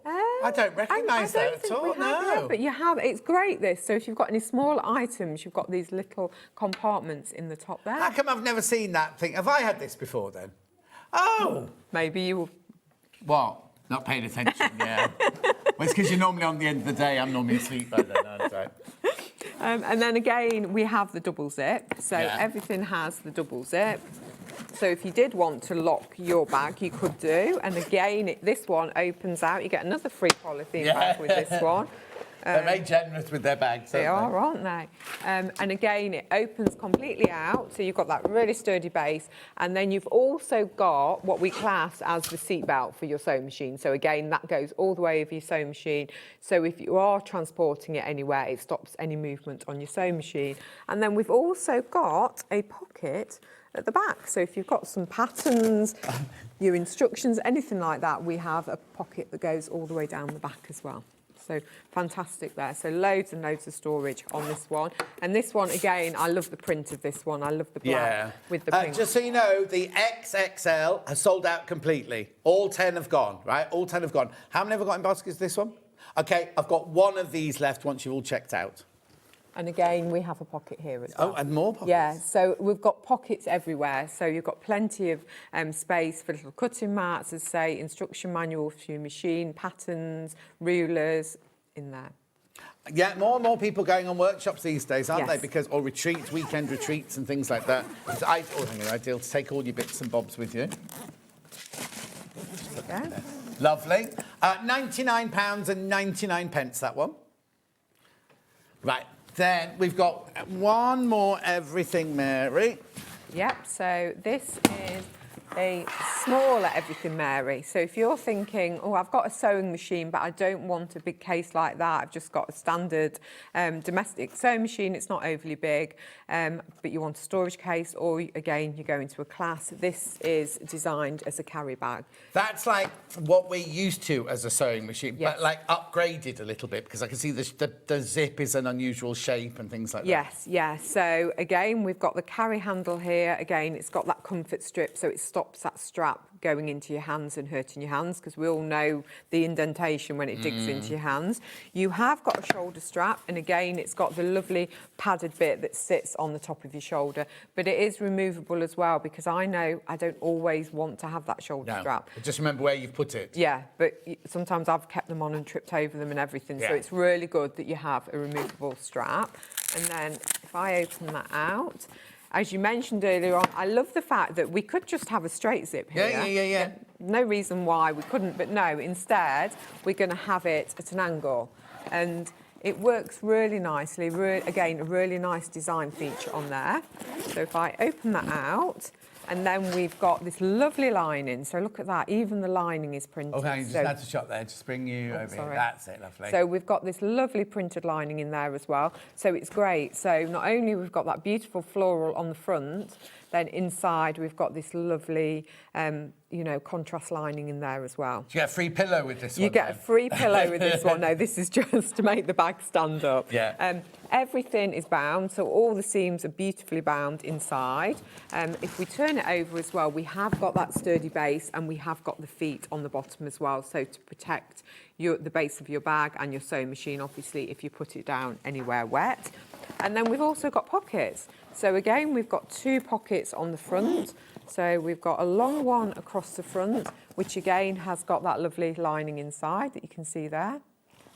I don't recognise that at all, no. But you have, it's great this. So if you've got any small items, you've got these little compartments in the top there. How come I've never seen that thing? Have I had this before then? Oh! Maybe you... What? Not paying attention, yeah. Well, it's because you're normally on the end of the day. I'm normally asleep by then, aren't I? And then again, we have the double zip. So everything has the double zip. So if you did want to lock your bag, you could do. And again, this one opens out. You get another free polythene bag with this one. They're very generous with their bags, aren't they? And again, it opens completely out. So you've got that really sturdy base. And then you've also got what we class as the seat belt for your sewing machine. So again, that goes all the way over your sewing machine. So if you are transporting it anywhere, it stops any movement on your sewing machine. And then we've also got a pocket at the back. So if you've got some patterns, your instructions, anything like that, we have a pocket that goes all the way down the back as well. So fantastic there. So loads and loads of storage on this one. And this one, again, I love the print of this one. I love the black with the pink. Just so you know, the XXL has sold out completely. All 10 have gone, right? All 10 have gone. How many have I got in baskets this one? OK, I've got one of these left once you've all checked out. And again, we have a pocket here as well. Oh, and more pockets? Yeah, so we've got pockets everywhere. So you've got plenty of space for little cutting mats, as say, instruction manual for your machine, patterns, rulers in there. Yeah, more and more people going on workshops these days, aren't Yes. they? Because, or retreats, weekend retreats and things like that. It's ideal to take all your bits and bobs with you. Yeah. Lovely. £99.99, that one. Right. Then we've got one more everything, Mary. Yep, so this is a smaller everything Mary. So if you're thinking, oh, I've got a sewing machine, but I don't want a big case like that. I've just got a standard domestic sewing machine. It's not overly big, but you want a storage case, or again, you go into a class. This is designed as a carry bag. That's like what we're used to as a sewing machine, but like upgraded a little bit, because I can see the zip is an unusual shape and things like that. Yes, yes. So again, we've got the carry handle here. Again, it's got that comfort strip, so it stops that strap going into your hands and hurting your hands, because we all know the indentation when it digs into your hands. You have got a shoulder strap, and again, it's got the lovely padded bit that sits on the top of your shoulder, but it is removable as well, because I know I don't always want to have that shoulder strap. Just remember where you've put it. Yeah, but sometimes I've kept them on and tripped over them and everything, so it's really good that you have a removable strap. And then if I open that out, as you mentioned earlier on, I love the fact that we could just have a straight zip here. Yeah. No reason why we couldn't, but no, instead, we're going to have it at an angle. And it works really nicely. Again, a really nice design feature on there. So if I open that out, and then we've got this lovely lining. So look at that, even the lining is printed. Okay, you just had to shot there, just bring you over here. That's it, lovely. So we've got this lovely printed lining in there as well. So it's great. So not only we've got that beautiful floral on the front, then inside we've got this lovely, contrast lining in there as well. Do you get a free pillow with this one? You get a free pillow with this one. No, this is just to make the bag stand up. Yeah. Everything is bound, so all the seams are beautifully bound inside. If we turn it over as well, we have got that sturdy base, and we have got the feet on the bottom as well, so to protect the base of your bag and your sewing machine, obviously, if you put it down anywhere wet. And then we've also got pockets. So again, we've got two pockets on the front. So we've got a long one across the front, which again has got that lovely lining inside that you can see there.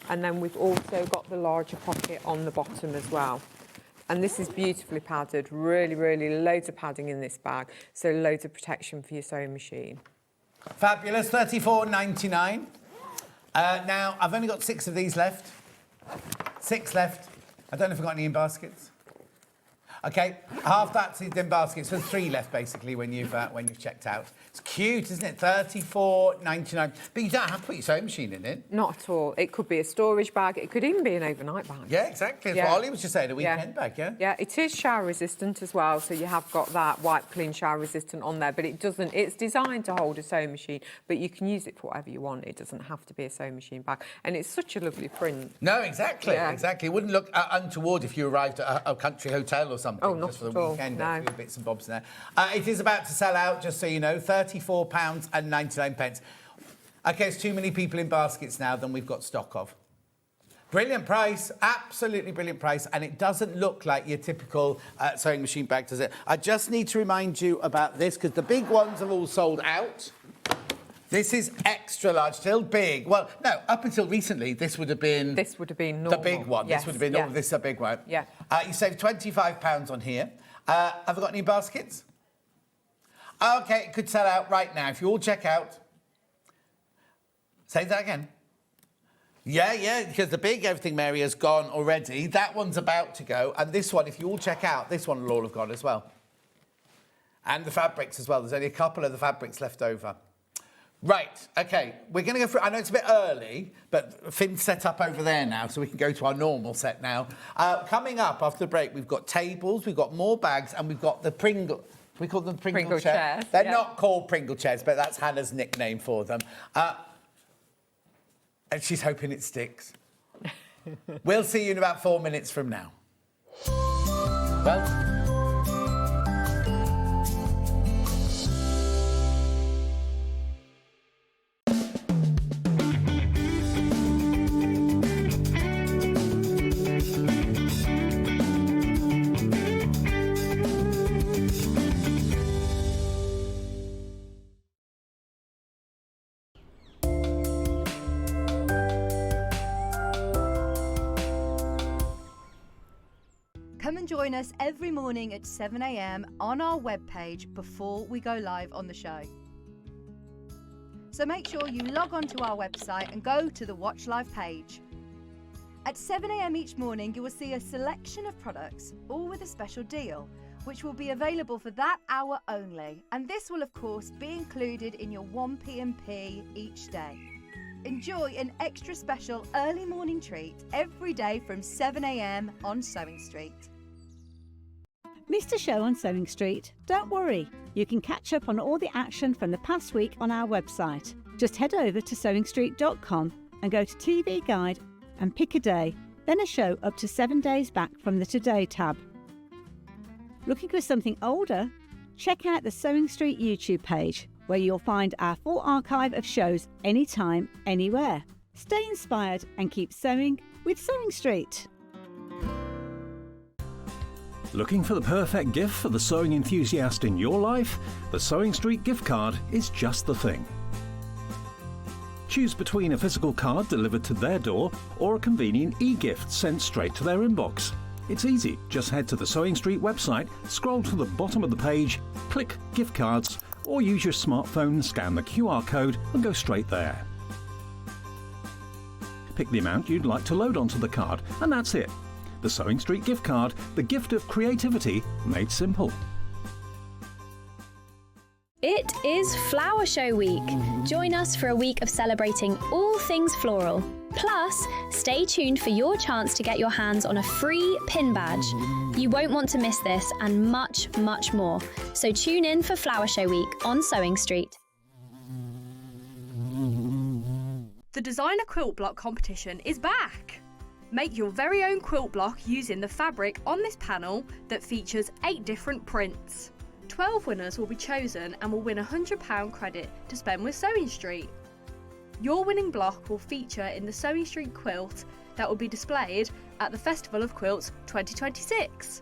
And then we've also got the larger pocket on the bottom as well. And this is beautifully padded, really, really loads of padding in this bag. So loads of protection for your sewing machine. Fabulous, $34.99. Now, I've only got 6 of these left. 6 left. I don't know if I've got any in baskets. Okay, half that's in baskets, so 3 left basically when you've checked out. It's cute, isn't it? $34.99. But you don't have to put your sewing machine in it. Not at all. It could be a storage bag. It could even be an overnight bag. Yeah, exactly. That's what Ollie was just saying, a weekend bag, yeah? Yeah, it is shower resistant as well, so you have got that wipe clean shower resistant on there, but it doesn't, it's designed to hold a sewing machine, but you can use it for whatever you want. It doesn't have to be a sewing machine bag. And it's such a lovely print. No, exactly, exactly. It wouldn't look untoward if you arrived at a country hotel or something. Oh, not just for at the all, weekend, no. a few bits and bobs in there. It is about to sell out, just so you know, £34.99. Okay, it's too many people in baskets now than we've got stock of. Brilliant price, absolutely brilliant price, and it doesn't look like your typical sewing machine bag, does it? I just need to remind you about this, because the big ones have all sold out. This is extra large, still big. Well, no, up until recently, this would have been... This would have been normal. The big one. Yes, This would have been, this is a big one. Yeah. You saved £25 on here. Have I got any baskets? Okay, it could sell out right now. If you all check out... Say that again. Yeah, because the big Everything Mary has gone already. That one's about to go. And this one, if you all check out, this one will all have gone as well. And the fabrics as well. There's only a couple of the fabrics left over. Right, OK, we're going to go through... I know it's a bit early, but Finn's set up over there now, so we can go to our normal set now. Coming up after the break, we've got tables, we've got more bags, and we've got the Pringle... We call them Pringle chairs. They're not called Pringle chairs, but that's Hannah's nickname for them. And she's hoping it sticks. We'll see you in about 4 minutes from now. Well... Come and join us every morning at 7 a.m. on our webpage before we go live on the show. So make sure you log on to our website and go to the Watch Live page. At 7 a.m. each morning, you will see a selection of products, all with a special deal, which will be available for that hour only. And this will, of course, be included in your 1 p.m. each day. Enjoy an extra special early morning treat every day from 7 a.m. on SewingStreet. Missed a show on Sewing Street? Don't worry, you can catch up on all the action from the past week on our website. Just head over to SewingStreet.com and go to TV Guide and pick a day, then a show up to 7 days back from the Today tab. Looking for something older? Check out the Sewing Street YouTube page, where you'll find our full archive of shows anytime, anywhere. Stay inspired and keep sewing with Sewing Street. Looking for the perfect gift for the sewing enthusiast in your life? The Sewing Street gift card is just the thing. Choose between a physical card delivered to their door or a convenient e-gift sent straight to their inbox. It's easy. Just head to the Sewing Street website, scroll to the bottom of the page, click Gift Cards, or use your smartphone, scan the QR code and go straight there. Pick the amount you'd like to load onto the card, and that's it. The Sewing Street gift card, the gift of creativity made simple. It is Flower Show Week. Join us for a week of celebrating all things floral. Plus, stay tuned for your chance to get your hands on a free pin badge. You won't want to miss this and much, much more. So tune in for Flower Show Week on Sewing Street. The designer quilt block competition is back. Make your very own quilt block using the fabric on this panel that features 8 different prints. 12 winners will be chosen and will win £100 credit to spend with Sewing Street. Your winning block will feature in the Sewing Street quilt that will be displayed at the Festival of Quilts 2026.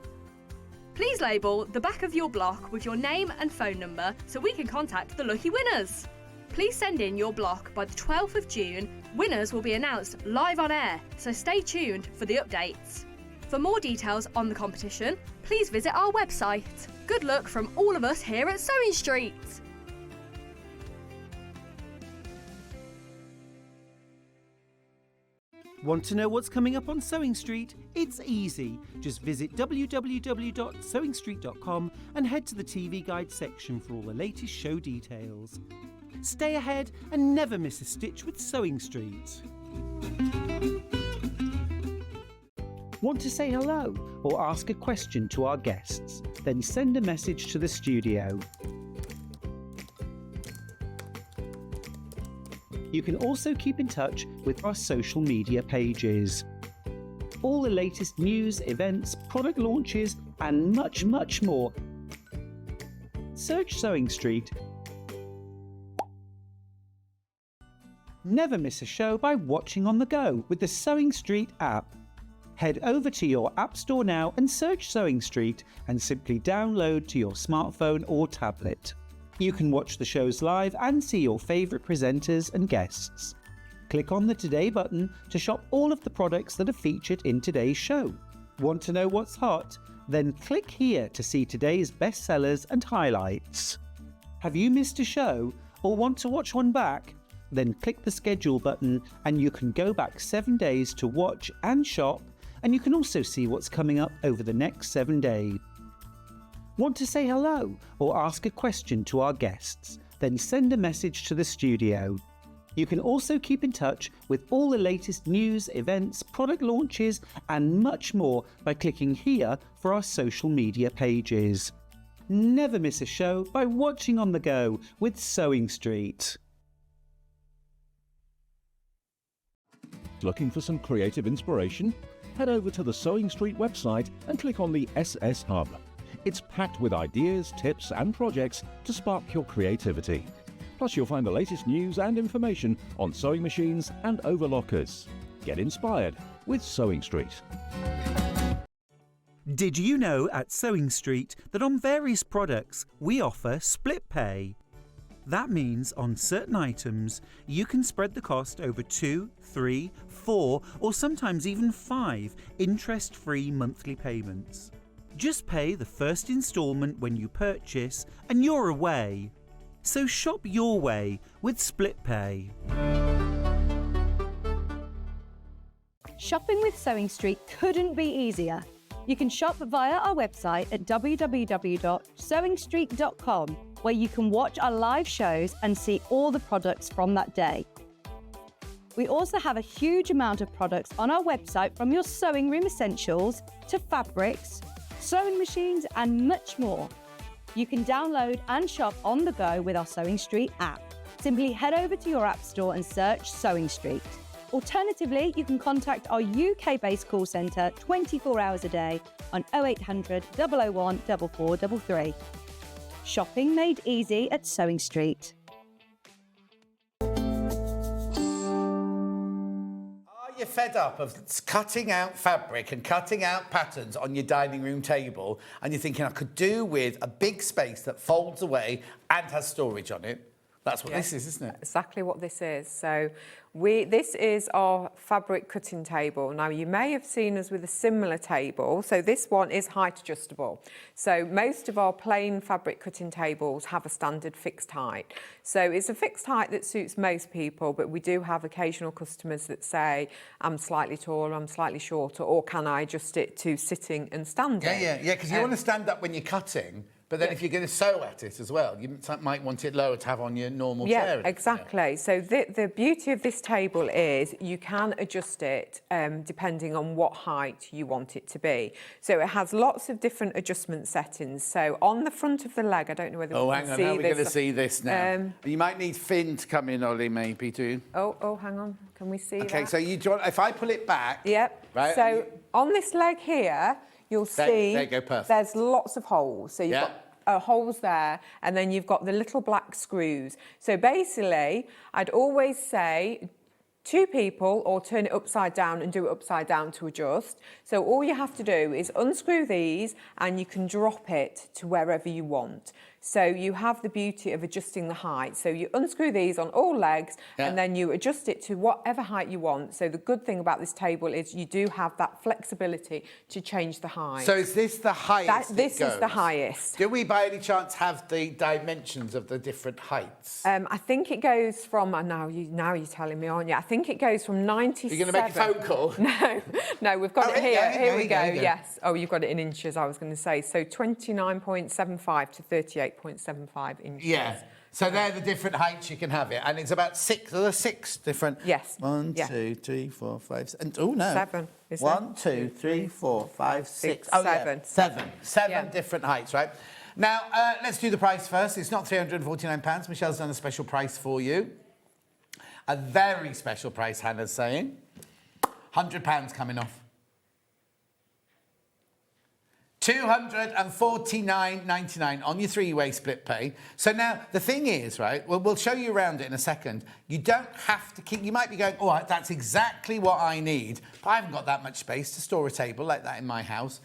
Please label the back of your block with your name and phone number so we can contact the lucky winners. Please send in your block by the 12th of June. Winners will be announced live on air, so stay tuned for the updates. For more details on the competition, please visit our website. Good luck from all of us here at Sewing Street. Want to know what's coming up on Sewing Street? It's easy. Just visit www.sewingstreet.com and head to the TV guide section for all the latest show details. Stay ahead and never miss a stitch with Sewing Street. Want to say hello or ask a question to our guests? Then send a message to the studio. You can also keep in touch with our social media pages. All the latest news, events, product launches, and much, much more. Search Sewing Street. Never miss a show by watching on the go with the Sewing Street app. Head over to your App Store now and search Sewing Street and simply download to your smartphone or tablet. You can watch the shows live and see your favourite presenters and guests. Click on the Today button to shop all of the products that are featured in today's show. Want to know what's hot? Then click here to see today's bestsellers and highlights. Have you missed a show or want to watch one back? Then click the schedule button and you can go back 7 days to watch and shop, and you can also see what's coming up over the next 7 days. Want to say hello or ask a question to our guests? Then send a message to the studio. You can also keep in touch with all the latest news, events, product launches, and much more by clicking here for our social media pages. Never miss a show by watching on the go with Sewing Street. Looking for some creative inspiration? Head over to the Sewing Street website and click on the SS Hub. It's packed with ideas, tips and projects to spark your creativity. Plus you'll find the latest news and information on sewing machines and overlockers. Get inspired with Sewing Street. Did you know at Sewing Street that on various products we offer split pay? That means on certain items you can spread the cost over 2, 3, 4 or sometimes even 5 interest-free monthly payments. Just pay the first instalment when you purchase and you're away. So shop your way with split pay. Shopping with Sewing Street couldn't be easier. You can shop via our website at www.sewingstreet.com, where you can watch our live shows and see all the products from that day. We also have a huge amount of products on our website, from your sewing room essentials to fabrics, sewing machines and much more. You can download and shop on the go with our Sewing Street app. Simply head over to your app store and search Sewing Street. Alternatively, you can contact our UK-based call centre 24 hours a day on 0800 001 4433. Shopping made easy at Sewing Street. Are you fed up of cutting out fabric and cutting out patterns on your dining room table, and you're thinking, I could do with a big space that folds away and has storage on it? That's what this is, isn't it? Exactly what this is. So this is our fabric cutting table. Now, you may have seen us with a similar table. So this one is height adjustable. So most of our plain fabric cutting tables have a standard fixed height. So it's a fixed height that suits most people, but we do have occasional customers that say, I'm slightly taller, I'm slightly shorter, or can I adjust it to sitting and standing? Yeah, because you want to stand up when you're cutting. But then if you're going to sew at it as well, you might want it lower to have on your normal chair. Yeah, exactly. So the beauty of this table is you can adjust it depending on what height you want it to be. So it has lots of different adjustment settings. So on the front of the leg, I don't know whether we can see this. Oh, hang on, how are we going to see this now? You might need Finn to come in, Ollie, maybe, too. Oh, hang on. Can we see that? OK, so if I pull it back... Yep. Right, so on this leg here... You'll see there you go, perfect. There's lots of holes. So you've got holes there, and then you've got the little black screws. So basically, I'd always say, 2 people, or turn it upside down and do it upside down to adjust. So all you have to do is unscrew these and you can drop it to wherever you want. So you have the beauty of adjusting the height. So you unscrew these on all legs and then you adjust it to whatever height you want. So the good thing about this table is you do have that flexibility to change the height. So is this the highest? This is the highest. Do we by any chance have the dimensions of the different heights? I think it goes from, now you're telling me, aren't you? I think it goes from 97. You're going to make a phone call? No, we've got it here. Here we go, Here you go. yes. Oh, you've got it in inches, I was going to say. So 29.75 to 38.75 inches. Yeah. So they're the different heights you can have it. And it's about 6, there are 6 different... Yes. 1, Yeah. 2, 3, 4, 5, 6... Oh, no. 7. Is 1, 2, 3, 4, 5, 6... Oh, 7. yeah. 7. 7 Yeah. different heights, right? Now, let's do the price first. It's not £349. Michelle's done a special price for you. A very special price, Hannah's saying. £100 coming off. £249.99 on your 3-way split pay. So now, the thing is, right, we'll show you around it in a second. You don't have to keep... You might be going, all right, that's exactly what I need, but I haven't got that much space to store a table like that in my house,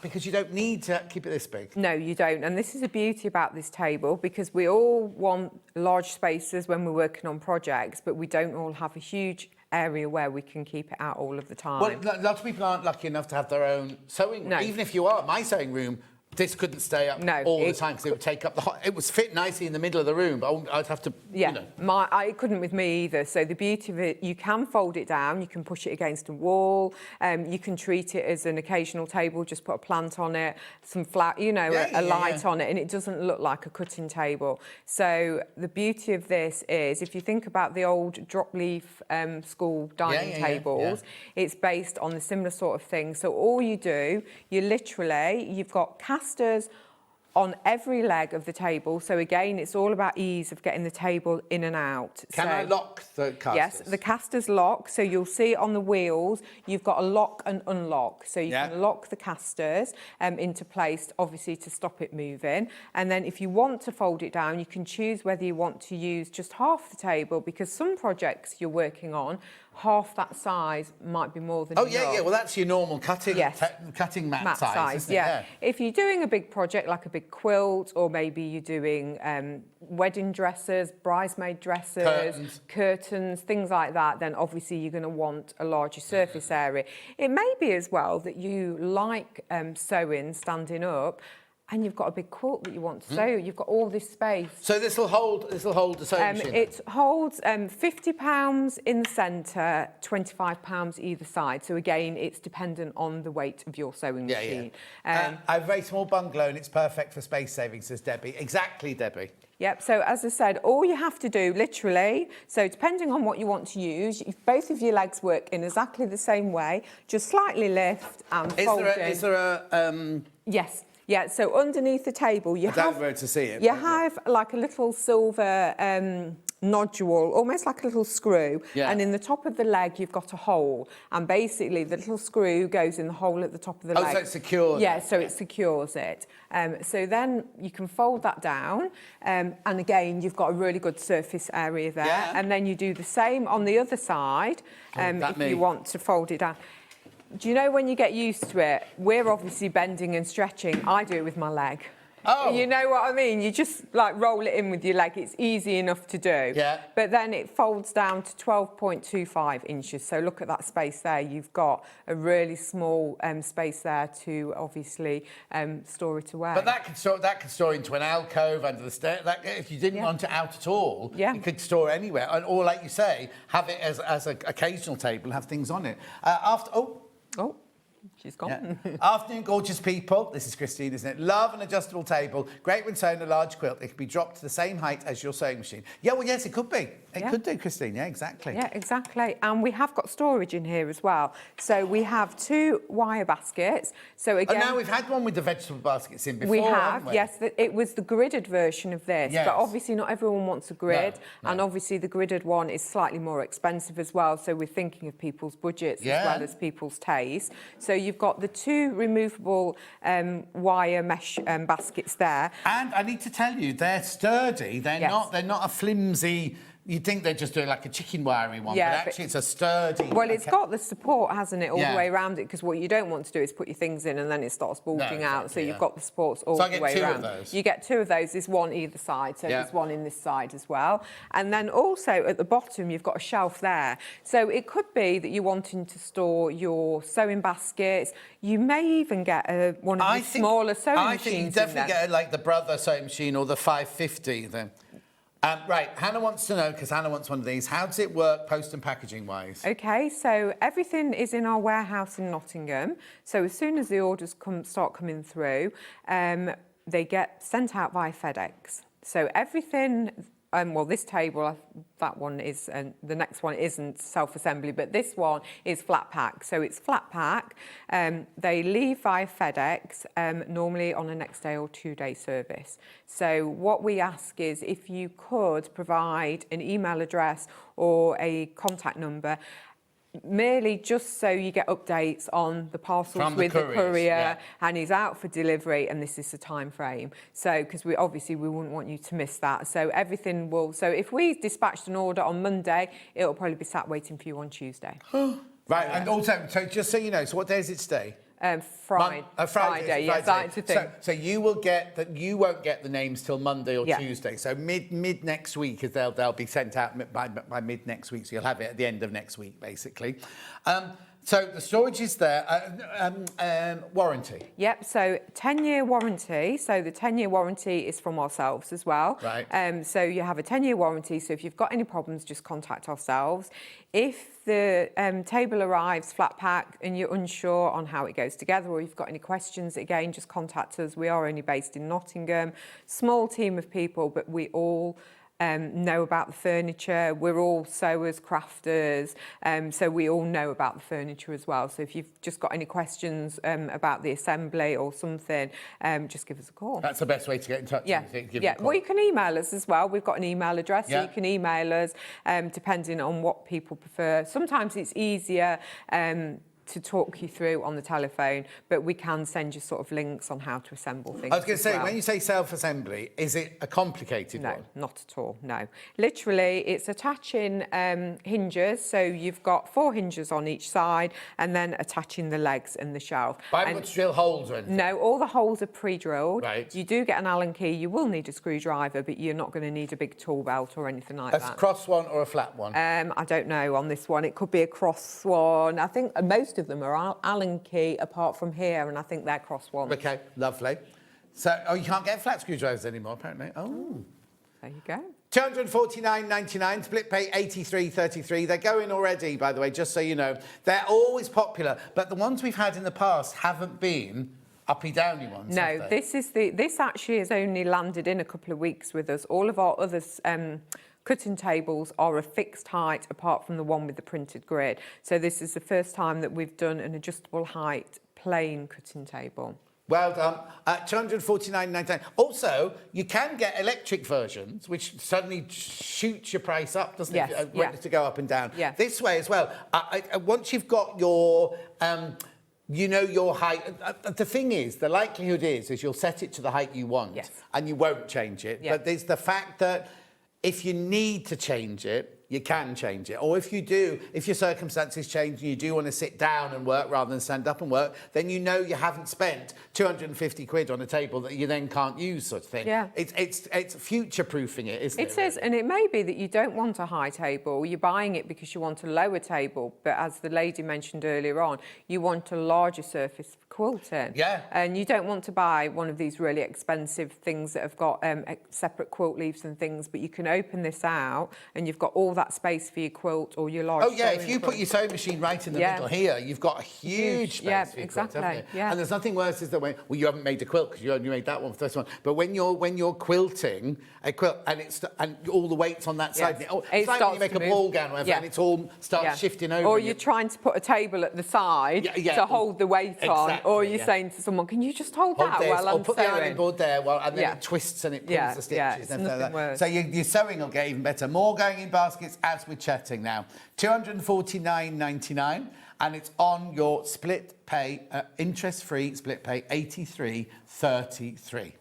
because you don't need to keep it this big. No, you don't. And this is the beauty about this table, because we all want large spaces when we're working on projects, but we don't all have a huge area where we can keep it out all of the time. Well, lots of people aren't lucky enough to have their own sewing room. No. Even if you are, my sewing room, this couldn't stay up all the time because it would take up the... It was fit nicely in the middle of the room, but I'd have to, Yeah, you know. I couldn't with me either. So the beauty of it, you can fold it down, you can push it against a wall, you can treat it as an occasional table, just put a plant on it, some flat, you know, a light on it, and it doesn't look like a cutting table. So the beauty of this is, if you think about the old drop leaf school dining tables, it's based on the similar sort of thing. So all you do, you've got casters on every leg of the table. So again, it's all about ease of getting the table in and out. Can I lock the casters? Yes, the casters lock. So you'll see on the wheels, you've got a lock and unlock. So you can lock the casters into place, obviously, to stop it moving. And then if you want to fold it down, you can choose whether you want to use just half the table, because some projects you're working on, half that size might be more than enough. Well, that's your normal cutting mat size, isn't it? Yeah. If you're doing a big project like a big quilt, or maybe you're doing wedding dresses, bridesmaid dresses, curtains, things like that, then obviously you're going to want a larger surface area. It may be as well that you like sewing standing up, and you've got a big quilt that you want to sew. You've got all this space. So this will hold the sewing machine? It holds £50 in the centre, £25 either side. So again, it's dependent on the weight of your sewing machine. I have a very small bungalow and it's perfect for space saving, says Debbie. Exactly, Debbie. Yep, so as I said, all you have to do, literally, so depending on what you want to use, if both of your legs work in exactly the same way, just slightly lift and fold in. Is there a... Yes. Yeah, so underneath the table, you have... I don't know to see it. You have like a little silver nodule, almost like a little screw. Yeah. And in the top of the leg, you've got a hole. And basically, the little screw goes in the hole at the top of the leg. Oh, so it secures it. Yeah, so it secures it. So then you can fold that down. And again, you've got a really good surface area there. Yeah. And then you do the same on the other side if you want to fold it down. Do you know when you get used to it, we're obviously bending and stretching. I do it with my leg. Oh. You know what I mean? You just like roll it in with your leg. It's easy enough to do. Yeah. But then it folds down to 12.25 inches. So look at that space there. You've got a really small space there to obviously store it away. But that could store into an alcove under the stairs. If you didn't want it out at all, you could store anywhere. Or like you say, have it as an occasional table, have things on it. Oh, she's gone. Yeah. Afternoon, gorgeous people. This is Christine, isn't it? Love an adjustable table. Great when sewing a large quilt. It can be dropped to the same height as your sewing machine. Yeah, well, yes, it could be. It could do, Christine. Yeah, exactly. Yeah, exactly. And we have got storage in here as well. So we have 2 wire baskets. So again... Oh, now we've had one with the vegetable baskets in before, We have, haven't we? yes. It was the gridded version of this. Yes. But obviously not everyone wants a grid. No. And obviously the gridded one is slightly more expensive as well. So we're thinking of people's budgets as well as people's taste. So you've got the 2 removable wire mesh baskets there. And I need to tell you, they're sturdy. They're not a flimsy... You'd think they're just doing like a chicken wiry one, Yeah, but actually it's a sturdy... Well, it's got the support, hasn't it, all Yeah. the way around it, because what you don't want to do is put your things in and then it starts bulging out, so exactly, you've yeah. got the supports all So I the get way 2 of around. those? You get 2 of those, there's one either side, so Yeah. there's one in this side as well. And then also at the bottom, you've got a shelf there. So it could be that you're wanting to store your sewing baskets. You may even get one of the smaller sewing I machines think you in definitely there. get like the Brother sewing machine or the 550 then. Right, Hannah wants to know, because Hannah wants one of these, how does it work post and packaging wise? Okay, so everything is in our warehouse in Nottingham. So as soon as the orders start coming through, they get sent out via FedEx. So everything, well, this table, that one is, and the next one isn't self-assembly, but this one is flat pack. So it's flat pack. They leave via FedEx, normally on a next day or 2-day service. So what we ask is if you could provide an email address or a contact number, merely just so you get updates on the parcels From the with the couriers, courier yeah. and he's out for delivery and this is the time frame. So because we wouldn't want you to miss that. So everything will, so if we dispatched an order on Monday, it'll probably be sat waiting for you on Tuesday. Right, and also, so just so you know, so what day is it today? Friday, yes, that's the thing. So you will get that. You won't get the names till Monday or Yeah. Tuesday. So mid next week, as they'll be sent out by mid next week. So you'll have it at the end of next week, basically. So the storage is there. Warranty. Yep, so 10-year warranty. So the 10-year warranty is from ourselves as well. Right. So you have a 10-year warranty. So if you've got any problems, just contact ourselves. If the table arrives flat pack and you're unsure on how it goes together or you've got any questions, again, just contact us. We are only based in Nottingham. Small team of people, but we all know about the furniture. We're all sewers, crafters, so we all know about the furniture as well. So if you've just got any questions about the assembly or something, just give us a call. That's the best way to get in touch. Yeah, Give us a yeah. call. Well, you can email us as well. We've got an email address, so Yeah. you can email us, depending on what people prefer. Sometimes it's easier to talk you through on the telephone, but we can send you sort of links on how to assemble things. I was going to as say, well. when you say self-assembly, is it a complicated No, one? not at all, no. Literally, it's attaching hinges, so you've got 4 hinges on each side, and then attaching the legs and the shelf. But I haven't got to drill holes or anything. No, all the holes are pre-drilled. Right. You do get an Allen key, you will need a screwdriver, but you're not going to need a big tool belt or anything like That's that. a cross one or a flat one? I don't know on this one. It could be a cross one. I think most of them are Allen key, apart from here, and I think they're cross ones. Okay, lovely. So, you can't get flat screwdrivers anymore, apparently. Oh. There you go. £249.99, split pay £83.33. They're going already, by the way, just so you know. They're always popular, but the ones we've had in the past haven't been uppy-downy ones, No, have they? this actually has only landed in a couple of weeks with us. All of our other cutting tables are a fixed height apart from the one with the printed grid. So this is the first time that we've done an adjustable height plain cutting table. Well done. £249.99. Also, you can get electric versions, which suddenly shoots your price up, doesn't Yes, it? yeah. To go up and down. Yeah. This way as well. Once you've got your... you know your height. The thing is, the likelihood is you'll set it to the height you want, Yes. and you won't change it. Yeah. But there's the fact that if you need to change it, you can change it. Or if you do, if your circumstances change and you do want to sit down and work rather than stand up and work, then you know you haven't spent 250 quid on a table that you then can't use, sort of thing. Yeah. It's future-proofing it, isn't it? It is, and it may be that you don't want a high table, you're buying it because you want a lower table, but as the lady mentioned earlier on, you want a larger surface for quilting. Yeah. And you don't want to buy one of these really expensive things that have got separate quilt leaves and things, but you can open this out and you've got all that space for your quilt or your large Oh, yeah, if sewing you put quilt. your sewing machine right in the Yeah. middle here, you've got a huge space yeah, for your exactly, quilt, haven't you? yeah. And there's nothing worse is that when, well, you haven't made a quilt because you only made that one for this one, but when you're quilting a quilt and all the weight's on that side, Yes. it's like when you starts make to a move. ball gown or whatever, Yeah. and it's all starts Yeah. shifting over. Or and you're trying to put a table at the side Yeah, to hold the weight on, Exactly, or you're yeah. saying to someone, can you just hold Hold that this, while or I'm put the sewing? ironing board there, and then Yeah. it twists and it pulls Yeah, the stitches. yeah, it's and everything nothing like that. worse. So your sewing will get even better. More going in baskets as we're chatting now. £249.99, and it's on your split pay, interest-free split pay, 83.33.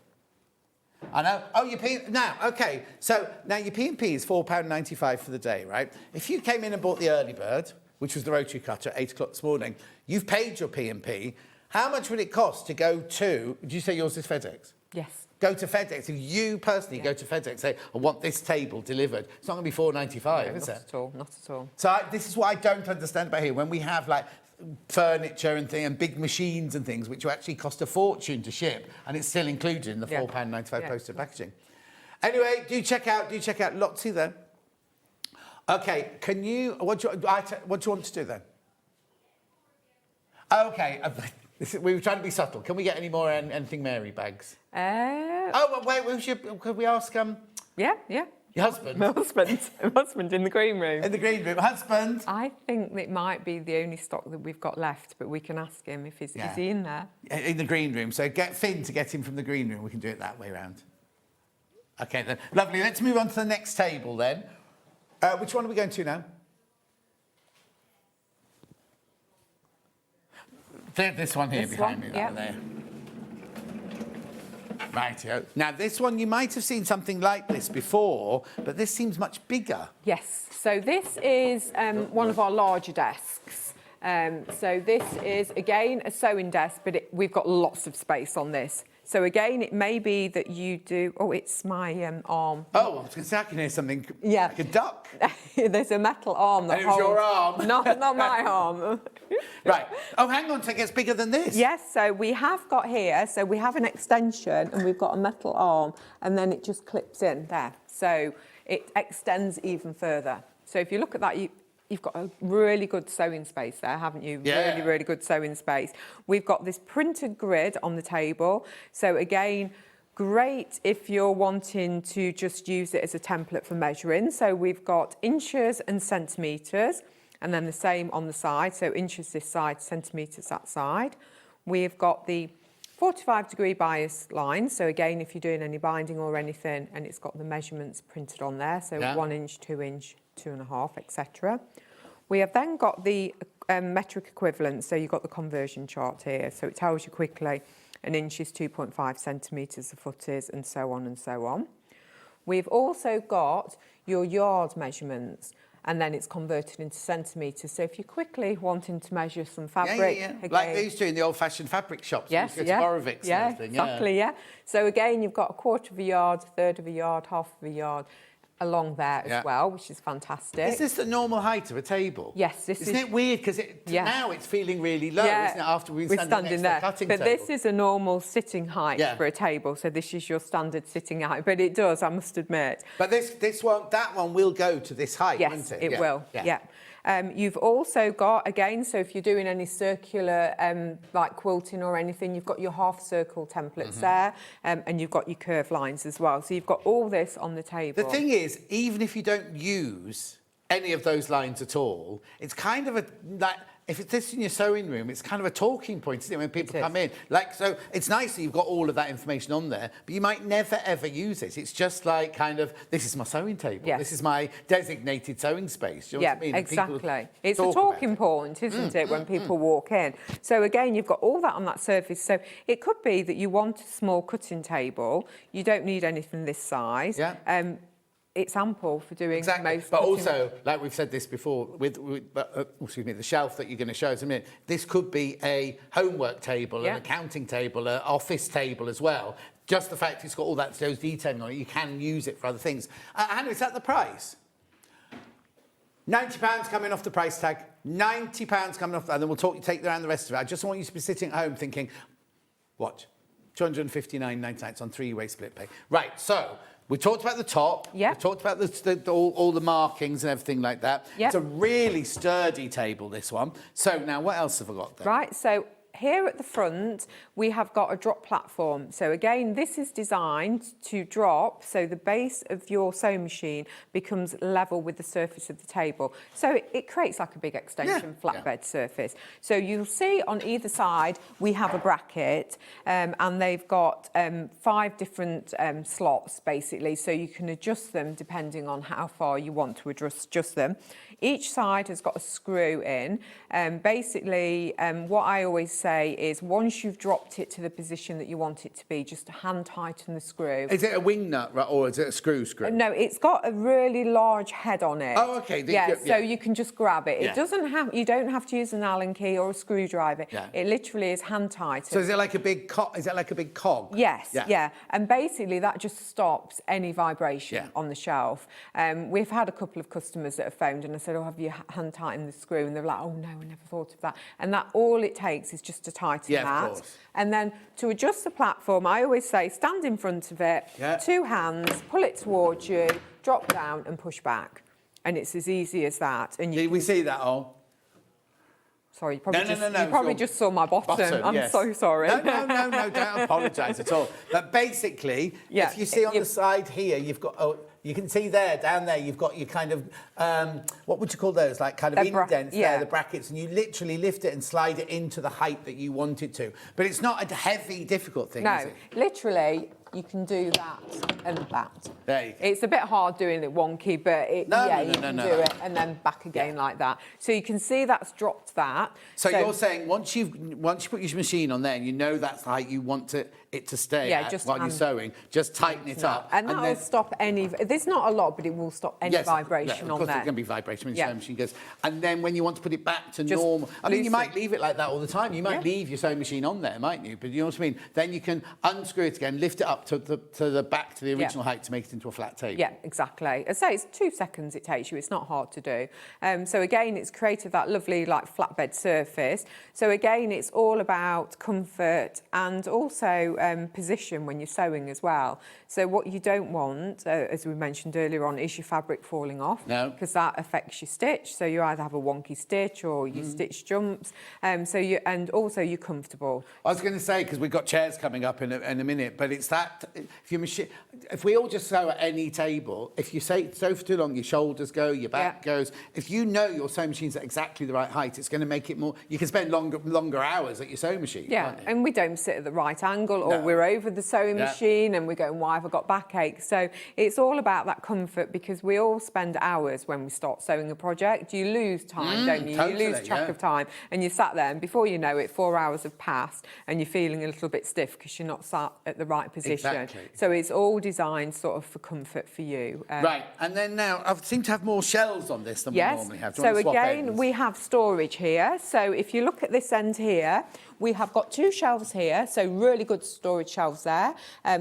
I know. Oh, your P... Now, OK. So now your P&P is £4.95 for the day, right? If you came in and bought the early bird, which was the rotary cutter at 8 o'clock this morning, you've paid your P&P. How much would it cost to go to... Did you say yours is FedEx? Yes. Go to FedEx. If you personally go to FedEx, say, I want this table delivered, it's not going to be £4.95, is it? Not at all, not at all. So this is what I don't understand about here. When we have, like, furniture and big machines and things, which will actually cost a fortune to ship, and it's still included in the £4.95 postage packaging. Anyway, do check out Lotsy then. OK, can you... What do you want to do then? OK, we were trying to be subtle. Can we get any more Anything Mary bags? Oh, wait, could we ask... Yeah. Your husband? My husband in the green room. In the green room. Husband? I think it might be the only stock that we've got left, but we can ask him if he's... Is he in there? In the green room. So get Finn to get him from the green room. We can do it that way round. OK, then. Lovely. Let's move on to the next table, then. Which one are we going to now? This one here behind me. That one there. Rightio. Now, this one, you might have seen something like this before, but this seems much bigger. Yes. So this is one of our larger desks. So this is, again, a sewing desk, but we've got lots of space on this. So again, it may be that you do... Oh, it's my arm. Oh, I was going to say, I can hear something like a duck. There's a metal arm that holds... your arm. Not my arm. Right. Oh, hang on, so it gets bigger than this. Yes, so we have got here, so we have an extension and we've got a metal arm and then it just clips in there. So it extends even further. So if you look at that, you've got a really good sewing space there, haven't you? Yeah. Really, really good sewing space. We've got this printed grid on the table. So again, great if you're wanting to just use it as a template for measuring. So we've got inches and centimetres, and then the same on the side. So inches this side, centimetres that side. We've got the 45-degree bias line. So again, if you're doing any binding or anything, and it's got the measurements printed on there. So 1 inch, 2 inch, 2.5, etc. We have then got the metric equivalent, so you've got the conversion chart here, so it tells you quickly an inch is 2.5 centimetres, a foot is, and so on and so on. We've also got your yard measurements, and then it's converted into centimetres. So if you're quickly wanting to measure some fabric... Again, like they used to in the old-fashioned fabric shops. Yes, you go to Borovic's and everything. Exactly, yeah. So again, you've got a quarter of a yard, a third of a yard, half of a yard, along there as well, which is fantastic. Is this the normal height of a table? Yes, this Isn't it weird? Because now it's feeling really low, isn't it, after we're standing next to the cutting table? But this is a normal sitting height for a table, so this is your standard sitting height. But it does, I must admit. But that one will go to this height, won't it? Yes, it will, yeah. You've also got, again, so if you're doing any circular, like quilting or anything, you've got your half circle templates there, and you've got your curved lines as well. So you've got all this on the table. The thing is, even if you don't use any of those lines at all, it's kind of if it's this in your sewing room, it's kind of a talking point, isn't it, when people come in? Like, so it's nice that you've got all of that information on there, but you might never, ever use it. It's just like kind of, this is my sewing table. Yes. This is my designated sewing space. Do you know what I mean? Exactly. It's a talking point, isn't it, when people walk in? So again, you've got all that on that surface. So it could be that you want a small cutting table. You don't need anything this size. Yeah. It's ample for doing most. But also, like we've said this before, with the shelf that you're going to show us in a minute, this could be a homework table, an accounting table, an office table as well. Just the fact it's got all those detailing on it, you can use it for other things. Hannah, is that the price? £90 coming off the price tag. £90 coming off, and then we'll take around the rest of it. I just want you to be sitting at home thinking, what? £259.99. It's on 3-way split pay. Right, so we talked about the top. Yeah. We talked about all the markings and everything like that. Yep. It's a really sturdy table, this one. So now what else have I got there? Right, so here at the front, we have got a drop platform. So again, this is designed to drop, so the base of your sewing machine becomes level with the surface of the table. So it creates like a big extension flatbed surface. So you'll see on either side, we have a bracket, and they've got 5 different slots, basically, so you can adjust them depending on how far you want to adjust them. Each side has got a screw in. Basically, what I always say say is once you've dropped it to the position that you want it to be, just hand tighten the screw. Is it a wing nut or is it a screw? No, it's got a really large head on it. Oh, okay. So you can just grab it. Yeah. It doesn't have. You don't have to use an Allen key or a screwdriver. Yeah. It literally is hand tightened. So is it like a big cog? Is it like a big cog? Yes. Yeah. And basically that just stops any vibration Yeah. on the shelf. We've had a couple of customers that have phoned and I said, "Oh, have you hand tightened the screw?" And they're like, "Oh no, I never thought of that." And that all it takes is just to tighten Yeah, that. of course. And then to adjust the platform, I always say stand in front of it, 2 hands, pull it towards you, drop down and push back. And it's as easy as that. And Did we see that all? Sorry, you probably, No, you probably just saw my bottom. I'm yes. so sorry. No, don't apologise at all. But basically, if you see on the side here, you've got, you can see there, down there, you've got your kind of, what would you call those? Like kind of indents there, the brackets, and you literally lift it and slide it into the height that you want it to. But it's not a heavy, difficult thing, is it? No, literally, you can do that and that. There you go. It's a bit hard doing it wonky, but you can do it and then back again like that. So you can see that's dropped that. So you're saying once you put your machine on there and you know that's the height you want it to stay at just while you're sewing, just tighten it up. And that will stop any, there's not a lot, but it will stop any vibration of course on there. there's going to be vibration when your sewing machine goes. And then when you want to put it back to normal, I mean, you might leave it like that all the time. You might leave your sewing machine on there, mightn't you? But you know what I mean? Then you can unscrew it again, lift it up to the back to the original height to make it into a flat table. Yeah, exactly. I say it's 2 seconds it takes you. It's not hard to do. So again, it's created that lovely like flatbed surface. So again, it's all about comfort and also position when you're sewing as well. So what you don't want, as we mentioned earlier on, is your fabric falling off. No. Because that affects your stitch. So you either have a wonky stitch or your stitch jumps. And also you're comfortable. I was going to say, because we've got chairs coming up in a minute, but it's that, if we all just sew at any table, if you sew for too long, your shoulders go, your back goes. If you know your sewing machine's at exactly the right height, it's going to make it more, you can spend longer hours at your sewing machine. Yeah, can't you? and we don't sit at the right angle or we're over the sewing machine and we're going, why have I got backache? So it's all about that comfort because we all spend hours when we start sewing a project. You lose time, don't you? Totally, you lose track of time and you sat there and before you know it, 4 hours have passed and you're feeling a little bit stiff because you're not sat at the right position. Exactly. So it's all designed sort of for comfort for you. Right, and then now, I seem to have more shelves on this than we normally have. Do you So want to swap again, ends? we have storage here. So if you look at this end here, we have got 2 shelves here, so really good storage shelves there.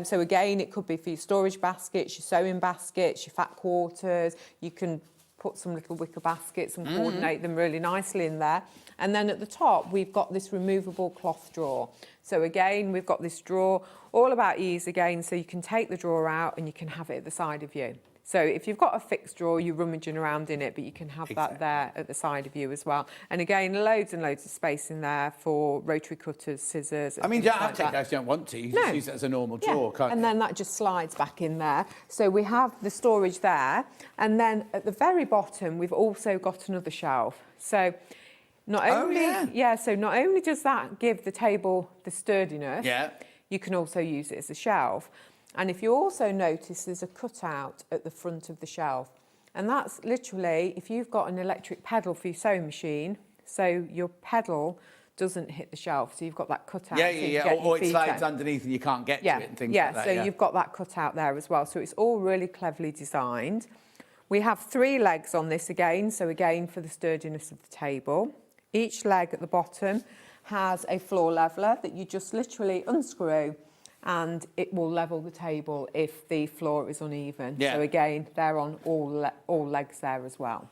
So again, it could be for your storage baskets, your sewing baskets, your fat quarters. You can put some little wicker baskets and coordinate them really nicely in there. And then at the top, we've got this removable cloth drawer. So again, we've got this drawer, all about ease again, so you can take the drawer out and you can have it at the side of you. So if you've got a fixed drawer, you're rummaging around in it, but you can have that there at the side of you as well. And again, loads and loads of space in there for rotary cutters, scissors. I mean, you don't have to take that if you don't want to. You just use it as a normal drawer, can't you? And then that just slides back in there. So we have the storage there. And then at the very bottom, we've also got another shelf. So not only, so not only does that give the table the sturdiness, you can also use it as a shelf. And if you also notice, there's a cutout at the front of the shelf. And that's literally, if you've got an electric pedal for your sewing machine, so your pedal doesn't hit the shelf, so you've got that cutout. Or it slides underneath and you can't get to it and things like that. So you've got that cutout there as well. So it's all really cleverly designed. We have 3 legs on this again, so again for the sturdiness of the table. Each leg at the bottom has a floor leveller that you just literally unscrew and it will level the table if the floor is uneven. So again, they're on all legs there as well.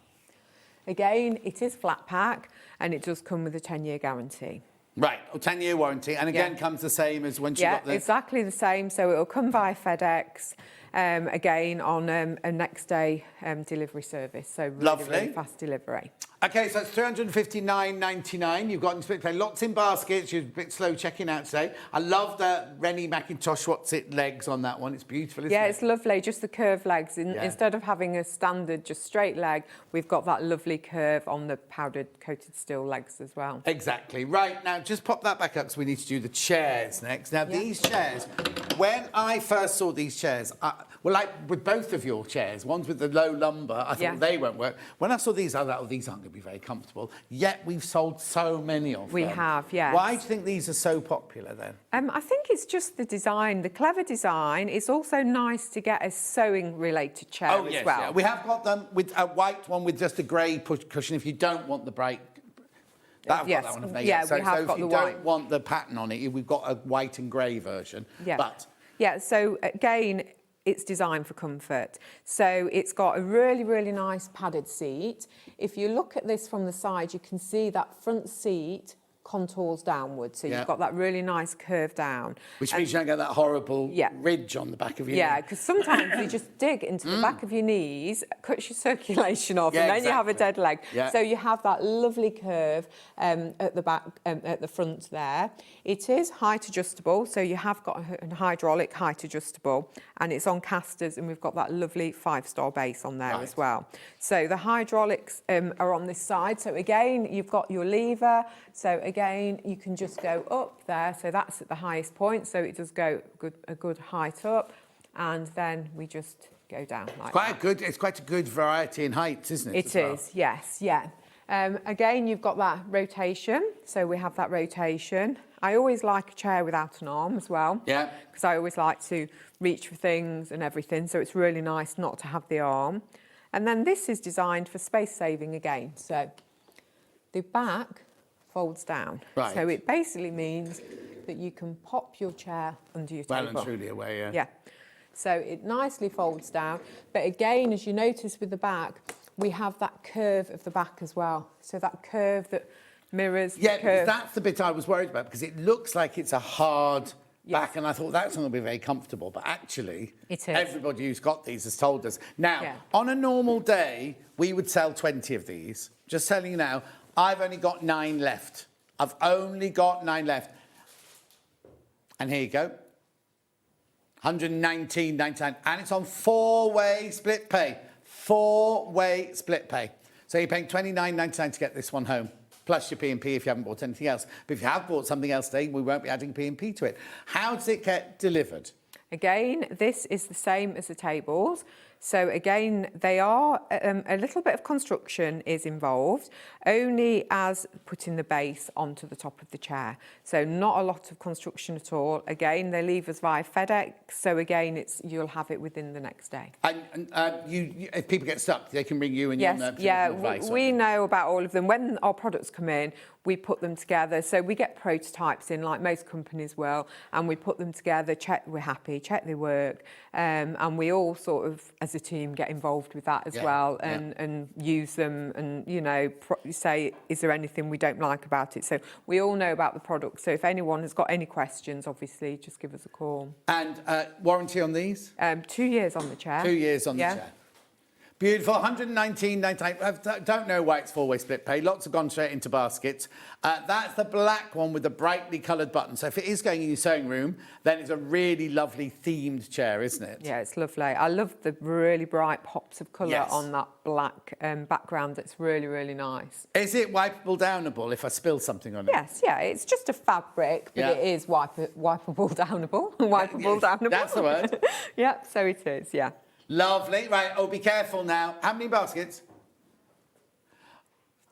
Again, it is flat pack and it does come with a 10-year guarantee. Right, a 10-year warranty, and again comes the same as once you got the... Yeah, exactly the same. So it'll come via FedEx, again on a next day delivery service. So really fast delivery. Okay, so it's $359.99. You've got lots in baskets. You're a bit slow checking out today. I love the Rennie McIntosh What's It legs on that one. It's beautiful, isn't it? Yeah, it's lovely. Just the curved legs. Instead of having a standard, just straight leg, we've got that lovely curve on the powdered coated steel legs as well. Exactly. Right, now just pop that back up because we need to do the chairs next. Now, these chairs, when I first saw these chairs, Well, like with both of your chairs, ones with the low lumbar, I thought they won't work. When I saw these, I thought, oh, these aren't going to be very comfortable. Yet we've sold so many of them. We have, yes. Why do you think these are so popular then? I think it's just the design, the clever design. It's also nice to get a sewing-related chair as well. Yeah. We have got them with a white one with just a grey cushion if you don't want the bright. I've got that one of me. Yeah, so, we have got the white. If you don't want the pattern on it, we've got a white and grey version. Yeah. But yeah, so again, it's designed for comfort. So it's got a really, really nice padded seat. If you look at this from the side, you can see that front seat contours downwards. So you've got that really nice curve down. Which means you don't get that horrible ridge on the back of your knee. Yeah, because sometimes you just dig into the back of your knees, cuts your circulation off, and then you have a dead leg. Yeah. So you have that lovely curve at the back, at the front there. It is height adjustable, so you have got a hydraulic height adjustable, and it's on casters, and we've got that lovely 5-star base on there as well. So the hydraulics are on this side. So again, you've got your lever. So again, you can just go up there. So that's at the highest point. So it does go a good height up, and then we just go down like that. It's quite a good variety in heights, isn't it? It is, yes, yeah. Again, you've got that rotation. So we have that rotation. I always like a chair without an arm as well. Yeah. Because I always like to reach for things and everything. So it's really nice not to have the arm. And then this is designed for space saving again. So the back folds down. Right. So it basically means that you can pop your chair under your table. Well and truly away, yeah. Yeah. So it nicely folds down. But again, as you notice with the back, we have that curve of the back as well. So that curve that mirrors the curve. Yeah, that's the bit I was worried about, because it looks like it's a hard back, and I thought that's not going to be very comfortable. But actually, it is. Everybody who's got these has told us. Now, on a normal day, we would sell 20 of these. Just telling you now, I've only got 9 left. I've only got 9 left. And here you go. 119.99, and it's on 4-way split pay. 4-way split pay. So you're paying $29.99 to get this one home, plus your P&P if you haven't bought anything else. But if you have bought something else today, we won't be adding P&P to it. How does it get delivered? Again, this is the same as the tables. So again, they are, a little bit of construction is involved, only as putting the base onto the top of the chair. So not a lot of construction at all. Again, they leave us via FedEx. So again, you'll have it within the next day. And if people get stuck, they can ring you and yes, you'll know advice. We know about all of them. When our products come in, we put them together. So we get prototypes in, like most companies will, and we put them together, check we're happy, check they work, and we all sort of, as a team, get involved with that as well, and use them, and say, is there anything we don't like about it? So we all know about the product. So if anyone has got any questions, obviously, just give us a call. And warranty on these? 2 years on the chair. 2 years on the chair. Beautiful, 119.99. I don't know why it's 4-way split pay. Lots have gone straight into baskets. That's the black one with the brightly coloured button. So if it is going in your sewing room, then it's a really lovely themed chair, isn't it? Yeah, it's lovely. I love the really bright pops of colour on that black background. It's really, really nice. Is it wipeable downable if I spill something on it? Yes, yeah. It's just a fabric, but it is wipeable downable. Wipeable downable. That's the word. Yeah, so it is, yeah. Lovely. Right, be careful now. How many baskets?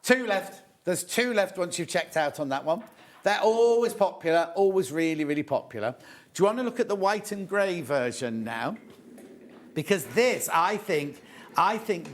2 left. There's 2 left once you've checked out on that one. They're always popular, always really, really popular. Do you want to look at the white and grey version now? Because this, I think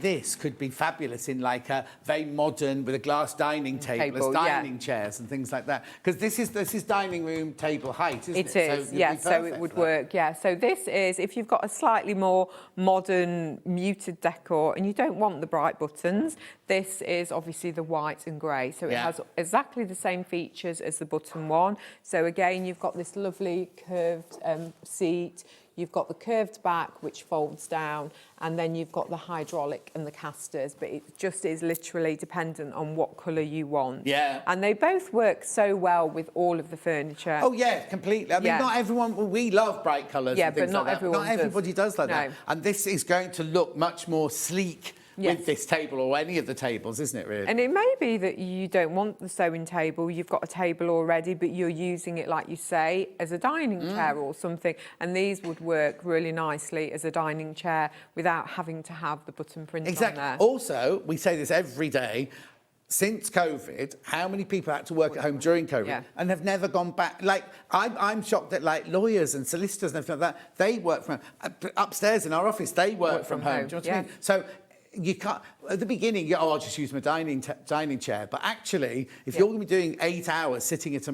this could be fabulous in like a very modern, with a glass dining table as dining chairs and things like that. Because this is dining room table height, isn't it? It is, yeah, so it would work, yeah. So this is, if you've got a slightly more modern, muted decor and you don't want the bright buttons, this is obviously the white and grey. So it has exactly the same features as the button one. So again, you've got this lovely curved seat. You've got the curved back, which folds down, and then you've got the hydraulic and the casters, but it just is literally dependent on what colour you want. Yeah. And they both work so well with all of the furniture. Oh, yeah, completely. I mean, not everyone, we love bright colours and things but not like that. everyone Not everybody does like no. that. And this is going to look much more sleek with this table or any of the tables, isn't it, really? And it may be that you don't want the sewing table, you've got a table already, but you're using it, like you say, as a dining chair or something. And these would work really nicely as a dining chair without having to have the button print on there. Also, we say this every day, since COVID, how many people had to work at home during COVID and have never gone back? Like, I'm shocked that, like, lawyers and solicitors and everything like that, they work from home. Upstairs in our office, they work from home. Do you know what I mean? So you can't, at the beginning, I'll just use my dining chair. But actually, if you're going to be doing 8 hours sitting at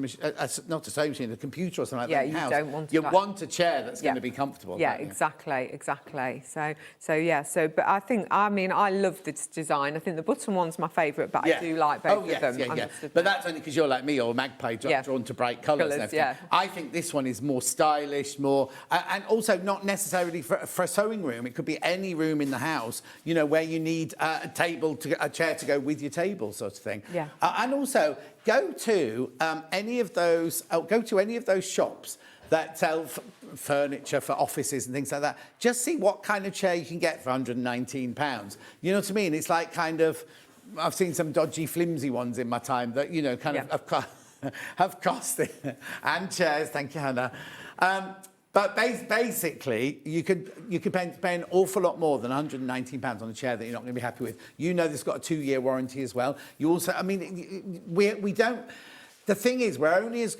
not a sewing machine, a computer or something like that in the house, don't want you want a chair that's going to be comfortable. Yeah, exactly. But I mean, I love this design. I think the button one's my favourite, but I do like both of them. But that's only because you're like me or magpie drawn to bright colours and everything. I think this one is more stylish, more, and also not necessarily for a sewing room. It could be any room in the house, you know, where you need a chair to go with your table, sort of thing. Yeah. And also go to any of those shops that sell furniture for offices and things like that. Just see what kind of chair you can get for £119. You know what I mean? It's like kind of, I've seen some dodgy, flimsy ones in my time that, you know, kind of have cost it. And chairs, thank you, Hannah. But basically, you could pay an awful lot more than £119 on a chair that you're not going to be happy with. You know, there's got a 2-year warranty as well. You also, I mean, we don't. The thing is, we're only as.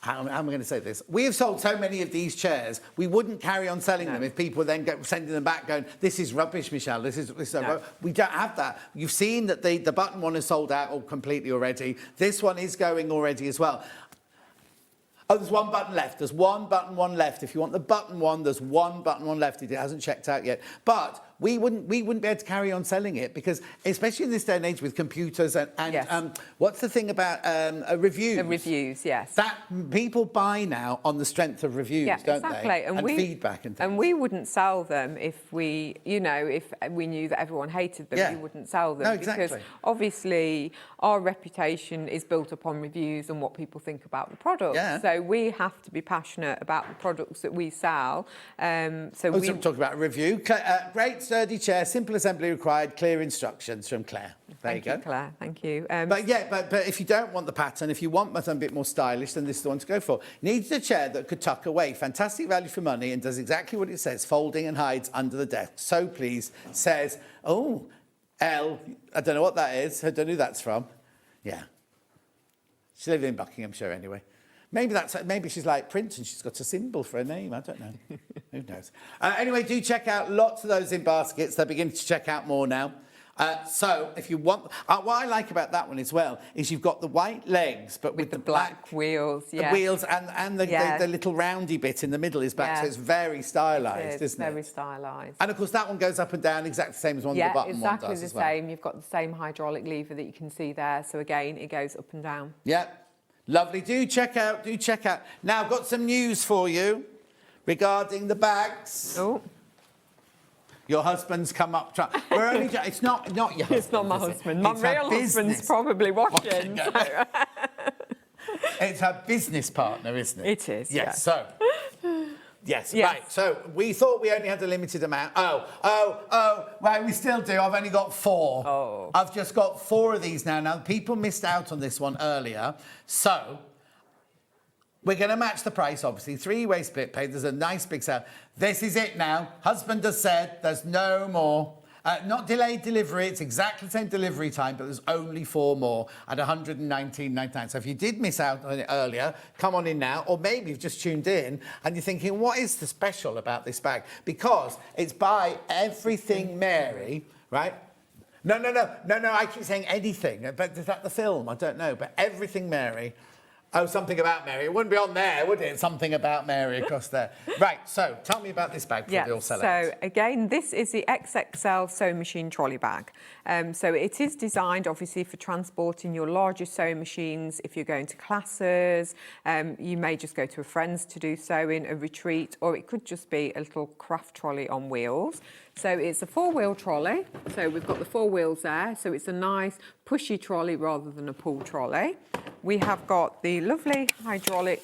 How am I going to say this? We have sold so many of these chairs, we wouldn't carry on selling them if people then go sending them back going, this is rubbish, Michelle, this is we don't have that. You've seen that the button one is sold out completely already. This one is going already as well. Oh, there's one button left. There's one button one left. If you want the button one, there's one button one left. It hasn't checked out yet. But we wouldn't be able to carry on selling it because, especially in this day and age with computers and what's the thing about reviews? The reviews, yes. That people buy now on the strength of reviews, don't they? And feedback and things. And we wouldn't sell them if we, you know, if we knew that everyone hated them, we wouldn't sell them. No, exactly. Because obviously our reputation is built upon reviews and what people think about the product. Yeah. So we have to be passionate about the products that we sell. So we talk about a review. Great sturdy chair, simple assembly required, clear instructions from Claire. There you go. Claire. Thank you. But if you don't want the pattern, if you want something a bit more stylish, then this is the one to go for. Needs a chair that could tuck away. Fantastic value for money and does exactly what it says, folding and hides under the desk. So please, says, oh, L, I don't know what that is. I don't know who that's from. Yeah. She lived in Buckinghamshire anyway. Maybe she's like Prince and she's got a symbol for her name. I don't know. Who knows? Anyway, do check out lots of those in baskets. They're beginning to check out more now. So if you want, what I like about that one as well is you've got the white legs, but with the black wheels, the wheels and the little roundy bit in the middle is back, so it's very stylised, isn't it? Very stylised. And of course that one goes up and down exactly the same as one the button one does as well. Yeah, exactly the same. You've got the same hydraulic lever that you can see there. So again, it goes up and down. Yep. Lovely. Do check out. Now, I've got some news for you regarding the bags. Oh. Your husband's come up. We're only. It's not your husband. It's not my husband. My real husband's probably watching. So. It's her business partner, isn't it? It is. Yes. So. Yes, right. So we thought we only had a limited amount. Well, we still do. I've only got 4. Oh. I've just got 4 of these now. Now, people missed out on this one earlier. So we're going to match the price, obviously. 3-way split pay. There's a nice big sale. This is it now. Husband has said there's no more. Not delayed delivery, it's exactly the same delivery time, but there's only 4 more at £119.99. So if you did miss out on it earlier, come on in now, or maybe you've just tuned in and you're thinking, what is the special about this bag? Because it's by Everything Mary, right? No, I keep saying anything, but is that the film? I don't know, but Everything Mary. Oh, Something About Mary. It wouldn't be on there, would it? Something About Mary across there. Right, so tell me about this bag before we all select. So again, this is the XXL sewing machine trolley bag. So it is designed, obviously, for transporting your larger sewing machines. If you're going to classes, you may just go to a friend's to do sewing, a retreat, or it could just be a little craft trolley on wheels. So it's a 4-wheel trolley. So we've got the 4 wheels there. So it's a nice pushy trolley rather than a pull trolley. We have got the lovely hydraulic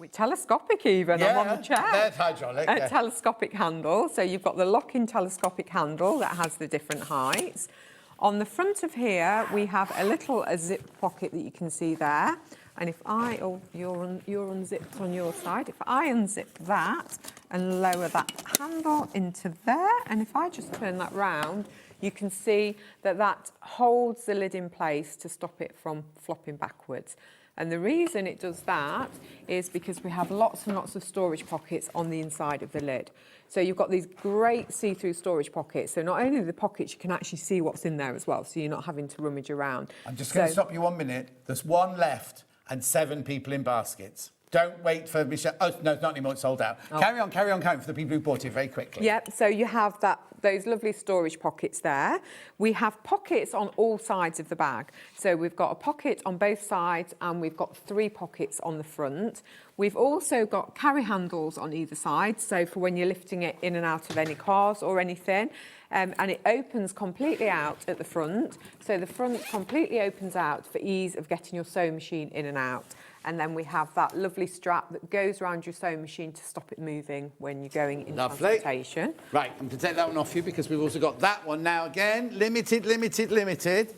with telescopic even. I'm on the chair. That's hydraulic. A telescopic handle. So you've got the lock-in telescopic handle that has the different heights. On the front of here, we have a little zip pocket that you can see there. And if you're unzipped on your side. If I unzip that and lower that handle into there, and if I just turn that round, you can see that that holds the lid in place to stop it from flopping backwards. And the reason it does that is because we have lots and lots of storage pockets on the inside of the lid. So you've got these great see-through storage pockets. So not only the pockets, you can actually see what's in there as well, so you're not having to rummage around. I'm just going to stop you 1 minute. There's one left and 7 people in baskets. Don't wait for Michelle. Oh, no, it's not anymore. It's sold out. Oh. Carry on for the people who bought it very quickly. Yep, so you have those lovely storage pockets there. We have pockets on all sides of the bag. So we've got a pocket on both sides and we've got 3 pockets on the front. We've also got carry handles on either side, so for when you're lifting it in and out of any cars or anything. And it opens completely out at the front. So the front completely opens out for ease of getting your sewing machine in and out. And then we have that lovely strap that goes around your sewing machine to stop it moving when you're going in transportation. Right, I'm going to take that one off you because we've also got that one now again. Limited.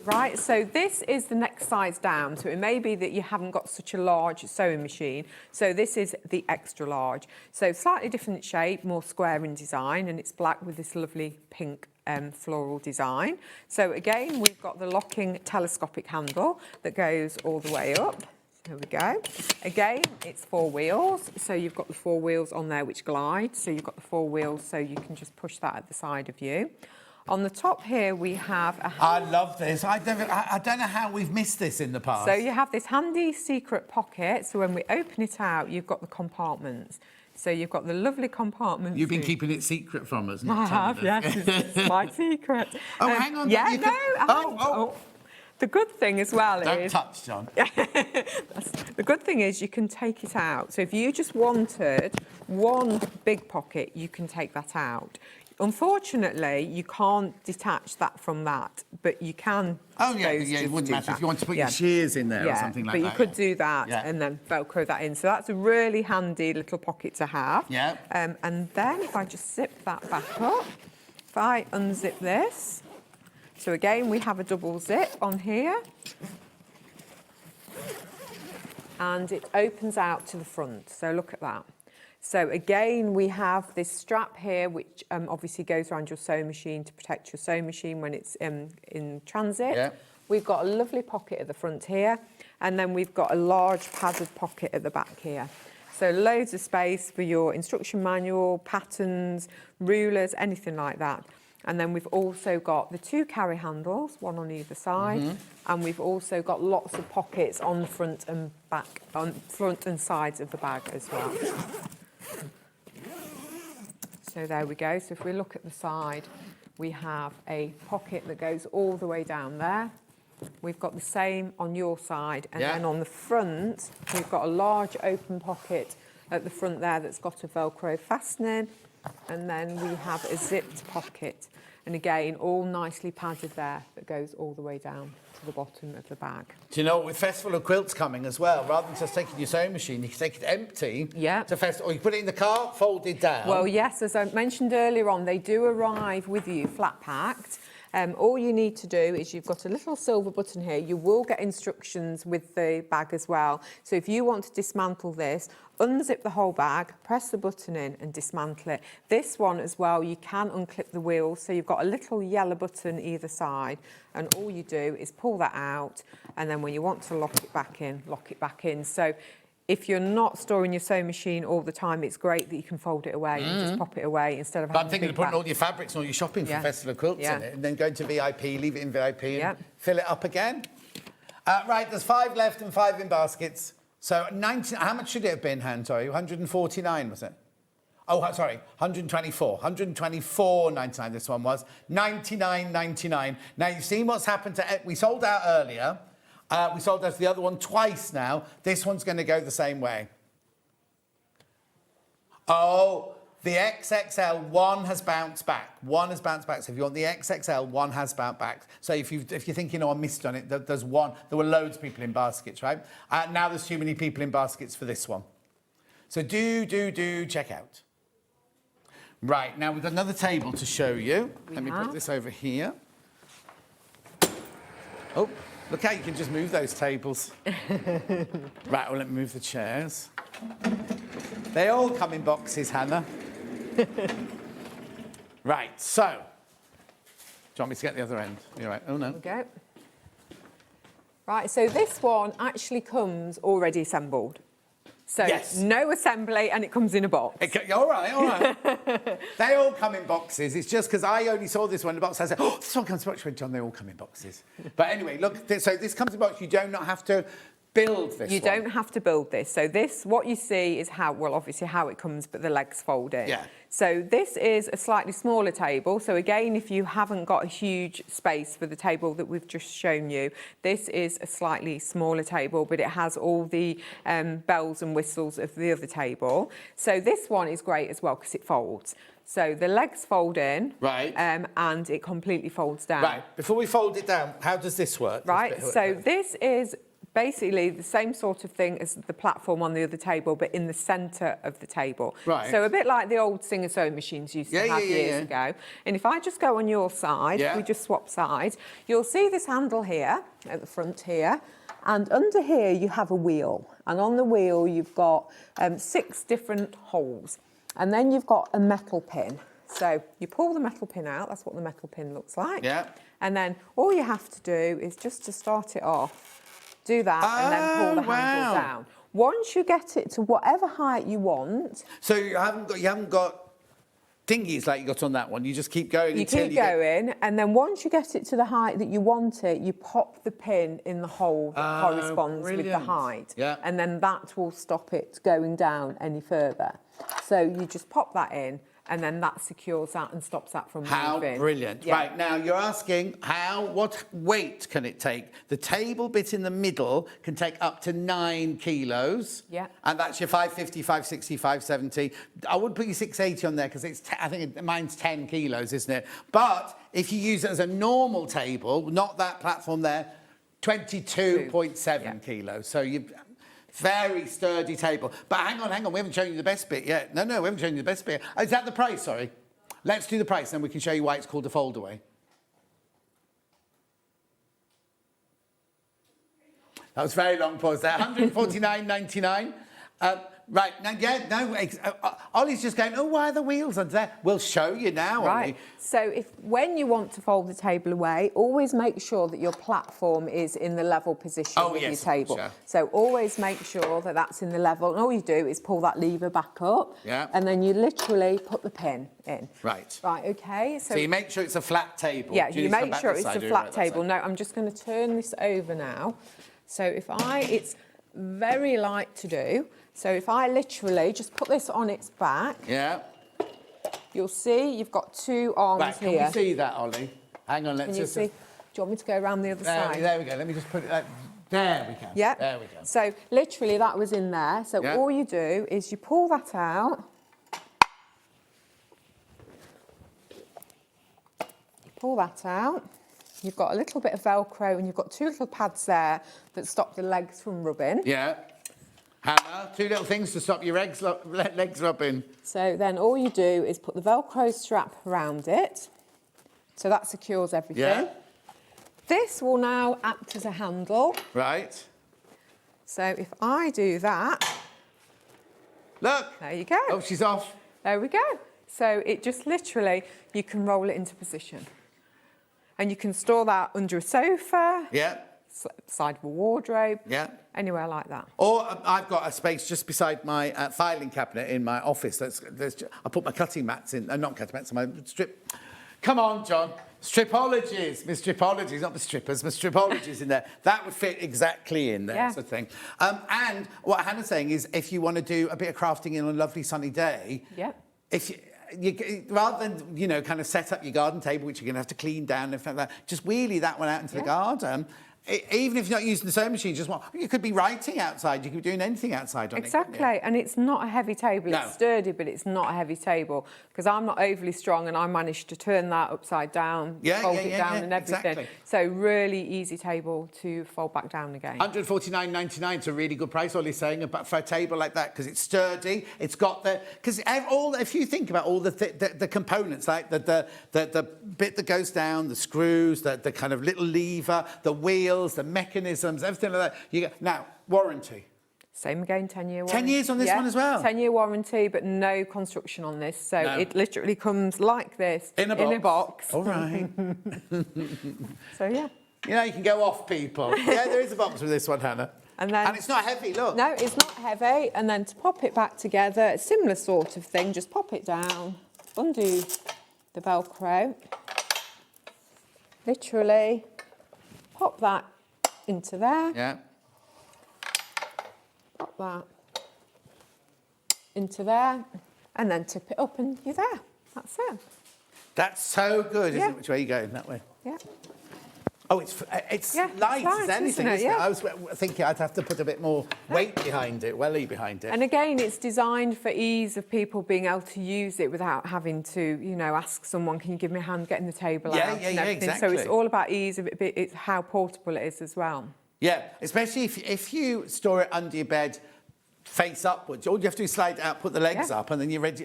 Right, so this is the next size down. So it may be that you haven't got such a large sewing machine. So this is the extra large. So slightly different shape, more square in design, and it's black with this lovely pink floral design. So again, we've got the locking telescopic handle that goes all the way up. There we go. Again, it's 4 wheels. So you've got the 4 wheels on there which glide. So you've got the 4 wheels so you can just push that at the side of you. On the top here, we have a... I love this. I don't know how we've missed this in the past. So you have this handy secret pocket. So when we open it out, you've got the compartments. So you've got the lovely compartments. You've been keeping it secret from us, not I have, yes. It's my secret. Oh, hang on. Yeah, no. The good thing as well is... Don't touch, John. The good thing is you can take it out. So if you just wanted one big pocket, you can take that out. Unfortunately, you can't detach that from that, but you can... Oh, yeah, it wouldn't matter if you want to put your shears in there or something like that. But you could do that and then Velcro that in. So that's a really handy little pocket to have. Yeah. And then if I just zip that back up, if I unzip this... So again, we have a double zip on here. And it opens out to the front. So look at that. So again, we have this strap here, which obviously goes around your sewing machine to protect your sewing machine when it's in transit. Yeah. We've got a lovely pocket at the front here. And then we've got a large padded pocket at the back here. So loads of space for your instruction manual, patterns, rulers, anything like that. And then we've also got the 2 carry handles, one on either side, and we've also got lots of pockets on the front and back, on front and sides of the bag as well. So there we go. So if we look at the side, we have a pocket that goes all the way down there. We've got the same on your side, and then on the front, we've got a large open pocket at the front there that's got a Velcro fastening. And then we have a zipped pocket. And again, all nicely padded there that goes all the way down to the bottom of the bag. Do you know, with Festival of Quilts coming as well, rather than just taking your sewing machine, you can take it empty to Festival, or you put it in the car, folded down. Well, yes, as I mentioned earlier on, they do arrive with you flat packed. All you need to do is you've got a little silver button here. You will get instructions with the bag as well. So if you want to dismantle this, unzip the whole bag, press the button in and dismantle it. This one as well, you can unclip the wheels. So you've got a little yellow button either side. And all you do is pull that out. And then when you want to lock it back in, So if you're not storing your sewing machine all the time, it's great that you can fold it away and just pop it away instead of having I'm thinking of putting all your fabrics and all your shopping for Festival of Quilts in it, and then going to VIP, leave it in VIP and fill it up again. Right, there's 5 left and 5 in baskets. So 19, how much should it have been, Han? Sorry, 149, was it? Oh, sorry, 124. 124.99 this one was. 99.99. Now, you've seen what's happened to... We sold out earlier. We sold out the other one twice now. This one's going to go the same way. Oh, the XXL, one has bounced back. One has bounced back. So if you want the XXL, one has bounced back. So if you're thinking, oh, I missed on it, there's one. There were loads of people in baskets, right? Now there's too many people in baskets for this one. So do check out. Right, now we've got another table to show you. Let me put this over here. Oh, look how you can just move those tables. Right, well, let me move the chairs. They all come in boxes, Hannah. Right, so. Do you want me to get the other end? You're right. Oh, no. There we go. Right, so this one actually comes already assembled. So no assembly, and it comes in a box. All right. They all come in boxes. It's just because I only saw this one in a box. I said, oh, this one comes in a box. John, they all come in boxes. But anyway, look, so this comes in a box. You do not have to build this. You don't have to build this. So this, what you see is how, well, obviously how it comes, but the legs fold in. Yeah. So this is a slightly smaller table. So again, if you haven't got a huge space for the table that we've just shown you, this is a slightly smaller table, but it has all the bells and whistles of the other table. So this one is great as well because it folds. So the legs fold in, right, and it completely folds down. Right. Before we fold it down, how does this work? Right. So this is basically the same sort of thing as the platform on the other table, but in the centre of the table. Right. So a bit like the old Singer sewing machines used to have years ago. And if I just go on your side, we just swap sides, you'll see this handle here at the front here. And under here you have a wheel. And on the wheel you've got 6 different holes. And then you've got a metal pin. So you pull the metal pin out, that's what the metal pin looks like. Yeah. And then all you have to do is just to start it off, do that and then pull the handle down. Once you get it to whatever height you want. So you haven't got dinghies like you got on that one. You just keep going until you keep going, and then once you get it to the height that you want it, you pop the pin in the hole that corresponds with the height. Yeah. And then that will stop it going down any further. So you just pop that in, and then that secures that and stops that from moving. How brilliant. Yeah. Right, now you're asking what weight can it take? The table bit in the middle can take up to 9 kilos. Yeah. And that's your 550, 560, 570. I would put your 680 on there because I think mine's 10 kilos, isn't it? But if you use it as a normal table, not that platform there, 22.7 kilos. So you... Very sturdy table. But hang on, we haven't shown you the best bit yet. No, we haven't shown you the best bit. Is that the price, sorry? Let's do the price, then we can show you why it's called a fold-away. That was a very long pause there. $149.99. Right, now, Ollie's just going, oh, why are the wheels under there? We'll show you now, Right. Ollie. So when you want to fold the table away, always make sure that your platform is in the level position with your table. Sure. So always make sure that that's in the level. And all you do is pull that lever back up. Yeah. And then you literally put the pin in. Right. Right, OK. So you make sure it's a flat table. Yeah, Do you need to come make back sure this it's side, a or flat right that table. side? No, I'm just going to turn this over now. So it's very light to do. So if I literally just put this on its back, you'll see you've got 2 arms here. Can we see that, Ollie? Hang on, let's Can you just... see? Do you want me to go around the other side? There we go. Let me just put it... there we go. Yeah. There we go. So literally that was in there. So all you do is you pull that out. You pull that out. You've got a little bit of Velcro and you've got 2 little pads there that stop the legs from rubbing. Yeah. Hannah, 2 little things to stop your legs rubbing. So then all you do is put the Velcro strap around it. So that secures everything. Yeah. This will now act as a handle. Right. So if I do that... Look. There you go. Oh, she's off. There we go. So it just literally, you can roll it into position. And you can store that under a sofa. Yeah. Side of a wardrobe. Yeah. Anywhere like that. Or I've got a space just beside my filing cabinet in my office. I put my cutting mats in, not cutting mats, my strip. Come on, John. Stripologies. My stripologies, not the strippers, my stripologies in there. That would fit exactly in there, sort of thing. And what Hannah's saying is if you want to do a bit of crafting in a lovely sunny day, if you, rather than, kind of set up your garden table, which you're going to have to clean down and like that, just wheelie that one out into the garden even if you're not using the sewing machine, you could be writing outside. You could be doing anything outside on it. Exactly, and it's not a heavy table. No. It's sturdy, but it's not a heavy table because I'm not overly strong, and I managed to turn that upside down, fold it down, and everything. Exactly. So really easy table to fold back down again. $149.99 is a really good price. Ollie's saying about for a table like that because it's sturdy. It's got if you think about all the components, like the bit that goes down, the screws, the kind of little lever, the wheel. The mechanisms, everything like that. Now, warranty. Same again, 10-year warranty. 10 years on this one as well? 10-year warranty, but no construction on this. So it literally comes like this. In a box. All right. So, yeah. You know, you can go off, people. Yeah, there is a box with this one, Hannah. And it's not heavy, look. No, it's not heavy. And then to pop it back together, a similar sort of thing. Just pop it down, undo the Velcro. Literally. Pop that into there. Yeah. Pop that into there. And then tip it up and you're there. That's it. That's so good, isn't it? Which way are you going? That way? Yeah. Oh, it's light as anything, isn't it? I was thinking I'd have to put a bit more weight behind it, welly behind it. And again, it's designed for ease of people being able to use it without having to, ask someone, can you give me a hand getting the table out? Yeah, exactly. So it's all about ease of it, but it's how portable it is as well. Yeah, especially if you store it under your bed face upwards. All you have to do is slide it out, put the legs up, and then you're ready,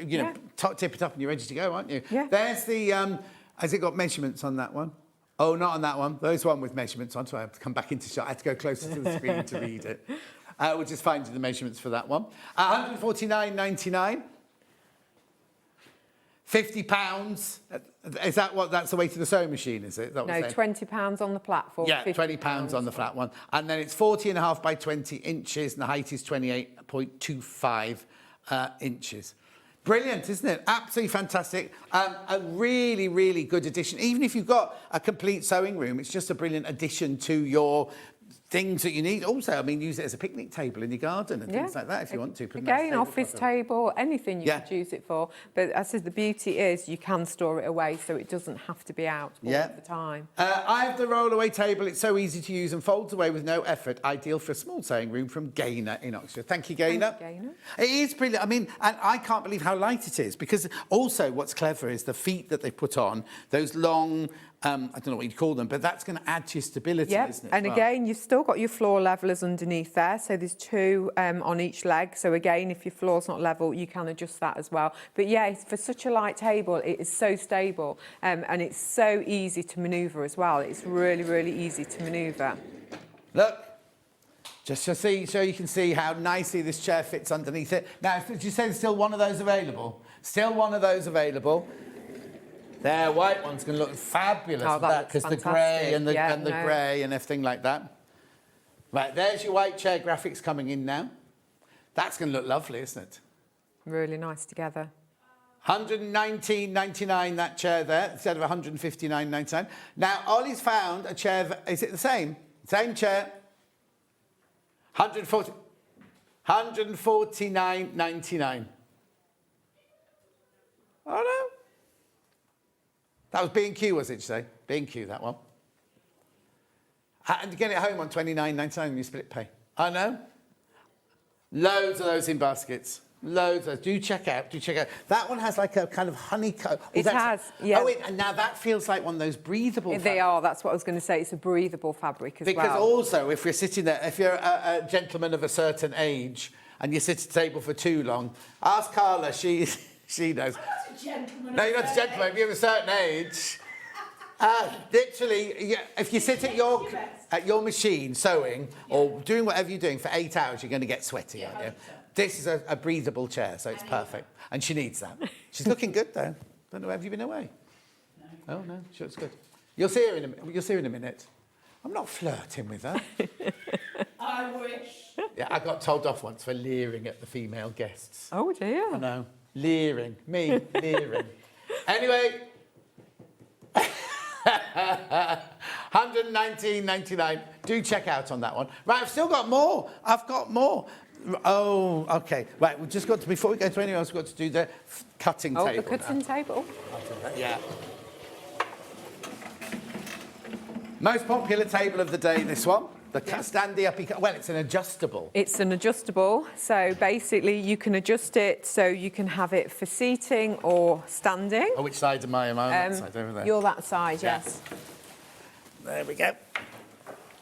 tip it up and you're ready to go, aren't you? Yeah. There's the, has it got measurements on that one? Oh, not on that one. There's one with measurements on, so I have to come back into shot. I had to go closer to the screen to read it. We'll just find you the measurements for that one. $149.99. £50. Is that that's the way to the sewing machine, is it? No, £20 on the platform. Yeah, £20 on the flat one. And then it's 40.5 by 20 inches, and the height is 28.25 inches. Brilliant, isn't it? Absolutely fantastic. A really, really good addition. Even if you've got a complete sewing room, it's just a brilliant addition to your things that you need. Also, I mean, use it as a picnic table in your garden and things like that if you want to. Again, office table, anything you could use it for. But as I said, the beauty is you can store it away so it doesn't have to be out all the time. I have the roll-away table. It's so easy to use and folds away with no effort. Ideal for a small sewing room from Gaynor in Oxford. Thank you, Gaynor. Thank you, Gaynor. It is brilliant. I mean, and I can't believe how light it is because also what's clever is the feet that they put on, those long... I don't know what you'd call them, but that's going to add to your stability, isn't it? And again, you've still got your floor levelers underneath there. So there's two on each leg. So again, if your floor's not level, you can adjust that as well. But yeah, for such a light table, it is so stable and it's so easy to manoeuvre as well. It's really, really easy to manoeuvre. Look, just so you can see how nicely this chair fits underneath it. Now, did you say there's still one of those available? Still one of those available. Their white one's going to look fabulous because the grey and the grey and everything like that. Right, there's your white chair graphics coming in now. That's going to look lovely, isn't it? Really nice together. $119.99 that chair there instead of $159.99. Now, Ollie's found a chair. Is it the same? Same chair. $149.99. Oh no. That was B&Q, was it, you say? B&Q, that one. And you get it home on $29.99 and you split pay. I know. Loads of those in baskets. Loads of those. Do check out. That one has like a kind of honeycomb. It has, yeah. Oh, and now that feels like one of those breathable They are, that's what I was going to say. It's a breathable fabric as well. Because also, if you're sitting there, if you're a gentleman of a certain age and you sit at the table for too long, ask Carla, she knows. No, you're not a gentleman. If you're of a certain age, literally, if you sit at your machine sewing or doing whatever you're doing for 8 hours, you're going to get sweaty, aren't you? This is a breathable chair, so it's perfect, and she needs that. She's looking good though. Don't know, have you been away? No. Oh no, she looks good. You'll see her in a minute. I'm not flirting with her. I wish. Yeah, I got told off once for leering at the female guests. Oh dear. I know. Leering. Me, leering. Anyway, $119.99. Do check out on that one. Right, I've still got more. I've got more. Oh, OK. Right, we've just got to, before we go to anyone else, we've got to do the cutting table. Oh, the cutting table. Yeah. Most popular table of the day, this one. The standy uppy, well, it's an adjustable. It's an adjustable, so basically you can adjust it so you can have it for seating or standing. Oh, which side am I? Am I on that side over there? You're that side, Yeah. yes. There we go.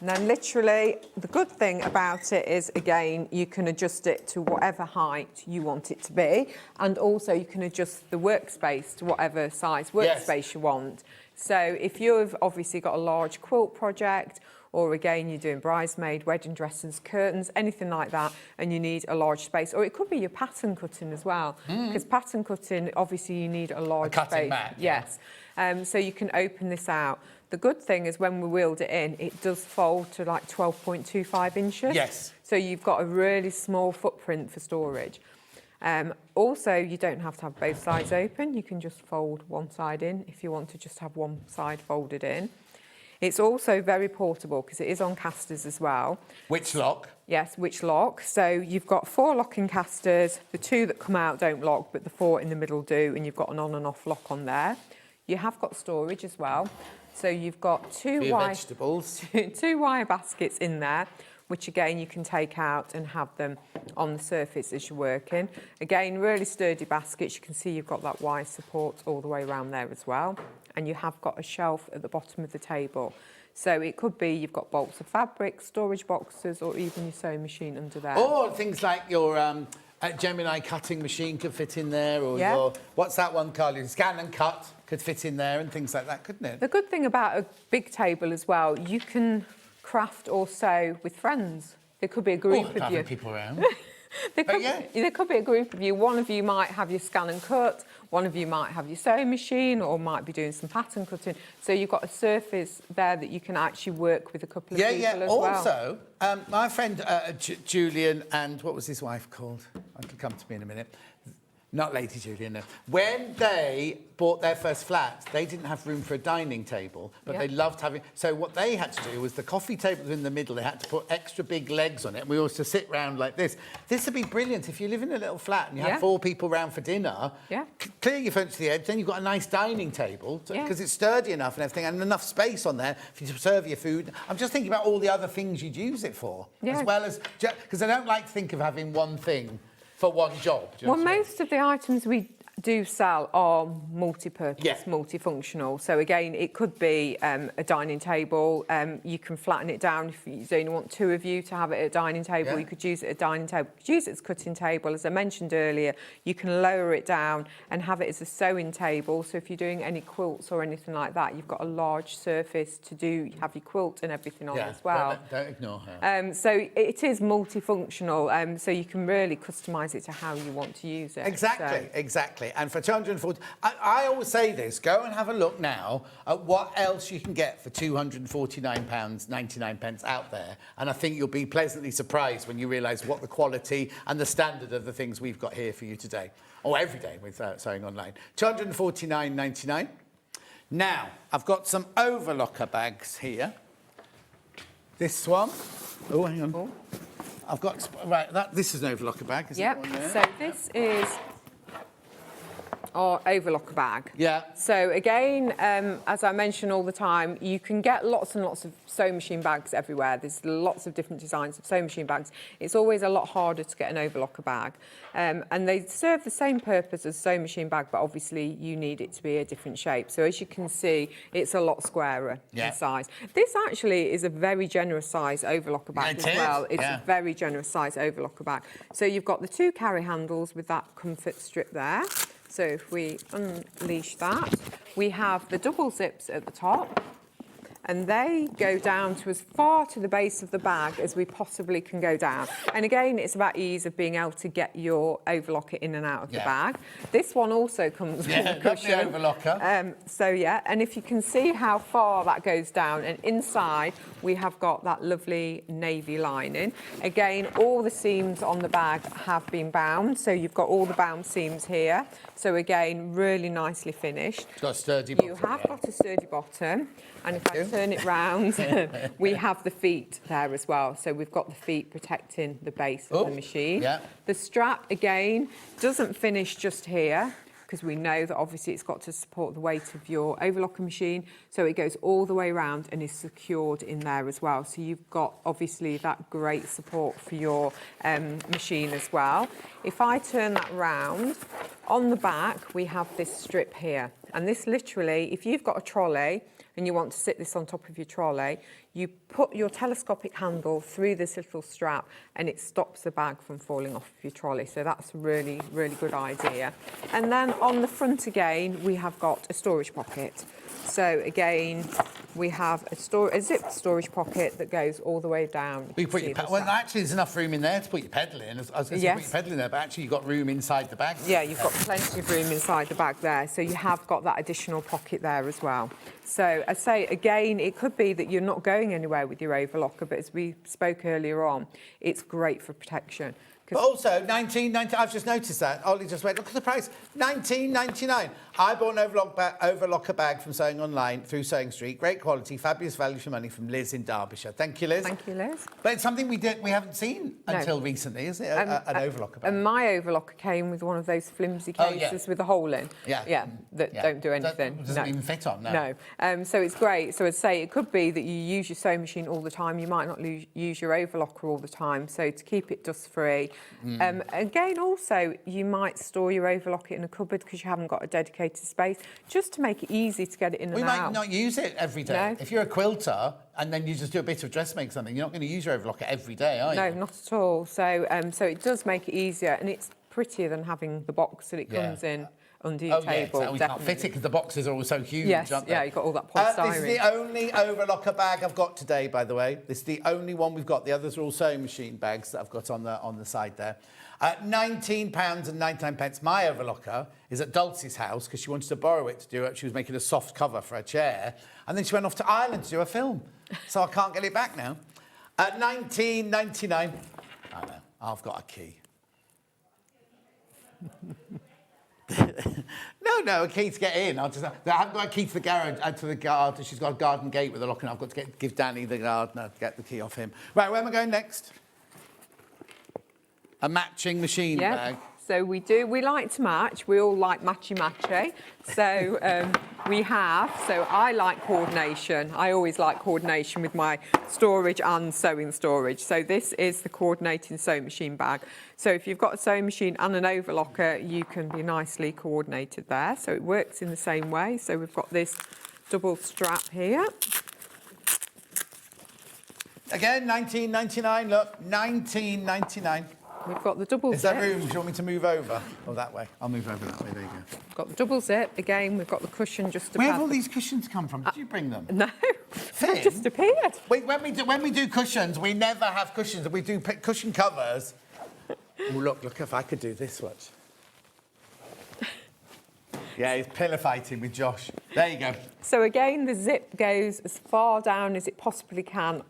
And then literally, the good thing about it is, again, you can adjust it to whatever height you want it to be. And also you can adjust the workspace to whatever size workspace you want. So if you've obviously got a large quilt project, or again, you're doing bridesmaid, wedding dresses, curtains, anything like that, and you need a large space. Or it could be your pattern cutting as well. Because pattern cutting, obviously you need a large cutting space. mat, Yes. So you can open this out. The good thing is when we wheeled it in, it does fold to like 12.25 inches. Yes. So you've got a really small footprint for storage. Also, you don't have to have both sides open. You can just fold one side in if you want to just have one side folded in. It's also very portable because it is on casters as well. Which lock? Yes, which lock. So you've got 4 locking casters. The 2 that come out don't lock, but the 4 in the middle do, and you've got an on and off lock on there. You have got storage as well. So you've got two wire baskets in there, which again you can take out and have them on the surface as you're working. Again, really sturdy baskets. You can see you've got that wire support all the way around there as well. And you have got a shelf at the bottom of the table. So it could be you've got bolts of fabric, storage boxes, or even your sewing machine under there. Or things like your Gemini cutting machine could fit in there, or your, what's that one, Carl? Your scan and cut could fit in there and things like that, couldn't it? The good thing about a big table as well, you can craft or sew with friends. There could be a group of you. Having people around. There could be a group of you. One of you might have your scan and cut, one of you might have your sewing machine, or might be doing some pattern cutting. So you've got a surface there that you can actually work with a couple of people as well. Also, my friend Julian and what was his wife called? It'll come to me in a minute. Not Lady Julian, no. When they bought their first flat, they didn't have room for a dining table, but they loved having... So what they had to do was the coffee table was in the middle. They had to put extra big legs on it. We also sit round like this. This would be brilliant if you live in a little flat and you have 4 people round for dinner. Clear your fence to the edge, then you've got a nice dining table because it's sturdy enough and everything, and enough space on there for you to serve your food. I'm just thinking about all the other things you'd use it for, as well as... Because I don't like to think of having one thing for one job. Well, most of the items we do sell are multi-purpose, multifunctional. So again, it could be a dining table. You can flatten it down if you only want 2 of you to have it at a dining table. You could use it at a dining table. You could use it as a cutting table. As I mentioned earlier, you can lower it down and have it as a sewing table. So if you're doing any quilts or anything like that, you've got a large surface to have your quilt and everything on as well. Don't ignore her. So it is multifunctional. So you can really customise it to how you want to use it. Exactly. And for 240, I always say this, go and have a look now at what else you can get for £249.99 out there. And I think you'll be pleasantly surprised when you realise what the quality and the standard of the things we've got here for you today. Or every day with Sewing Online. £249.99. Now, I've got some overlocker bags here. This one. Oh, hang on. I've got... Right, this is an overlocker bag, isn't it? So this is our overlocker bag. Yeah. So again, as I mention all the time, you can get lots and lots of sewing machine bags everywhere. There's lots of different designs of sewing machine bags. It's always a lot harder to get an overlocker bag. And they serve the same purpose as a sewing machine bag, but obviously you need it to be a different shape. So as you can see, it's a lot squarer in size. This actually is a very generous size overlocker bag as well. It's a very generous size overlocker bag. So you've got the 2 carry handles with that comfort strip there. So if we unleash that, we have the double zips at the top, and they go down to as far to the base of the bag as we possibly can go down. And again, it's about ease of being able to get your overlocker in and out of the bag. This one also comes with a cushion. Yeah, the overlocker. And if you can see how far that goes down, and inside we have got that lovely navy lining. Again, all the seams on the bag have been bound, so you've got all the bound seams here. So again, really nicely finished. It's got a sturdy bottom. You have got a sturdy bottom. And if I turn it round, we have the feet there as well. So we've got the feet protecting the base of the machine. The strap, again, doesn't finish just here, because we know that obviously it's got to support the weight of your overlocker machine. So it goes all the way around and is secured in there as well. So you've got obviously that great support for your machine as well. If I turn that round, on the back we have this strip here. And this literally, if you've got a trolley and you want to sit this on top of your trolley, you put your telescopic handle through this little strap and it stops the bag from falling off of your trolley. So that's a really, really good idea. And then on the front again, we have got a storage pocket. So again, we have a zipped storage pocket that goes all the way down. You put your well, actually, there's enough room in there to put your pedal in. I was going to say put your pedal in there, but actually you've got room inside the bag. Yeah, you've got plenty of room inside the bag there. So you have got that additional pocket there as well. So I say, again, it could be that you're not going anywhere with your overlocker, but as we spoke earlier on, it's great for protection. But also, $19.99, I've just noticed that. Ollie just went, look at the price, $19.99. I bought an overlocker bag from Sewing Online through Sewing Street. Great quality, fabulous value for money from Liz in Derbyshire. Thank you, Liz. Thank you, Liz. But it's something we haven't seen until recently, isn't it? An overlocker bag. And my overlocker came with one of those flimsy cases with a hole in. That don't do anything. Doesn't even fit on, no. So it's great. So I'd say it could be that you use your sewing machine all the time. You might not use your overlocker all the time. So to keep it dust-free. Again, also, you might store your overlocker in a cupboard because you haven't got a dedicated space, just to make it easy to get it in and out. We might not use it every day. No. If you're a quilter and then you just do a bit of dressmaking something, you're not going to use your overlocker every day, are you? No, not at all. So, so it does make it easier, and it's prettier than having the box that it comes in under your table. Yeah, we can't fit it because the boxes are all so huge, aren't they? Yeah, you've got all that polystyrene. This is the only overlocker bag I've got today, by the way. This is the only one we've got. The others are all sewing machine bags that I've got on the side there. £19.99. My overlocker is at Dulcie's house because she wanted to borrow it to do it. She was making a soft cover for her chair. And then she went off to Ireland to do a film. So I can't get it back now. At £19.99. I know, I've got a key. No, a key to get in. I haven't got a key to the garage, to the garden. She's got a garden gate with a lock, and I've got to give Danny, the gardener, to get the key off him. Right, where am I going next? A matching machine bag. So we like to match. We all like matchy-matchy. So I like coordination. I always like coordination with my storage and sewing storage. So this is the coordinating sewing machine bag. So if you've got a sewing machine and an overlocker, you can be nicely coordinated there. So it works in the same way. So we've got this double strap here. Again, $19.99. Look, $19.99. We've got the double zip. Is that room? Do you want me to move over? Oh, that way. I'll move over that way. There you go. We've got the double zip. Again, we've got the cushion just to Where have all these cushions come from? Did you bring them? No, they just appeared. Wait, when we do cushions, we never have cushions. We do cushion covers. Oh, look if I could do this one. Yeah, he's pillow fighting with Josh. There you go. So again, the zip goes as far down as it possibly can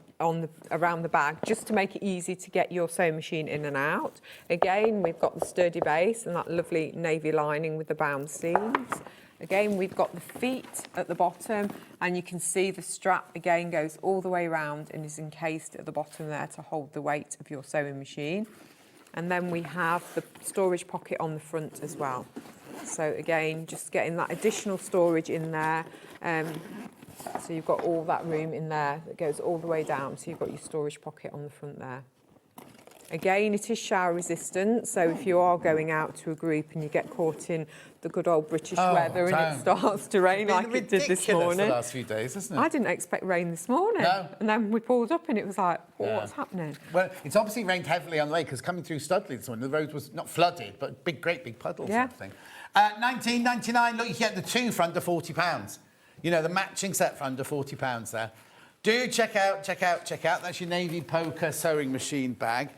around the bag, just to make it easy to get your sewing machine in and out. Again, we've got the sturdy base and that lovely navy lining with the bound seams. Again, we've got the feet at the bottom, and you can see the strap again goes all the way around and is encased at the bottom there to hold the weight of your sewing machine. And then we have the storage pocket on the front as well. So again, just getting that additional storage in there. So you've got all that room in there that goes all the way down. So you've got your storage pocket on the front there. Again, it is shower resistant. So if you are going out to a group and you get caught in the good old British weather and it starts to rain like it did this morning. The last few days, isn't it? I didn't expect rain this morning. No. And then we pulled up and it was like, what's happening? Well, it's obviously rained heavily on the way because coming through Studley this morning, the road was not flooded, but great big puddles and everything. $19.99. Look, you get the two for under £40. You know, the matching set for under £40 there. Do check out. That's your Navy Poker sewing machine bag.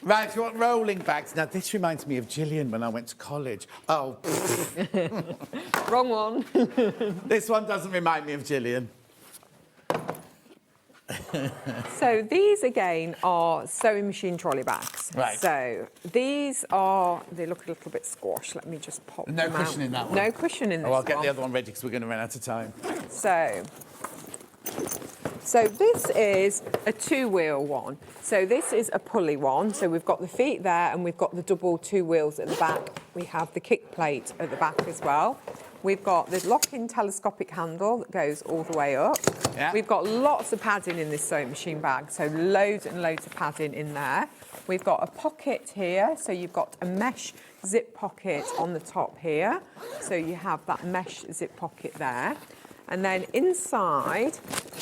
Right, if you want rolling bags. Now, this reminds me of Gillian when I went to college. Oh. Wrong one. This one doesn't remind me of Gillian. So these again are sewing machine trolley bags. Right. So these are, they look a little bit squashed. Let me just pop them out. No cushion in that one. No cushion in this one. I'll get the other one ready because we're going to run out of time. So this is a 2-wheel one. So this is a pulley one. So we've got the feet there and we've got the double 2 wheels at the back. We have the kick plate at the back as well. We've got this lock-in telescopic handle that goes all the way up. Yeah. We've got lots of padding in this sewing machine bag, so loads and loads of padding in there. We've got a pocket here, so you've got a mesh zip pocket on the top here. So you have that mesh zip pocket there. And then inside,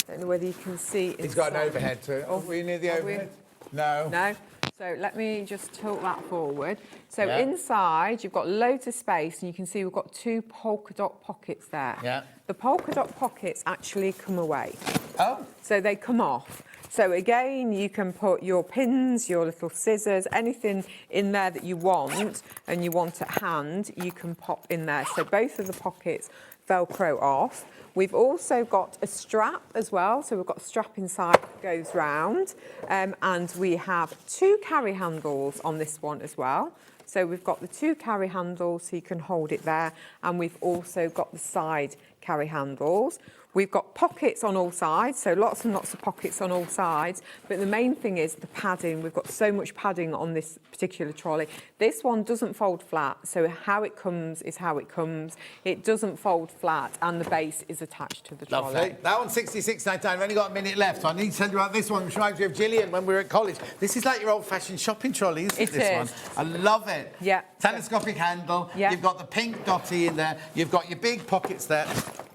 I don't know whether you can see inside. It's got an overhead to it. Oh, were you near the overhead? No. No. So let me just tilt that forward. So Yeah. inside, you've got loads of space, and you can see we've got 2 polka dot pockets there. Yeah. The polka dot pockets actually come away. Oh. So they come off. So again, you can put your pins, your little scissors, anything in there that you want, and you want at hand, you can pop in there. So both of the pockets Velcro off. We've also got a strap as well, so we've got a strap inside that goes round, and we have 2 carry handles on this one as well. So we've got the 2 carry handles, so you can hold it there, and we've also got the side carry handles. We've got pockets on all sides, so lots and lots of pockets on all sides. But the main thing is the padding. We've got so much padding on this particular trolley. This one doesn't fold flat, so how it comes is how it comes. It doesn't fold flat, and the base is attached to the trolley. Lovely. That one's £66.99. We've only got a minute left. So I need to tell you about this one, which reminds me of Gillian when we were at college. This is like your old-fashioned shopping trolley, isn't it, this one? I love it. Yeah. Telescopic handle. Yeah. You've got the pink dotty in there. You've got your big pockets there.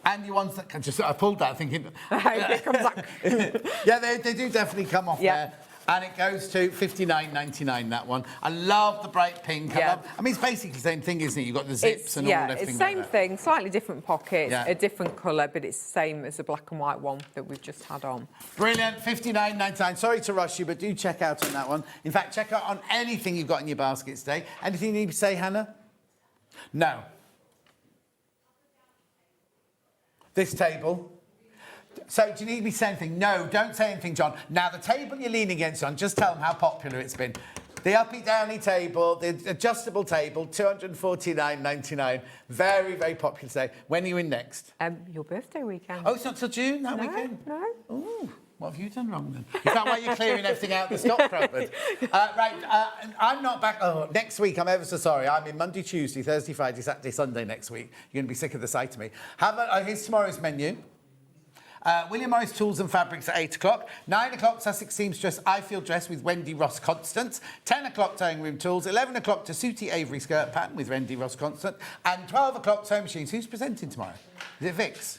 And your ones that can just... I pulled that thinking... It comes back. Yeah, they do definitely come off there. And it goes to £59.99, that one. I love the bright pink. Yeah. I mean, it's basically the same thing, isn't it? You've got the zips and all everything. Yeah, it's the same like that. thing, slightly different pockets, Yeah. a different colour, but it's the same as the black and white one that we've just had on. Brilliant, £59.99. Sorry to rush you, but do check out on that one. In fact, check out on anything you've got in your basket today. Anything you need to say, Hannah? No. This table. So, do you need me to say anything? No, don't say anything, John. Now, the table you're leaning against, John, just tell them how popular it's been. The uppy-downy table, the adjustable table, $249.99. Very, very popular today. When are you in next? Your birthday weekend. Oh, it's not till June, that weekend? No. Ooh, what have you done wrong then? Is that why you're clearing everything out the stock cupboard? I'm not back. Oh, next week, I'm ever so sorry. I'm in Monday, Tuesday, Thursday, Friday, Saturday, Sunday next week. You're going to be sick of the sight of me. Here's tomorrow's menu. William Morris Tools and Fabrics at 8 o'clock. 9 o'clock, Sussex Seamstress I Feel Dress with Wendy Ross Constant. 10 o'clock, Sewing Room Tools. 11 o'clock, Tessuti Avery Skirt Pattern with Wendy Ross Constant. And 12 o'clock, Sewing Machines. Who's presenting tomorrow? Is it Vix?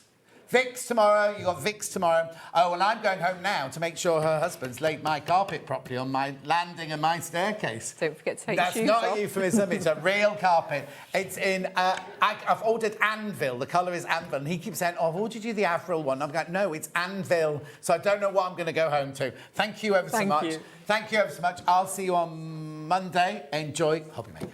Vix tomorrow. You got Vix tomorrow. Oh, well, I'm going home now to make sure her husband's laid my carpet properly on my landing and my staircase. Don't forget to take your shoes That's not off. a euphemism. It's a real carpet. It's in... I've ordered Anvil. The colour is Anvil. And he keeps saying, oh, I've ordered you the Avril one. I'm going, no, it's Anvil. So I don't know what I'm going to go home to. Thank you ever so much. Thank you ever so much. I'll see you on Monday. Enjoy Hobbymaker.